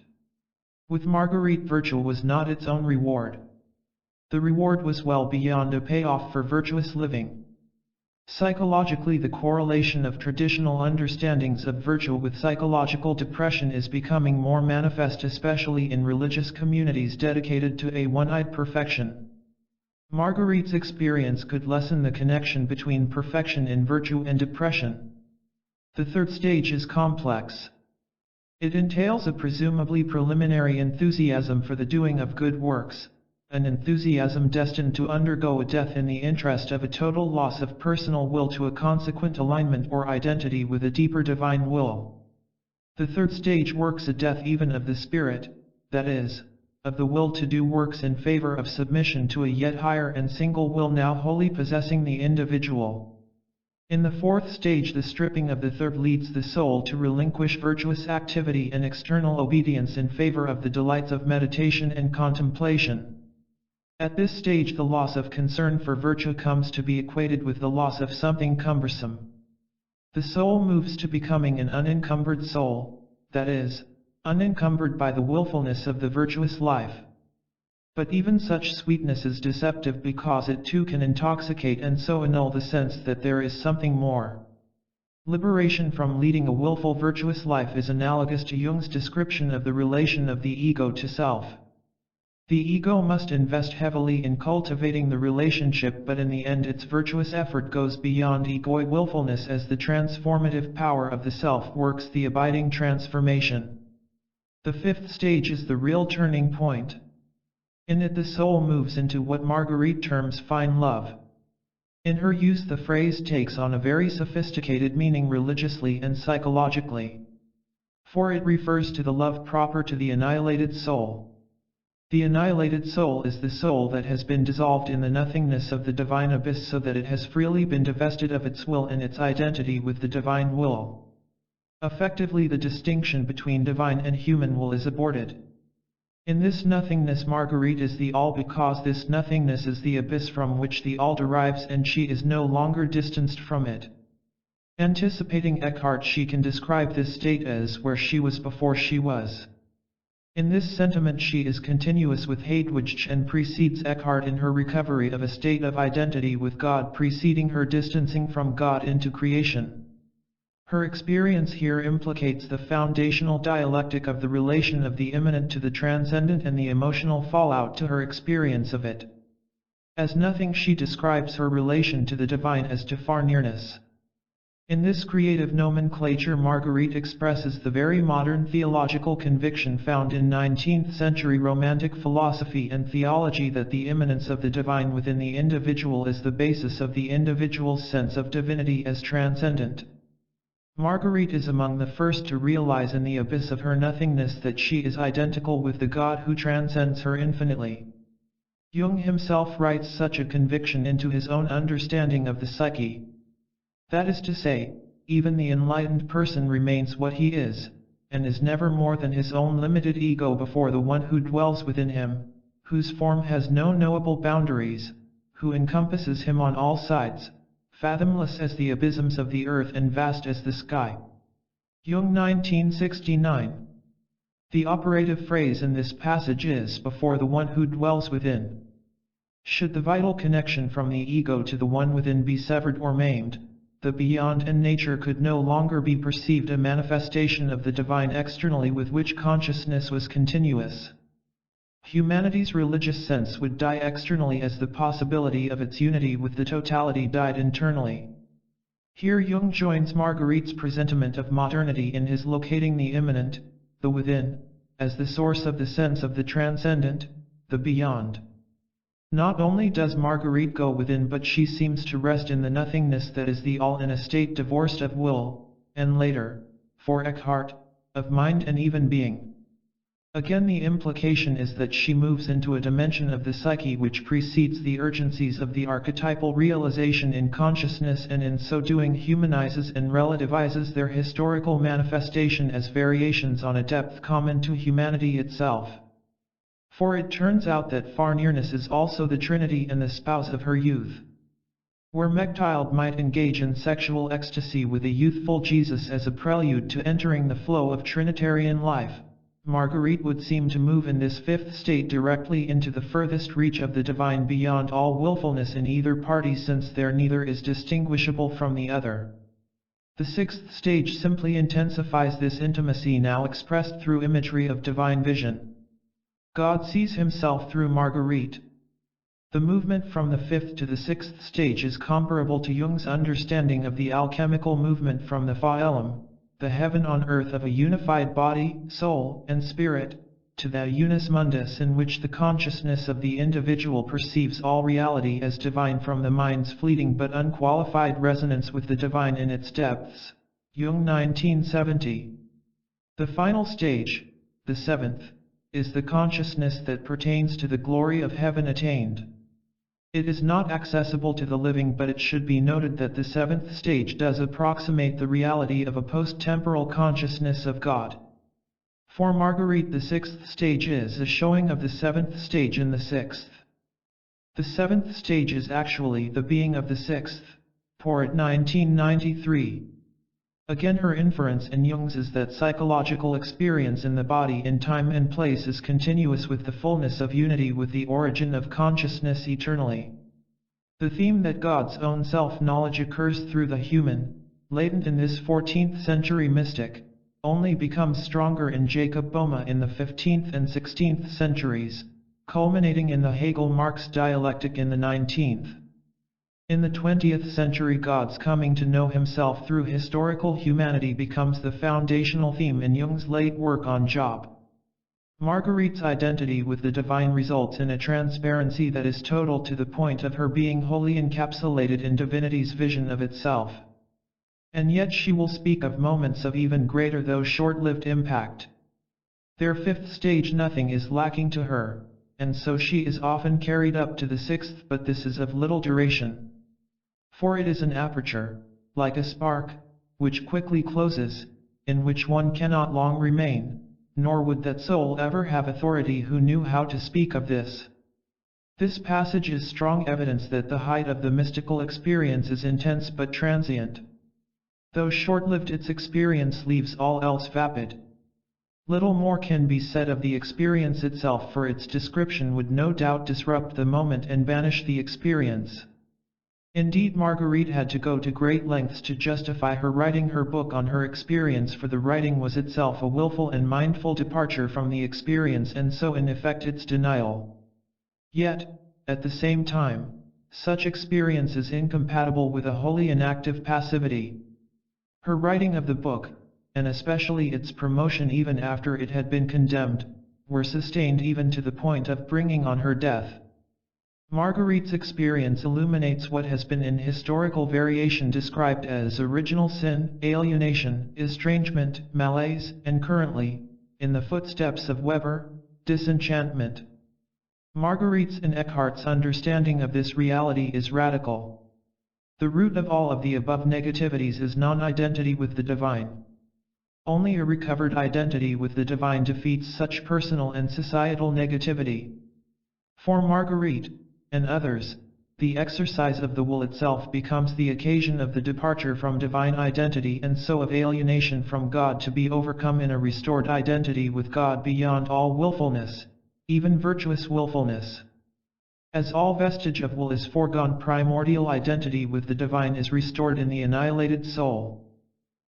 With Marguerite, virtue was not its own reward. The reward was well beyond a payoff for virtuous living. Psychologically, the correlation of traditional understandings of virtue with psychological depression is becoming more manifest, especially in religious communities dedicated to a one-eyed perfection. Marguerite's experience could lessen the connection between perfection in virtue and depression. The third stage is complex. It entails a presumably preliminary enthusiasm for the doing of good works, an enthusiasm destined to undergo a death in the interest of a total loss of personal will to a consequent alignment or identity with a deeper divine will. The third stage works a death even of the spirit, that is, of the will to do works in favor of submission to a yet higher and single will now wholly possessing the individual. In the fourth stage, the stripping of the third leads the soul to relinquish virtuous activity and external obedience in favor of the delights of meditation and contemplation. At this stage, the loss of concern for virtue comes to be equated with the loss of something cumbersome. The soul moves to becoming an unencumbered soul, that is, unencumbered by the willfulness of the virtuous life. But even such sweetness is deceptive, because it too can intoxicate and so annul the sense that there is something more. Liberation from leading a willful virtuous life is analogous to Jung's description of the relation of the ego to self. The ego must invest heavily in cultivating the relationship, but in the end its virtuous effort goes beyond egoic willfulness, as the transformative power of the self works the abiding transformation. The fifth stage is the real turning point. In it the soul moves into what Marguerite terms fine love. In her use the phrase takes on a very sophisticated meaning religiously and psychologically. For it refers to the love proper to the annihilated soul. The annihilated soul is the soul that has been dissolved in the nothingness of the divine abyss, so that it has freely been divested of its will and its identity with the divine will. Effectively, the distinction between divine and human will is aborted. In this nothingness, Marguerite is the all, because this nothingness is the abyss from which the all derives, and she is no longer distanced from it. Anticipating Eckhart, she can describe this state as where she was before she was. In this sentiment, she is continuous with Hadewijch and precedes Eckhart in her recovery of a state of identity with God, preceding her distancing from God into creation. Her experience here implicates the foundational dialectic of the relation of the immanent to the transcendent and the emotional fallout to her experience of it. As nothing, she describes her relation to the divine as to far nearness. In this creative nomenclature, Marguerite expresses the very modern theological conviction found in 19th century Romantic philosophy and theology that the immanence of the divine within the individual is the basis of the individual's sense of divinity as transcendent. Marguerite is among the first to realize in the abyss of her nothingness that she is identical with the God who transcends her infinitely. Jung himself writes such a conviction into his own understanding of the psyche. That is to say, even the enlightened person remains what he is, and is never more than his own limited ego before the one who dwells within him, whose form has no knowable boundaries, who encompasses him on all sides, fathomless as the abysms of the earth and vast as the sky. Jung 1969. The operative phrase in this passage is before the one who dwells within. Should the vital connection from the ego to the one within be severed or maimed, the beyond and nature could no longer be perceived, a manifestation of the divine externally with which consciousness was continuous. Humanity's religious sense would die externally as the possibility of its unity with the totality died internally. Here Jung joins Marguerite's presentiment of modernity in his locating the immanent, the within, as the source of the sense of the transcendent, the beyond. Not only does Marguerite go within, but she seems to rest in the nothingness that is the all, in a state divorced of will, and later, for Eckhart, of mind and even being. Again, the implication is that she moves into a dimension of the psyche which precedes the urgencies of the archetypal realization in consciousness, and in so doing humanizes and relativizes their historical manifestation as variations on a depth common to humanity itself. For it turns out that far nearness is also the Trinity and the spouse of her youth. Where Mechthild might engage in sexual ecstasy with a youthful Jesus as a prelude to entering the flow of Trinitarian life, Marguerite would seem to move in this fifth state directly into the furthest reach of the divine beyond all willfulness in either party, since there neither is distinguishable from the other. The sixth stage simply intensifies this intimacy, now expressed through imagery of divine vision. God sees himself through Marguerite. The movement from the fifth to the sixth stage is comparable to Jung's understanding of the alchemical movement from the phylum, the heaven on earth of a unified body, soul, and spirit, to the unus mundus, in which the consciousness of the individual perceives all reality as divine from the mind's fleeting but unqualified resonance with the divine in its depths. Jung 1970. The final stage, the seventh, is the consciousness that pertains to the glory of heaven attained. It is not accessible to the living, but it should be noted that the seventh stage does approximate the reality of a post-temporal consciousness of God. For Marguerite, the sixth stage is a showing of the seventh stage in the sixth. The seventh stage is actually the being of the sixth. Porete 1993. Again, her inference in Jung's is that psychological experience in the body in time and place is continuous with the fullness of unity with the origin of consciousness eternally. The theme that God's own self-knowledge occurs through the human, latent in this 14th century mystic, only becomes stronger in Jacob Boehme in the 15th and 16th centuries, culminating in the Hegel-Marx dialectic in the 19th. In the 20th century, God's coming to know himself through historical humanity becomes the foundational theme in Jung's late work on Job. Marguerite's identity with the divine results in a transparency that is total to the point of her being wholly encapsulated in divinity's vision of itself. And yet she will speak of moments of even greater though short-lived impact. Their fifth stage, nothing is lacking to her, and so she is often carried up to the sixth, but this is of little duration. For it is an aperture, like a spark, which quickly closes, in which one cannot long remain, nor would that soul ever have authority who knew how to speak of this. This passage is strong evidence that the height of the mystical experience is intense but transient. Though short-lived, its experience leaves all else vapid. Little more can be said of the experience itself, for its description would no doubt disrupt the moment and banish the experience. Indeed, Marguerite had to go to great lengths to justify her writing her book on her experience, for the writing was itself a willful and mindful departure from the experience, and so in effect its denial. Yet, at the same time, such experience is incompatible with a wholly inactive passivity. Her writing of the book, and especially its promotion even after it had been condemned, were sustained even to the point of bringing on her death. Marguerite's experience illuminates what has been in historical variation described as original sin, alienation, estrangement, malaise, and currently, in the footsteps of Weber, disenchantment. Marguerite's and Eckhart's understanding of this reality is radical. The root of all of the above negativities is non-identity with the divine. Only a recovered identity with the divine defeats such personal and societal negativity. For Marguerite, and others, the exercise of the will itself becomes the occasion of the departure from divine identity, and so of alienation from God, to be overcome in a restored identity with God beyond all willfulness, even virtuous willfulness. As all vestige of will is foregone, primordial identity with the divine is restored in the annihilated soul.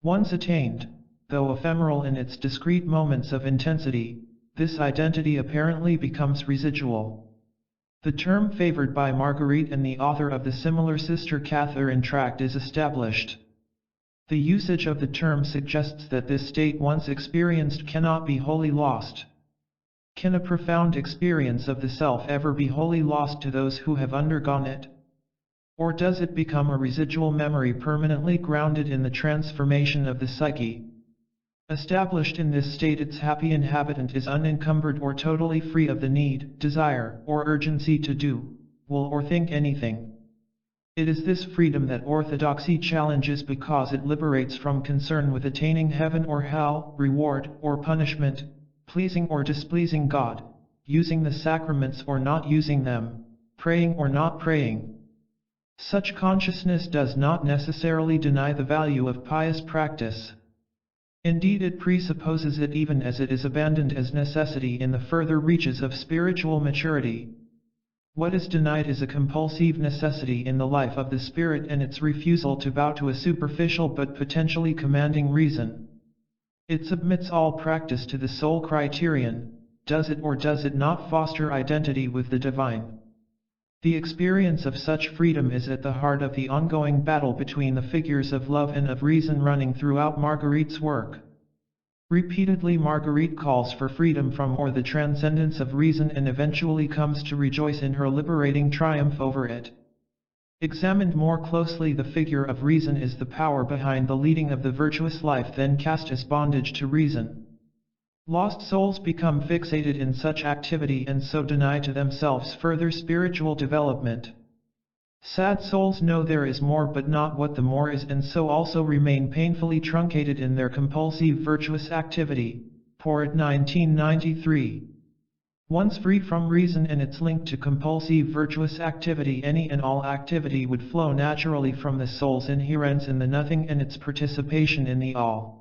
Once attained, though ephemeral in its discrete moments of intensity, this identity apparently becomes residual. The term favored by Marguerite and the author of the similar Sister Catherine tract is established. The usage of the term suggests that this state once experienced cannot be wholly lost. Can a profound experience of the self ever be wholly lost to those who have undergone it? Or does it become a residual memory permanently grounded in the transformation of the psyche? Established in this state, its happy inhabitant is unencumbered or totally free of the need, desire, or urgency to do, will, or think anything. It is this freedom that orthodoxy challenges, because it liberates from concern with attaining heaven or hell, reward or punishment, pleasing or displeasing God, using the sacraments or not using them, praying or not praying. Such consciousness does not necessarily deny the value of pious practice. Indeed, it presupposes it even as it is abandoned as necessity in the further reaches of spiritual maturity. What is denied is a compulsive necessity in the life of the spirit, and its refusal to bow to a superficial but potentially commanding reason. It submits all practice to the sole criterion: does it or does it not foster identity with the divine? The experience of such freedom is at the heart of the ongoing battle between the figures of love and of reason running throughout Marguerite's work. Repeatedly Marguerite calls for freedom from or the transcendence of reason, and eventually comes to rejoice in her liberating triumph over it. Examined more closely, the figure of reason is the power behind the leading of the virtuous life, then cast as bondage to reason. Lost souls become fixated in such activity and so deny to themselves further spiritual development. Sad souls know there is more but not what the more is, and so also remain painfully truncated in their compulsive virtuous activity. Porete 1993. Once free from reason and its link to compulsive virtuous activity, any and all activity would flow naturally from the soul's inherence in the nothing and its participation in the all.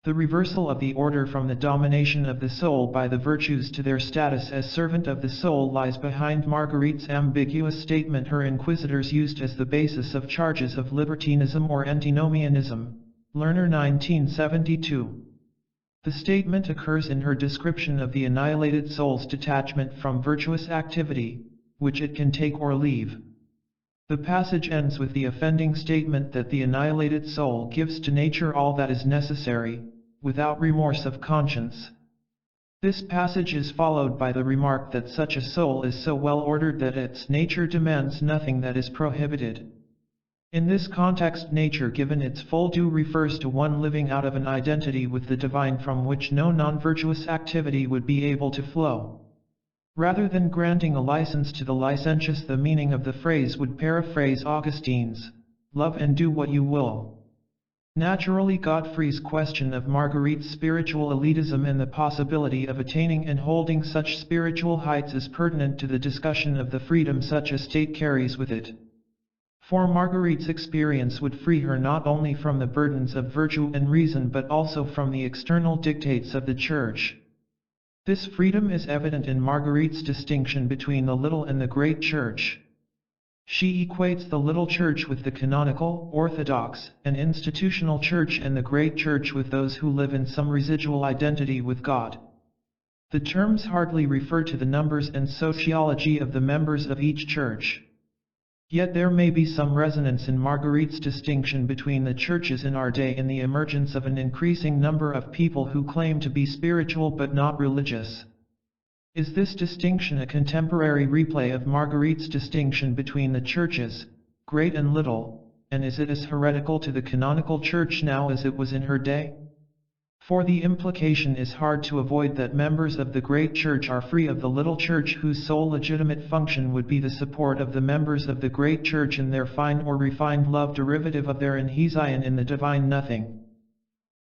The reversal of the order from the domination of the soul by the virtues to their status as servant of the soul lies behind Marguerite's ambiguous statement her inquisitors used as the basis of charges of libertinism or antinomianism. Lerner 1972. The statement occurs in her description of the annihilated soul's detachment from virtuous activity, which it can take or leave. The passage ends with the offending statement that the annihilated soul gives to nature all that is necessary, without remorse of conscience. This passage is followed by the remark that such a soul is so well ordered that its nature demands nothing that is prohibited. In this context, nature given its full due refers to one living out of an identity with the divine from which no non-virtuous activity would be able to flow. Rather than granting a license to the licentious, the meaning of the phrase would paraphrase Augustine's, "Love and do what you will." Naturally, Godfrey's question of Marguerite's spiritual elitism and the possibility of attaining and holding such spiritual heights is pertinent to the discussion of the freedom such a state carries with it. For Marguerite's experience would free her not only from the burdens of virtue and reason but also from the external dictates of the Church. This freedom is evident in Marguerite's distinction between the little and the great Church. She equates the little Church with the canonical, orthodox, and institutional Church and the great Church with those who live in some residual identity with God. The terms hardly refer to the numbers and sociology of the members of each Church. Yet there may be some resonance in Marguerite's distinction between the churches in our day and the emergence of an increasing number of people who claim to be spiritual but not religious. Is this distinction a contemporary replay of Marguerite's distinction between the churches, great and little, and is it as heretical to the canonical church now as it was in her day? For the implication is hard to avoid that members of the great church are free of the little church whose sole legitimate function would be the support of the members of the great church in their fine or refined love derivative of their enhesion in the divine nothing.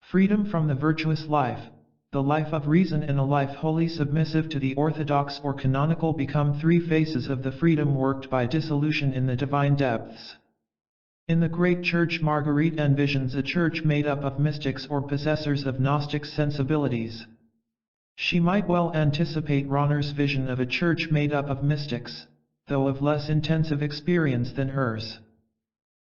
Freedom from the virtuous life, the life of reason, and a life wholly submissive to the orthodox or canonical become three faces of the freedom worked by dissolution in the divine depths. In the great church, Marguerite envisions a church made up of mystics or possessors of Gnostic sensibilities. She might well anticipate Rahner's vision of a church made up of mystics, though of less intensive experience than hers.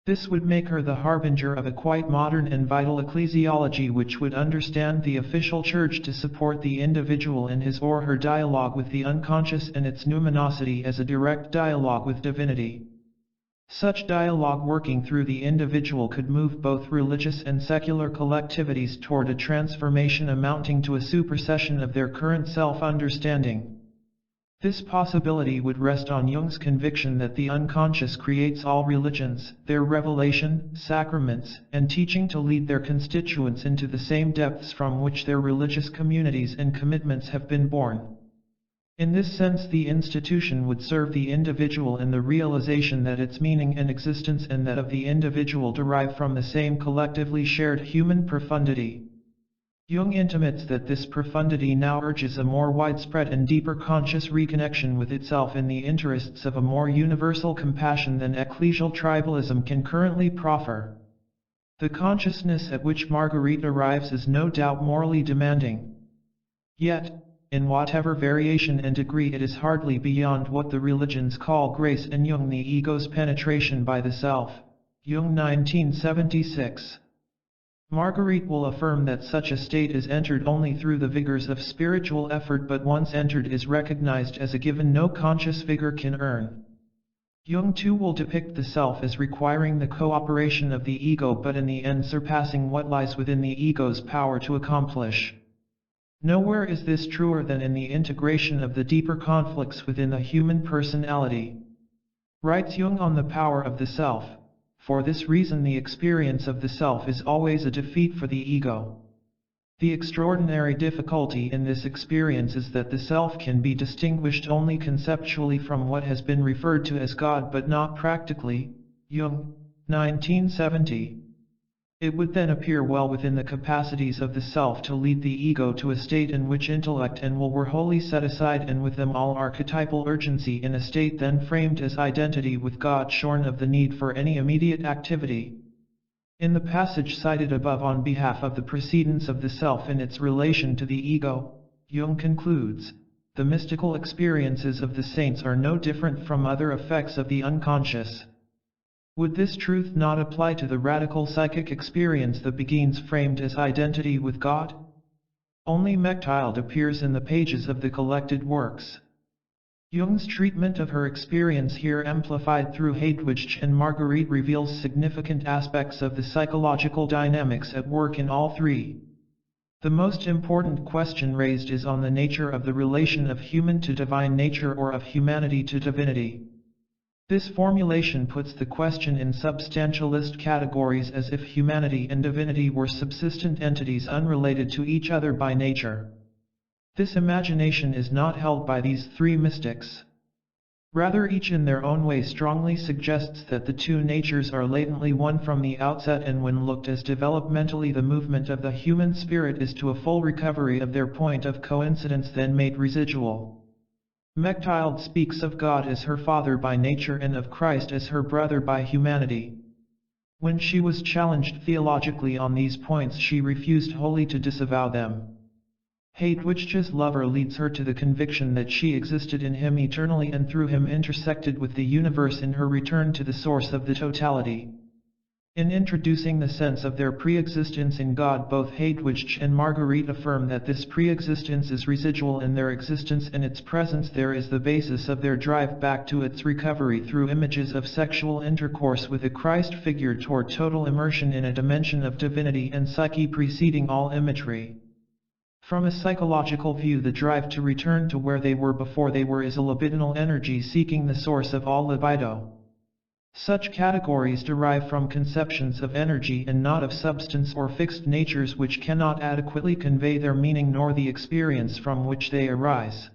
This would make her the harbinger of a quite modern and vital ecclesiology which would understand the official church to support the individual in his or her dialogue with the unconscious and its numinosity as a direct dialogue with divinity. Such dialogue working through the individual could move both religious and secular collectivities toward a transformation amounting to a supersession of their current self-understanding. This possibility would rest on Jung's conviction that the unconscious creates all religions, their revelation, sacraments, and teaching to lead their constituents into the same depths from which their religious communities and commitments have been born. In this sense, the institution would serve the individual in the realization that its meaning and existence and that of the individual derive from the same collectively shared human profundity. Jung intimates that this profundity now urges a more widespread and deeper conscious reconnection with itself in the interests of a more universal compassion than ecclesial tribalism can currently proffer. The consciousness at which Marguerite arrives is no doubt morally demanding. Yet, in whatever variation and degree, it is hardly beyond what the religions call grace and Jung the ego's penetration by the self. Jung 1976. Marguerite will affirm that such a state is entered only through the vigors of spiritual effort, but once entered is recognized as a given no conscious vigor can earn. Jung too will depict the self as requiring the cooperation of the ego, but in the end surpassing what lies within the ego's power to accomplish. Nowhere is this truer than in the integration of the deeper conflicts within the human personality. Writes Jung on the power of the self, for this reason the experience of the self is always a defeat for the ego. The extraordinary difficulty in this experience is that the self can be distinguished only conceptually from what has been referred to as God, but not practically. Jung, 1970. It would then appear well within the capacities of the self to lead the ego to a state in which intellect and will were wholly set aside, and with them all archetypal urgency, in a state then framed as identity with God, shorn of the need for any immediate activity. In the passage cited above on behalf of the precedence of the self in its relation to the ego, Jung concludes, the mystical experiences of the saints are no different from other effects of the unconscious. Would this truth not apply to the radical psychic experience that begins framed as identity with God? Only Mechthild appears in the pages of the collected works. Jung's treatment of her experience here, amplified through Hadewijch and Marguerite, reveals significant aspects of the psychological dynamics at work in all three. The most important question raised is on the nature of the relation of human to divine nature, or of humanity to divinity. This formulation puts the question in substantialist categories, as if humanity and divinity were subsistent entities unrelated to each other by nature. This imagination is not held by these three mystics. Rather, each in their own way strongly suggests that the two natures are latently one from the outset, and when looked as developmentally, the movement of the human spirit is to a full recovery of their point of coincidence, then made residual. Mechthild speaks of God as her father by nature and of Christ as her brother by humanity. When she was challenged theologically on these points, she refused wholly to disavow them. Hadewijch's lover leads her to the conviction that she existed in him eternally and through him intersected with the universe in her return to the source of the totality. In introducing the sense of their pre-existence in God, both Hadewijch and Marguerite affirm that this pre-existence is residual in their existence, and its presence there is the basis of their drive back to its recovery through images of sexual intercourse with a Christ figure toward total immersion in a dimension of divinity and psyche preceding all imagery. From a psychological view, the drive to return to where they were before they were is a libidinal energy seeking the source of all libido. Such categories derive from conceptions of energy and not of substance or fixed natures, which cannot adequately convey their meaning nor the experience from which they arise.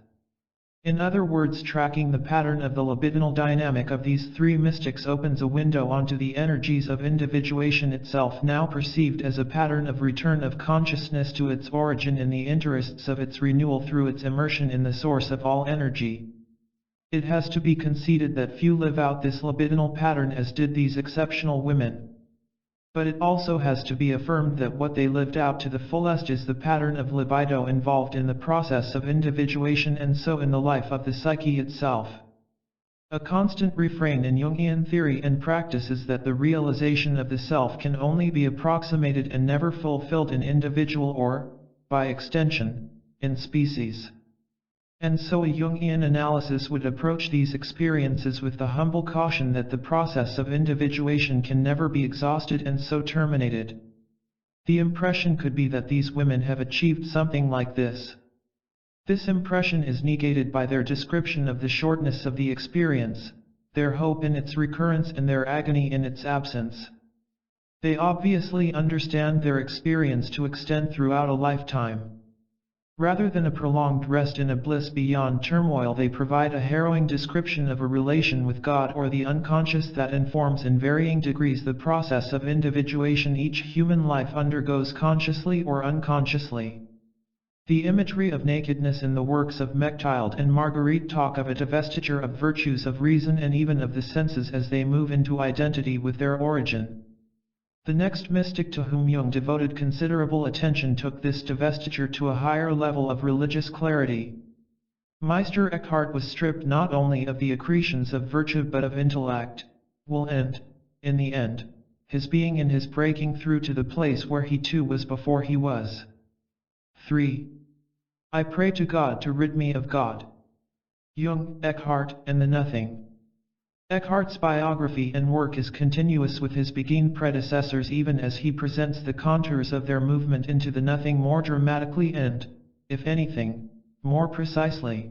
In other words, tracking the pattern of the libidinal dynamic of these three mystics opens a window onto the energies of individuation itself, now perceived as a pattern of return of consciousness to its origin in the interests of its renewal through its immersion in the source of all energy. It has to be conceded that few live out this libidinal pattern as did these exceptional women. But it also has to be affirmed that what they lived out to the fullest is the pattern of libido involved in the process of individuation, and so in the life of the psyche itself. A constant refrain in Jungian theory and practice is that the realization of the self can only be approximated and never fulfilled in individual or, by extension, in species. And so a Jungian analysis would approach these experiences with the humble caution that the process of individuation can never be exhausted and so terminated. The impression could be that these women have achieved something like this. This impression is negated by their description of the shortness of the experience, their hope in its recurrence and their agony in its absence. They obviously understand their experience to extend throughout a lifetime. Rather than a prolonged rest in a bliss beyond turmoil, they provide a harrowing description of a relation with God or the unconscious that informs in varying degrees the process of individuation each human life undergoes consciously or unconsciously. The imagery of nakedness in the works of Mechthild and Marguerite talk of a divestiture of virtues of reason and even of the senses as they move into identity with their origin. The next mystic to whom Jung devoted considerable attention took this divestiture to a higher level of religious clarity. Meister Eckhart was stripped not only of the accretions of virtue but of intellect, will end, in the end, his being in his breaking through to the place where he too was before he was. 3. I pray to God to rid me of God. Jung, Eckhart, and the Nothing. Eckhart's biography and work is continuous with his Begin predecessors, even as he presents the contours of their movement into the nothing more dramatically and, if anything, more precisely.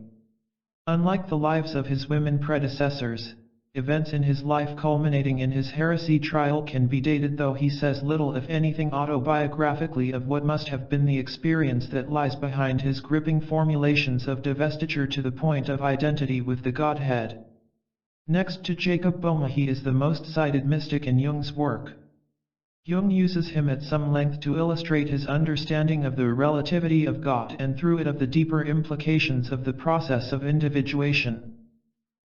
Unlike the lives of his women predecessors, events in his life culminating in his heresy trial can be dated, though he says little if anything autobiographically of what must have been the experience that lies behind his gripping formulations of divestiture to the point of identity with the Godhead. Next to Jacob Boehme, he is the most cited mystic in Jung's work. Jung uses him at some length to illustrate his understanding of the relativity of God and through it of the deeper implications of the process of individuation.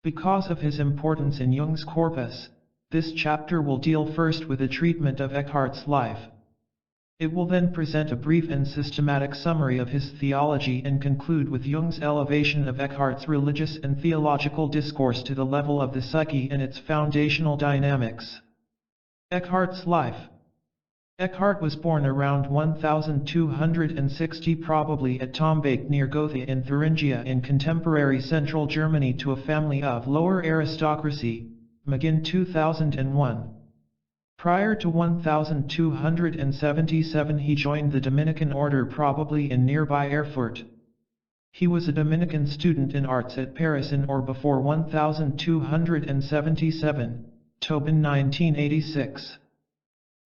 Because of his importance in Jung's corpus, this chapter will deal first with a treatment of Eckhart's life. It will then present a brief and systematic summary of his theology and conclude with Jung's elevation of Eckhart's religious and theological discourse to the level of the psyche and its foundational dynamics. Eckhart's life. Eckhart was born around 1260, probably at Tombach near Gotha in Thuringia in contemporary central Germany, to a family of lower aristocracy, Maginn 2001. Prior to 1277 he joined the Dominican order, probably in nearby Erfurt. He was a Dominican student in arts at Paris in or before 1277, Tobin 1986.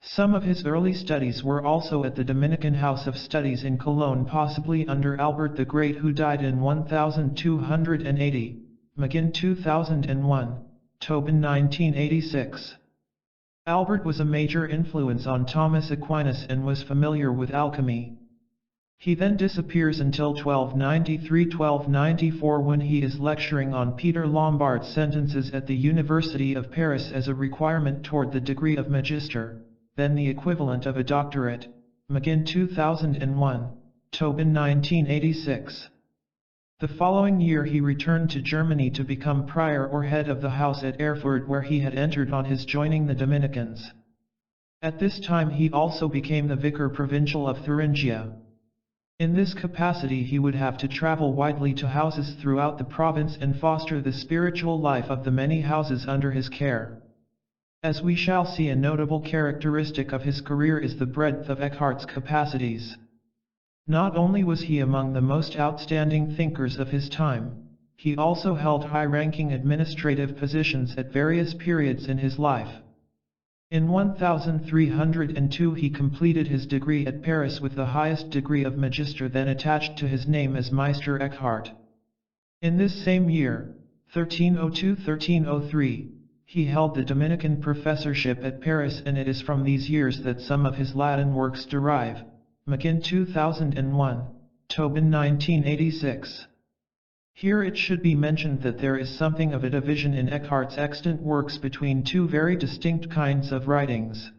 Some of his early studies were also at the Dominican House of Studies in Cologne, possibly under Albert the Great, who died in 1280, McGinn 2001, Tobin 1986. Albert was a major influence on Thomas Aquinas and was familiar with alchemy. He then disappears until 1293–1294 when he is lecturing on Peter Lombard's sentences at the University of Paris as a requirement toward the degree of magister, then the equivalent of a doctorate. McGinn 2001, Tobin 1986. The following year he returned to Germany to become prior or head of the house at Erfurt, where he had entered on his joining the Dominicans. At this time he also became the vicar provincial of Thuringia. In this capacity he would have to travel widely to houses throughout the province and foster the spiritual life of the many houses under his care. As we shall see, a notable characteristic of his career is the breadth of Eckhart's capacities. Not only was he among the most outstanding thinkers of his time, he also held high-ranking administrative positions at various periods in his life. In 1302 he completed his degree at Paris with the highest degree of magister then attached to his name as Meister Eckhart. In this same year, 1302–1303, he held the Dominican professorship at Paris, and it is from these years that some of his Latin works derive. McGinn 2001, Tobin 1986. Here it should be mentioned that there is something of a division in Eckhart's extant works between two very distinct kinds of writings.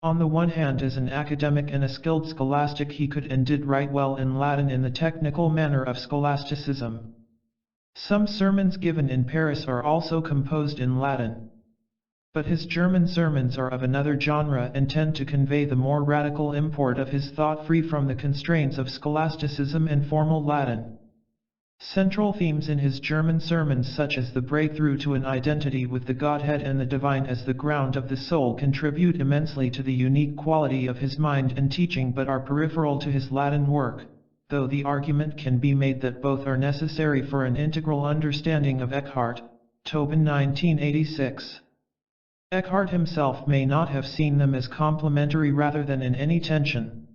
On the one hand, as an academic and a skilled scholastic, he could and did write well in Latin in the technical manner of scholasticism. Some sermons given in Paris are also composed in Latin. But his German sermons are of another genre and tend to convey the more radical import of his thought free from the constraints of scholasticism and formal Latin. Central themes in his German sermons, such as the breakthrough to an identity with the Godhead and the divine as the ground of the soul, contribute immensely to the unique quality of his mind and teaching, but are peripheral to his Latin work, though the argument can be made that both are necessary for an integral understanding of Eckhart. Tobin 1986. Eckhart himself may not have seen them as complementary rather than in any tension.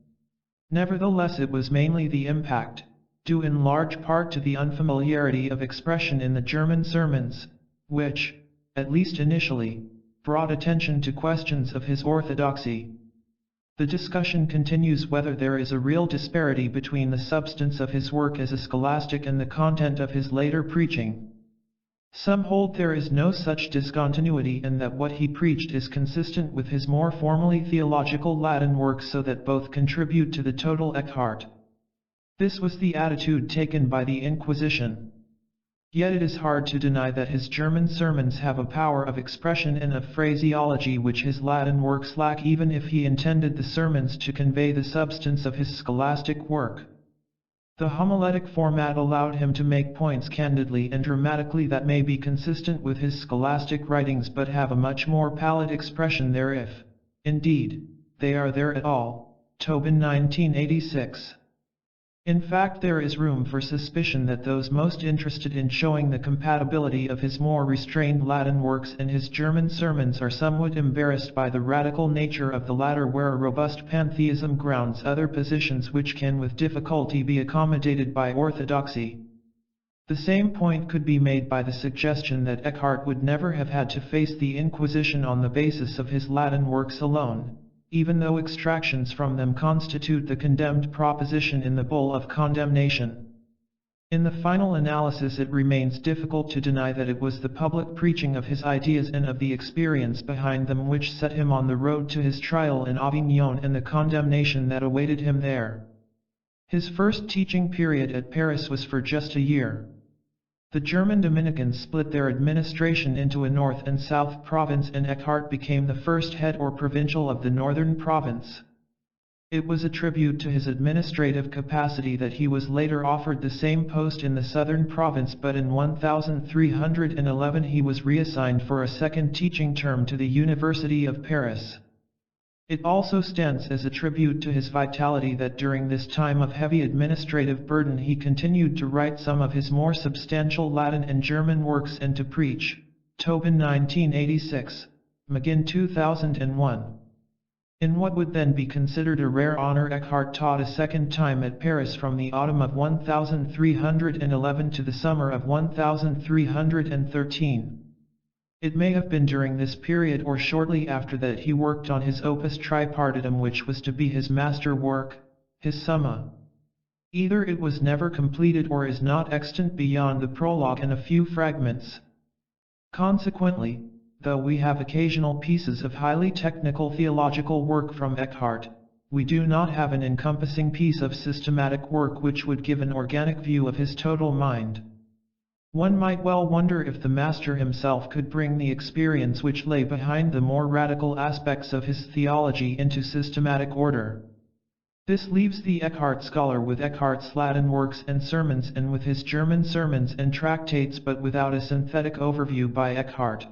Nevertheless, it was mainly the impact, due in large part to the unfamiliarity of expression in the German sermons, which, at least initially, brought attention to questions of his orthodoxy. The discussion continues whether there is a real disparity between the substance of his work as a scholastic and the content of his later preaching. Some hold there is no such discontinuity and that what he preached is consistent with his more formally theological Latin works, so that both contribute to the total Eckhart. This was the attitude taken by the Inquisition. Yet it is hard to deny that his German sermons have a power of expression and of phraseology which his Latin works lack, even if he intended the sermons to convey the substance of his scholastic work. The homiletic format allowed him to make points candidly and dramatically that may be consistent with his scholastic writings but have a much more pallid expression there, if, indeed, they are there at all. Tobin 1986. In fact, there is room for suspicion that those most interested in showing the compatibility of his more restrained Latin works and his German sermons are somewhat embarrassed by the radical nature of the latter, where a robust pantheism grounds other positions which can with difficulty be accommodated by orthodoxy. The same point could be made by the suggestion that Eckhart would never have had to face the Inquisition on the basis of his Latin works alone, even though extractions from them constitute the condemned proposition in the Bull of Condemnation. In the final analysis, it remains difficult to deny that it was the public preaching of his ideas and of the experience behind them which set him on the road to his trial in Avignon and the condemnation that awaited him there. His first teaching period at Paris was for just a year. The German Dominicans split their administration into a north and south province, and Eckhart became the first head or provincial of the northern province. It was a tribute to his administrative capacity that he was later offered the same post in the southern province, but in 1311 he was reassigned for a second teaching term to the University of Paris. It also stands as a tribute to his vitality that during this time of heavy administrative burden he continued to write some of his more substantial Latin and German works and to preach. Tobin 1986, McGinn 2001. In what would then be considered a rare honor, Eckhart taught a second time at Paris from the autumn of 1311 to the summer of 1313. It may have been during this period or shortly after that he worked on his opus tripartitum, which was to be his master work, his Summa. Either it was never completed or is not extant beyond the prologue and a few fragments. Consequently, though we have occasional pieces of highly technical theological work from Eckhart, we do not have an encompassing piece of systematic work which would give an organic view of his total mind. One might well wonder if the master himself could bring the experience which lay behind the more radical aspects of his theology into systematic order. This leaves the Eckhart scholar with Eckhart's Latin works and sermons and with his German sermons and tractates, but without a synthetic overview by Eckhart.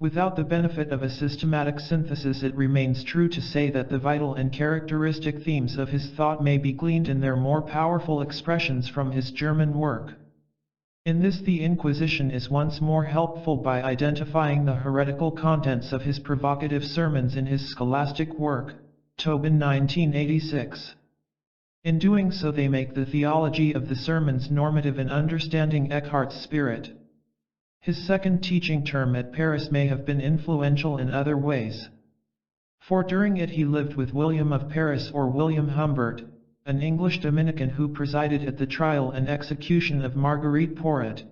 Without the benefit of a systematic synthesis, it remains true to say that the vital and characteristic themes of his thought may be gleaned in their more powerful expressions from his German work. In this the Inquisition is once more helpful by identifying the heretical contents of his provocative sermons in his scholastic work, Tobin 1986. In doing so they make the theology of the sermons normative in understanding Eckhart's spirit. His second teaching term at Paris may have been influential in other ways. For during it he lived with William of Paris, or William Humbert, an English Dominican who presided at the trial and execution of Marguerite Porete.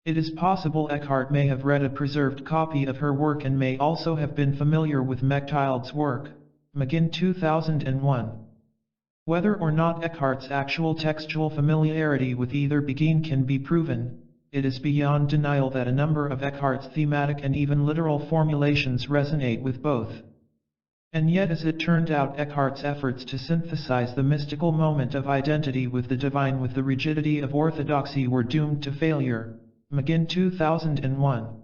It is possible Eckhart may have read a preserved copy of her work and may also have been familiar with Mechthild's work, McGinn 2001. Whether or not Eckhart's actual textual familiarity with either Begin can be proven, it is beyond denial that a number of Eckhart's thematic and even literal formulations resonate with both. And yet, as it turned out, Eckhart's efforts to synthesize the mystical moment of identity with the divine with the rigidity of orthodoxy were doomed to failure, McGinn 2001.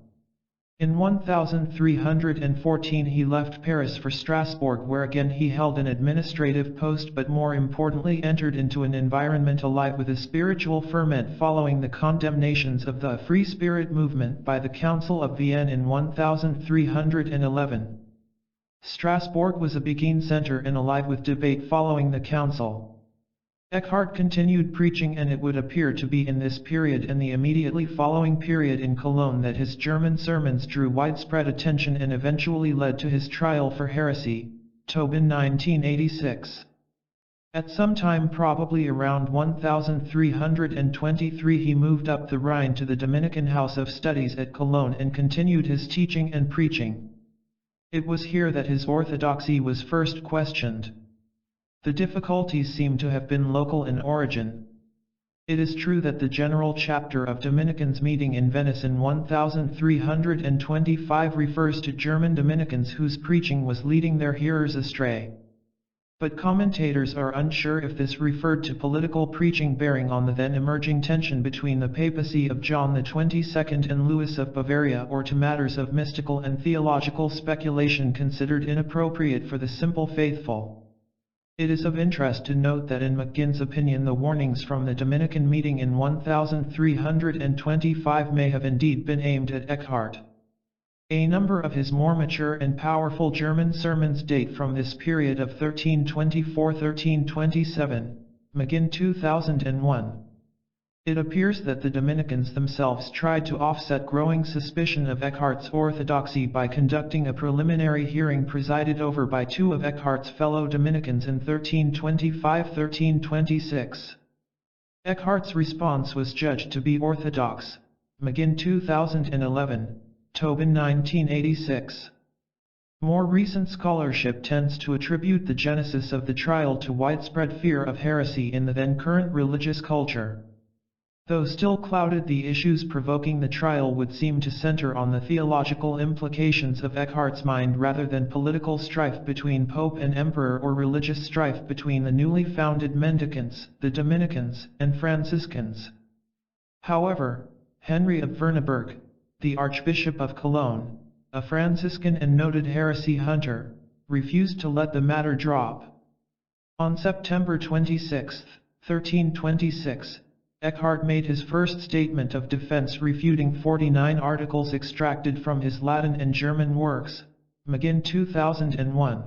In 1314 he left Paris for Strasbourg, where again he held an administrative post, but more importantly entered into an environment alive with a spiritual ferment following the condemnations of the Free Spirit movement by the Council of Vienne in 1311. Strasbourg was a Begin center and alive with debate following the council. Eckhart continued preaching, and it would appear to be in this period and the immediately following period in Cologne that his German sermons drew widespread attention and eventually led to his trial for heresy, Tobin 1986. At some time, probably around 1323, he moved up the Rhine to the Dominican House of Studies at Cologne and continued his teaching and preaching. It was here that his orthodoxy was first questioned. The difficulties seem to have been local in origin. It is true that the General Chapter of Dominicans meeting in Venice in 1325 refers to German Dominicans whose preaching was leading their hearers astray. But commentators are unsure if this referred to political preaching bearing on the then emerging tension between the papacy of John XXII and Louis of Bavaria, or to matters of mystical and theological speculation considered inappropriate for the simple faithful. It is of interest to note that in McGinn's opinion the warnings from the Dominican meeting in 1325 may have indeed been aimed at Eckhart. A number of his more mature and powerful German sermons date from this period of 1324–1327, McGinn 2001. It appears that the Dominicans themselves tried to offset growing suspicion of Eckhart's orthodoxy by conducting a preliminary hearing presided over by two of Eckhart's fellow Dominicans in 1325–1326. Eckhart's response was judged to be orthodox, McGinn 2011. Tobin 1986. More recent scholarship tends to attribute the genesis of the trial to widespread fear of heresy in the then current religious culture. Though still clouded, the issues provoking the trial would seem to center on the theological implications of Eckhart's mind rather than political strife between Pope and Emperor or religious strife between the newly founded Mendicants, the Dominicans, and Franciscans. However, Henry of Wernigerberg, the Archbishop of Cologne, a Franciscan and noted heresy hunter, refused to let the matter drop. On September 26, 1326, Eckhart made his first statement of defense, refuting 49 articles extracted from his Latin and German works, McGinn 2001.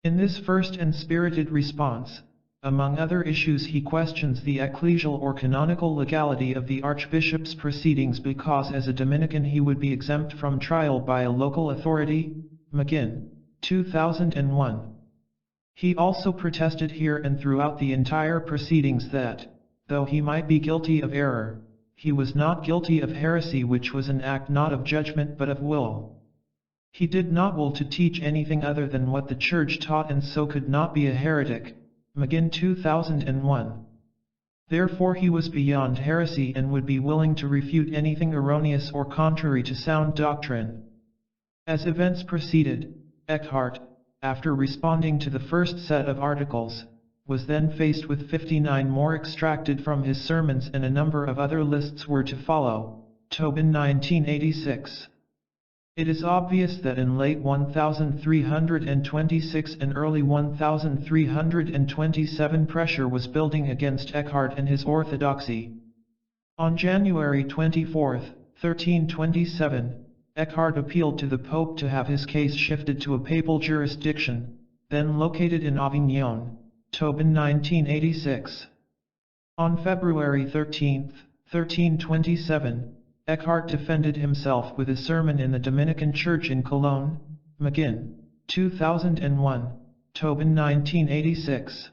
In this first and spirited response, among other issues, he questions the ecclesial or canonical legality of the Archbishop's proceedings because as a Dominican he would be exempt from trial by a local authority. McGinn, 2001. He also protested here and throughout the entire proceedings that, though he might be guilty of error, he was not guilty of heresy, which was an act not of judgment but of will. He did not will to teach anything other than what the Church taught and so could not be a heretic. McGinn, 2001. Therefore he was beyond heresy and would be willing to refute anything erroneous or contrary to sound doctrine. As events proceeded, Eckhart, after responding to the first set of articles, was then faced with 59 more extracted from his sermons, and a number of other lists were to follow. Tobin, 1986. It is obvious that in late 1326 and early 1327 pressure was building against Eckhart and his orthodoxy. On January 24, 1327, Eckhart appealed to the Pope to have his case shifted to a papal jurisdiction, then located in Avignon. Tobin, 1986. On February 13, 1327, Eckhart defended himself with a sermon in the Dominican Church in Cologne. McGinn, 2001, Tobin, 1986.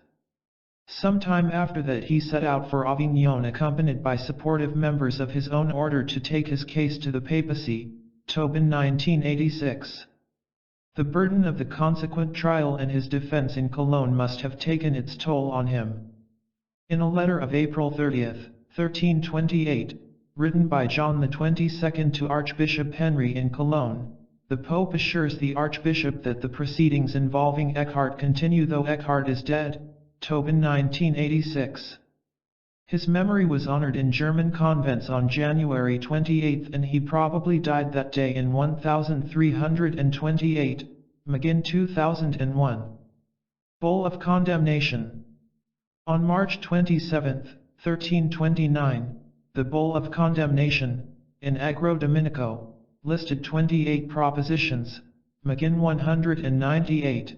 Sometime after that he set out for Avignon accompanied by supportive members of his own order to take his case to the papacy. Tobin, 1986. The burden of the consequent trial and his defense in Cologne must have taken its toll on him. In a letter of April 30, 1328, written by John XXII to Archbishop Henry in Cologne, the Pope assures the Archbishop that the proceedings involving Eckhart continue though Eckhart is dead. Tobin, 1986. His memory was honored in German convents on January 28 and he probably died that day in 1328. McGinn, 2001. Bull of Condemnation. On March 27, 1329, the Bull of Condemnation, in Agro Dominico, listed 28 propositions. McGinn, 198.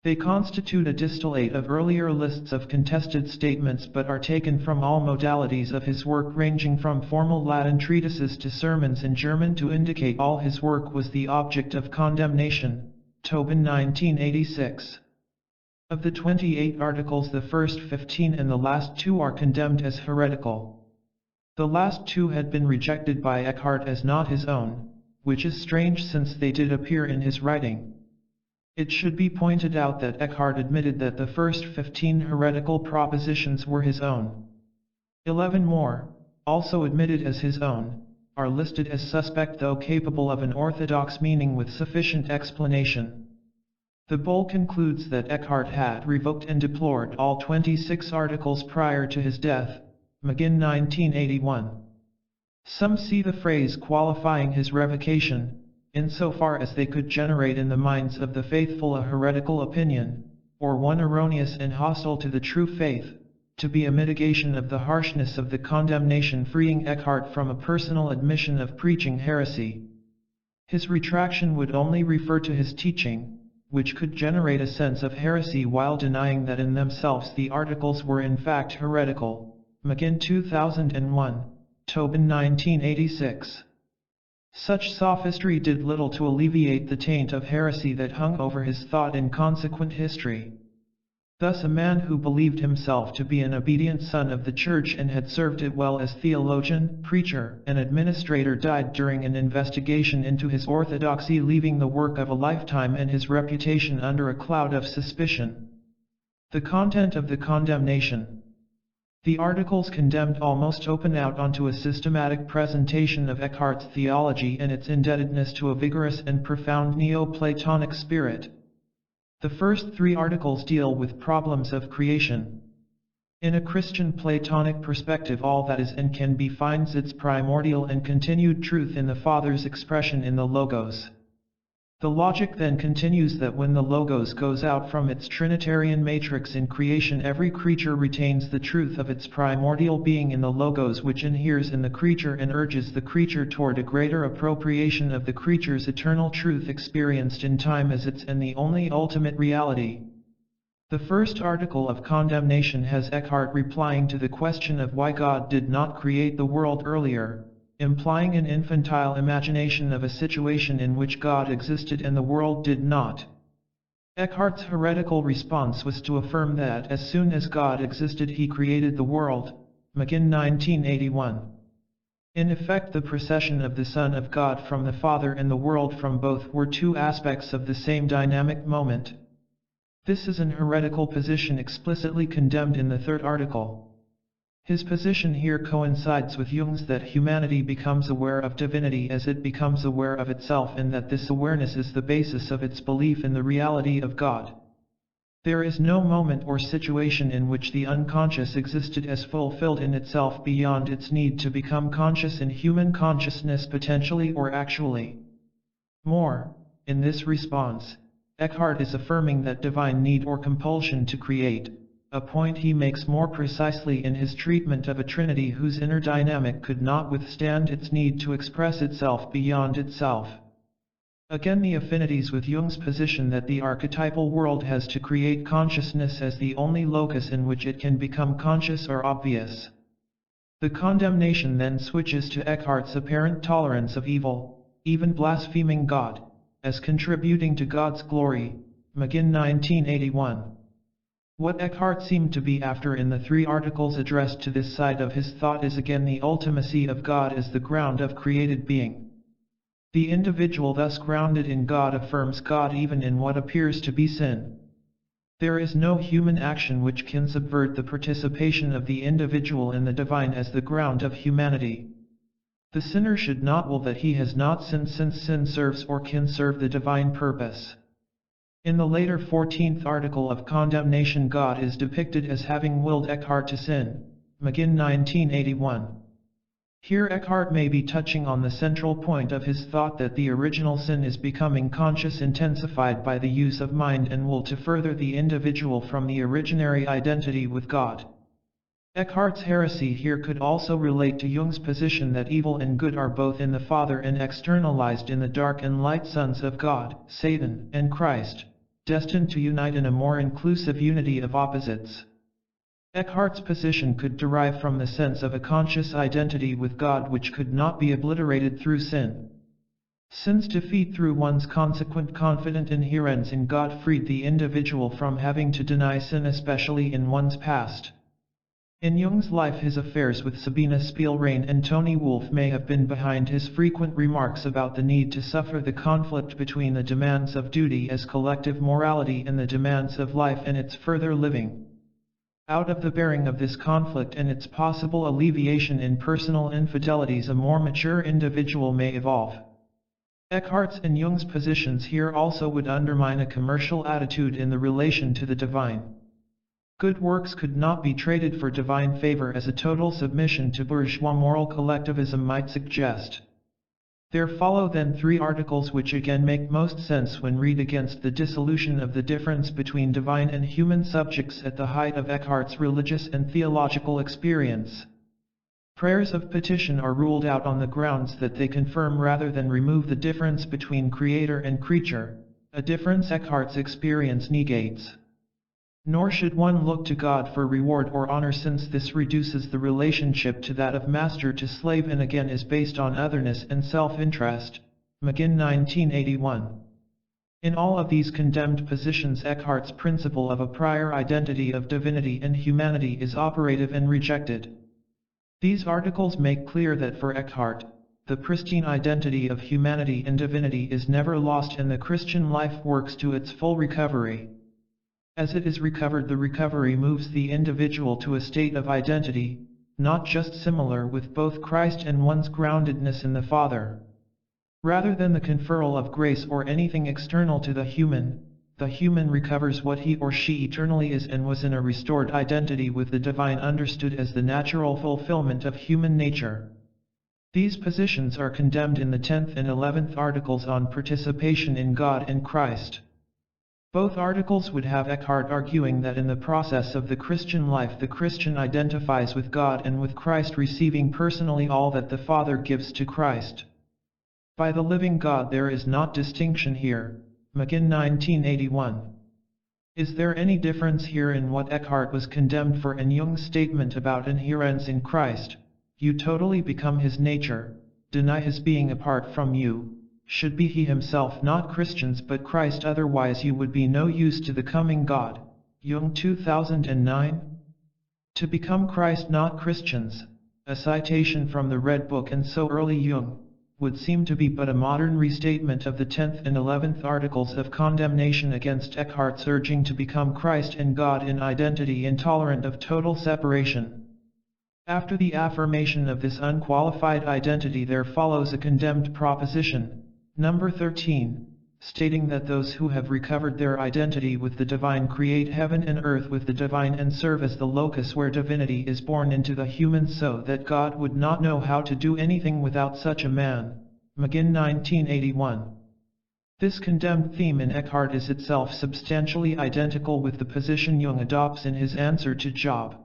They constitute a distillate of earlier lists of contested statements but are taken from all modalities of his work, ranging from formal Latin treatises to sermons in German, to indicate all his work was the object of condemnation. Tobin, 1986. Of the 28 articles, the first 15 and the last 2 are condemned as heretical. The last 2 had been rejected by Eckhart as not his own, which is strange since they did appear in his writing. It should be pointed out that Eckhart admitted that the first 15 heretical propositions were his own. 11 more, also admitted as his own, are listed as suspect though capable of an orthodox meaning with sufficient explanation. The bull concludes that Eckhart had revoked and deplored all 26 articles prior to his death. McGinn, 1981. Some see the phrase qualifying his revocation, insofar as they could generate in the minds of the faithful a heretical opinion, or one erroneous and hostile to the true faith, to be a mitigation of the harshness of the condemnation, freeing Eckhart from a personal admission of preaching heresy. His retraction would only refer to his teaching, which could generate a sense of heresy while denying that in themselves the articles were in fact heretical. McGinn, 2001, Tobin, 1986. Such sophistry did little to alleviate the taint of heresy that hung over his thought in consequent history. Thus a man who believed himself to be an obedient son of the Church and had served it well as theologian, preacher, and administrator died during an investigation into his orthodoxy, leaving the work of a lifetime and his reputation under a cloud of suspicion. The content of the condemnation. The articles condemned almost open out onto a systematic presentation of Eckhart's theology and its indebtedness to a vigorous and profound Neoplatonic spirit. The first 3 articles deal with problems of creation. In a Christian Platonic perspective, all that is and can be finds its primordial and continued truth in the Father's expression in the Logos. The logic then continues that when the Logos goes out from its Trinitarian matrix in creation, every creature retains the truth of its primordial being in the Logos, which inheres in the creature and urges the creature toward a greater appropriation of the creature's eternal truth experienced in time as its and the only ultimate reality. The first article of Condemnation has Eckhart replying to the question of why God did not create the world earlier, implying an infantile imagination of a situation in which God existed and the world did not. Eckhart's heretical response was to affirm that as soon as God existed he created the world, McGinn 1981. In effect, the procession of the Son of God from the Father and the world from both were two aspects of the same dynamic moment. This is an heretical position explicitly condemned in the third article. His position here coincides with Jung's that humanity becomes aware of divinity as it becomes aware of itself, and that this awareness is the basis of its belief in the reality of God. There is no moment or situation in which the unconscious existed as fulfilled in itself beyond its need to become conscious in human consciousness potentially or actually. More, in this response, Eckhart is affirming that divine need or compulsion to create, a point he makes more precisely in his treatment of a trinity whose inner dynamic could not withstand its need to express itself beyond itself. Again, the affinities with Jung's position that the archetypal world has to create consciousness as the only locus in which it can become conscious are obvious. The condemnation then switches to Eckhart's apparent tolerance of evil, even blaspheming God, as contributing to God's glory, McGinn 1981. What Eckhart seemed to be after in the three articles addressed to this side of his thought is again the ultimacy of God as the ground of created being. The individual thus grounded in God affirms God even in what appears to be sin. There is no human action which can subvert the participation of the individual in the divine as the ground of humanity. The sinner should not will that he has not sinned, since sin serves or can serve the divine purpose. In the later 14th article of Condemnation, God is depicted as having willed Eckhart to sin, McGinn 1981. Here Eckhart may be touching on the central point of his thought that the original sin is becoming conscious intensified by the use of mind and will to further the individual from the originary identity with God. Eckhart's heresy here could also relate to Jung's position that evil and good are both in the Father and externalized in the dark and light sons of God, Satan, and Christ, destined to unite in a more inclusive unity of opposites. Eckhart's position could derive from the sense of a conscious identity with God which could not be obliterated through sin. Since defeat through one's consequent confident adherence in God freed the individual from having to deny sin, especially in one's past. In Jung's life, his affairs with Sabina Spielrein and Tony Wolff may have been behind his frequent remarks about the need to suffer the conflict between the demands of duty as collective morality and the demands of life and its further living. Out of the bearing of this conflict and its possible alleviation in personal infidelities, a more mature individual may evolve. Eckhart's and Jung's positions here also would undermine a commercial attitude in the relation to the divine. Good works could not be traded for divine favor, as a total submission to bourgeois moral collectivism might suggest. There follow then three articles which again make most sense when read against the dissolution of the difference between divine and human subjects at the height of Eckhart's religious and theological experience. Prayers of petition are ruled out on the grounds that they confirm rather than remove the difference between creator and creature, a difference Eckhart's experience negates. Nor should one look to God for reward or honor, since this reduces the relationship to that of master to slave and again is based on otherness and self-interest, McGinn 1981. In all of these condemned positions, Eckhart's principle of a prior identity of divinity and humanity is operative and rejected. These articles make clear that for Eckhart, the pristine identity of humanity and divinity is never lost and the Christian life works to its full recovery. As it is recovered, the recovery moves the individual to a state of identity, not just similar with both Christ and one's groundedness in the Father. Rather than the conferral of grace or anything external to the human recovers what he or she eternally is and was in a restored identity with the divine, understood as the natural fulfillment of human nature. These positions are condemned in the 10th and 11th articles on participation in God and Christ. Both articles would have Eckhart arguing that in the process of the Christian life the Christian identifies with God and with Christ, receiving personally all that the Father gives to Christ. By the living God there is not distinction here. McGinn 1981. Is there any difference here in what Eckhart was condemned for and Jung's statement about inherence in Christ? You totally become his nature, deny his being apart from you, should be he himself, not Christians but Christ, otherwise you would be no use to the coming God. Jung 2009. To become Christ, not Christians, a citation from the Red Book, and so early Jung, would seem to be but a modern restatement of the 10th and 11th articles of condemnation against Eckhart's urging to become Christ and God in identity, intolerant of total separation. After the affirmation of this unqualified identity there follows a condemned proposition, number 13, stating that those who have recovered their identity with the divine create heaven and earth with the divine and serve as the locus where divinity is born into the human, so that God would not know how to do anything without such a man. McGinn 1981. This condemned theme in Eckhart is itself substantially identical with the position Jung adopts in his answer to Job.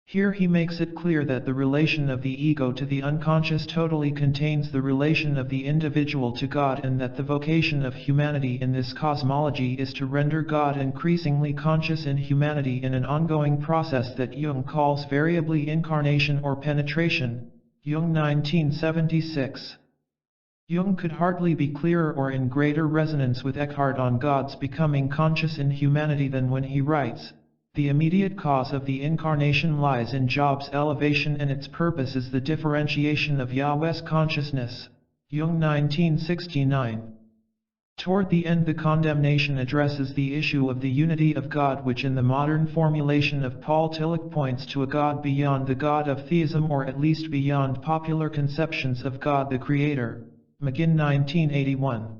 Here he makes it clear that the relation of the ego to the unconscious totally contains the relation of the individual to God, and that the vocation of humanity in this cosmology is to render God increasingly conscious in humanity in an ongoing process that Jung calls variably incarnation or penetration. Jung 1976. Jung could hardly be clearer or in greater resonance with Eckhart on God's becoming conscious in humanity than when he writes, "The immediate cause of the incarnation lies in Job's elevation, and its purpose is the differentiation of Yahweh's consciousness." Jung 1969. Toward the end the condemnation addresses the issue of the unity of God, which in the modern formulation of Paul Tillich points to a God beyond the God of theism, or at least beyond popular conceptions of God the Creator. McGinn 1981.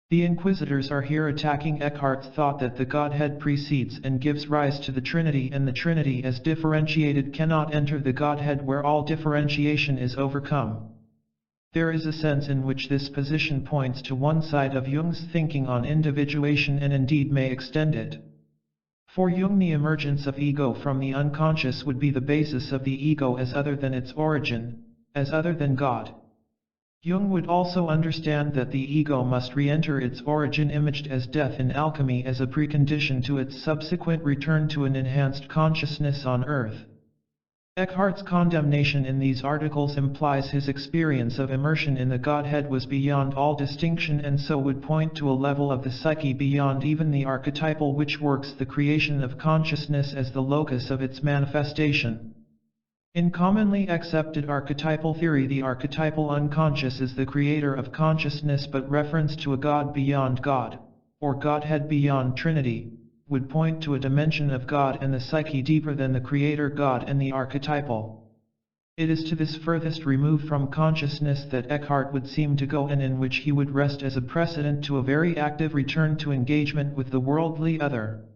The inquisitors are here attacking Eckhart's thought that the Godhead precedes and gives rise to the Trinity, and the Trinity as differentiated cannot enter the Godhead where all differentiation is overcome. There is a sense in which this position points to one side of Jung's thinking on individuation, and indeed may extend it. For Jung, the emergence of ego from the unconscious would be the basis of the ego as other than its origin, as other than God. Jung would also understand that the ego must re-enter its origin, imaged as death in alchemy, as a precondition to its subsequent return to an enhanced consciousness on earth. Eckhart's condemnation in these articles implies his experience of immersion in the Godhead was beyond all distinction, and so would point to a level of the psyche beyond even the archetypal, which works the creation of consciousness as the locus of its manifestation. In commonly accepted archetypal theory, the archetypal unconscious is the creator of consciousness, but reference to a God beyond God, or Godhead beyond Trinity, would point to a dimension of God and the psyche deeper than the creator God and the archetypal. It is to this furthest remove from consciousness that Eckhart would seem to go, and in which he would rest as a precedent to a very active return to engagement with the worldly other.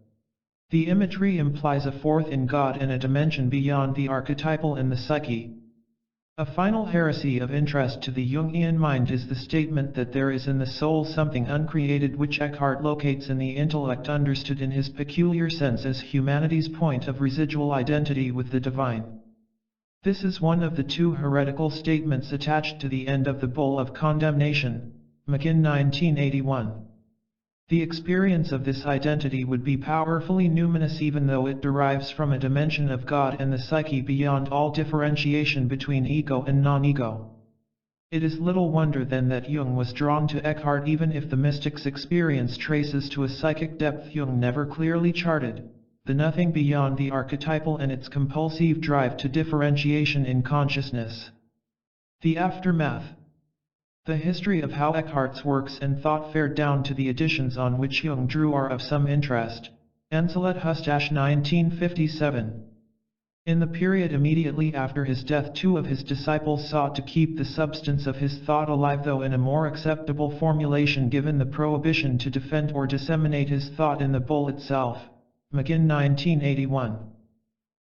The imagery implies a fourth in God and a dimension beyond the archetypal in the psyche. A final heresy of interest to the Jungian mind is the statement that there is in the soul something uncreated, which Eckhart locates in the intellect, understood in his peculiar sense as humanity's point of residual identity with the divine. This is one of the two heretical statements attached to the end of the Bull of Condemnation. McGinn 1981. The experience of this identity would be powerfully numinous, even though it derives from a dimension of God and the psyche beyond all differentiation between ego and non-ego. It is little wonder then that Jung was drawn to Eckhart, even if the mystic's experience traces to a psychic depth Jung never clearly charted, the nothing beyond the archetypal and its compulsive drive to differentiation in consciousness. The aftermath. The history of how Eckhart's works and thought fared down to the editions on which Jung drew are of some interest. Anselet Hustash 1957. In the period immediately after his death, two of his disciples sought to keep the substance of his thought alive, though in a more acceptable formulation given the prohibition to defend or disseminate his thought in the bull itself. McGinn 1981.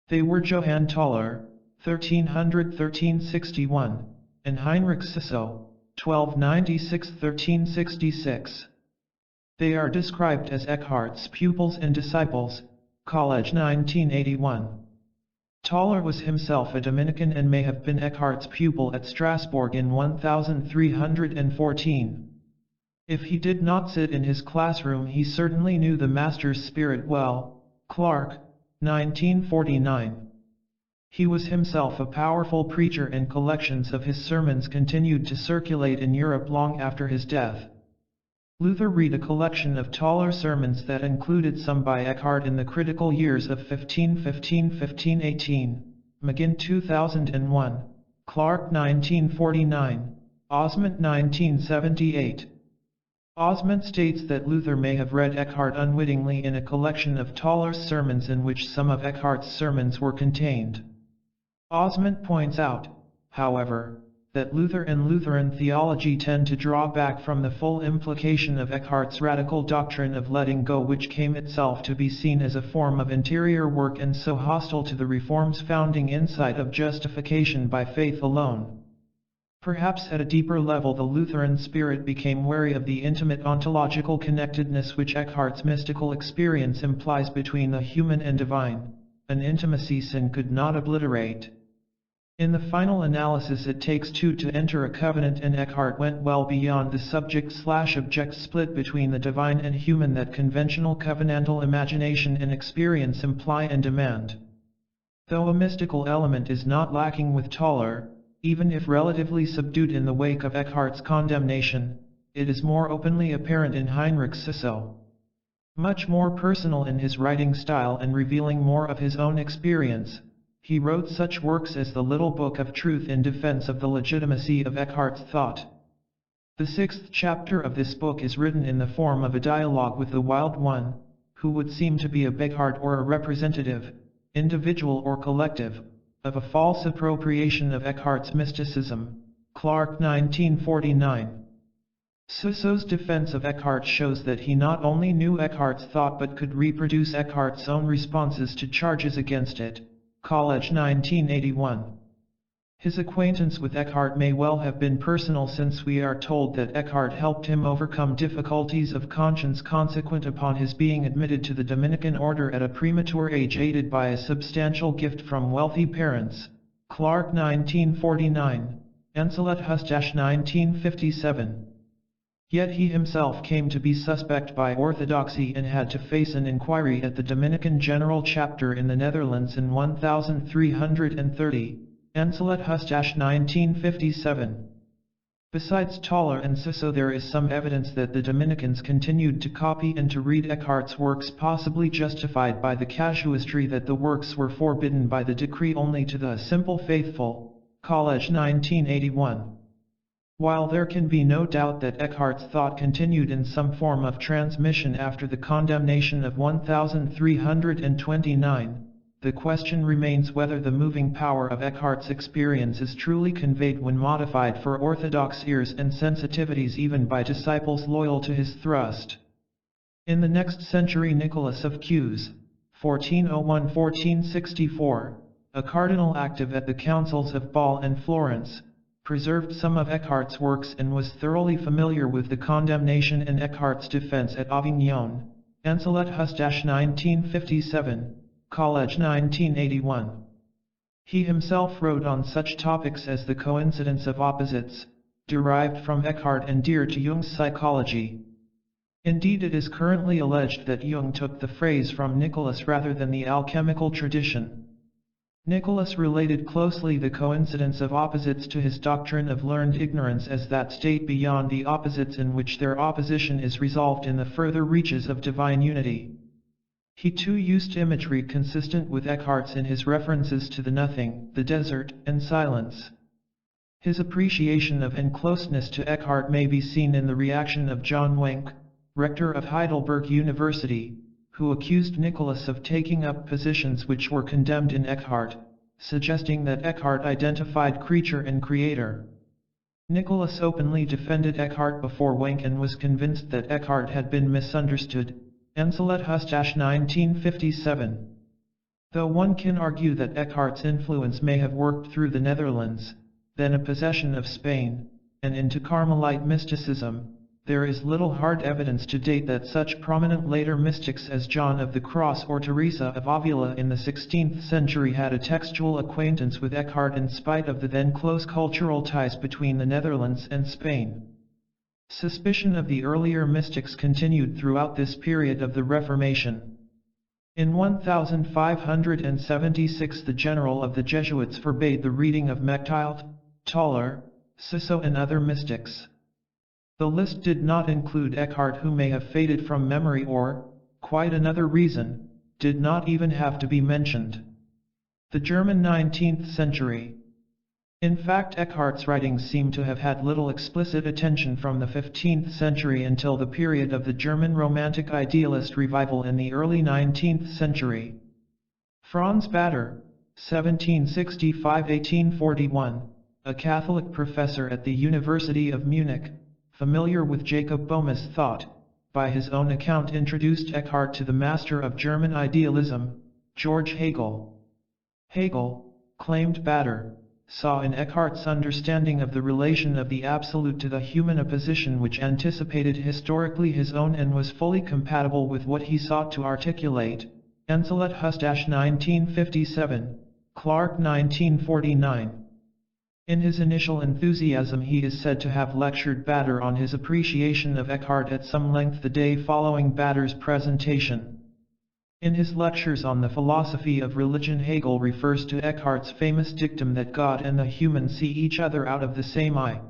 They were Johann Tauler, 1300–1361, and Heinrich Sisso, 1296–1366. They are described as Eckhart's pupils and disciples, College 1981. Tauler was himself a Dominican and may have been Eckhart's pupil at Strasbourg in 1314. If he did not sit in his classroom, he certainly knew the master's spirit well. Clark, 1949. He was himself a powerful preacher, and collections of his sermons continued to circulate in Europe long after his death. Luther read a collection of Tauler's sermons that included some by Eckhart in the critical years of 1515–1518, McGinn 2001, Clark 1949, Osment 1978. Osment states that Luther may have read Eckhart unwittingly in a collection of Tauler's sermons in which some of Eckhart's sermons were contained. Osment points out, however, that Luther and Lutheran theology tend to draw back from the full implication of Eckhart's radical doctrine of letting go, which came itself to be seen as a form of interior work and so hostile to the Reform's founding insight of justification by faith alone. Perhaps at a deeper level the Lutheran spirit became wary of the intimate ontological connectedness which Eckhart's mystical experience implies between the human and divine, an intimacy sin could not obliterate. In the final analysis, it takes two to enter a covenant, and Eckhart went well beyond the subject/object split between the divine and human that conventional covenantal imagination and experience imply and demand. Though a mystical element is not lacking with Tauler, even if relatively subdued in the wake of Eckhart's condemnation, it is more openly apparent in Heinrich Sisso. Much more personal in his writing style and revealing more of his own experience, he wrote such works as the Little Book of Truth in defense of the legitimacy of Eckhart's thought. The sixth chapter of this book is written in the form of a dialogue with the Wild One, who would seem to be a Eckhart or a representative, individual or collective, of a false appropriation of Eckhart's mysticism. Clark 1949. Sisso's defense of Eckhart shows that he not only knew Eckhart's thought but could reproduce Eckhart's own responses to charges against it. College 1981. His acquaintance with Eckhart may well have been personal, since we are told that Eckhart helped him overcome difficulties of conscience consequent upon his being admitted to the Dominican order at a premature age, aided by a substantial gift from wealthy parents. Clark 1949, Ancelet Hustash 1957. Yet he himself came to be suspect by orthodoxy and had to face an inquiry at the Dominican General Chapter in the Netherlands in 1330, Ancelet Hustash 1957. Besides Tauler and Sisso, there is some evidence that the Dominicans continued to copy and to read Eckhart's works, possibly justified by the casuistry that the works were forbidden by the decree only to the simple faithful. College 1981. While there can be no doubt that Eckhart's thought continued in some form of transmission after the condemnation of 1329, the question remains whether the moving power of Eckhart's experience is truly conveyed when modified for orthodox ears and sensitivities, even by disciples loyal to his thrust. In the next century, Nicholas of Cues, 1401–1464, a cardinal active at the councils of Bâle and Florence, preserved some of Eckhart's works and was thoroughly familiar with the condemnation and Eckhart's defense at Avignon. Ancelet Hustash 1957, College 1981. He himself wrote on such topics as the coincidence of opposites, derived from Eckhart and dear to Jung's psychology. Indeed, it is currently alleged that Jung took the phrase from Nicholas rather than the alchemical tradition. Nicholas related closely the coincidence of opposites to his doctrine of learned ignorance as that state beyond the opposites in which their opposition is resolved in the further reaches of divine unity. He too used imagery consistent with Eckhart's in his references to the nothing, the desert, and silence. His appreciation of and closeness to Eckhart may be seen in the reaction of John Wenck, rector of Heidelberg University, who accused Nicholas of taking up positions which were condemned in Eckhart, suggesting that Eckhart identified creature and creator. Nicholas openly defended Eckhart before Wenck and was convinced that Eckhart had been misunderstood. Ancelet Hustash 1957. Though one can argue that Eckhart's influence may have worked through the Netherlands, then a possession of Spain, and into Carmelite mysticism. There is little hard evidence to date that such prominent later mystics as John of the Cross or Teresa of Avila in the 16th century had a textual acquaintance with Eckhart in spite of the then close cultural ties between the Netherlands and Spain. Suspicion of the earlier mystics continued throughout this period of the Reformation. In 1576 the general of the Jesuits forbade the reading of Mechthild, Toller, Ciso and other mystics. The list did not include Eckhart, who may have faded from memory or, quite another reason, did not even have to be mentioned. The German 19th century. In fact, Eckhart's writings seem to have had little explicit attention from the 15th century until the period of the German Romantic idealist revival in the early 19th century. Franz Bader, 1765–1841, a Catholic professor at the University of Munich, familiar with Jacob Boehme's thought, by his own account introduced Eckhart to the master of German idealism, George Hegel. Hegel, claimed Bader, saw in Eckhart's understanding of the relation of the absolute to the human a position which anticipated historically his own and was fully compatible with what he sought to articulate. Enselet Hus 1957, Clark 1949. In his initial enthusiasm he is said to have lectured Bader on his appreciation of Eckhart at some length the day following Bader's presentation. In his lectures on the philosophy of religion, Hegel refers to Eckhart's famous dictum that God and the human see each other out of the same eye.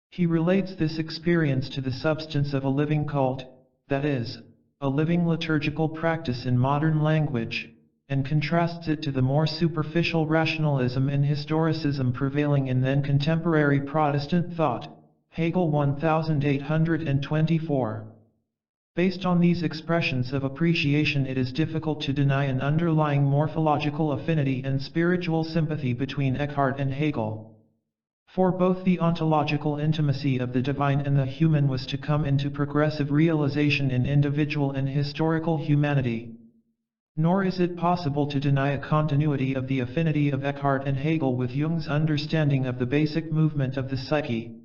He relates this experience to the substance of a living cult, that is, a living liturgical practice in modern language, and contrasts it to the more superficial rationalism and historicism prevailing in then contemporary Protestant thought. Hegel 1824. Based on these expressions of appreciation, it is difficult to deny an underlying morphological affinity and spiritual sympathy between Eckhart and Hegel. For both the ontological intimacy of the divine and the human was to come into progressive realization in individual and historical humanity. Nor is it possible to deny a continuity of the affinity of Eckhart and Hegel with Jung's understanding of the basic movement of the psyche.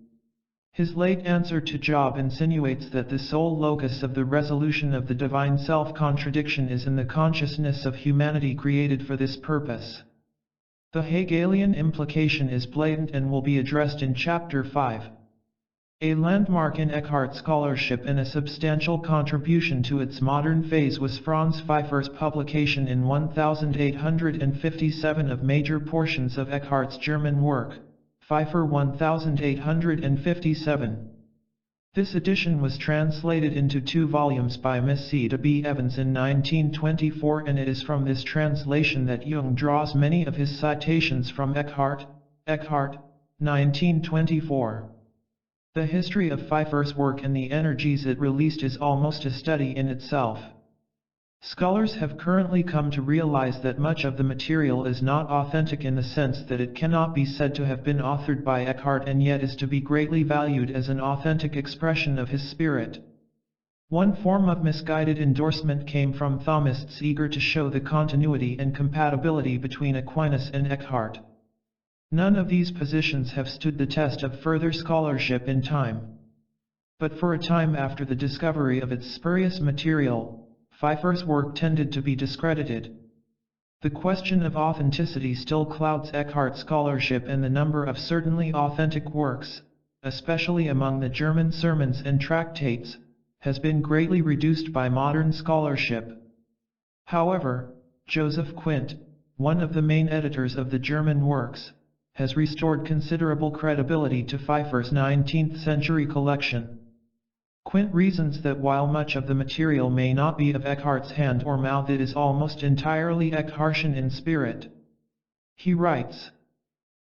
His late answer to Job insinuates that the sole locus of the resolution of the divine self-contradiction is in the consciousness of humanity created for this purpose. The Hegelian implication is blatant and will be addressed in Chapter 5. A landmark in Eckhart scholarship and a substantial contribution to its modern phase was Franz Pfeiffer's publication in 1857 of major portions of Eckhart's German work, Pfeiffer 1857. This edition was translated into 2 volumes by Miss C. de B. Evans in 1924, and it is from this translation that Jung draws many of his citations from Eckhart, 1924. The history of Pfeiffer's work and the energies it released is almost a study in itself. Scholars have currently come to realize that much of the material is not authentic in the sense that it cannot be said to have been authored by Eckhart and yet is to be greatly valued as an authentic expression of his spirit. One form of misguided endorsement came from Thomists eager to show the continuity and compatibility between Aquinas and Eckhart. None of these positions have stood the test of further scholarship in time. But for a time after the discovery of its spurious material, Pfeiffer's work tended to be discredited. The question of authenticity still clouds Eckhart scholarship, and the number of certainly authentic works, especially among the German sermons and tractates, has been greatly reduced by modern scholarship. However, Joseph Quint, one of the main editors of the German works, has restored considerable credibility to Pfeiffer's 19th century collection. Quint reasons that while much of the material may not be of Eckhart's hand or mouth, it is almost entirely Eckhartian in spirit. He writes,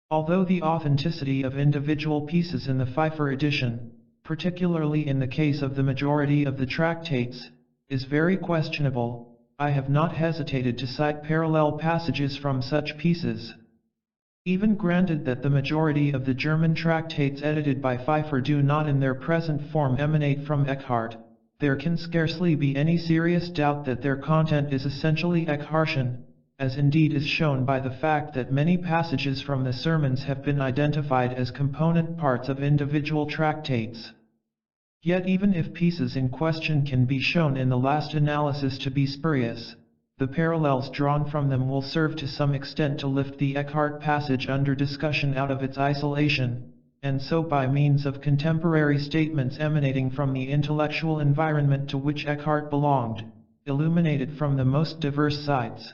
although the authenticity of individual pieces in the Pfeiffer edition, particularly in the case of the majority of the tractates, is very questionable, I have not hesitated to cite parallel passages from such pieces. Even granted that the majority of the German tractates edited by Pfeiffer do not in their present form emanate from Eckhart, there can scarcely be any serious doubt that their content is essentially Eckhartian, as indeed is shown by the fact that many passages from the sermons have been identified as component parts of individual tractates. Yet even if pieces in question can be shown in the last analysis to be spurious, the parallels drawn from them will serve to some extent to lift the Eckhart passage under discussion out of its isolation, and so by means of contemporary statements emanating from the intellectual environment to which Eckhart belonged, illuminate it from the most diverse sides.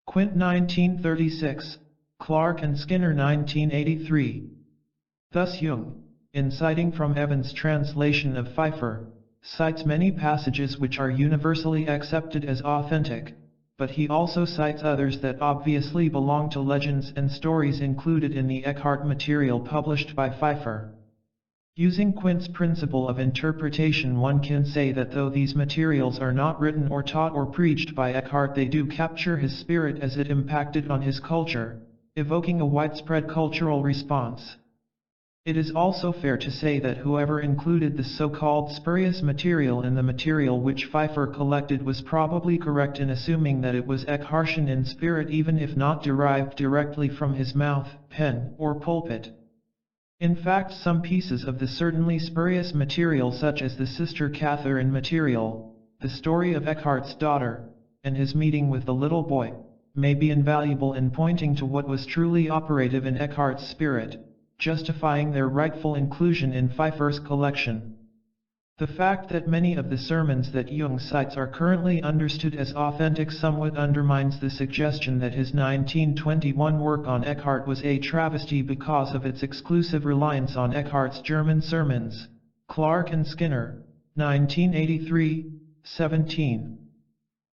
Quint 1936, Clark and Skinner 1983. Thus Jung, in citing from Evans' translation of Pfeiffer, cites many passages which are universally accepted as authentic, but he also cites others that obviously belong to legends and stories included in the Eckhart material published by Pfeiffer. Using Quint's principle of interpretation, one can say that though these materials are not written or taught or preached by Eckhart, they do capture his spirit as it impacted on his culture, evoking a widespread cultural response. It is also fair to say that whoever included the so-called spurious material in the material which Pfeiffer collected was probably correct in assuming that it was Eckhartian in spirit, even if not derived directly from his mouth, pen, or pulpit. In fact, some pieces of the certainly spurious material, such as the Sister Catherine material, the story of Eckhart's daughter, and his meeting with the little boy, may be invaluable in pointing to what was truly operative in Eckhart's spirit, justifying their rightful inclusion in Pfeiffer's collection. The fact that many of the sermons that Jung cites are currently understood as authentic somewhat undermines the suggestion that his 1921 work on Eckhart was a travesty because of its exclusive reliance on Eckhart's German sermons. Clark and Skinner, 1983, 17.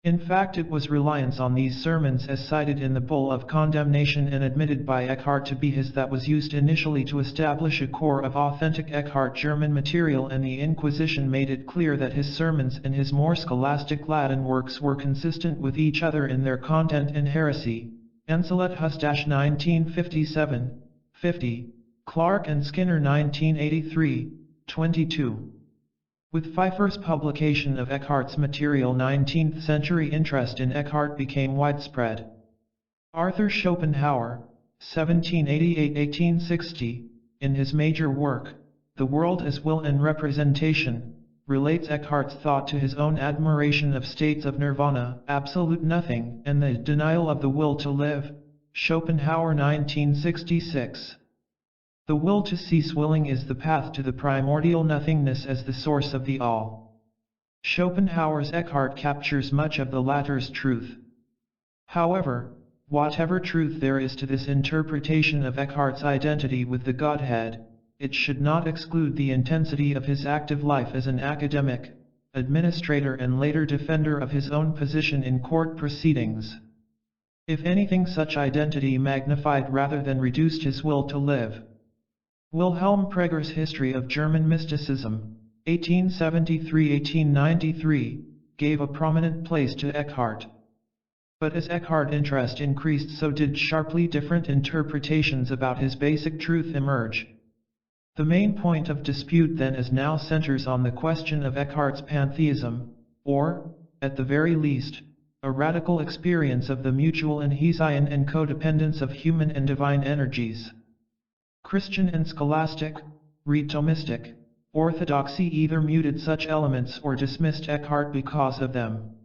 In fact, it was reliance on these sermons as cited in the Bull of Condemnation and admitted by Eckhart to be his that was used initially to establish a core of authentic Eckhart German material, and the Inquisition made it clear that his sermons and his more scholastic Latin works were consistent with each other in their content and heresy. Encelet Hus 1957, 50, Clark and Skinner 1983, 22. With Pfeiffer's publication of Eckhart's material, 19th century interest in Eckhart became widespread. Arthur Schopenhauer, 1788–1860, in his major work, The World as Will and Representation, relates Eckhart's thought to his own admiration of states of nirvana, absolute nothing, and the denial of the will to live. Schopenhauer 1966. The will to cease willing is the path to the primordial nothingness as the source of the all. Schopenhauer's Eckhart captures much of the latter's truth. However, whatever truth there is to this interpretation of Eckhart's identity with the Godhead, it should not exclude the intensity of his active life as an academic, administrator, and later defender of his own position in court proceedings. If anything, such identity magnified rather than reduced his will to live. Wilhelm Preger's History of German Mysticism, 1873–1893, gave a prominent place to Eckhart. But as Eckhart interest increased, so did sharply different interpretations about his basic truth emerge. The main point of dispute then as now centers on the question of Eckhart's pantheism, or, at the very least, a radical experience of the mutual adhesion and codependence of human and divine energies. Christian and scholastic, Thomistic, orthodoxy either muted such elements or dismissed Eckhart because of them.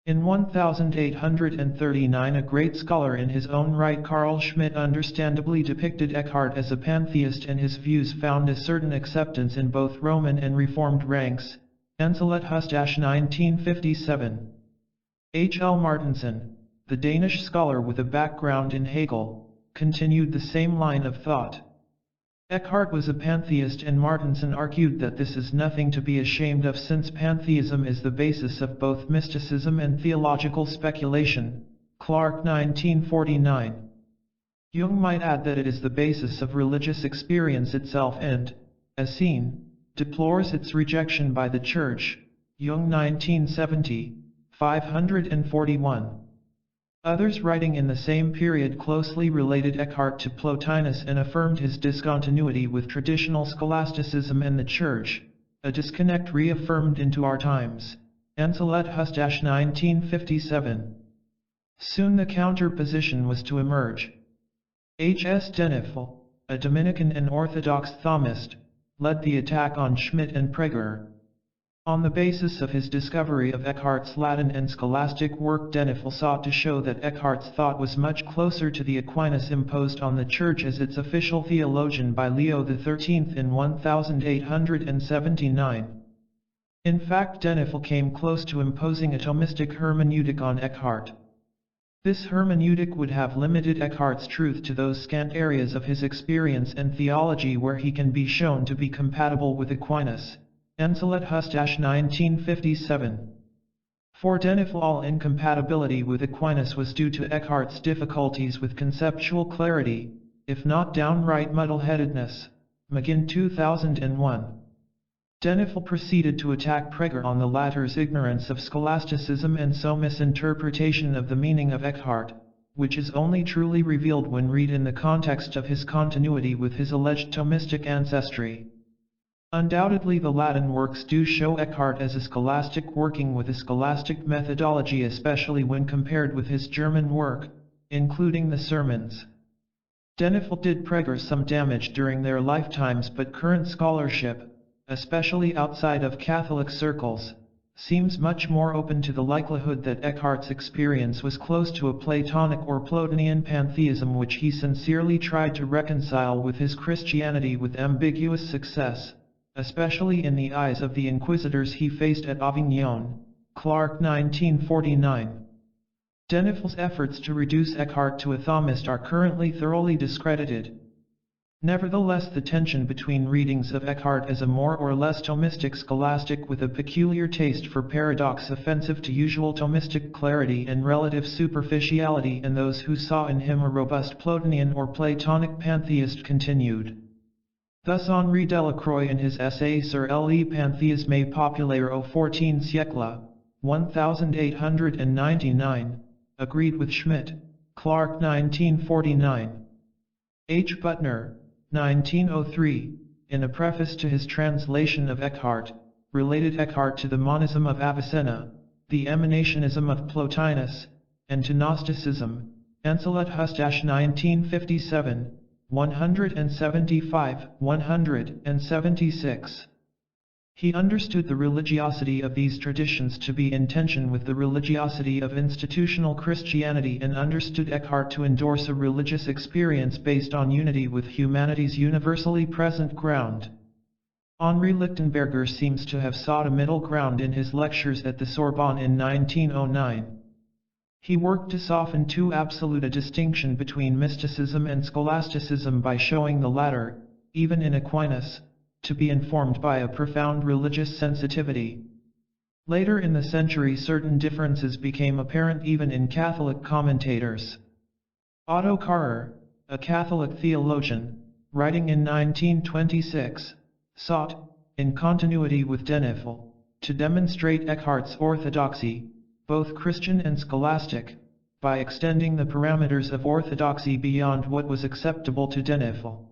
In 1839, a great scholar in his own right, Carl Schmitt, understandably depicted Eckhart as a pantheist, and his views found a certain acceptance in both Roman and Reformed ranks. Encelet Hus 1957. H. L. Martensen, the Danish scholar with a background in Hegel, continued the same line of thought. Eckhart was a pantheist, and Martensen argued that this is nothing to be ashamed of, since pantheism is the basis of both mysticism and theological speculation. Clark 1949. Jung might add that it is the basis of religious experience itself and, as seen, deplores its rejection by the Church. Jung 1970, 541. Others writing in the same period closely related Eckhart to Plotinus and affirmed his discontinuity with traditional scholasticism and the Church, a disconnect reaffirmed into our times. Encelet Hus 1957. Soon the counter-position was to emerge. H.S. Denifl, a Dominican and Orthodox Thomist, led the attack on Schmidt and Praeger. On the basis of his discovery of Eckhart's Latin and scholastic work, Denifl sought to show that Eckhart's thought was much closer to the Aquinas imposed on the Church as its official theologian by Leo XIII in 1879. In fact, Denifl came close to imposing a Thomistic hermeneutic on Eckhart. This hermeneutic would have limited Eckhart's truth to those scant areas of his experience and theology where he can be shown to be compatible with Aquinas. Enselethus 1957. For Denifl, all incompatibility with Aquinas was due to Eckhart's difficulties with conceptual clarity, if not downright muddle-headedness. McGinn 2001. Denifl proceeded to attack Praeger on the latter's ignorance of scholasticism and so misinterpretation of the meaning of Eckhart, which is only truly revealed when read in the context of his continuity with his alleged Thomistic ancestry. Undoubtedly, the Latin works do show Eckhart as a scholastic working with a scholastic methodology, especially when compared with his German work, including the sermons. Denifl did Praeger some damage during their lifetimes, but current scholarship, especially outside of Catholic circles, seems much more open to the likelihood that Eckhart's experience was close to a Platonic or Plotinian pantheism which he sincerely tried to reconcile with his Christianity with ambiguous success, especially in the eyes of the inquisitors he faced at Avignon. Clark 1949. Denifl's efforts to reduce Eckhart to a Thomist are currently thoroughly discredited. Nevertheless, the tension between readings of Eckhart as a more or less Thomistic scholastic with a peculiar taste for paradox offensive to usual Thomistic clarity and relative superficiality and those who saw in him a robust Plotinian or Platonic pantheist continued. Thus Henri Delacroix in his essay Sur le panthéisme populaire au XIVe siècle, 1899, agreed with Schmidt, Clark 1949. H. Butner, 1903, in a preface to his translation of Eckhart, related Eckhart to the monism of Avicenna, the emanationism of Plotinus, and to Gnosticism. Enselethus 1957, 175, 176. He understood the religiosity of these traditions to be in tension with the religiosity of institutional Christianity and understood Eckhart to endorse a religious experience based on unity with humanity's universally present ground. Henri Lichtenberger seems to have sought a middle ground in his lectures at the Sorbonne in 1909. He worked to soften too absolute a distinction between mysticism and scholasticism by showing the latter, even in Aquinas, to be informed by a profound religious sensitivity. Later in the century, certain differences became apparent even in Catholic commentators. Otto Karrer, a Catholic theologian, writing in 1926, sought, in continuity with Denifl, to demonstrate Eckhart's orthodoxy, both Christian and scholastic, by extending the parameters of orthodoxy beyond what was acceptable to Denifl.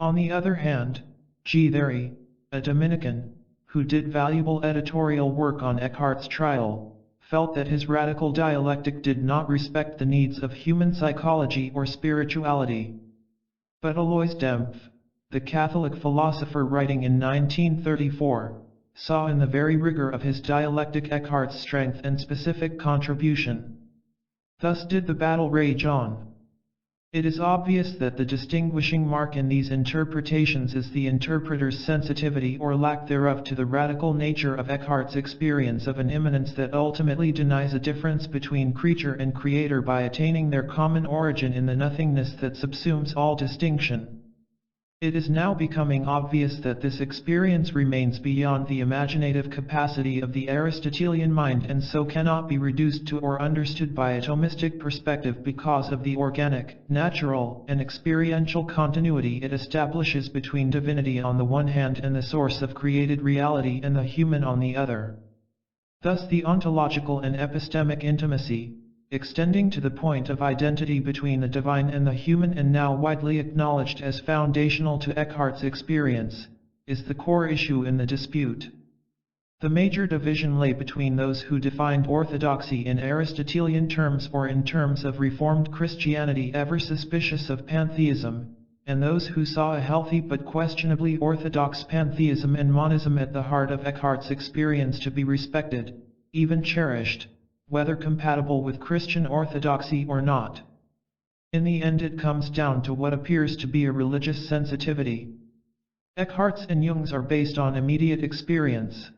On the other hand, G. Thery, a Dominican, who did valuable editorial work on Eckhart's trial, felt that his radical dialectic did not respect the needs of human psychology or spirituality. But Alois Dempf, the Catholic philosopher writing in 1934, saw in the very rigor of his dialectic Eckhart's strength and specific contribution. Thus did the battle rage on. It is obvious that the distinguishing mark in these interpretations is the interpreter's sensitivity or lack thereof to the radical nature of Eckhart's experience of an immanence that ultimately denies a difference between creature and creator by attaining their common origin in the nothingness that subsumes all distinction. It is now becoming obvious that this experience remains beyond the imaginative capacity of the Aristotelian mind and so cannot be reduced to or understood by a Thomistic perspective because of the organic, natural, and experiential continuity it establishes between divinity on the one hand and the source of created reality and the human on the other. Thus the ontological and epistemic intimacy, extending to the point of identity between the divine and the human and now widely acknowledged as foundational to Eckhart's experience, is the core issue in the dispute. The major division lay between those who defined orthodoxy in Aristotelian terms or in terms of Reformed Christianity ever suspicious of pantheism, and those who saw a healthy but questionably orthodox pantheism and monism at the heart of Eckhart's experience to be respected, even cherished, whether compatible with Christian orthodoxy or not. In the end it comes down to what appears to be a religious sensitivity. Eckhart's and Jung's are based on immediate experience.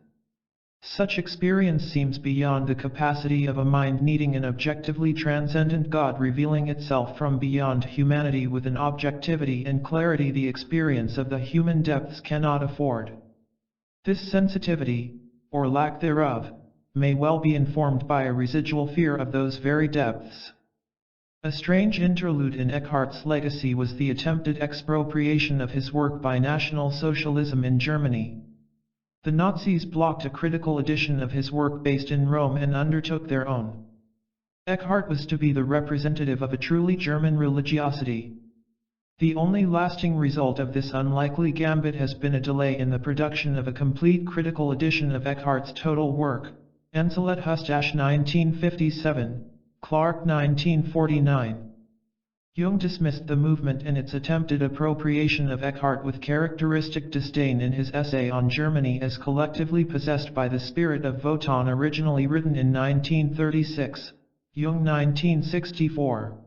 Such experience seems beyond the capacity of a mind needing an objectively transcendent God revealing itself from beyond humanity with an objectivity and clarity the experience of the human depths cannot afford. This sensitivity, or lack thereof, may well be informed by a residual fear of those very depths. A strange interlude in Eckhart's legacy was the attempted expropriation of his work by National Socialism in Germany. The Nazis blocked a critical edition of his work based in Rome and undertook their own. Eckhart was to be the representative of a truly German religiosity. The only lasting result of this unlikely gambit has been a delay in the production of a complete critical edition of Eckhart's total work, Enselet Hustash 1957, Clark 1949. Jung dismissed the movement and its attempted appropriation of Eckhart with characteristic disdain in his essay on Germany as collectively possessed by the spirit of Wotan, originally written in 1936, Jung 1964.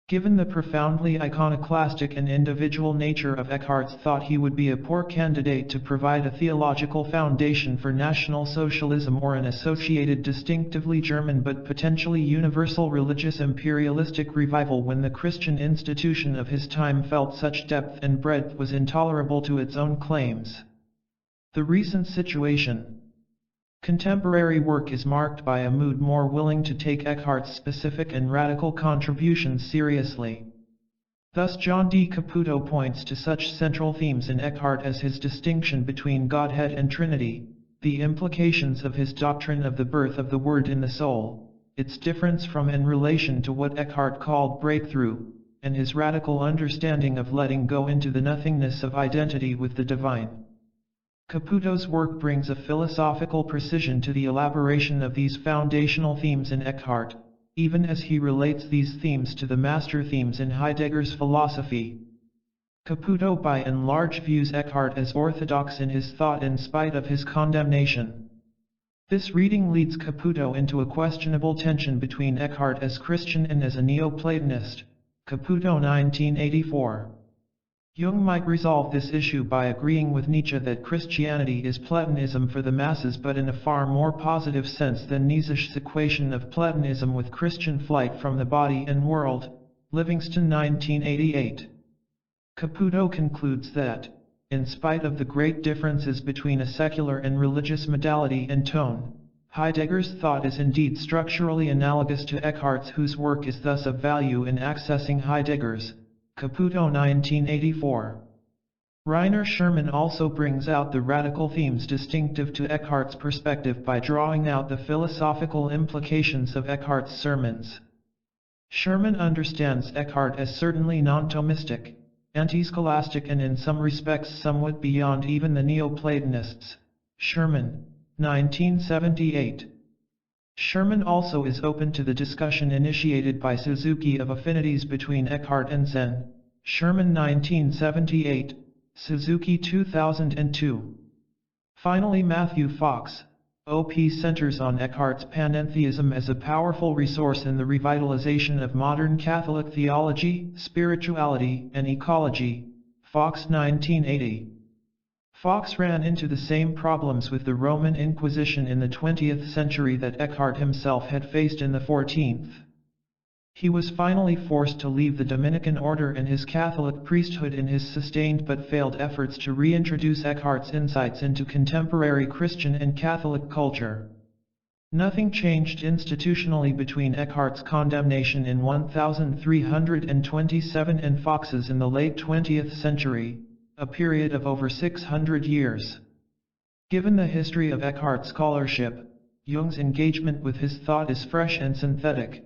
Given the profoundly iconoclastic and individual nature of Eckhart's thought, he would be a poor candidate to provide a theological foundation for National Socialism or an associated distinctively German but potentially universal religious imperialistic revival when the Christian institution of his time felt such depth and breadth was intolerable to its own claims. The recent situation. Contemporary work is marked by a mood more willing to take Eckhart's specific and radical contributions seriously. Thus John D. Caputo points to such central themes in Eckhart as his distinction between Godhead and Trinity, the implications of his doctrine of the birth of the Word in the soul, its difference from and relation to what Eckhart called breakthrough, and his radical understanding of letting go into the nothingness of identity with the divine. Caputo's work brings a philosophical precision to the elaboration of these foundational themes in Eckhart, even as he relates these themes to the master themes in Heidegger's philosophy. Caputo by and large views Eckhart as orthodox in his thought in spite of his condemnation. This reading leads Caputo into a questionable tension between Eckhart as Christian and as a Neoplatonist, Caputo 1984. Jung might resolve this issue by agreeing with Nietzsche that Christianity is Platonism for the masses, but in a far more positive sense than Nietzsche's equation of Platonism with Christian flight from the body and world, Livingston 1988. Caputo concludes that, in spite of the great differences between a secular and religious modality and tone, Heidegger's thought is indeed structurally analogous to Eckhart's, whose work is thus of value in accessing Heidegger's, Caputo 1984. Rainer Sherman also brings out the radical themes distinctive to Eckhart's perspective by drawing out the philosophical implications of Eckhart's sermons. Sherman understands Eckhart as certainly non-Thomistic, anti-scholastic and in some respects somewhat beyond even the Neoplatonists. Sherman, 1978. Sherman also is open to the discussion initiated by Suzuki of affinities between Eckhart and Zen. Sherman 1978, Suzuki 2002. Finally Matthew Fox, OP centers on Eckhart's panentheism as a powerful resource in the revitalization of modern Catholic theology, spirituality, and ecology. Fox 1980. Fox ran into the same problems with the Roman Inquisition in the 20th century that Eckhart himself had faced in the 14th. He was finally forced to leave the Dominican order and his Catholic priesthood in his sustained but failed efforts to reintroduce Eckhart's insights into contemporary Christian and Catholic culture. Nothing changed institutionally between Eckhart's condemnation in 1327 and Fox's in the late 20th century, a period of over 600 years. Given the history of Eckhart's scholarship, Jung's engagement with his thought is fresh and synthetic.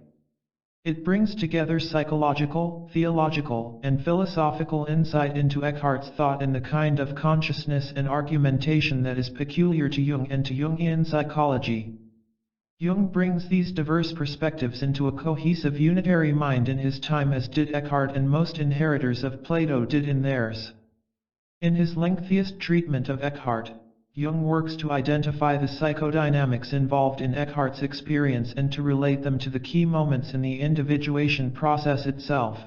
It brings together psychological, theological, and philosophical insight into Eckhart's thought and the kind of consciousness and argumentation that is peculiar to Jung and to Jungian psychology. Jung brings these diverse perspectives into a cohesive unitary mind in his time, as did Eckhart and most inheritors of Plato did in theirs. In his lengthiest treatment of Eckhart, Jung works to identify the psychodynamics involved in Eckhart's experience and to relate them to the key moments in the individuation process itself.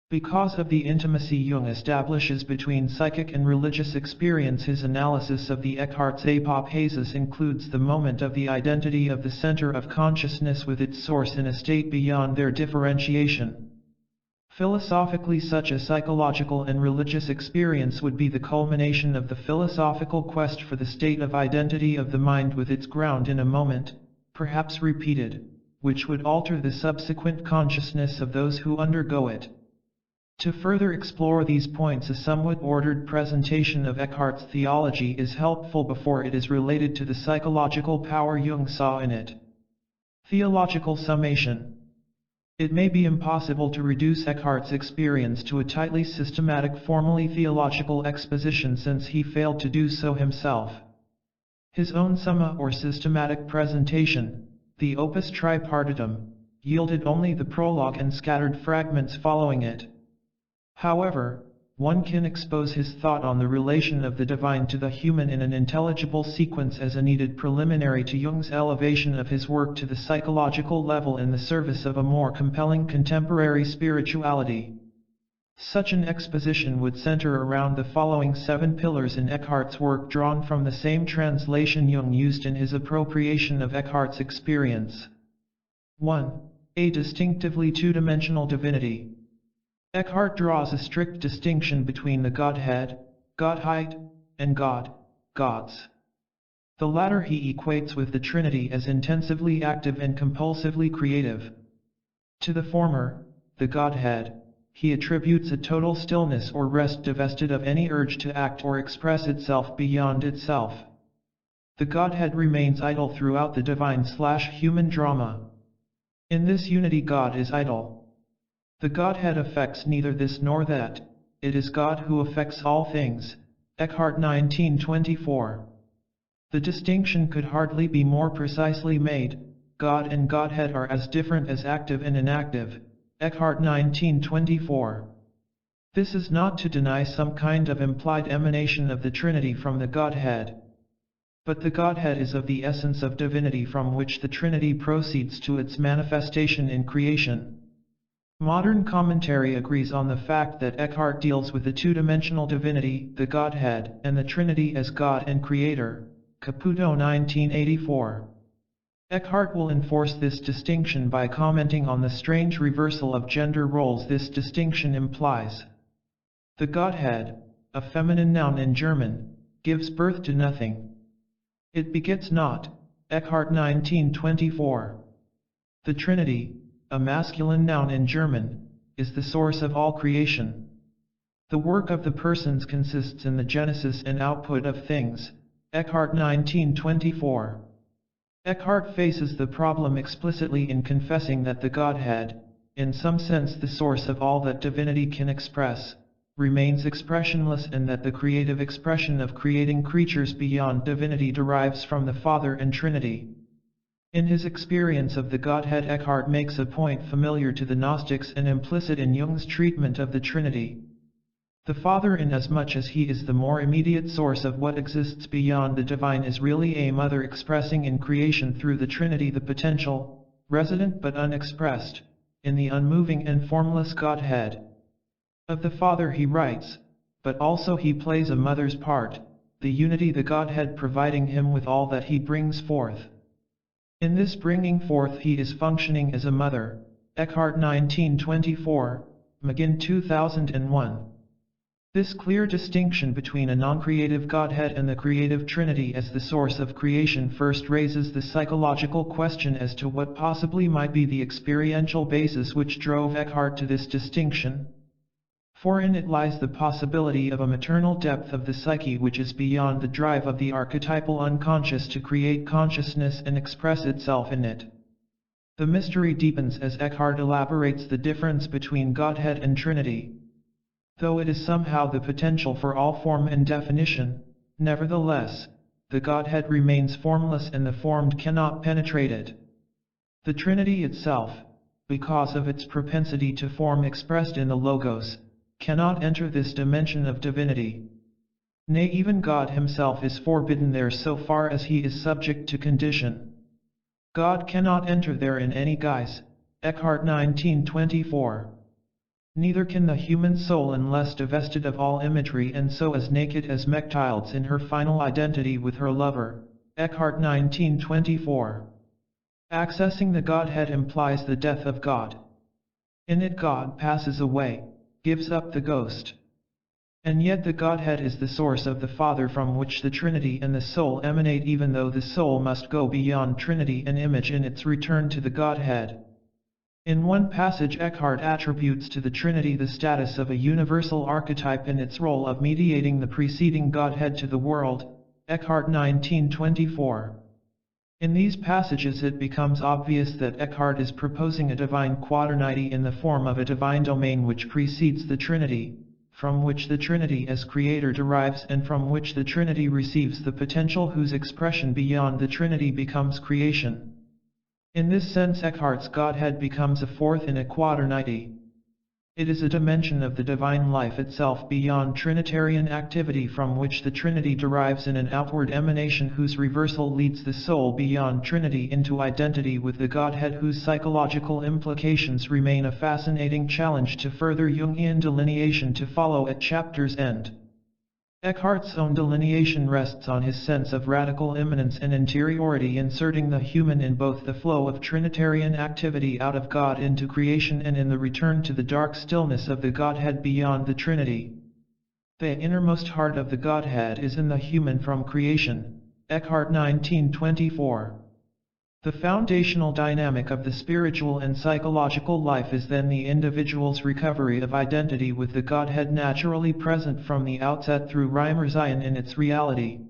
Because of the intimacy Jung establishes between psychic and religious experience, his analysis of the Eckhart's apotheosis includes the moment of the identity of the center of consciousness with its source in a state beyond their differentiation. Philosophically, such a psychological and religious experience would be the culmination of the philosophical quest for the state of identity of the mind with its ground in a moment, perhaps repeated, which would alter the subsequent consciousness of those who undergo it. To further explore these points, a somewhat ordered presentation of Eckhart's theology is helpful before it is related to the psychological power Jung saw in it. Theological summation. It may be impossible to reduce Eckhart's experience to a tightly systematic, formally theological exposition, since he failed to do so himself. His own summa or systematic presentation, the opus tripartitum, yielded only the prologue and scattered fragments following it. However, one can expose his thought on the relation of the divine to the human in an intelligible sequence as a needed preliminary to Jung's elevation of his work to the psychological level in the service of a more compelling contemporary spirituality. Such an exposition would center around the following 7 pillars in Eckhart's work, drawn from the same translation Jung used in his appropriation of Eckhart's experience. 1. A distinctively two-dimensional divinity. Eckhart draws a strict distinction between the Godhead, Gottheit, and God, gods. The latter he equates with the Trinity as intensively active and compulsively creative. To the former, the Godhead, he attributes a total stillness or rest divested of any urge to act or express itself beyond itself. The Godhead remains idle throughout the divine/human drama. In this unity, God is idle. The Godhead affects neither this nor that, it is God who affects all things. Eckhart 1924. The distinction could hardly be more precisely made. God and Godhead are as different as active and inactive. Eckhart 1924. This is not to deny some kind of implied emanation of the Trinity from the Godhead. But the Godhead is of the essence of divinity, from which the Trinity proceeds to its manifestation in creation. Modern commentary agrees on the fact that Eckhart deals with the two-dimensional divinity, the Godhead, and the Trinity as God and Creator. Caputo 1984. Eckhart will enforce this distinction by commenting on the strange reversal of gender roles this distinction implies. The Godhead, a feminine noun in German, gives birth to nothing. It begets not. Eckhart 1924. The Trinity, a masculine noun in German, is the source of all creation. The work of the persons consists in the genesis and output of things. Eckhart 1924. Eckhart faces the problem explicitly in confessing that the Godhead, in some sense the source of all that divinity can express, remains expressionless, and that the creative expression of creating creatures beyond divinity derives from the Father and Trinity. In his experience of the Godhead, Eckhart makes a point familiar to the Gnostics and implicit in Jung's treatment of the Trinity. The Father, inasmuch as he is the more immediate source of what exists beyond the divine, is really a mother expressing in creation through the Trinity the potential, resident but unexpressed, in the unmoving and formless Godhead. Of the Father he writes, but also he plays a mother's part, the unity, the Godhead providing him with all that he brings forth. In this bringing forth he is functioning as a mother. Eckhart 1924, McGinn 2001. This clear distinction between a non-creative Godhead and the creative Trinity as the source of creation first raises the psychological question as to what possibly might be the experiential basis which drove Eckhart to this distinction. For in it lies the possibility of a maternal depth of the psyche which is beyond the drive of the archetypal unconscious to create consciousness and express itself in it. The mystery deepens as Eckhart elaborates the difference between Godhead and Trinity. Though it is somehow the potential for all form and definition, nevertheless, the Godhead remains formless and the formed cannot penetrate it. The Trinity itself, because of its propensity to form expressed in the Logos, cannot enter this dimension of divinity. Nay, even God himself is forbidden there so far as he is subject to condition. God cannot enter there in any guise, Eckhart 1924. Neither can the human soul unless divested of all imagery and so as naked as Mechthild's in her final identity with her lover, Eckhart 1924. Accessing the Godhead implies the death of God. In it God passes away, gives up the ghost. And yet the Godhead is the source of the Father from which the Trinity and the soul emanate, even though the soul must go beyond Trinity and image in its return to the Godhead. In one passage Eckhart attributes to the Trinity the status of a universal archetype and its role of mediating the preceding Godhead to the world, Eckhart 1924. In these passages it becomes obvious that Eckhart is proposing a divine quaternity in the form of a divine domain which precedes the Trinity, from which the Trinity as creator derives and from which the Trinity receives the potential whose expression beyond the Trinity becomes creation. In this sense Eckhart's Godhead becomes a fourth in a quaternity. It is a dimension of the divine life itself beyond Trinitarian activity from which the Trinity derives in an outward emanation whose reversal leads the soul beyond Trinity into identity with the Godhead, whose psychological implications remain a fascinating challenge to further Jungian delineation to follow at chapter's end. Eckhart's own delineation rests on his sense of radical immanence and interiority, inserting the human in both the flow of Trinitarian activity out of God into creation and in the return to the dark stillness of the Godhead beyond the Trinity. The innermost heart of the Godhead is in the human from creation, Eckhart 1924. The foundational dynamic of the spiritual and psychological life is then the individual's recovery of identity with the Godhead naturally present from the outset through Reimersein in its reality.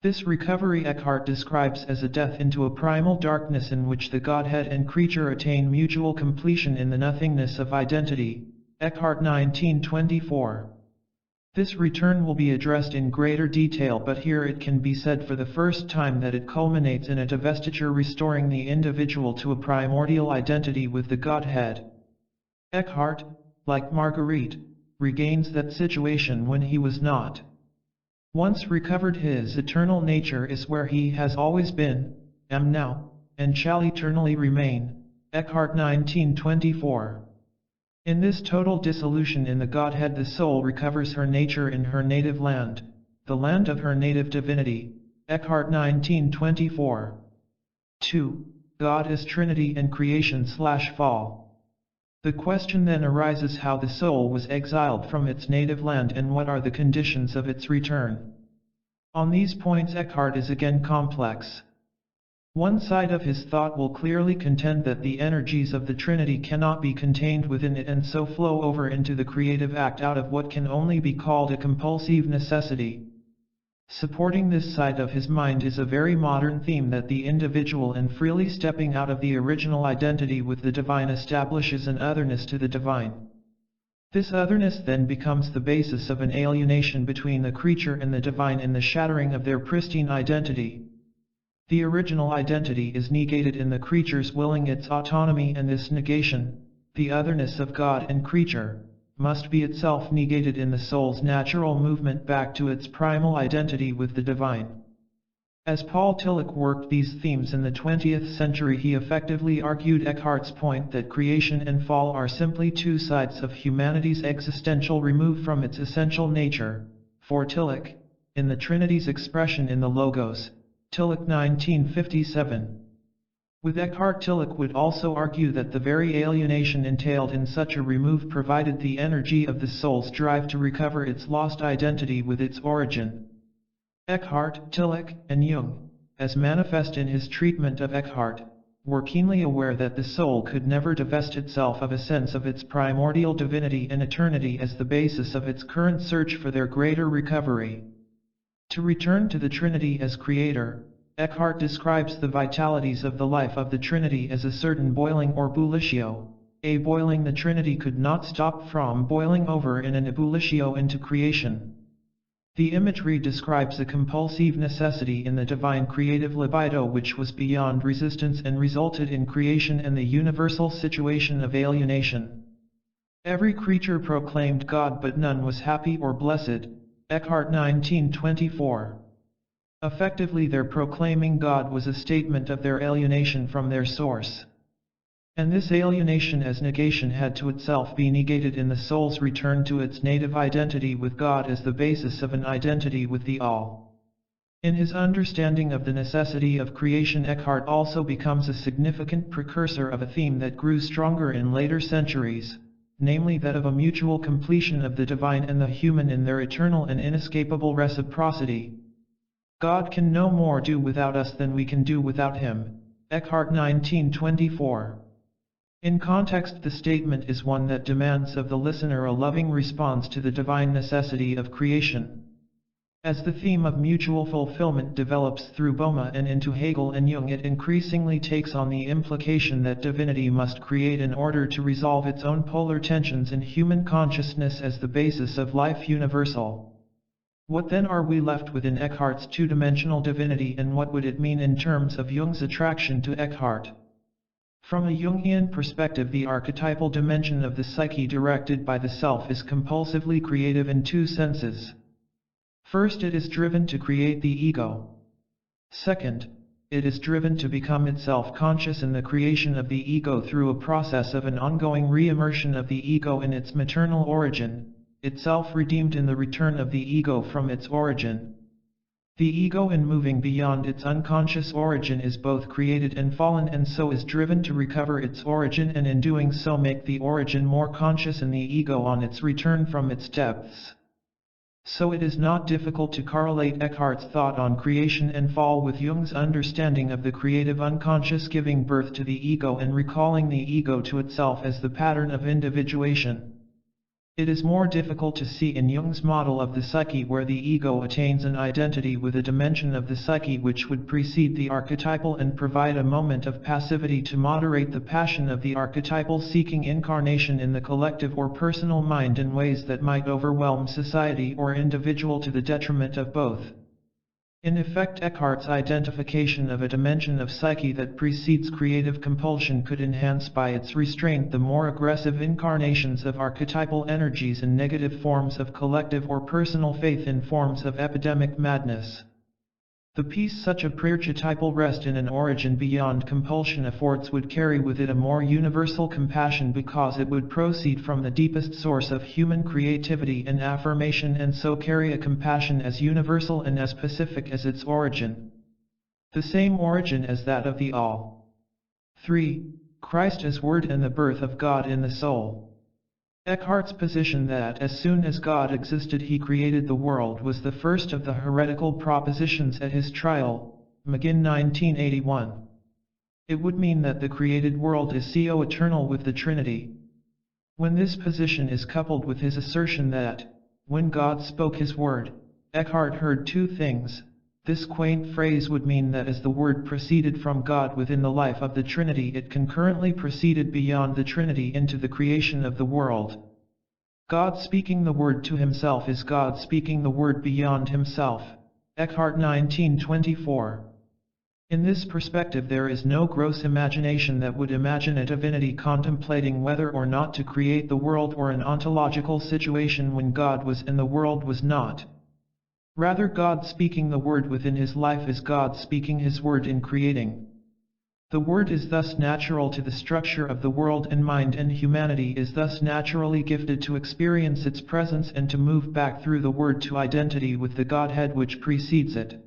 This recovery Eckhart describes as a death into a primal darkness in which the Godhead and creature attain mutual completion in the nothingness of identity, Eckhart 1924. This return will be addressed in greater detail, but here it can be said for the first time that it culminates in a divestiture restoring the individual to a primordial identity with the Godhead. Eckhart, like Marguerite, regains that situation when he was not. Once recovered, his eternal nature is where he has always been, am now, and shall eternally remain, Eckhart 1924. In this total dissolution in the Godhead the soul recovers her nature in her native land, the land of her native divinity, Eckhart 1924. 2. God as Trinity and creation/fall. The question then arises how the soul was exiled from its native land and what are the conditions of its return. On these points Eckhart is again complex. One side of his thought will clearly contend that the energies of the Trinity cannot be contained within it and so flow over into the creative act out of what can only be called a compulsive necessity. Supporting this side of his mind is a very modern theme that the individual in freely stepping out of the original identity with the divine establishes an otherness to the divine. This otherness then becomes the basis of an alienation between the creature and the divine in the shattering of their pristine identity. The original identity is negated in the creature's willing its autonomy, and this negation, the otherness of God and creature, must be itself negated in the soul's natural movement back to its primal identity with the divine. As Paul Tillich worked these themes in the 20th century, he effectively argued Eckhart's point that creation and fall are simply two sides of humanity's existential removed from its essential nature. For Tillich, in the Trinity's expression in the Logos, Tillich 1957. With Eckhart, Tillich would also argue that the very alienation entailed in such a remove provided the energy of the soul's drive to recover its lost identity with its origin. Eckhart, Tillich, and Jung, as manifest in his treatment of Eckhart, were keenly aware that the soul could never divest itself of a sense of its primordial divinity and eternity as the basis of its current search for their greater recovery. To return to the Trinity as creator, Eckhart describes the vitalities of the life of the Trinity as a certain boiling or bulliccio. A boiling the Trinity could not stop from boiling over in an ebullicio into creation. The imagery describes a compulsive necessity in the divine creative libido which was beyond resistance and resulted in creation and the universal situation of alienation. Every creature proclaimed God but none was happy or blessed. Eckhart 1924. Effectively their proclaiming God was a statement of their alienation from their source. And this alienation as negation had to itself be negated in the soul's return to its native identity with God as the basis of an identity with the All. In his understanding of the necessity of creation, Eckhart also becomes a significant precursor of a theme that grew stronger in later centuries, namely that of a mutual completion of the divine and the human in their eternal and inescapable reciprocity. God can no more do without us than we can do without him. Eckhart 1924. In context, the statement is one that demands of the listener a loving response to the divine necessity of creation. As the theme of mutual fulfillment develops through Boehme and into Hegel and Jung, it increasingly takes on the implication that divinity must create in order to resolve its own polar tensions in human consciousness as the basis of life universal. What then are we left with in Eckhart's two-dimensional divinity, and what would it mean in terms of Jung's attraction to Eckhart? From a Jungian perspective, the archetypal dimension of the psyche directed by the self is compulsively creative in two senses. First, it is driven to create the ego. Second, it is driven to become itself conscious in the creation of the ego through a process of an ongoing re-immersion of the ego in its maternal origin, itself redeemed in the return of the ego from its origin. The ego, in moving beyond its unconscious origin, is both created and fallen, and so is driven to recover its origin, and in doing so make the origin more conscious in the ego on its return from its depths. So it is not difficult to correlate Eckhart's thought on creation and fall with Jung's understanding of the creative unconscious giving birth to the ego and recalling the ego to itself as the pattern of individuation. It is more difficult to see in Jung's model of the psyche where the ego attains an identity with a dimension of the psyche which would precede the archetypal and provide a moment of passivity to moderate the passion of the archetypal seeking incarnation in the collective or personal mind in ways that might overwhelm society or individual to the detriment of both. In effect, Eckhart's identification of a dimension of psyche that precedes creative compulsion could enhance by its restraint the more aggressive incarnations of archetypal energies and negative forms of collective or personal faith in forms of epidemic madness. The peace such a pre-archetypal rest in an origin beyond compulsion affords would carry with it a more universal compassion, because it would proceed from the deepest source of human creativity and affirmation, and so carry a compassion as universal and as specific as its origin. The same origin as that of the All. 3. Christ as Word and the birth of God in the soul. Eckhart's position that as soon as God existed he created the world was the first of the heretical propositions at his trial, McGinn 1981. It would mean that the created world is co-eternal with the Trinity. When this position is coupled with his assertion that, when God spoke his word, Eckhart heard two things, this quaint phrase would mean that as the word proceeded from God within the life of the Trinity, it concurrently proceeded beyond the Trinity into the creation of the world. God speaking the word to himself is God speaking the word beyond himself. Eckhart 1924. In this perspective there is no gross imagination that would imagine a divinity contemplating whether or not to create the world, or an ontological situation when God was and the world was not. Rather, God speaking the word within his life is God speaking his word in creating. The word is thus natural to the structure of the world, and mind and humanity is thus naturally gifted to experience its presence and to move back through the word to identity with the Godhead which precedes it.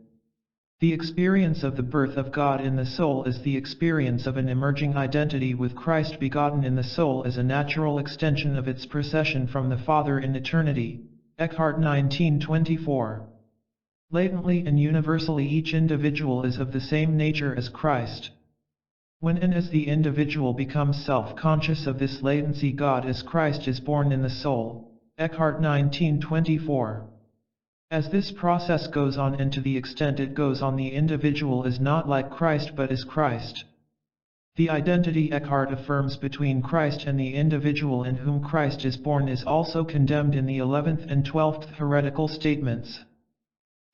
The experience of the birth of God in the soul is the experience of an emerging identity with Christ begotten in the soul as a natural extension of its procession from the Father in eternity. Eckhart 1924. Latently and universally each individual is of the same nature as Christ. When and as the individual becomes self-conscious of this latency, God as Christ is born in the soul. Eckhart 1924. As this process goes on, and to the extent it goes on, the individual is not like Christ but is Christ. The identity Eckhart affirms between Christ and the individual in whom Christ is born is also condemned in the 11th and 12th heretical statements.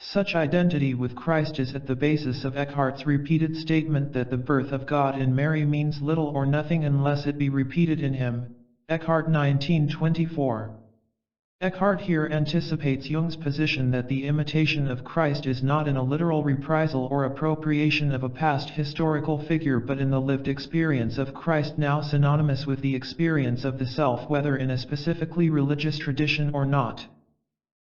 Such identity with Christ is at the basis of Eckhart's repeated statement that the birth of God in Mary means little or nothing unless it be repeated in him. Eckhart 1924. Eckhart here anticipates Jung's position that the imitation of Christ is not in a literal reprisal or appropriation of a past historical figure but in the lived experience of Christ, now synonymous with the experience of the self, whether in a specifically religious tradition or not.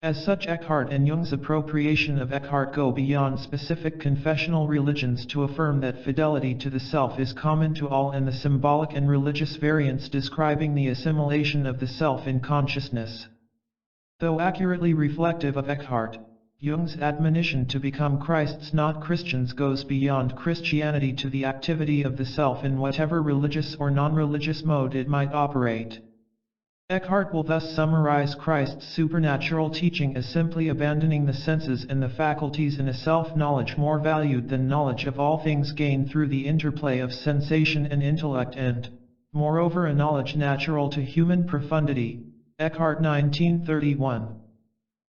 As such, Eckhart and Jung's appropriation of Eckhart go beyond specific confessional religions to affirm that fidelity to the self is common to all, and the symbolic and religious variants describing the assimilation of the self in consciousness. Though accurately reflective of Eckhart, Jung's admonition to become Christs not Christians goes beyond Christianity to the activity of the self in whatever religious or non-religious mode it might operate. Eckhart will thus summarize Christ's supernatural teaching as simply abandoning the senses and the faculties in a self-knowledge more valued than knowledge of all things gained through the interplay of sensation and intellect, and, moreover, a knowledge natural to human profundity. Eckhart 1931.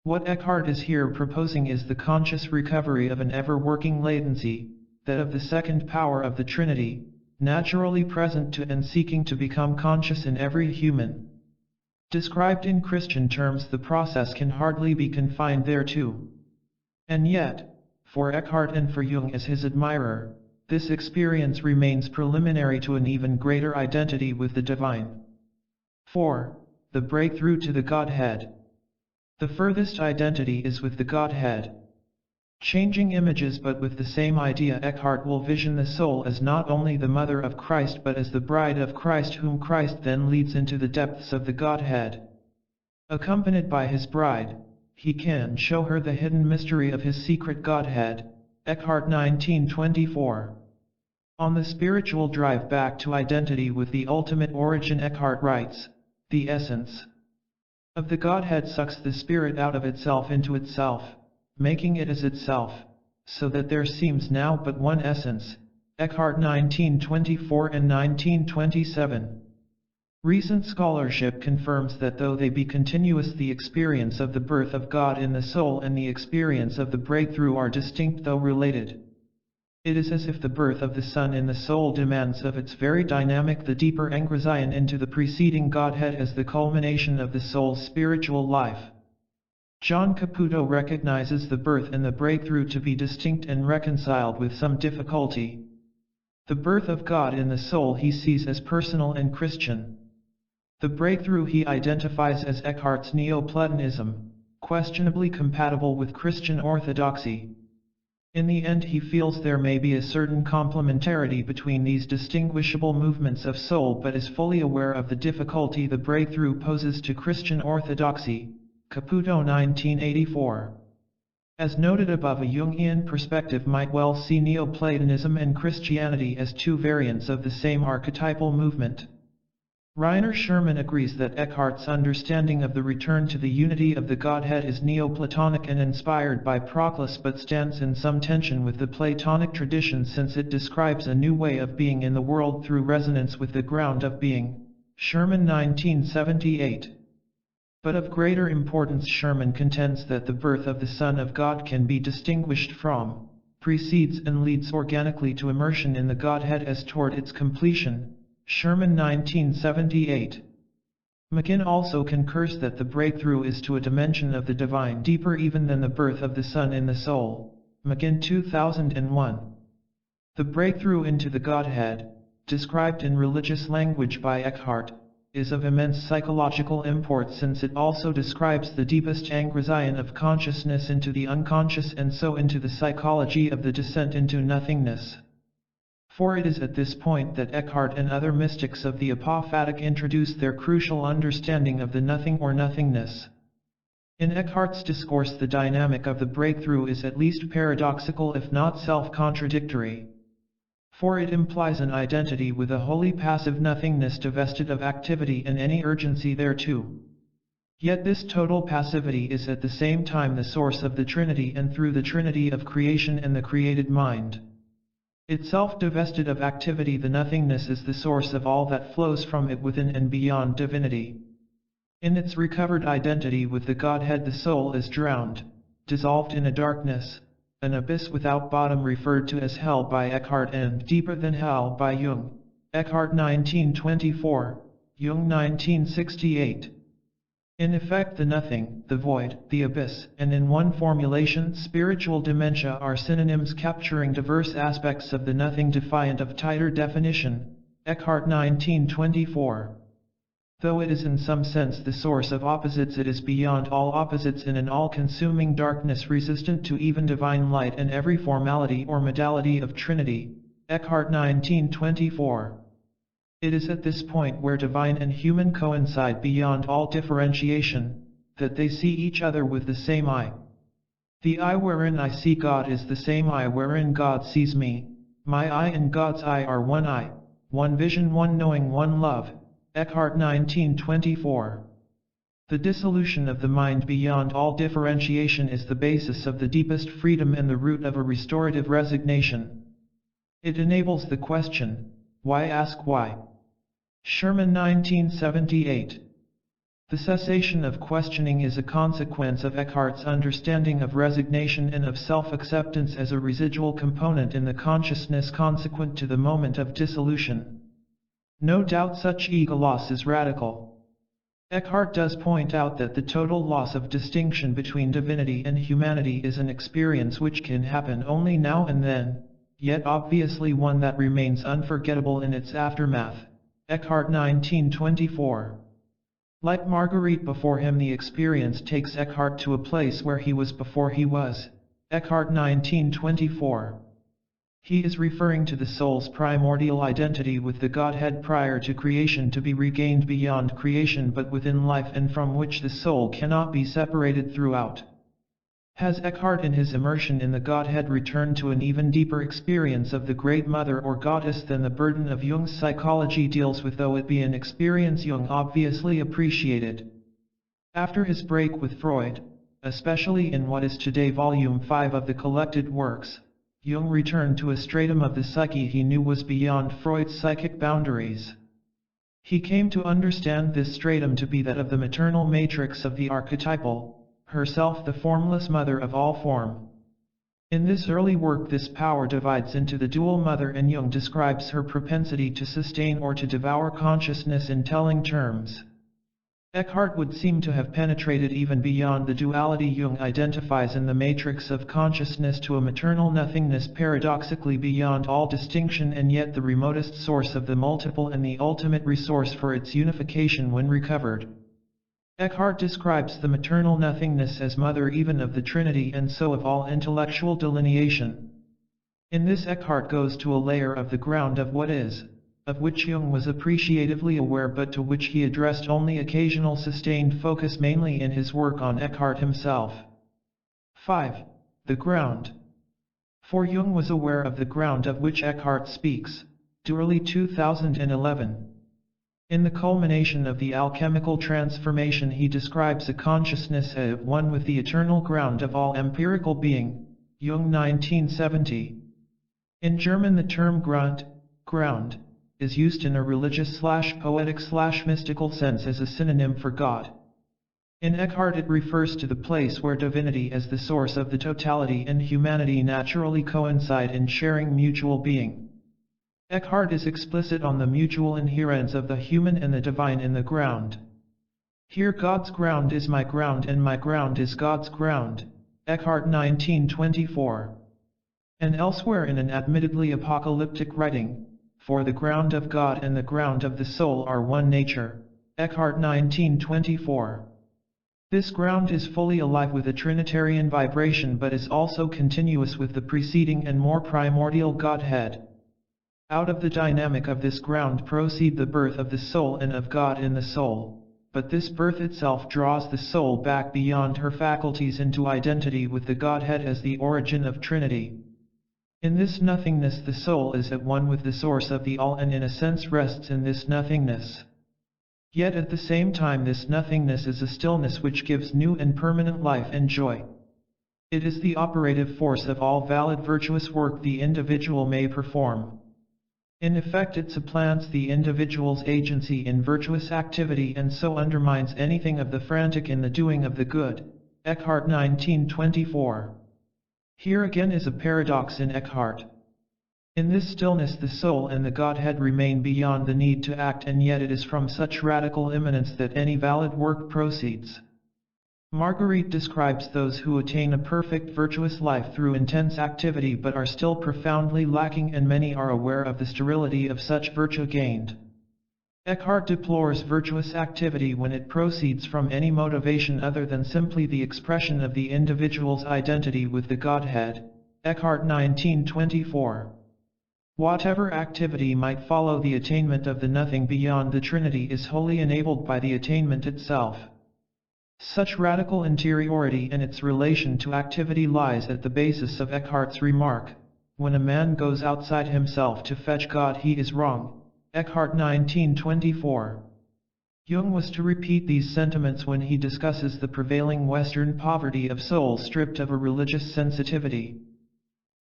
What Eckhart is here proposing is the conscious recovery of an ever-working latency, that of the second power of the Trinity, naturally present to and seeking to become conscious in every human. Described in Christian terms, the process can hardly be confined thereto. And yet, for Eckhart and for Jung as his admirer, this experience remains preliminary to an even greater identity with the divine. 4. The breakthrough to the Godhead. The furthest identity is with the Godhead. Changing images but with the same idea, Eckhart will vision the soul as not only the mother of Christ but as the bride of Christ, whom Christ then leads into the depths of the Godhead. Accompanied by his bride, he can show her the hidden mystery of his secret Godhead. Eckhart 1924. On the spiritual drive back to identity with the ultimate origin, Eckhart writes, "The essence of the Godhead sucks the spirit out of itself into itself, making it as itself, so that there seems now but one essence." Eckhart 1924 and 1927. Recent scholarship confirms that though they be continuous, the experience of the birth of God in the soul and the experience of the breakthrough are distinct though related. It is as if the birth of the Son in the soul demands of its very dynamic the deeper engrazation into the preceding Godhead as the culmination of the soul's spiritual life. John Caputo recognizes the birth and the breakthrough to be distinct and reconciled with some difficulty. The birth of God in the soul he sees as personal and Christian. The breakthrough he identifies as Eckhart's Neoplatonism, questionably compatible with Christian orthodoxy. In the end, he feels there may be a certain complementarity between these distinguishable movements of soul, but is fully aware of the difficulty the breakthrough poses to Christian orthodoxy. Caputo 1984. As noted above, a Jungian perspective might well see Neoplatonism and Christianity as two variants of the same archetypal movement. Rainer Sherman agrees that Eckhart's understanding of the return to the unity of the Godhead is Neoplatonic and inspired by Proclus, but stands in some tension with the Platonic tradition, since it describes a new way of being in the world through resonance with the ground of being. Sherman 1978. But of greater importance, Sherman contends that the birth of the Son of God can be distinguished from, precedes and leads organically to immersion in the Godhead as toward its completion. Sherman 1978. McGinn also concurs that the breakthrough is to a dimension of the divine deeper even than the birth of the Son in the soul. McGinn 2001. The breakthrough into the Godhead, described in religious language by Eckhart, is of immense psychological import, since it also describes the deepest engrazation of consciousness into the unconscious, and so into the psychology of the descent into nothingness. For it is at this point that Eckhart and other mystics of the apophatic introduce their crucial understanding of the nothing or nothingness. In Eckhart's discourse, the dynamic of the breakthrough is at least paradoxical, if not self-contradictory. For it implies an identity with a wholly passive nothingness divested of activity and any urgency thereto. Yet this total passivity is at the same time the source of the Trinity and through the Trinity of creation and the created mind. Itself divested of activity, the nothingness is the source of all that flows from it within and beyond divinity. In its recovered identity with the Godhead, the soul is drowned, dissolved in a darkness, an abyss without bottom, referred to as hell by Eckhart and deeper than hell by Jung. Eckhart 1924, Jung 1968. In effect, the nothing, the void, the abyss, and in one formulation, spiritual dementia are synonyms capturing diverse aspects of the nothing, defiant of tighter definition. Eckhart 1924. Though it is in some sense the source of opposites, it is beyond all opposites in an all-consuming darkness, resistant to even divine light and every formality or modality of Trinity. Eckhart 1924. It is at this point where divine and human coincide beyond all differentiation, that they see each other with the same eye. The eye wherein I see God is the same eye wherein God sees me. My eye and God's eye are one eye, one vision, one knowing, one love. Eckhart 1924. The dissolution of the mind beyond all differentiation is the basis of the deepest freedom and the root of a restorative resignation. It enables the question, why ask why? Sherman 1978. The cessation of questioning is a consequence of Eckhart's understanding of resignation and of self-acceptance as a residual component in the consciousness consequent to the moment of dissolution. No doubt such ego loss is radical. Eckhart does point out that the total loss of distinction between divinity and humanity is an experience which can happen only now and then, yet obviously one that remains unforgettable in its aftermath. Eckhart 1924. Like Marguerite before him, the experience takes Eckhart to a place where he was before he was. Eckhart 1924. He is referring to the soul's primordial identity with the Godhead prior to creation, to be regained beyond creation but within life, and from which the soul cannot be separated throughout. Has Eckhart in his immersion in the Godhead returned to an even deeper experience of the Great Mother or Goddess than the burden of Jung's psychology deals with, though it be an experience Jung obviously appreciated? After his break with Freud, especially in what is today Volume 5 of the collected works, Jung returned to a stratum of the psyche he knew was beyond Freud's psychic boundaries. He came to understand this stratum to be that of the maternal matrix of the archetypal, herself the formless mother of all form. In this early work this power divides into the dual mother, and Jung describes her propensity to sustain or to devour consciousness in telling terms. Eckhart would seem to have penetrated even beyond the duality Jung identifies in the matrix of consciousness to a maternal nothingness, paradoxically beyond all distinction and yet the remotest source of the multiple and the ultimate resource for its unification when recovered. Eckhart describes the maternal nothingness as mother even of the Trinity and so of all intellectual delineation. In this Eckhart goes to a layer of the ground of what is, of which Jung was appreciatively aware but to which he addressed only occasional sustained focus, mainly in his work on Eckhart himself. 5. The ground. For Jung was aware of the ground of which Eckhart speaks. Dourley 2011. In the culmination of the alchemical transformation he describes a consciousness as one with the eternal ground of all empirical being. Jung 1970. In German the term Grund, ground, is used in a religious/poetic/mystical sense as a synonym for God. In Eckhart it refers to the place where divinity as the source of the totality and humanity naturally coincide in sharing mutual being. Eckhart is explicit on the mutual inherence of the human and the divine in the ground. Here God's ground is my ground and my ground is God's ground. Eckhart 1924. And elsewhere in an admittedly apocalyptic writing, for the ground of God and the ground of the soul are one nature. Eckhart 1924. This ground is fully alive with a Trinitarian vibration but is also continuous with the preceding and more primordial Godhead. Out of the dynamic of this ground proceed the birth of the soul and of God in the soul, but this birth itself draws the soul back beyond her faculties into identity with the Godhead as the origin of Trinity. In this nothingness the soul is at one with the source of the all and in a sense rests in this nothingness. Yet at the same time this nothingness is a stillness which gives new and permanent life and joy. It is the operative force of all valid virtuous work the individual may perform. In effect it supplants the individual's agency in virtuous activity and so undermines anything of the frantic in the doing of the good. Eckhart 1924. Here again is a paradox in Eckhart. In this stillness the soul and the Godhead remain beyond the need to act, and yet it is from such radical immanence that any valid work proceeds. Marguerite describes those who attain a perfect virtuous life through intense activity but are still profoundly lacking, and many are aware of the sterility of such virtue gained. Eckhart deplores virtuous activity when it proceeds from any motivation other than simply the expression of the individual's identity with the Godhead. Eckhart 1924. Whatever activity might follow the attainment of the nothing beyond the Trinity is wholly enabled by the attainment itself. Such radical interiority in its relation to activity lies at the basis of Eckhart's remark, "When a man goes outside himself to fetch God he is wrong." Eckhart 1924. Jung was to repeat these sentiments when he discusses the prevailing Western poverty of souls stripped of a religious sensitivity.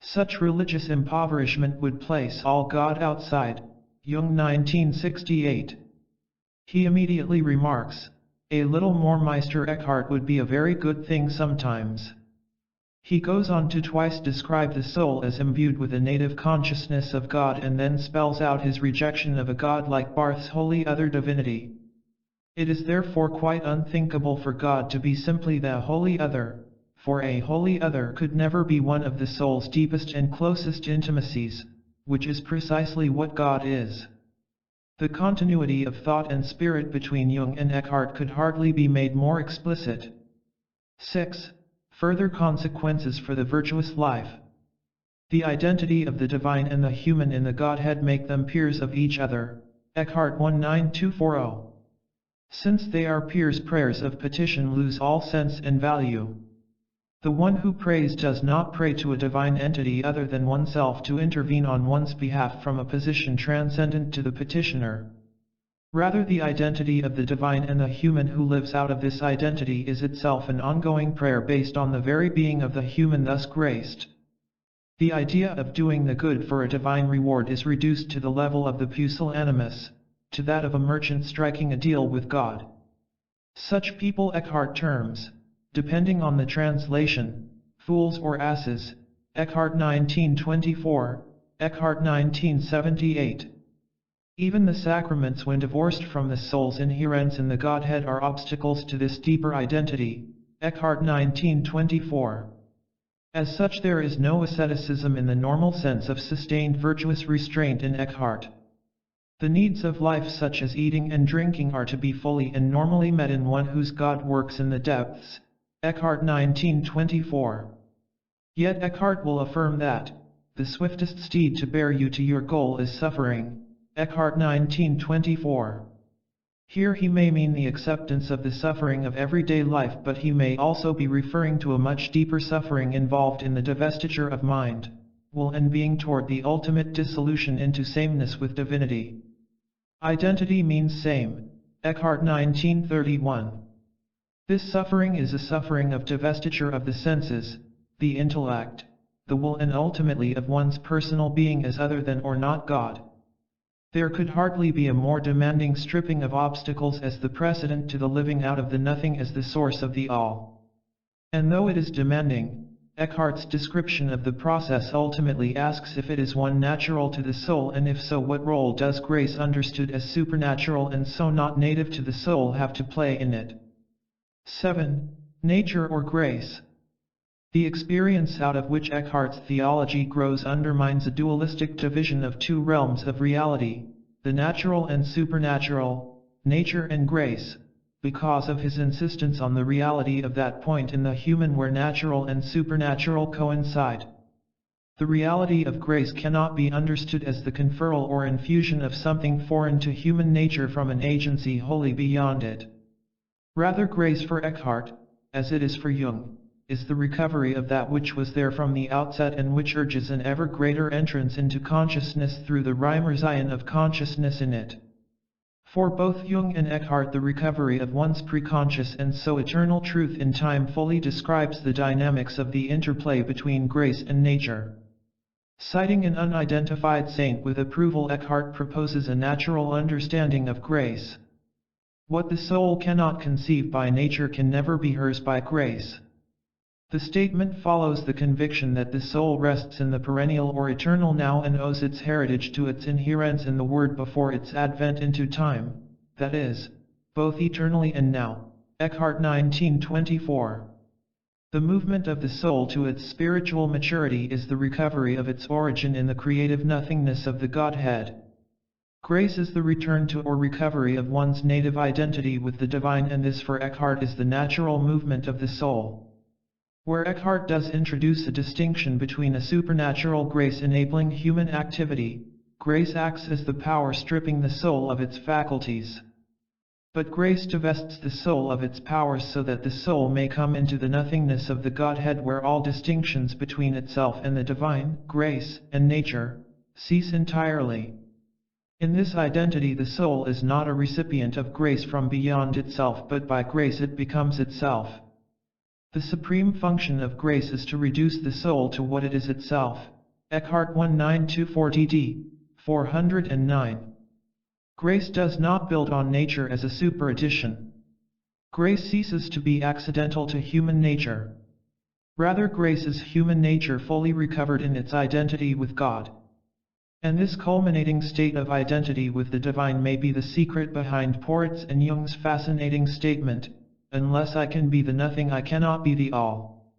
Such religious impoverishment would place all God outside. Jung 1968. He immediately remarks, "A little more Meister Eckhart would be a very good thing sometimes." He goes on to twice describe the soul as imbued with a native consciousness of God, and then spells out his rejection of a God like Barth's wholly other divinity. It is therefore quite unthinkable for God to be simply the wholly other, for a wholly other could never be one of the soul's deepest and closest intimacies, which is precisely what God is. The continuity of thought and spirit between Jung and Eckhart could hardly be made more explicit. 6. Further consequences for the virtuous life. The identity of the divine and the human in the Godhead make them peers of each other. Eckhart 19240. Since they are peers, prayers of petition lose all sense and value. The one who prays does not pray to a divine entity other than oneself to intervene on one's behalf from a position transcendent to the petitioner. Rather, the identity of the divine and the human who lives out of this identity is itself an ongoing prayer based on the very being of the human thus graced. The idea of doing the good for a divine reward is reduced to the level of the pusillanimous, to that of a merchant striking a deal with God. Such people Eckhart terms, depending on the translation, fools or asses. Eckhart 1924, Eckhart 1978. Even the sacraments, when divorced from the soul's inherence in the Godhead, are obstacles to this deeper identity. Eckhart 1924. As such, there is no asceticism in the normal sense of sustained virtuous restraint in Eckhart. The needs of life, such as eating and drinking, are to be fully and normally met in one whose God works in the depths. Eckhart 1924. Yet Eckhart will affirm that the swiftest steed to bear you to your goal is suffering. Eckhart 1924. Here he may mean the acceptance of the suffering of everyday life, but he may also be referring to a much deeper suffering involved in the divestiture of mind, will and being toward the ultimate dissolution into sameness with divinity. Identity means same. Eckhart 1931. This suffering is a suffering of divestiture of the senses, the intellect, the will, and ultimately of one's personal being as other than or not God. There could hardly be a more demanding stripping of obstacles as the precedent to the living out of the nothing as the source of the all. And though it is demanding, Eckhart's description of the process ultimately asks if it is one natural to the soul, and if so, what role does grace, understood as supernatural and so not native to the soul, have to play in it? 7. Nature or grace. The experience out of which Eckhart's theology grows undermines a dualistic division of two realms of reality, the natural and supernatural, nature and grace, because of his insistence on the reality of that point in the human where natural and supernatural coincide. The reality of grace cannot be understood as the conferral or infusion of something foreign to human nature from an agency wholly beyond it. Rather, grace for Eckhart, as it is for Jung, is the recovery of that which was there from the outset and which urges an ever greater entrance into consciousness through the Reimersein of consciousness in it. For both Jung and Eckhart, the recovery of one's preconscious and so eternal truth in time fully describes the dynamics of the interplay between grace and nature. Citing an unidentified saint with approval, Eckhart proposes a natural understanding of grace. What the soul cannot conceive by nature can never be hers by grace. The statement follows the conviction that the soul rests in the perennial or eternal now and owes its heritage to its inherence in the Word before its advent into time, that is, both eternally and now. Eckhart 1924. The movement of the soul to its spiritual maturity is the recovery of its origin in the creative nothingness of the Godhead. Grace is the return to or recovery of one's native identity with the divine, and this for Eckhart is the natural movement of the soul. Where Eckhart does introduce a distinction between a supernatural grace enabling human activity, grace acts as the power stripping the soul of its faculties. But grace divests the soul of its powers so that the soul may come into the nothingness of the Godhead, where all distinctions between itself and the divine, grace, and nature, cease entirely. In this identity the soul is not a recipient of grace from beyond itself, but by grace it becomes itself. The supreme function of grace is to reduce the soul to what it is itself. Eckhart 1924 409. Grace does not build on nature as a superaddition. Grace ceases to be accidental to human nature. Rather, grace is human nature fully recovered in its identity with God. And this culminating state of identity with the divine may be the secret behind Porete's and Jung's fascinating statement, "Unless I can be the nothing, I cannot be the all."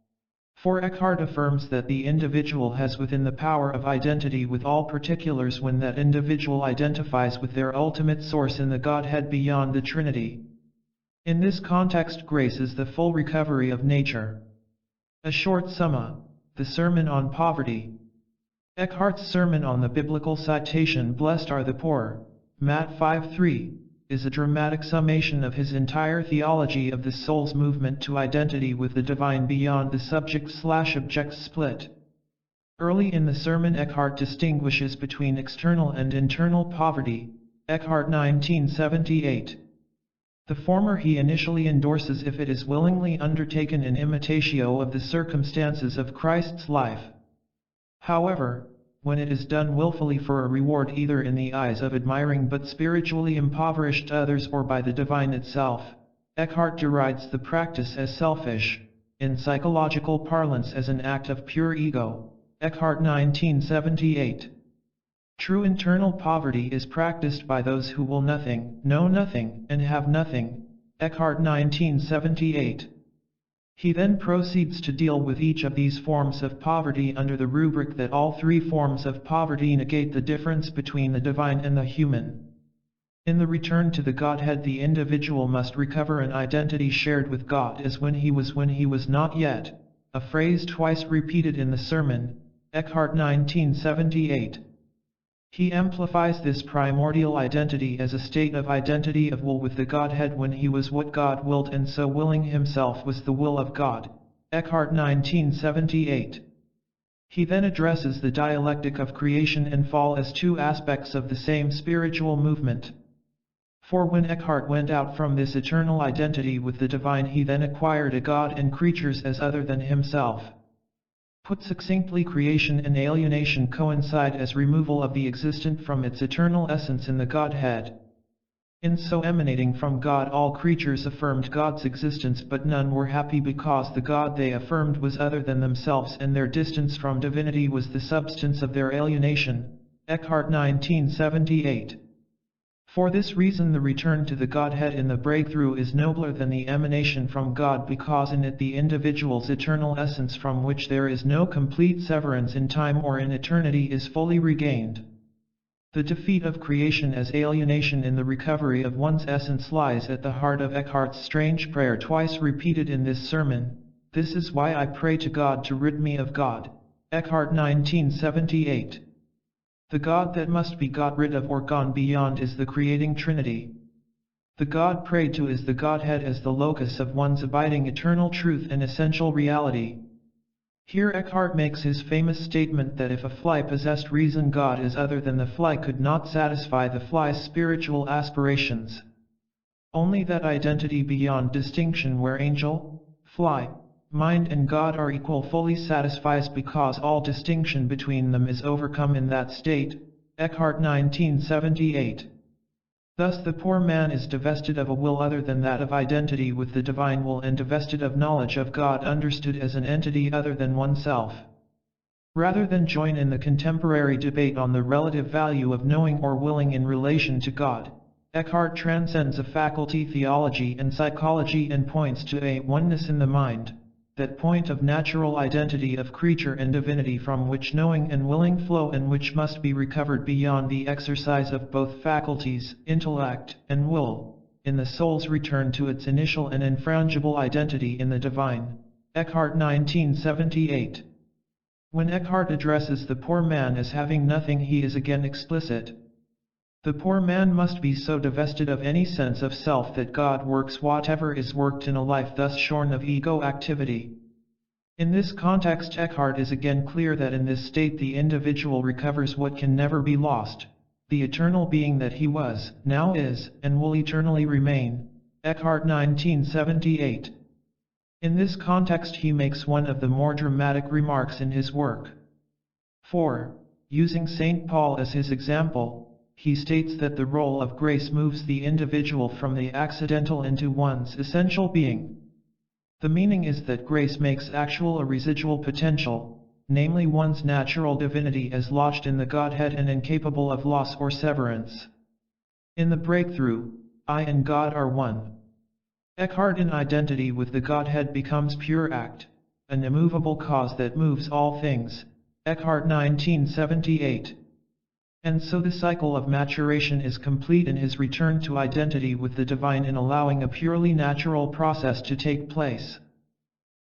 For Eckhart affirms that the individual has within the power of identity with all particulars when that individual identifies with their ultimate source in the Godhead beyond the Trinity. In this context, grace is the full recovery of nature. A short summa, the Sermon on Poverty. Eckhart's sermon on the biblical citation, "Blessed are the poor," Matt 5:3, is a dramatic summation of his entire theology of the soul's movement to identity with the divine beyond the subject/object split. Early in the sermon, Eckhart distinguishes between external and internal poverty, Eckhart 1978. The former he initially endorses if it is willingly undertaken in imitatio of the circumstances of Christ's life. However, when it is done willfully for a reward either in the eyes of admiring but spiritually impoverished others or by the divine itself, Eckhart derides the practice as selfish, in psychological parlance as an act of pure ego. Eckhart 1978. True internal poverty is practiced by those who will nothing, know nothing, and have nothing. Eckhart 1978. He then proceeds to deal with each of these forms of poverty under the rubric that all three forms of poverty negate the difference between the divine and the human. In the return to the Godhead, the individual must recover an identity shared with God as when he was not yet, a phrase twice repeated in the sermon, Eckhart 1978. He amplifies this primordial identity as a state of identity of will with the Godhead when he was what God willed, and so willing himself was the will of God. Eckhart 1978. He then addresses the dialectic of creation and fall as two aspects of the same spiritual movement. For when Eckhart went out from this eternal identity with the divine, he then acquired a God and creatures as other than himself. Put succinctly, creation and alienation coincide as removal of the existent from its eternal essence in the Godhead. In so emanating from God, all creatures affirmed God's existence, but none were happy because the God they affirmed was other than themselves, and their distance from divinity was the substance of their alienation. Eckhart 1978. For this reason, the return to the Godhead in the breakthrough is nobler than the emanation from God, because in it the individual's eternal essence, from which there is no complete severance in time or in eternity, is fully regained. The defeat of creation as alienation in the recovery of one's essence lies at the heart of Eckhart's strange prayer twice repeated in this sermon, "This is why I pray to God to rid me of God." Eckhart 1978. The God that must be got rid of or gone beyond is the creating Trinity. The God prayed to is the Godhead as the locus of one's abiding eternal truth and essential reality. Here Eckhart makes his famous statement that if a fly possessed reason, God is other than the fly could not satisfy the fly's spiritual aspirations. Only that identity beyond distinction where angel, fly, mind and God are equal fully satisfies, because all distinction between them is overcome in that state. Eckhart 1978. Thus the poor man is divested of a will other than that of identity with the divine will, and divested of knowledge of God understood as an entity other than oneself. Rather than join in the contemporary debate on the relative value of knowing or willing in relation to God, Eckhart transcends a faculty theology and psychology and points to a oneness in the mind, that point of natural identity of creature and divinity from which knowing and willing flow, and which must be recovered beyond the exercise of both faculties, intellect and will, in the soul's return to its initial and infrangible identity in the divine. Eckhart 1978. When Eckhart addresses the poor man as having nothing, he is again explicit. The poor man must be so divested of any sense of self that God works whatever is worked in a life thus shorn of ego activity. In this context, Eckhart is again clear that in this state the individual recovers what can never be lost, the eternal being that he was, now is, and will eternally remain. Eckhart 1978. In this context he makes one of the more dramatic remarks in his work. 4. Using St. Paul as his example, he states that the role of grace moves the individual from the accidental into one's essential being. The meaning is that grace makes actual a residual potential, namely one's natural divinity as lodged in the Godhead and incapable of loss or severance. In the breakthrough, I and God are one. Eckhart in identity with the Godhead becomes pure act, an immovable cause that moves all things. Eckhart 1978. And so the cycle of maturation is complete in his return to identity with the divine, in allowing a purely natural process to take place.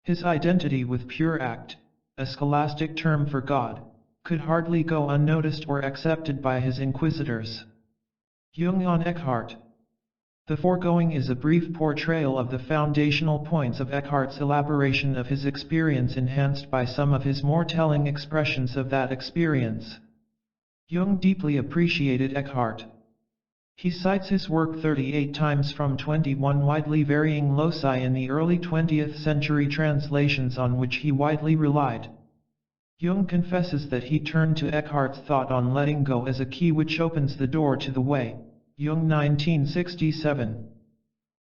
His identity with pure act, a scholastic term for God, could hardly go unnoticed or accepted by his inquisitors. Jung on Eckhart. The foregoing is a brief portrayal of the foundational points of Eckhart's elaboration of his experience, enhanced by some of his more telling expressions of that experience. Jung deeply appreciated Eckhart. He cites his work 38 times from 21 widely varying loci in the early 20th century translations on which he widely relied. Jung confesses that he turned to Eckhart's thought on letting go as a key which opens the door to the way. Jung 1967.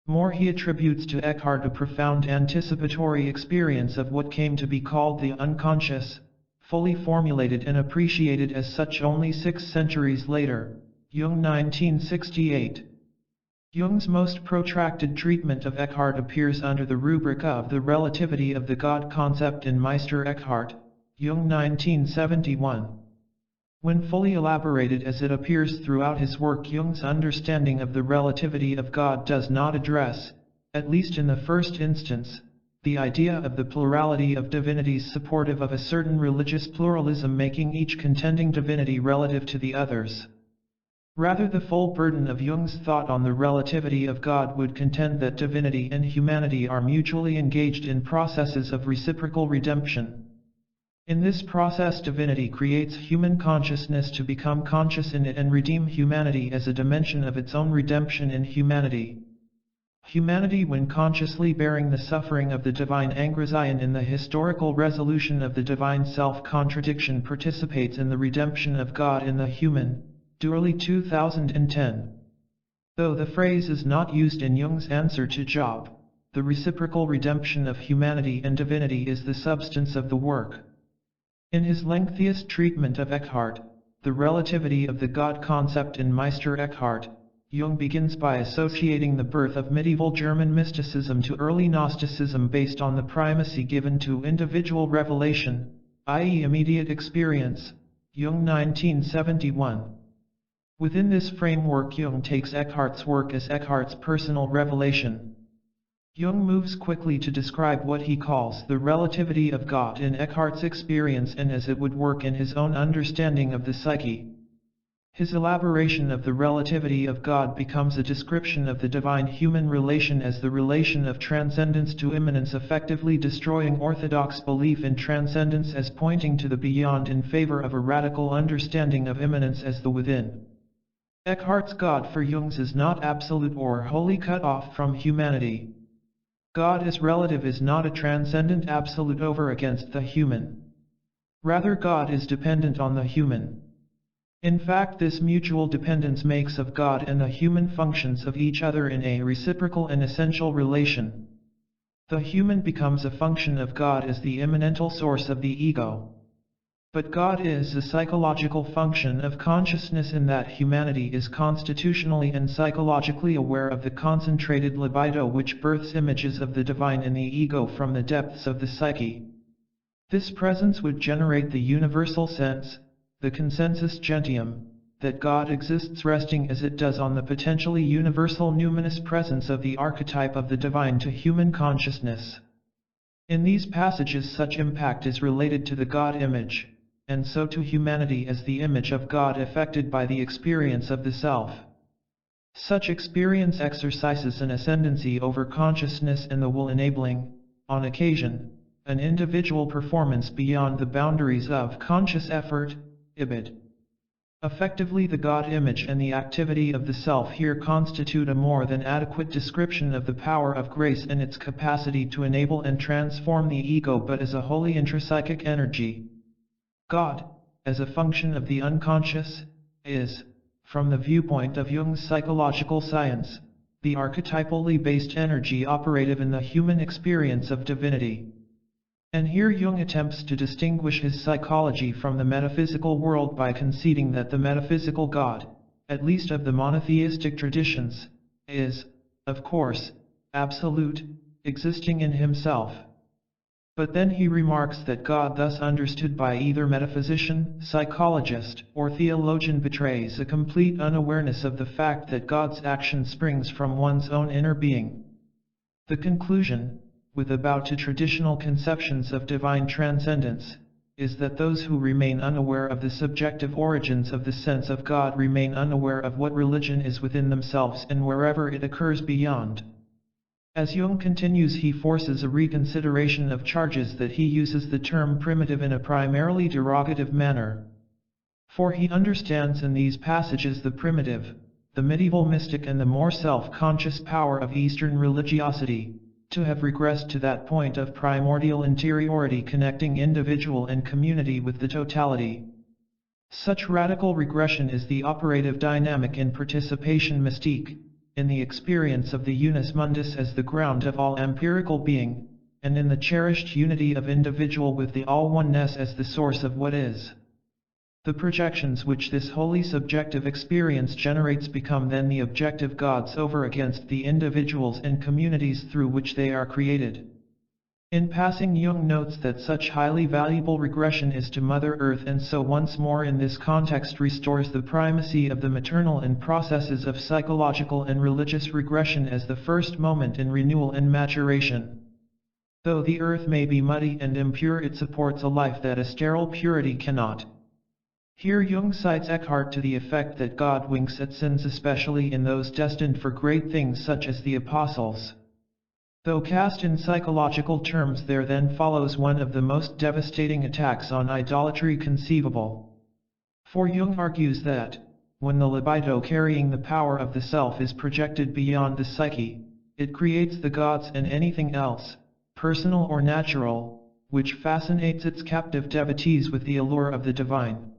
More, he attributes to Eckhart a profound anticipatory experience of what came to be called the unconscious, fully formulated and appreciated as such only 6 centuries later. Jung 1968. Jung's most protracted treatment of Eckhart appears under the rubric of the relativity of the God concept in Meister Eckhart. Jung 1971. When fully elaborated as it appears throughout his work, Jung's understanding of the relativity of God does not address, at least in the first instance, the idea of the plurality of divinities supportive of a certain religious pluralism making each contending divinity relative to the others. Rather, the full burden of Jung's thought on the relativity of God would contend that divinity and humanity are mutually engaged in processes of reciprocal redemption. In this process, divinity creates human consciousness to become conscious in it and redeem humanity as a dimension of its own redemption in humanity. Humanity, when consciously bearing the suffering of the divine Angrizion in the historical resolution of the divine self-contradiction, participates in the redemption of God in the human. Dourley 2010. Though the phrase is not used in Jung's answer to Job, the reciprocal redemption of humanity and divinity is the substance of the work. In his lengthiest treatment of Eckhart, the relativity of the God concept in Meister Eckhart, Jung begins by associating the birth of medieval German mysticism to early Gnosticism based on the primacy given to individual revelation, i.e. immediate experience. Jung 1971. Within this framework, Jung takes Eckhart's work as Eckhart's personal revelation. Jung moves quickly to describe what he calls the relativity of God in Eckhart's experience and as it would work in his own understanding of the psyche. His elaboration of the relativity of God becomes a description of the divine-human relation as the relation of transcendence to immanence, effectively destroying orthodox belief in transcendence as pointing to the beyond in favor of a radical understanding of immanence as the within. Eckhart's God for Jung is not absolute or wholly cut off from humanity. God as relative is not a transcendent absolute over against the human. Rather, God is dependent on the human. In fact, this mutual dependence makes of God and the human functions of each other in a reciprocal and essential relation. The human becomes a function of God as the immanental source of the ego. But God is a psychological function of consciousness in that humanity is constitutionally and psychologically aware of the concentrated libido which births images of the divine in the ego from the depths of the psyche. This presence would generate the universal sense, the consensus gentium, that God exists, resting as it does on the potentially universal numinous presence of the archetype of the divine to human consciousness. In these passages such impact is related to the God image, and so to humanity as the image of God affected by the experience of the self. Such experience exercises an ascendancy over consciousness and the will, enabling, on occasion, an individual performance beyond the boundaries of conscious effort, ibid. Effectively, the God image and the activity of the self here constitute a more than adequate description of the power of grace and its capacity to enable and transform the ego, but as a wholly intrapsychic energy. God, as a function of the unconscious, is, from the viewpoint of Jung's psychological science, the archetypally based energy operative in the human experience of divinity. And here Jung attempts to distinguish his psychology from the metaphysical world by conceding that the metaphysical God, at least of the monotheistic traditions, is, of course, absolute, existing in himself. But then he remarks that God thus understood by either metaphysician, psychologist, or theologian betrays a complete unawareness of the fact that God's action springs from one's own inner being. The conclusion, with about to traditional conceptions of divine transcendence, is that those who remain unaware of the subjective origins of the sense of God remain unaware of what religion is within themselves and wherever it occurs beyond. As Jung continues, he forces a reconsideration of charges that he uses the term primitive in a primarily derogative manner. For he understands in these passages the primitive, the medieval mystic and the more self-conscious power of Eastern religiosity, to have regressed to that point of primordial interiority connecting individual and community with the totality. Such radical regression is the operative dynamic in participation mystique, in the experience of the unus mundus as the ground of all empirical being, and in the cherished unity of individual with the all-oneness as the source of what is. The projections which this wholly subjective experience generates become then the objective gods over against the individuals and communities through which they are created. In passing, Jung notes that such highly valuable regression is to Mother Earth, and so once more in this context restores the primacy of the maternal in processes of psychological and religious regression as the first moment in renewal and maturation. Though the earth may be muddy and impure, it supports a life that a sterile purity cannot. Here Jung cites Eckhart to the effect that God winks at sins, especially in those destined for great things such as the apostles. Though cast in psychological terms, there then follows one of the most devastating attacks on idolatry conceivable. For Jung argues that, when the libido carrying the power of the self is projected beyond the psyche, it creates the gods and anything else, personal or natural, which fascinates its captive devotees with the allure of the divine.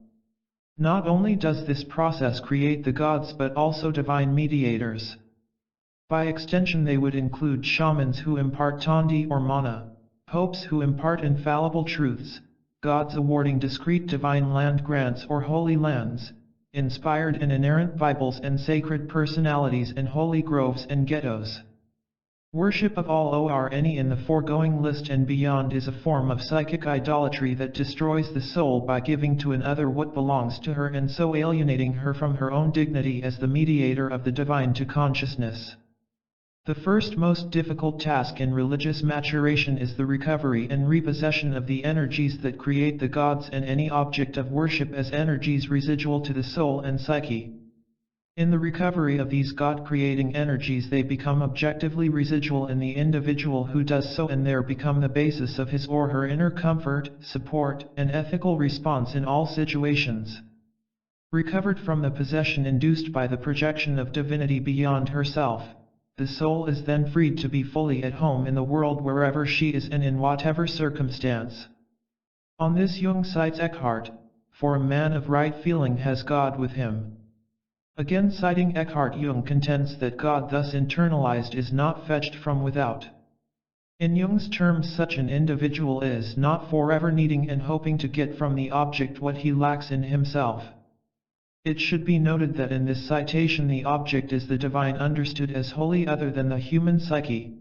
Not only does this process create the gods but also divine mediators. By extension they would include shamans who impart tandi or mana, popes who impart infallible truths, gods awarding discrete divine land grants or holy lands, inspired and inerrant Bibles and sacred personalities and holy groves and ghettos. Worship of all or any in the foregoing list and beyond is a form of psychic idolatry that destroys the soul by giving to another what belongs to her and so alienating her from her own dignity as the mediator of the divine to consciousness. The first most difficult task in religious maturation is the recovery and repossession of the energies that create the gods and any object of worship as energies residual to the soul and psyche. In the recovery of these God-creating energies, they become objectively residual in the individual who does so, and there become the basis of his or her inner comfort, support, and ethical response in all situations. Recovered from the possession induced by the projection of divinity beyond herself, the soul is then freed to be fully at home in the world wherever she is and in whatever circumstance. On this Jung cites Eckhart, for a man of right feeling has God with him. Again citing Eckhart, Jung contends that God thus internalized is not fetched from without. In Jung's terms, such an individual is not forever needing and hoping to get from the object what he lacks in himself. It should be noted that in this citation the object is the divine, understood as wholly other than the human psyche.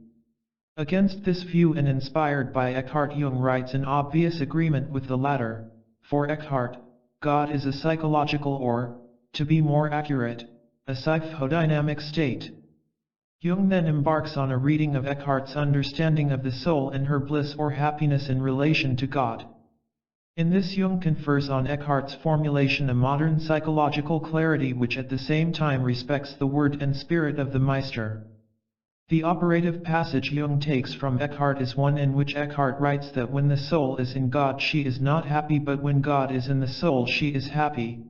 Against this view, and inspired by Eckhart, Jung writes in obvious agreement with the latter. For Eckhart, God is a psychological, or, to be more accurate, a psychodynamic state. Jung then embarks on a reading of Eckhart's understanding of the soul and her bliss or happiness in relation to God. In this, Jung confers on Eckhart's formulation a modern psychological clarity which at the same time respects the word and spirit of the Meister. The operative passage Jung takes from Eckhart is one in which Eckhart writes that when the soul is in God she is not happy, but when God is in the soul she is happy.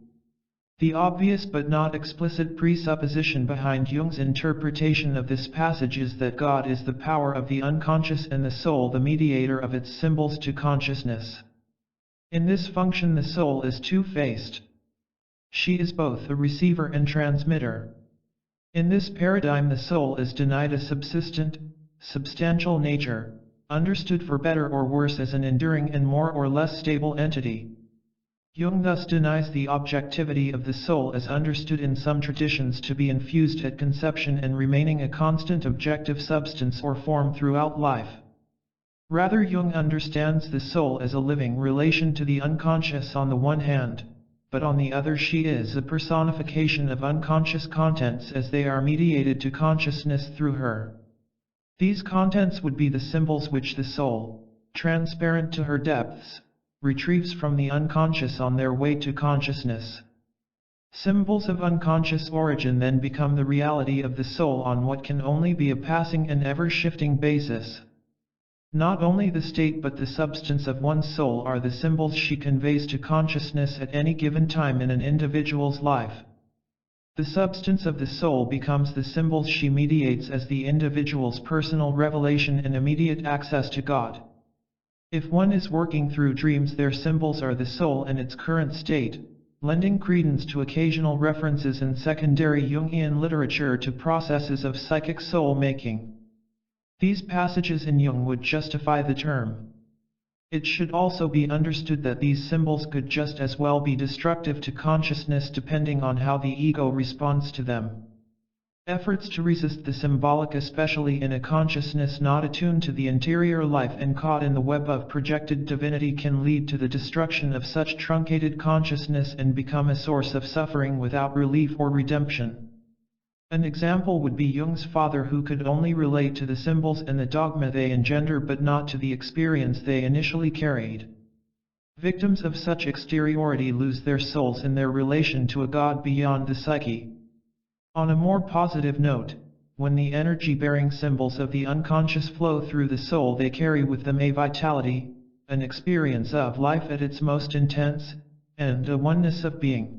The obvious but not explicit presupposition behind Jung's interpretation of this passage is that God is the power of the unconscious and the soul the mediator of its symbols to consciousness. In this function the soul is two-faced. She is both a receiver and transmitter. In this paradigm the soul is denied a subsistent, substantial nature, understood for better or worse as an enduring and more or less stable entity. Jung thus denies the objectivity of the soul as understood in some traditions to be infused at conception and remaining a constant objective substance or form throughout life. Rather, Jung understands the soul as a living relation to the unconscious on the one hand, but on the other she is a personification of unconscious contents as they are mediated to consciousness through her. These contents would be the symbols which the soul, transparent to her depths, retrieves from the unconscious on their way to consciousness. Symbols of unconscious origin then become the reality of the soul on what can only be a passing and ever-shifting basis. Not only the state but the substance of one's soul are the symbols she conveys to consciousness at any given time in an individual's life. The substance of the soul becomes the symbols she mediates as the individual's personal revelation and immediate access to God. If one is working through dreams, their symbols are the soul and its current state, lending credence to occasional references in secondary Jungian literature to processes of psychic soul-making. These passages in Jung would justify the term. It should also be understood that these symbols could just as well be destructive to consciousness depending on how the ego responds to them. Efforts to resist the symbolic, especially in a consciousness not attuned to the interior life and caught in the web of projected divinity, can lead to the destruction of such truncated consciousness and become a source of suffering without relief or redemption. An example would be Jung's father, who could only relate to the symbols and the dogma they engender but not to the experience they initially carried. Victims of such exteriority lose their souls in their relation to a God beyond the psyche. On a more positive note, when the energy-bearing symbols of the unconscious flow through the soul, they carry with them a vitality, an experience of life at its most intense, and a oneness of being.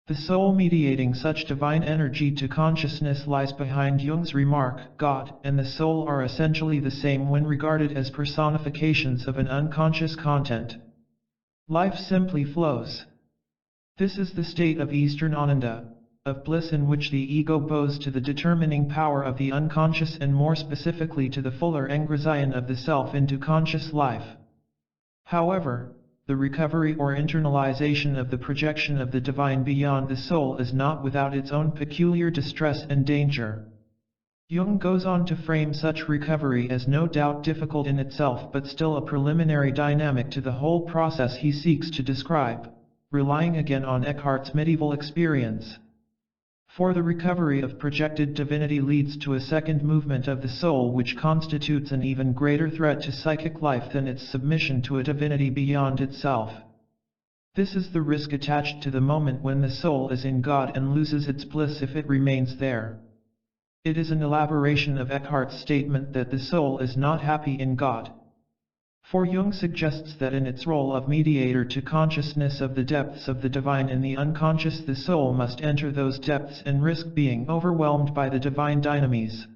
The soul mediating such divine energy to consciousness lies behind Jung's remark, God and the soul are essentially the same when regarded as personifications of an unconscious content. Life simply flows. This is the state of Eastern Ananda, of bliss, in which the ego bows to the determining power of the unconscious and more specifically to the fuller ingression of the self into conscious life. However, the recovery or internalization of the projection of the divine beyond the soul is not without its own peculiar distress and danger. Jung goes on to frame such recovery as no doubt difficult in itself but still a preliminary dynamic to the whole process he seeks to describe, relying again on Eckhart's medieval experience. For the recovery of projected divinity leads to a second movement of the soul which constitutes an even greater threat to psychic life than its submission to a divinity beyond itself. This is the risk attached to the moment when the soul is in God and loses its bliss if it remains there. It is an elaboration of Eckhart's statement that the soul is not happy in God. For Jung suggests that in its role of mediator to consciousness of the depths of the divine in the unconscious, the soul must enter those depths and risk being overwhelmed by the divine dynamis.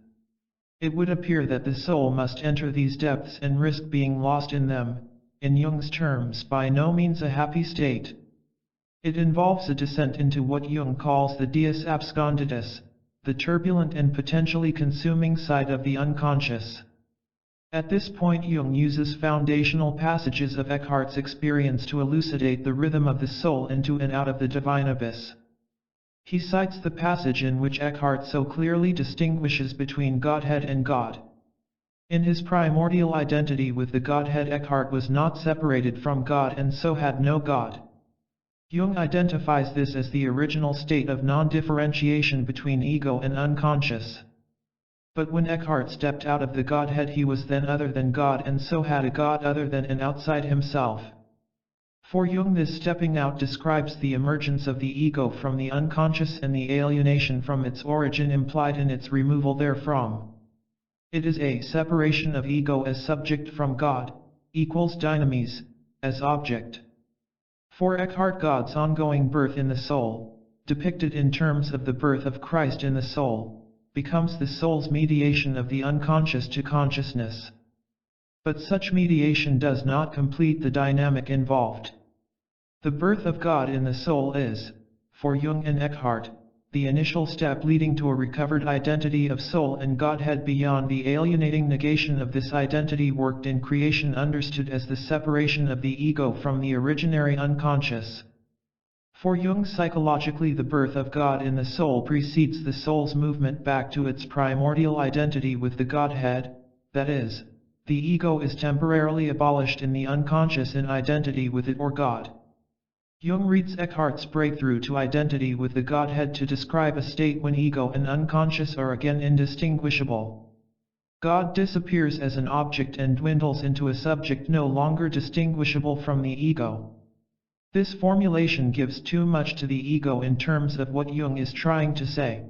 It would appear that the soul must enter these depths and risk being lost in them, in Jung's terms by no means a happy state. It involves a descent into what Jung calls the dies absconditus, the turbulent and potentially consuming side of the unconscious. At this point Jung uses foundational passages of Eckhart's experience to elucidate the rhythm of the soul into and out of the divine abyss. He cites the passage in which Eckhart so clearly distinguishes between Godhead and God. In his primordial identity with the Godhead, Eckhart was not separated from God and so had no God. Jung identifies this as the original state of non-differentiation between ego and unconscious. But when Eckhart stepped out of the Godhead, he was then other than God and so had a God other than and outside himself. For Jung, this stepping out describes the emergence of the ego from the unconscious and the alienation from its origin implied in its removal therefrom. It is a separation of ego as subject from God, equals dynamis, as object. For Eckhart, God's ongoing birth in the soul, depicted in terms of the birth of Christ in the soul, becomes the soul's mediation of the unconscious to consciousness. But such mediation does not complete the dynamic involved. The birth of God in the soul is, for Jung and Eckhart, the initial step leading to a recovered identity of soul and Godhead beyond the alienating negation of this identity worked in creation, understood as the separation of the ego from the originary unconscious. For Jung, psychologically, the birth of God in the soul precedes the soul's movement back to its primordial identity with the Godhead, that is, the ego is temporarily abolished in the unconscious in identity with it or God. Jung reads Eckhart's breakthrough to identity with the Godhead to describe a state when ego and unconscious are again indistinguishable. God disappears as an object and dwindles into a subject no longer distinguishable from the ego. This formulation gives too much to the ego in terms of what Jung is trying to say.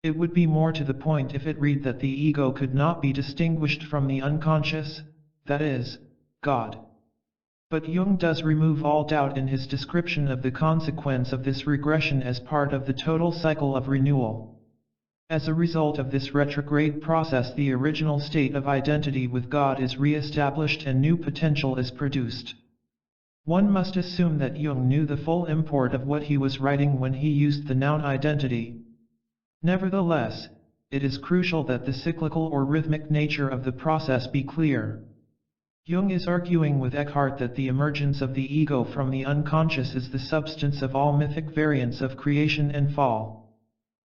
It would be more to the point if it read that the ego could not be distinguished from the unconscious, that is, God. But Jung does remove all doubt in his description of the consequence of this regression as part of the total cycle of renewal. As a result of this retrograde process, the original state of identity with God is re-established and new potential is produced. One must assume that Jung knew the full import of what he was writing when he used the noun identity. Nevertheless, it is crucial that the cyclical or rhythmic nature of the process be clear. Jung is arguing with Eckhart that the emergence of the ego from the unconscious is the substance of all mythic variants of creation and fall.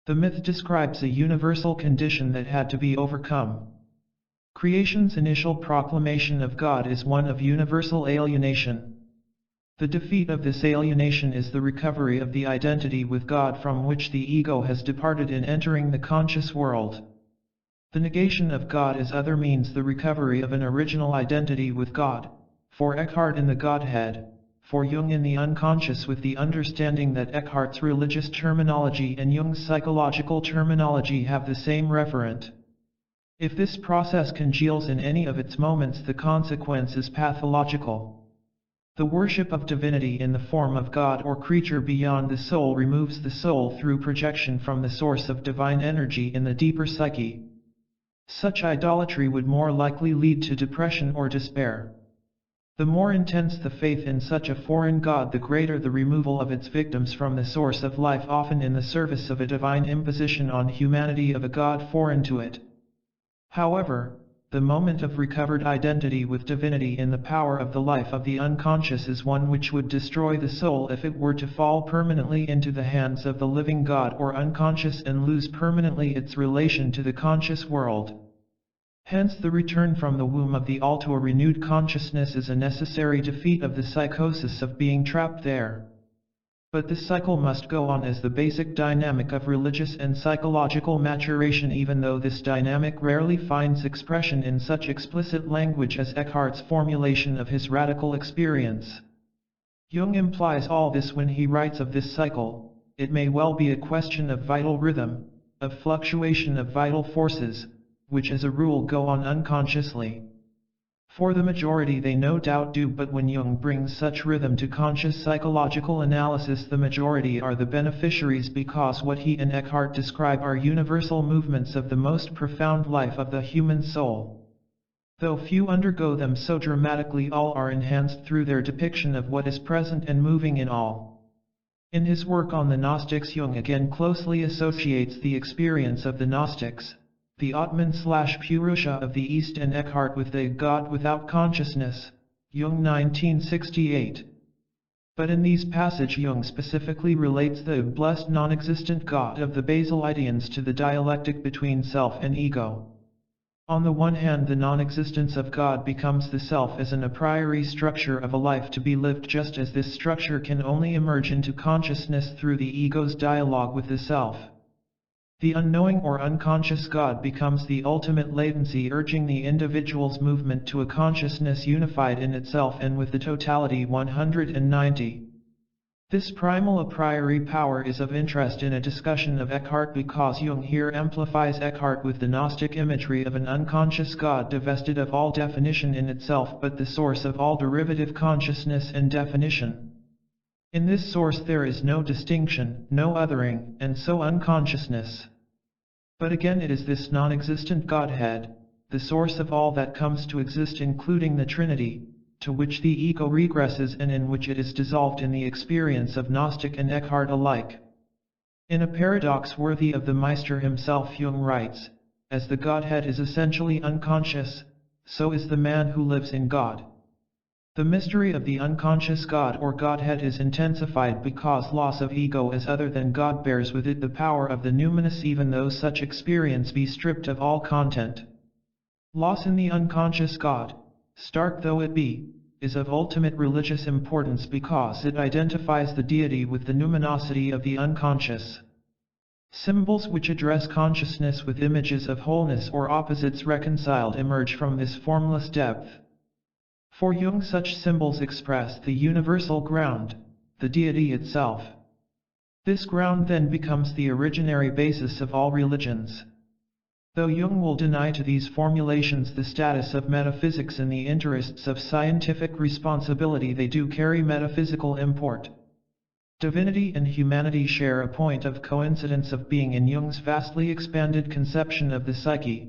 The myth describes a universal condition that had to be overcome. Creation's initial proclamation of God is one of universal alienation. The defeat of this alienation is the recovery of the identity with God from which the ego has departed in entering the conscious world. The negation of God as other means the recovery of an original identity with God, for Eckhart in the Godhead, for Jung in the unconscious, with the understanding that Eckhart's religious terminology and Jung's psychological terminology have the same referent. If this process congeals in any of its moments, the consequence is pathological. The worship of divinity in the form of God or creature beyond the soul removes the soul through projection from the source of divine energy in the deeper psyche. Such idolatry would more likely lead to depression or despair. The more intense the faith in such a foreign god, the greater the removal of its victims from the source of life, often in the service of a divine imposition on humanity of a god foreign to it. However, the moment of recovered identity with divinity in the power of the life of the unconscious is one which would destroy the soul if it were to fall permanently into the hands of the living God or unconscious and lose permanently its relation to the conscious world. Hence the return from the womb of the all to a renewed consciousness is a necessary defeat of the psychosis of being trapped there. But this cycle must go on as the basic dynamic of religious and psychological maturation, even though this dynamic rarely finds expression in such explicit language as Eckhart's formulation of his radical experience. Jung implies all this when he writes of this cycle. It may well be a question of vital rhythm, of fluctuation of vital forces, which as a rule go on unconsciously. For the majority they no doubt do, but when Jung brings such rhythm to conscious psychological analysis, the majority are the beneficiaries, because what he and Eckhart describe are universal movements of the most profound life of the human soul. Though few undergo them so dramatically, all are enhanced through their depiction of what is present and moving in all. In his work on the Gnostics, Jung again closely associates the experience of the Gnostics, the Atman/Purusha of the East, and Eckhart with the God without consciousness, Jung 1968. But in these passages Jung specifically relates the blessed non-existent God of the Baselidians to the dialectic between self and ego. On the one hand, the non-existence of God becomes the self as an a priori structure of a life to be lived, just as this structure can only emerge into consciousness through the ego's dialogue with the self. The unknowing or unconscious God becomes the ultimate latency, urging the individual's movement to a consciousness unified in itself and with the totality. 190. This primal a priori power is of interest in a discussion of Eckhart, because Jung here amplifies Eckhart with the Gnostic imagery of an unconscious God divested of all definition in itself, but the source of all derivative consciousness and definition. In this source there is no distinction, no othering, and so unconsciousness. But again it is this non-existent Godhead, the source of all that comes to exist, including the Trinity, to which the ego regresses and in which it is dissolved in the experience of Gnostic and Eckhart alike. In a paradox worthy of the Meister himself, Jung writes, as the Godhead is essentially unconscious, so is the man who lives in God. The mystery of the unconscious God or Godhead is intensified because loss of ego as other than God bears with it the power of the numinous, even though such experience be stripped of all content. Loss in the unconscious God, stark though it be, is of ultimate religious importance because it identifies the deity with the numinosity of the unconscious. Symbols which address consciousness with images of wholeness or opposites reconciled emerge from this formless depth. For Jung, such symbols express the universal ground, the deity itself. This ground then becomes the originary basis of all religions. Though Jung will deny to these formulations the status of metaphysics in the interests of scientific responsibility, they do carry metaphysical import. Divinity and humanity share a point of coincidence of being in Jung's vastly expanded conception of the psyche.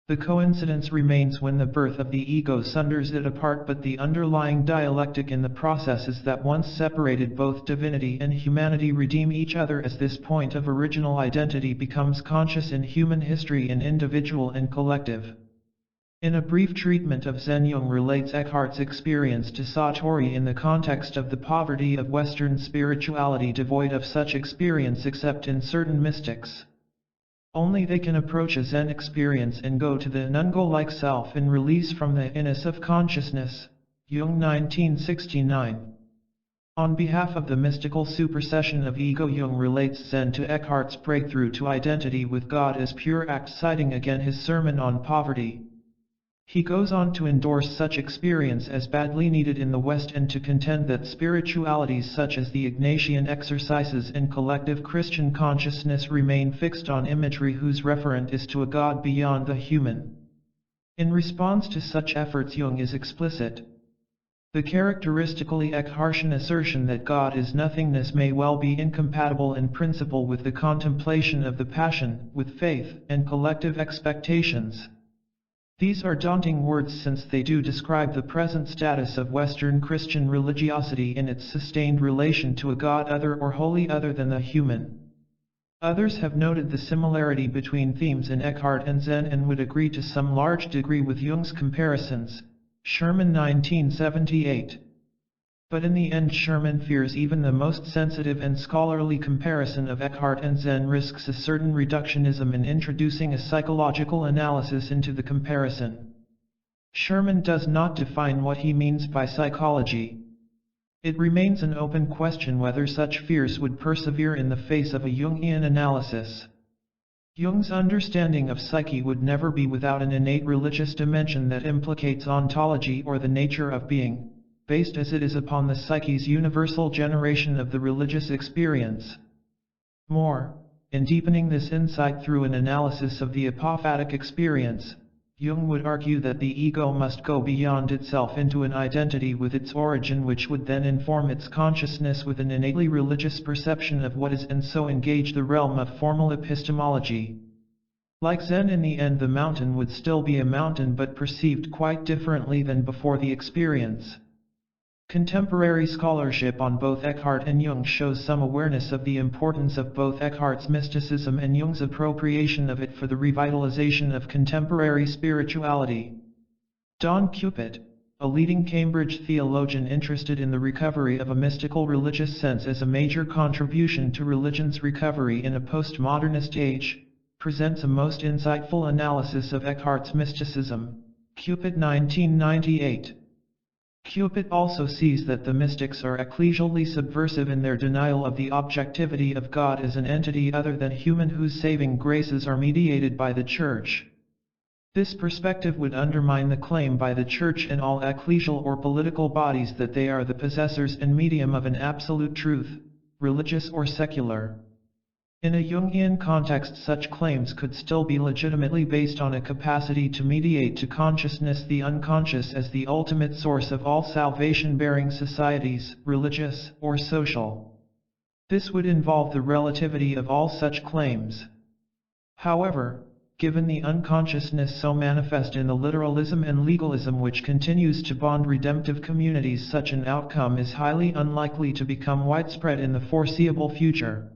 The coincidence remains when the birth of the ego sunders it apart, but the underlying dialectic in the processes that once separated both divinity and humanity redeem each other as this point of original identity becomes conscious in human history in individual and collective. In a brief treatment of Zen, Jung relates Eckhart's experience to Satori in the context of the poverty of Western spirituality, devoid of such experience except in certain mystics. Only they can approach a Zen experience and go to the nungo-like self and release from the inness of consciousness. Jung 1969. On behalf of the mystical supersession of ego, Jung relates Zen to Eckhart's breakthrough to identity with God as pure act, citing again his sermon on poverty. He goes on to endorse such experience as badly needed in the West and to contend that spiritualities such as the Ignatian exercises and collective Christian consciousness remain fixed on imagery whose referent is to a God beyond the human. In response to such efforts, Jung is explicit. The characteristically Eckhartian assertion that God is nothingness may well be incompatible in principle with the contemplation of the Passion, with faith and collective expectations. These are daunting words, since they do describe the present status of Western Christian religiosity in its sustained relation to a God other or wholly other than the human. Others have noted the similarity between themes in Eckhart and Zen and would agree to some large degree with Jung's comparisons. Sherman 1978. But in the end, Sherman fears even the most sensitive and scholarly comparison of Eckhart and Zen risks a certain reductionism in introducing a psychological analysis into the comparison. Sherman does not define what he means by psychology. It remains an open question whether such fears would persevere in the face of a Jungian analysis. Jung's understanding of psyche would never be without an innate religious dimension that implicates ontology or the nature of being, based as it is upon the psyche's universal generation of the religious experience. More, in deepening this insight through an analysis of the apophatic experience, Jung would argue that the ego must go beyond itself into an identity with its origin, which would then inform its consciousness with an innately religious perception of what is, and so engage the realm of formal epistemology. Like Zen, in the end the mountain would still be a mountain, but perceived quite differently than before the experience. Contemporary scholarship on both Eckhart and Jung shows some awareness of the importance of both Eckhart's mysticism and Jung's appropriation of it for the revitalization of contemporary spirituality. Don Cupid, a leading Cambridge theologian interested in the recovery of a mystical religious sense as a major contribution to religion's recovery in a postmodernist age, presents a most insightful analysis of Eckhart's mysticism. Cupid 1998. Cupid also sees that the mystics are ecclesially subversive in their denial of the objectivity of God as an entity other than human whose saving graces are mediated by the Church. This perspective would undermine the claim by the Church and all ecclesial or political bodies that they are the possessors and medium of an absolute truth, religious or secular. In a Jungian context, such claims could still be legitimately based on a capacity to mediate to consciousness the unconscious as the ultimate source of all salvation-bearing societies, religious or social. This would involve the relativity of all such claims. However, given the unconsciousness so manifest in the literalism and legalism which continues to bond redemptive communities, such an outcome is highly unlikely to become widespread in the foreseeable future.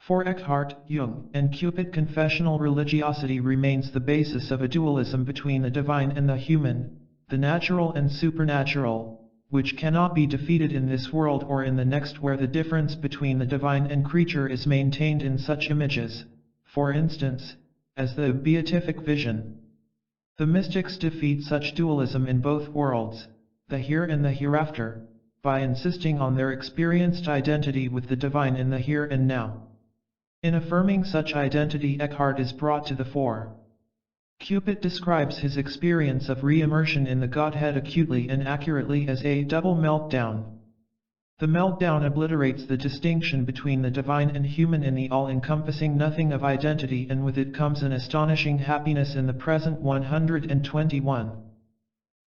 For Eckhart, Jung, and Cupid, confessional religiosity remains the basis of a dualism between the divine and the human, the natural and supernatural, which cannot be defeated in this world or in the next, where the difference between the divine and creature is maintained in such images, for instance, as the beatific vision. The mystics defeat such dualism in both worlds, the here and the hereafter, by insisting on their experienced identity with the divine in the here and now. In affirming such identity, Eckhart is brought to the fore. Cupid describes his experience of re-immersion in the Godhead acutely and accurately as a double meltdown. The meltdown obliterates the distinction between the divine and human in the all-encompassing nothing of identity, and with it comes an astonishing happiness in the present. 121.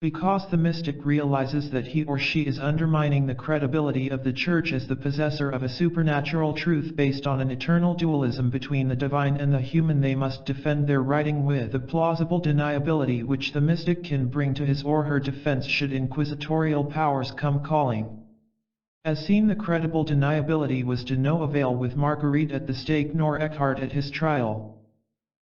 Because the mystic realizes that he or she is undermining the credibility of the Church as the possessor of a supernatural truth based on an eternal dualism between the divine and the human, they must defend their writing with the plausible deniability which the mystic can bring to his or her defense should inquisitorial powers come calling. As seen, the credible deniability was to no avail with Marguerite at the stake nor Eckhart at his trial.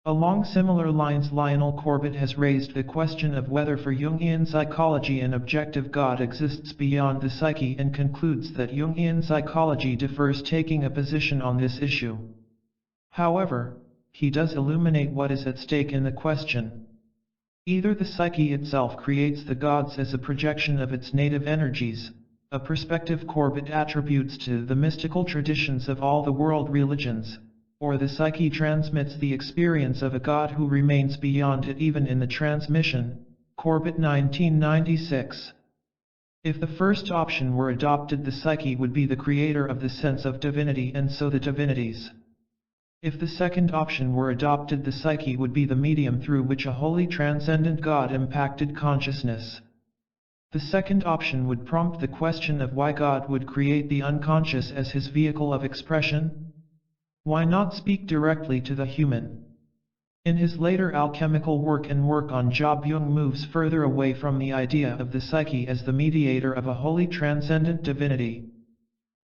Along similar lines, Lionel Corbett has raised the question of whether for Jungian psychology an objective God exists beyond the psyche, and concludes that Jungian psychology differs, taking a position on this issue. However, he does illuminate what is at stake in the question. Either the psyche itself creates the gods as a projection of its native energies, a perspective Corbett attributes to the mystical traditions of all the world religions, or the psyche transmits the experience of a God who remains beyond it even in the transmission. Corbett 1996. If the first option were adopted, the psyche would be the creator of the sense of divinity, and so the divinities. If the second option were adopted, the psyche would be the medium through which a wholly transcendent God impacted consciousness. The second option would prompt the question of why God would create the unconscious as his vehicle of expression. Why not speak directly to the human? In his later alchemical work and work on Job, Jung moves further away from the idea of the psyche as the mediator of a wholly transcendent divinity.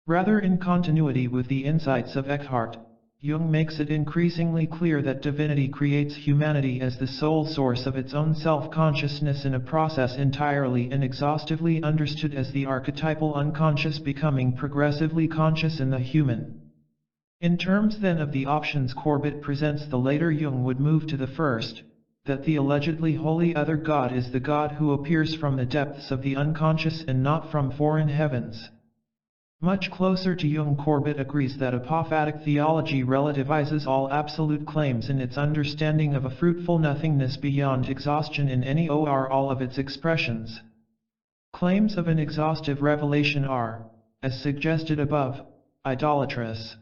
Rather, in continuity with the insights of Eckhart, Jung makes it increasingly clear that divinity creates humanity as the sole source of its own self-consciousness in a process entirely and exhaustively understood as the archetypal unconscious becoming progressively conscious in the human. In terms then of the options Corbett presents, the later Jung would move to the first, that the allegedly wholly other God is the God who appears from the depths of the unconscious and not from foreign heavens. Much closer to Jung, Corbett agrees that apophatic theology relativizes all absolute claims in its understanding of a fruitful nothingness beyond exhaustion in any or all of its expressions. Claims of an exhaustive revelation are, as suggested above, idolatrous.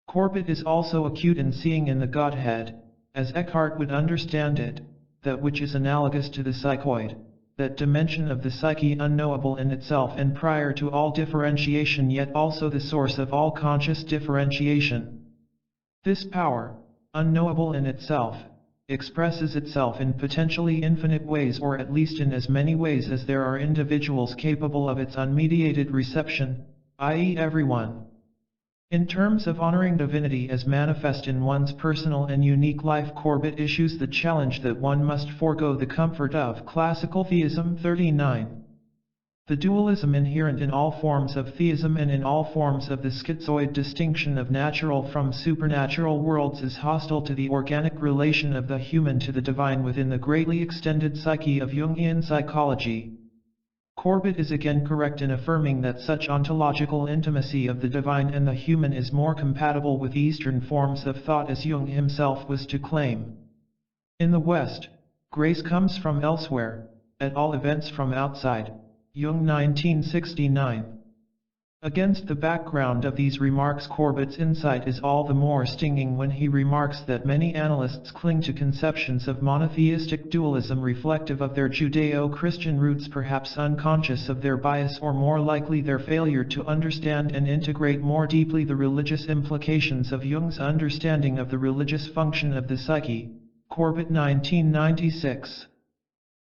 Corbett is also acute in seeing in the Godhead, as Eckhart would understand it, that which is analogous to the psychoid, that dimension of the psyche unknowable in itself and prior to all differentiation yet also the source of all conscious differentiation. This power, unknowable in itself, expresses itself in potentially infinite ways, or at least in as many ways as there are individuals capable of its unmediated reception, i.e. everyone. In terms of honoring divinity as manifest in one's personal and unique life, Corbett issues the challenge that one must forego the comfort of classical theism. 39. The dualism inherent in all forms of theism and in all forms of the schizoid distinction of natural from supernatural worlds is hostile to the organic relation of the human to the divine within the greatly extended psyche of Jungian psychology. Corbett is again correct in affirming that such ontological intimacy of the divine and the human is more compatible with Eastern forms of thought as Jung himself was to claim. In the West, grace comes from elsewhere, at all events from outside. Jung 1969. Against the background of these remarks, Corbett's insight is all the more stinging when he remarks that many analysts cling to conceptions of monotheistic dualism reflective of their Judeo-Christian roots, perhaps unconscious of their bias or more likely their failure to understand and integrate more deeply the religious implications of Jung's understanding of the religious function of the psyche. Corbett 1996.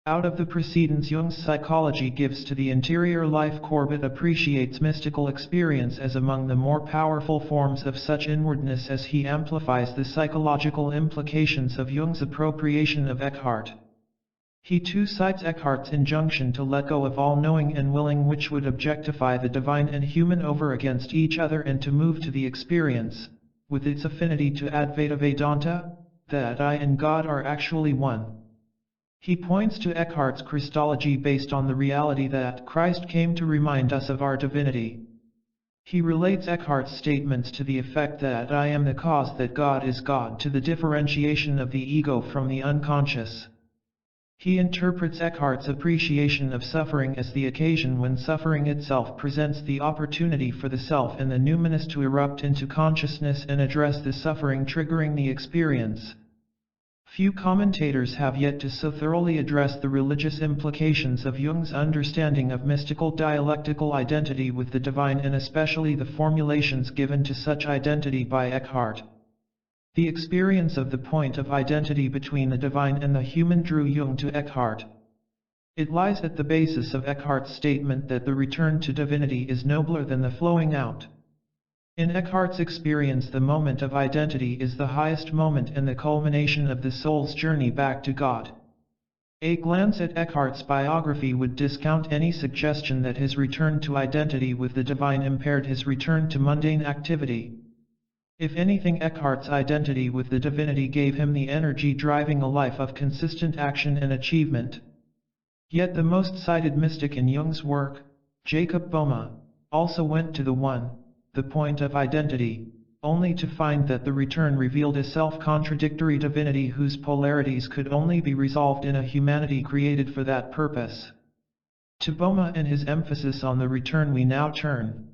Out of the precedence Jung's psychology gives to the interior life, Corbett appreciates mystical experience as among the more powerful forms of such inwardness as he amplifies the psychological implications of Jung's appropriation of Eckhart. He too cites Eckhart's injunction to let go of all knowing and willing, which would objectify the divine and human over against each other, and to move to the experience, with its affinity to Advaita Vedanta, that I and God are actually one. He points to Eckhart's Christology based on the reality that Christ came to remind us of our divinity. He relates Eckhart's statements to the effect that I am the cause that God is God to the differentiation of the ego from the unconscious. He interprets Eckhart's appreciation of suffering as the occasion when suffering itself presents the opportunity for the self and the numinous to erupt into consciousness and address the suffering triggering the experience. Few commentators have yet to so thoroughly address the religious implications of Jung's understanding of mystical dialectical identity with the divine, and especially the formulations given to such identity by Eckhart. The experience of the point of identity between the divine and the human drew Jung to Eckhart. It lies at the basis of Eckhart's statement that the return to divinity is nobler than the flowing out. In Eckhart's experience, the moment of identity is the highest moment and the culmination of the soul's journey back to God. A glance at Eckhart's biography would discount any suggestion that his return to identity with the divine impaired his return to mundane activity. If anything, Eckhart's identity with the divinity gave him the energy driving a life of consistent action and achievement. Yet the most cited mystic in Jung's work, Jacob Boehme, also went to the one, the point of identity, only to find that the return revealed a self-contradictory divinity whose polarities could only be resolved in a humanity created for that purpose. To Boehme and his emphasis on the return we now turn.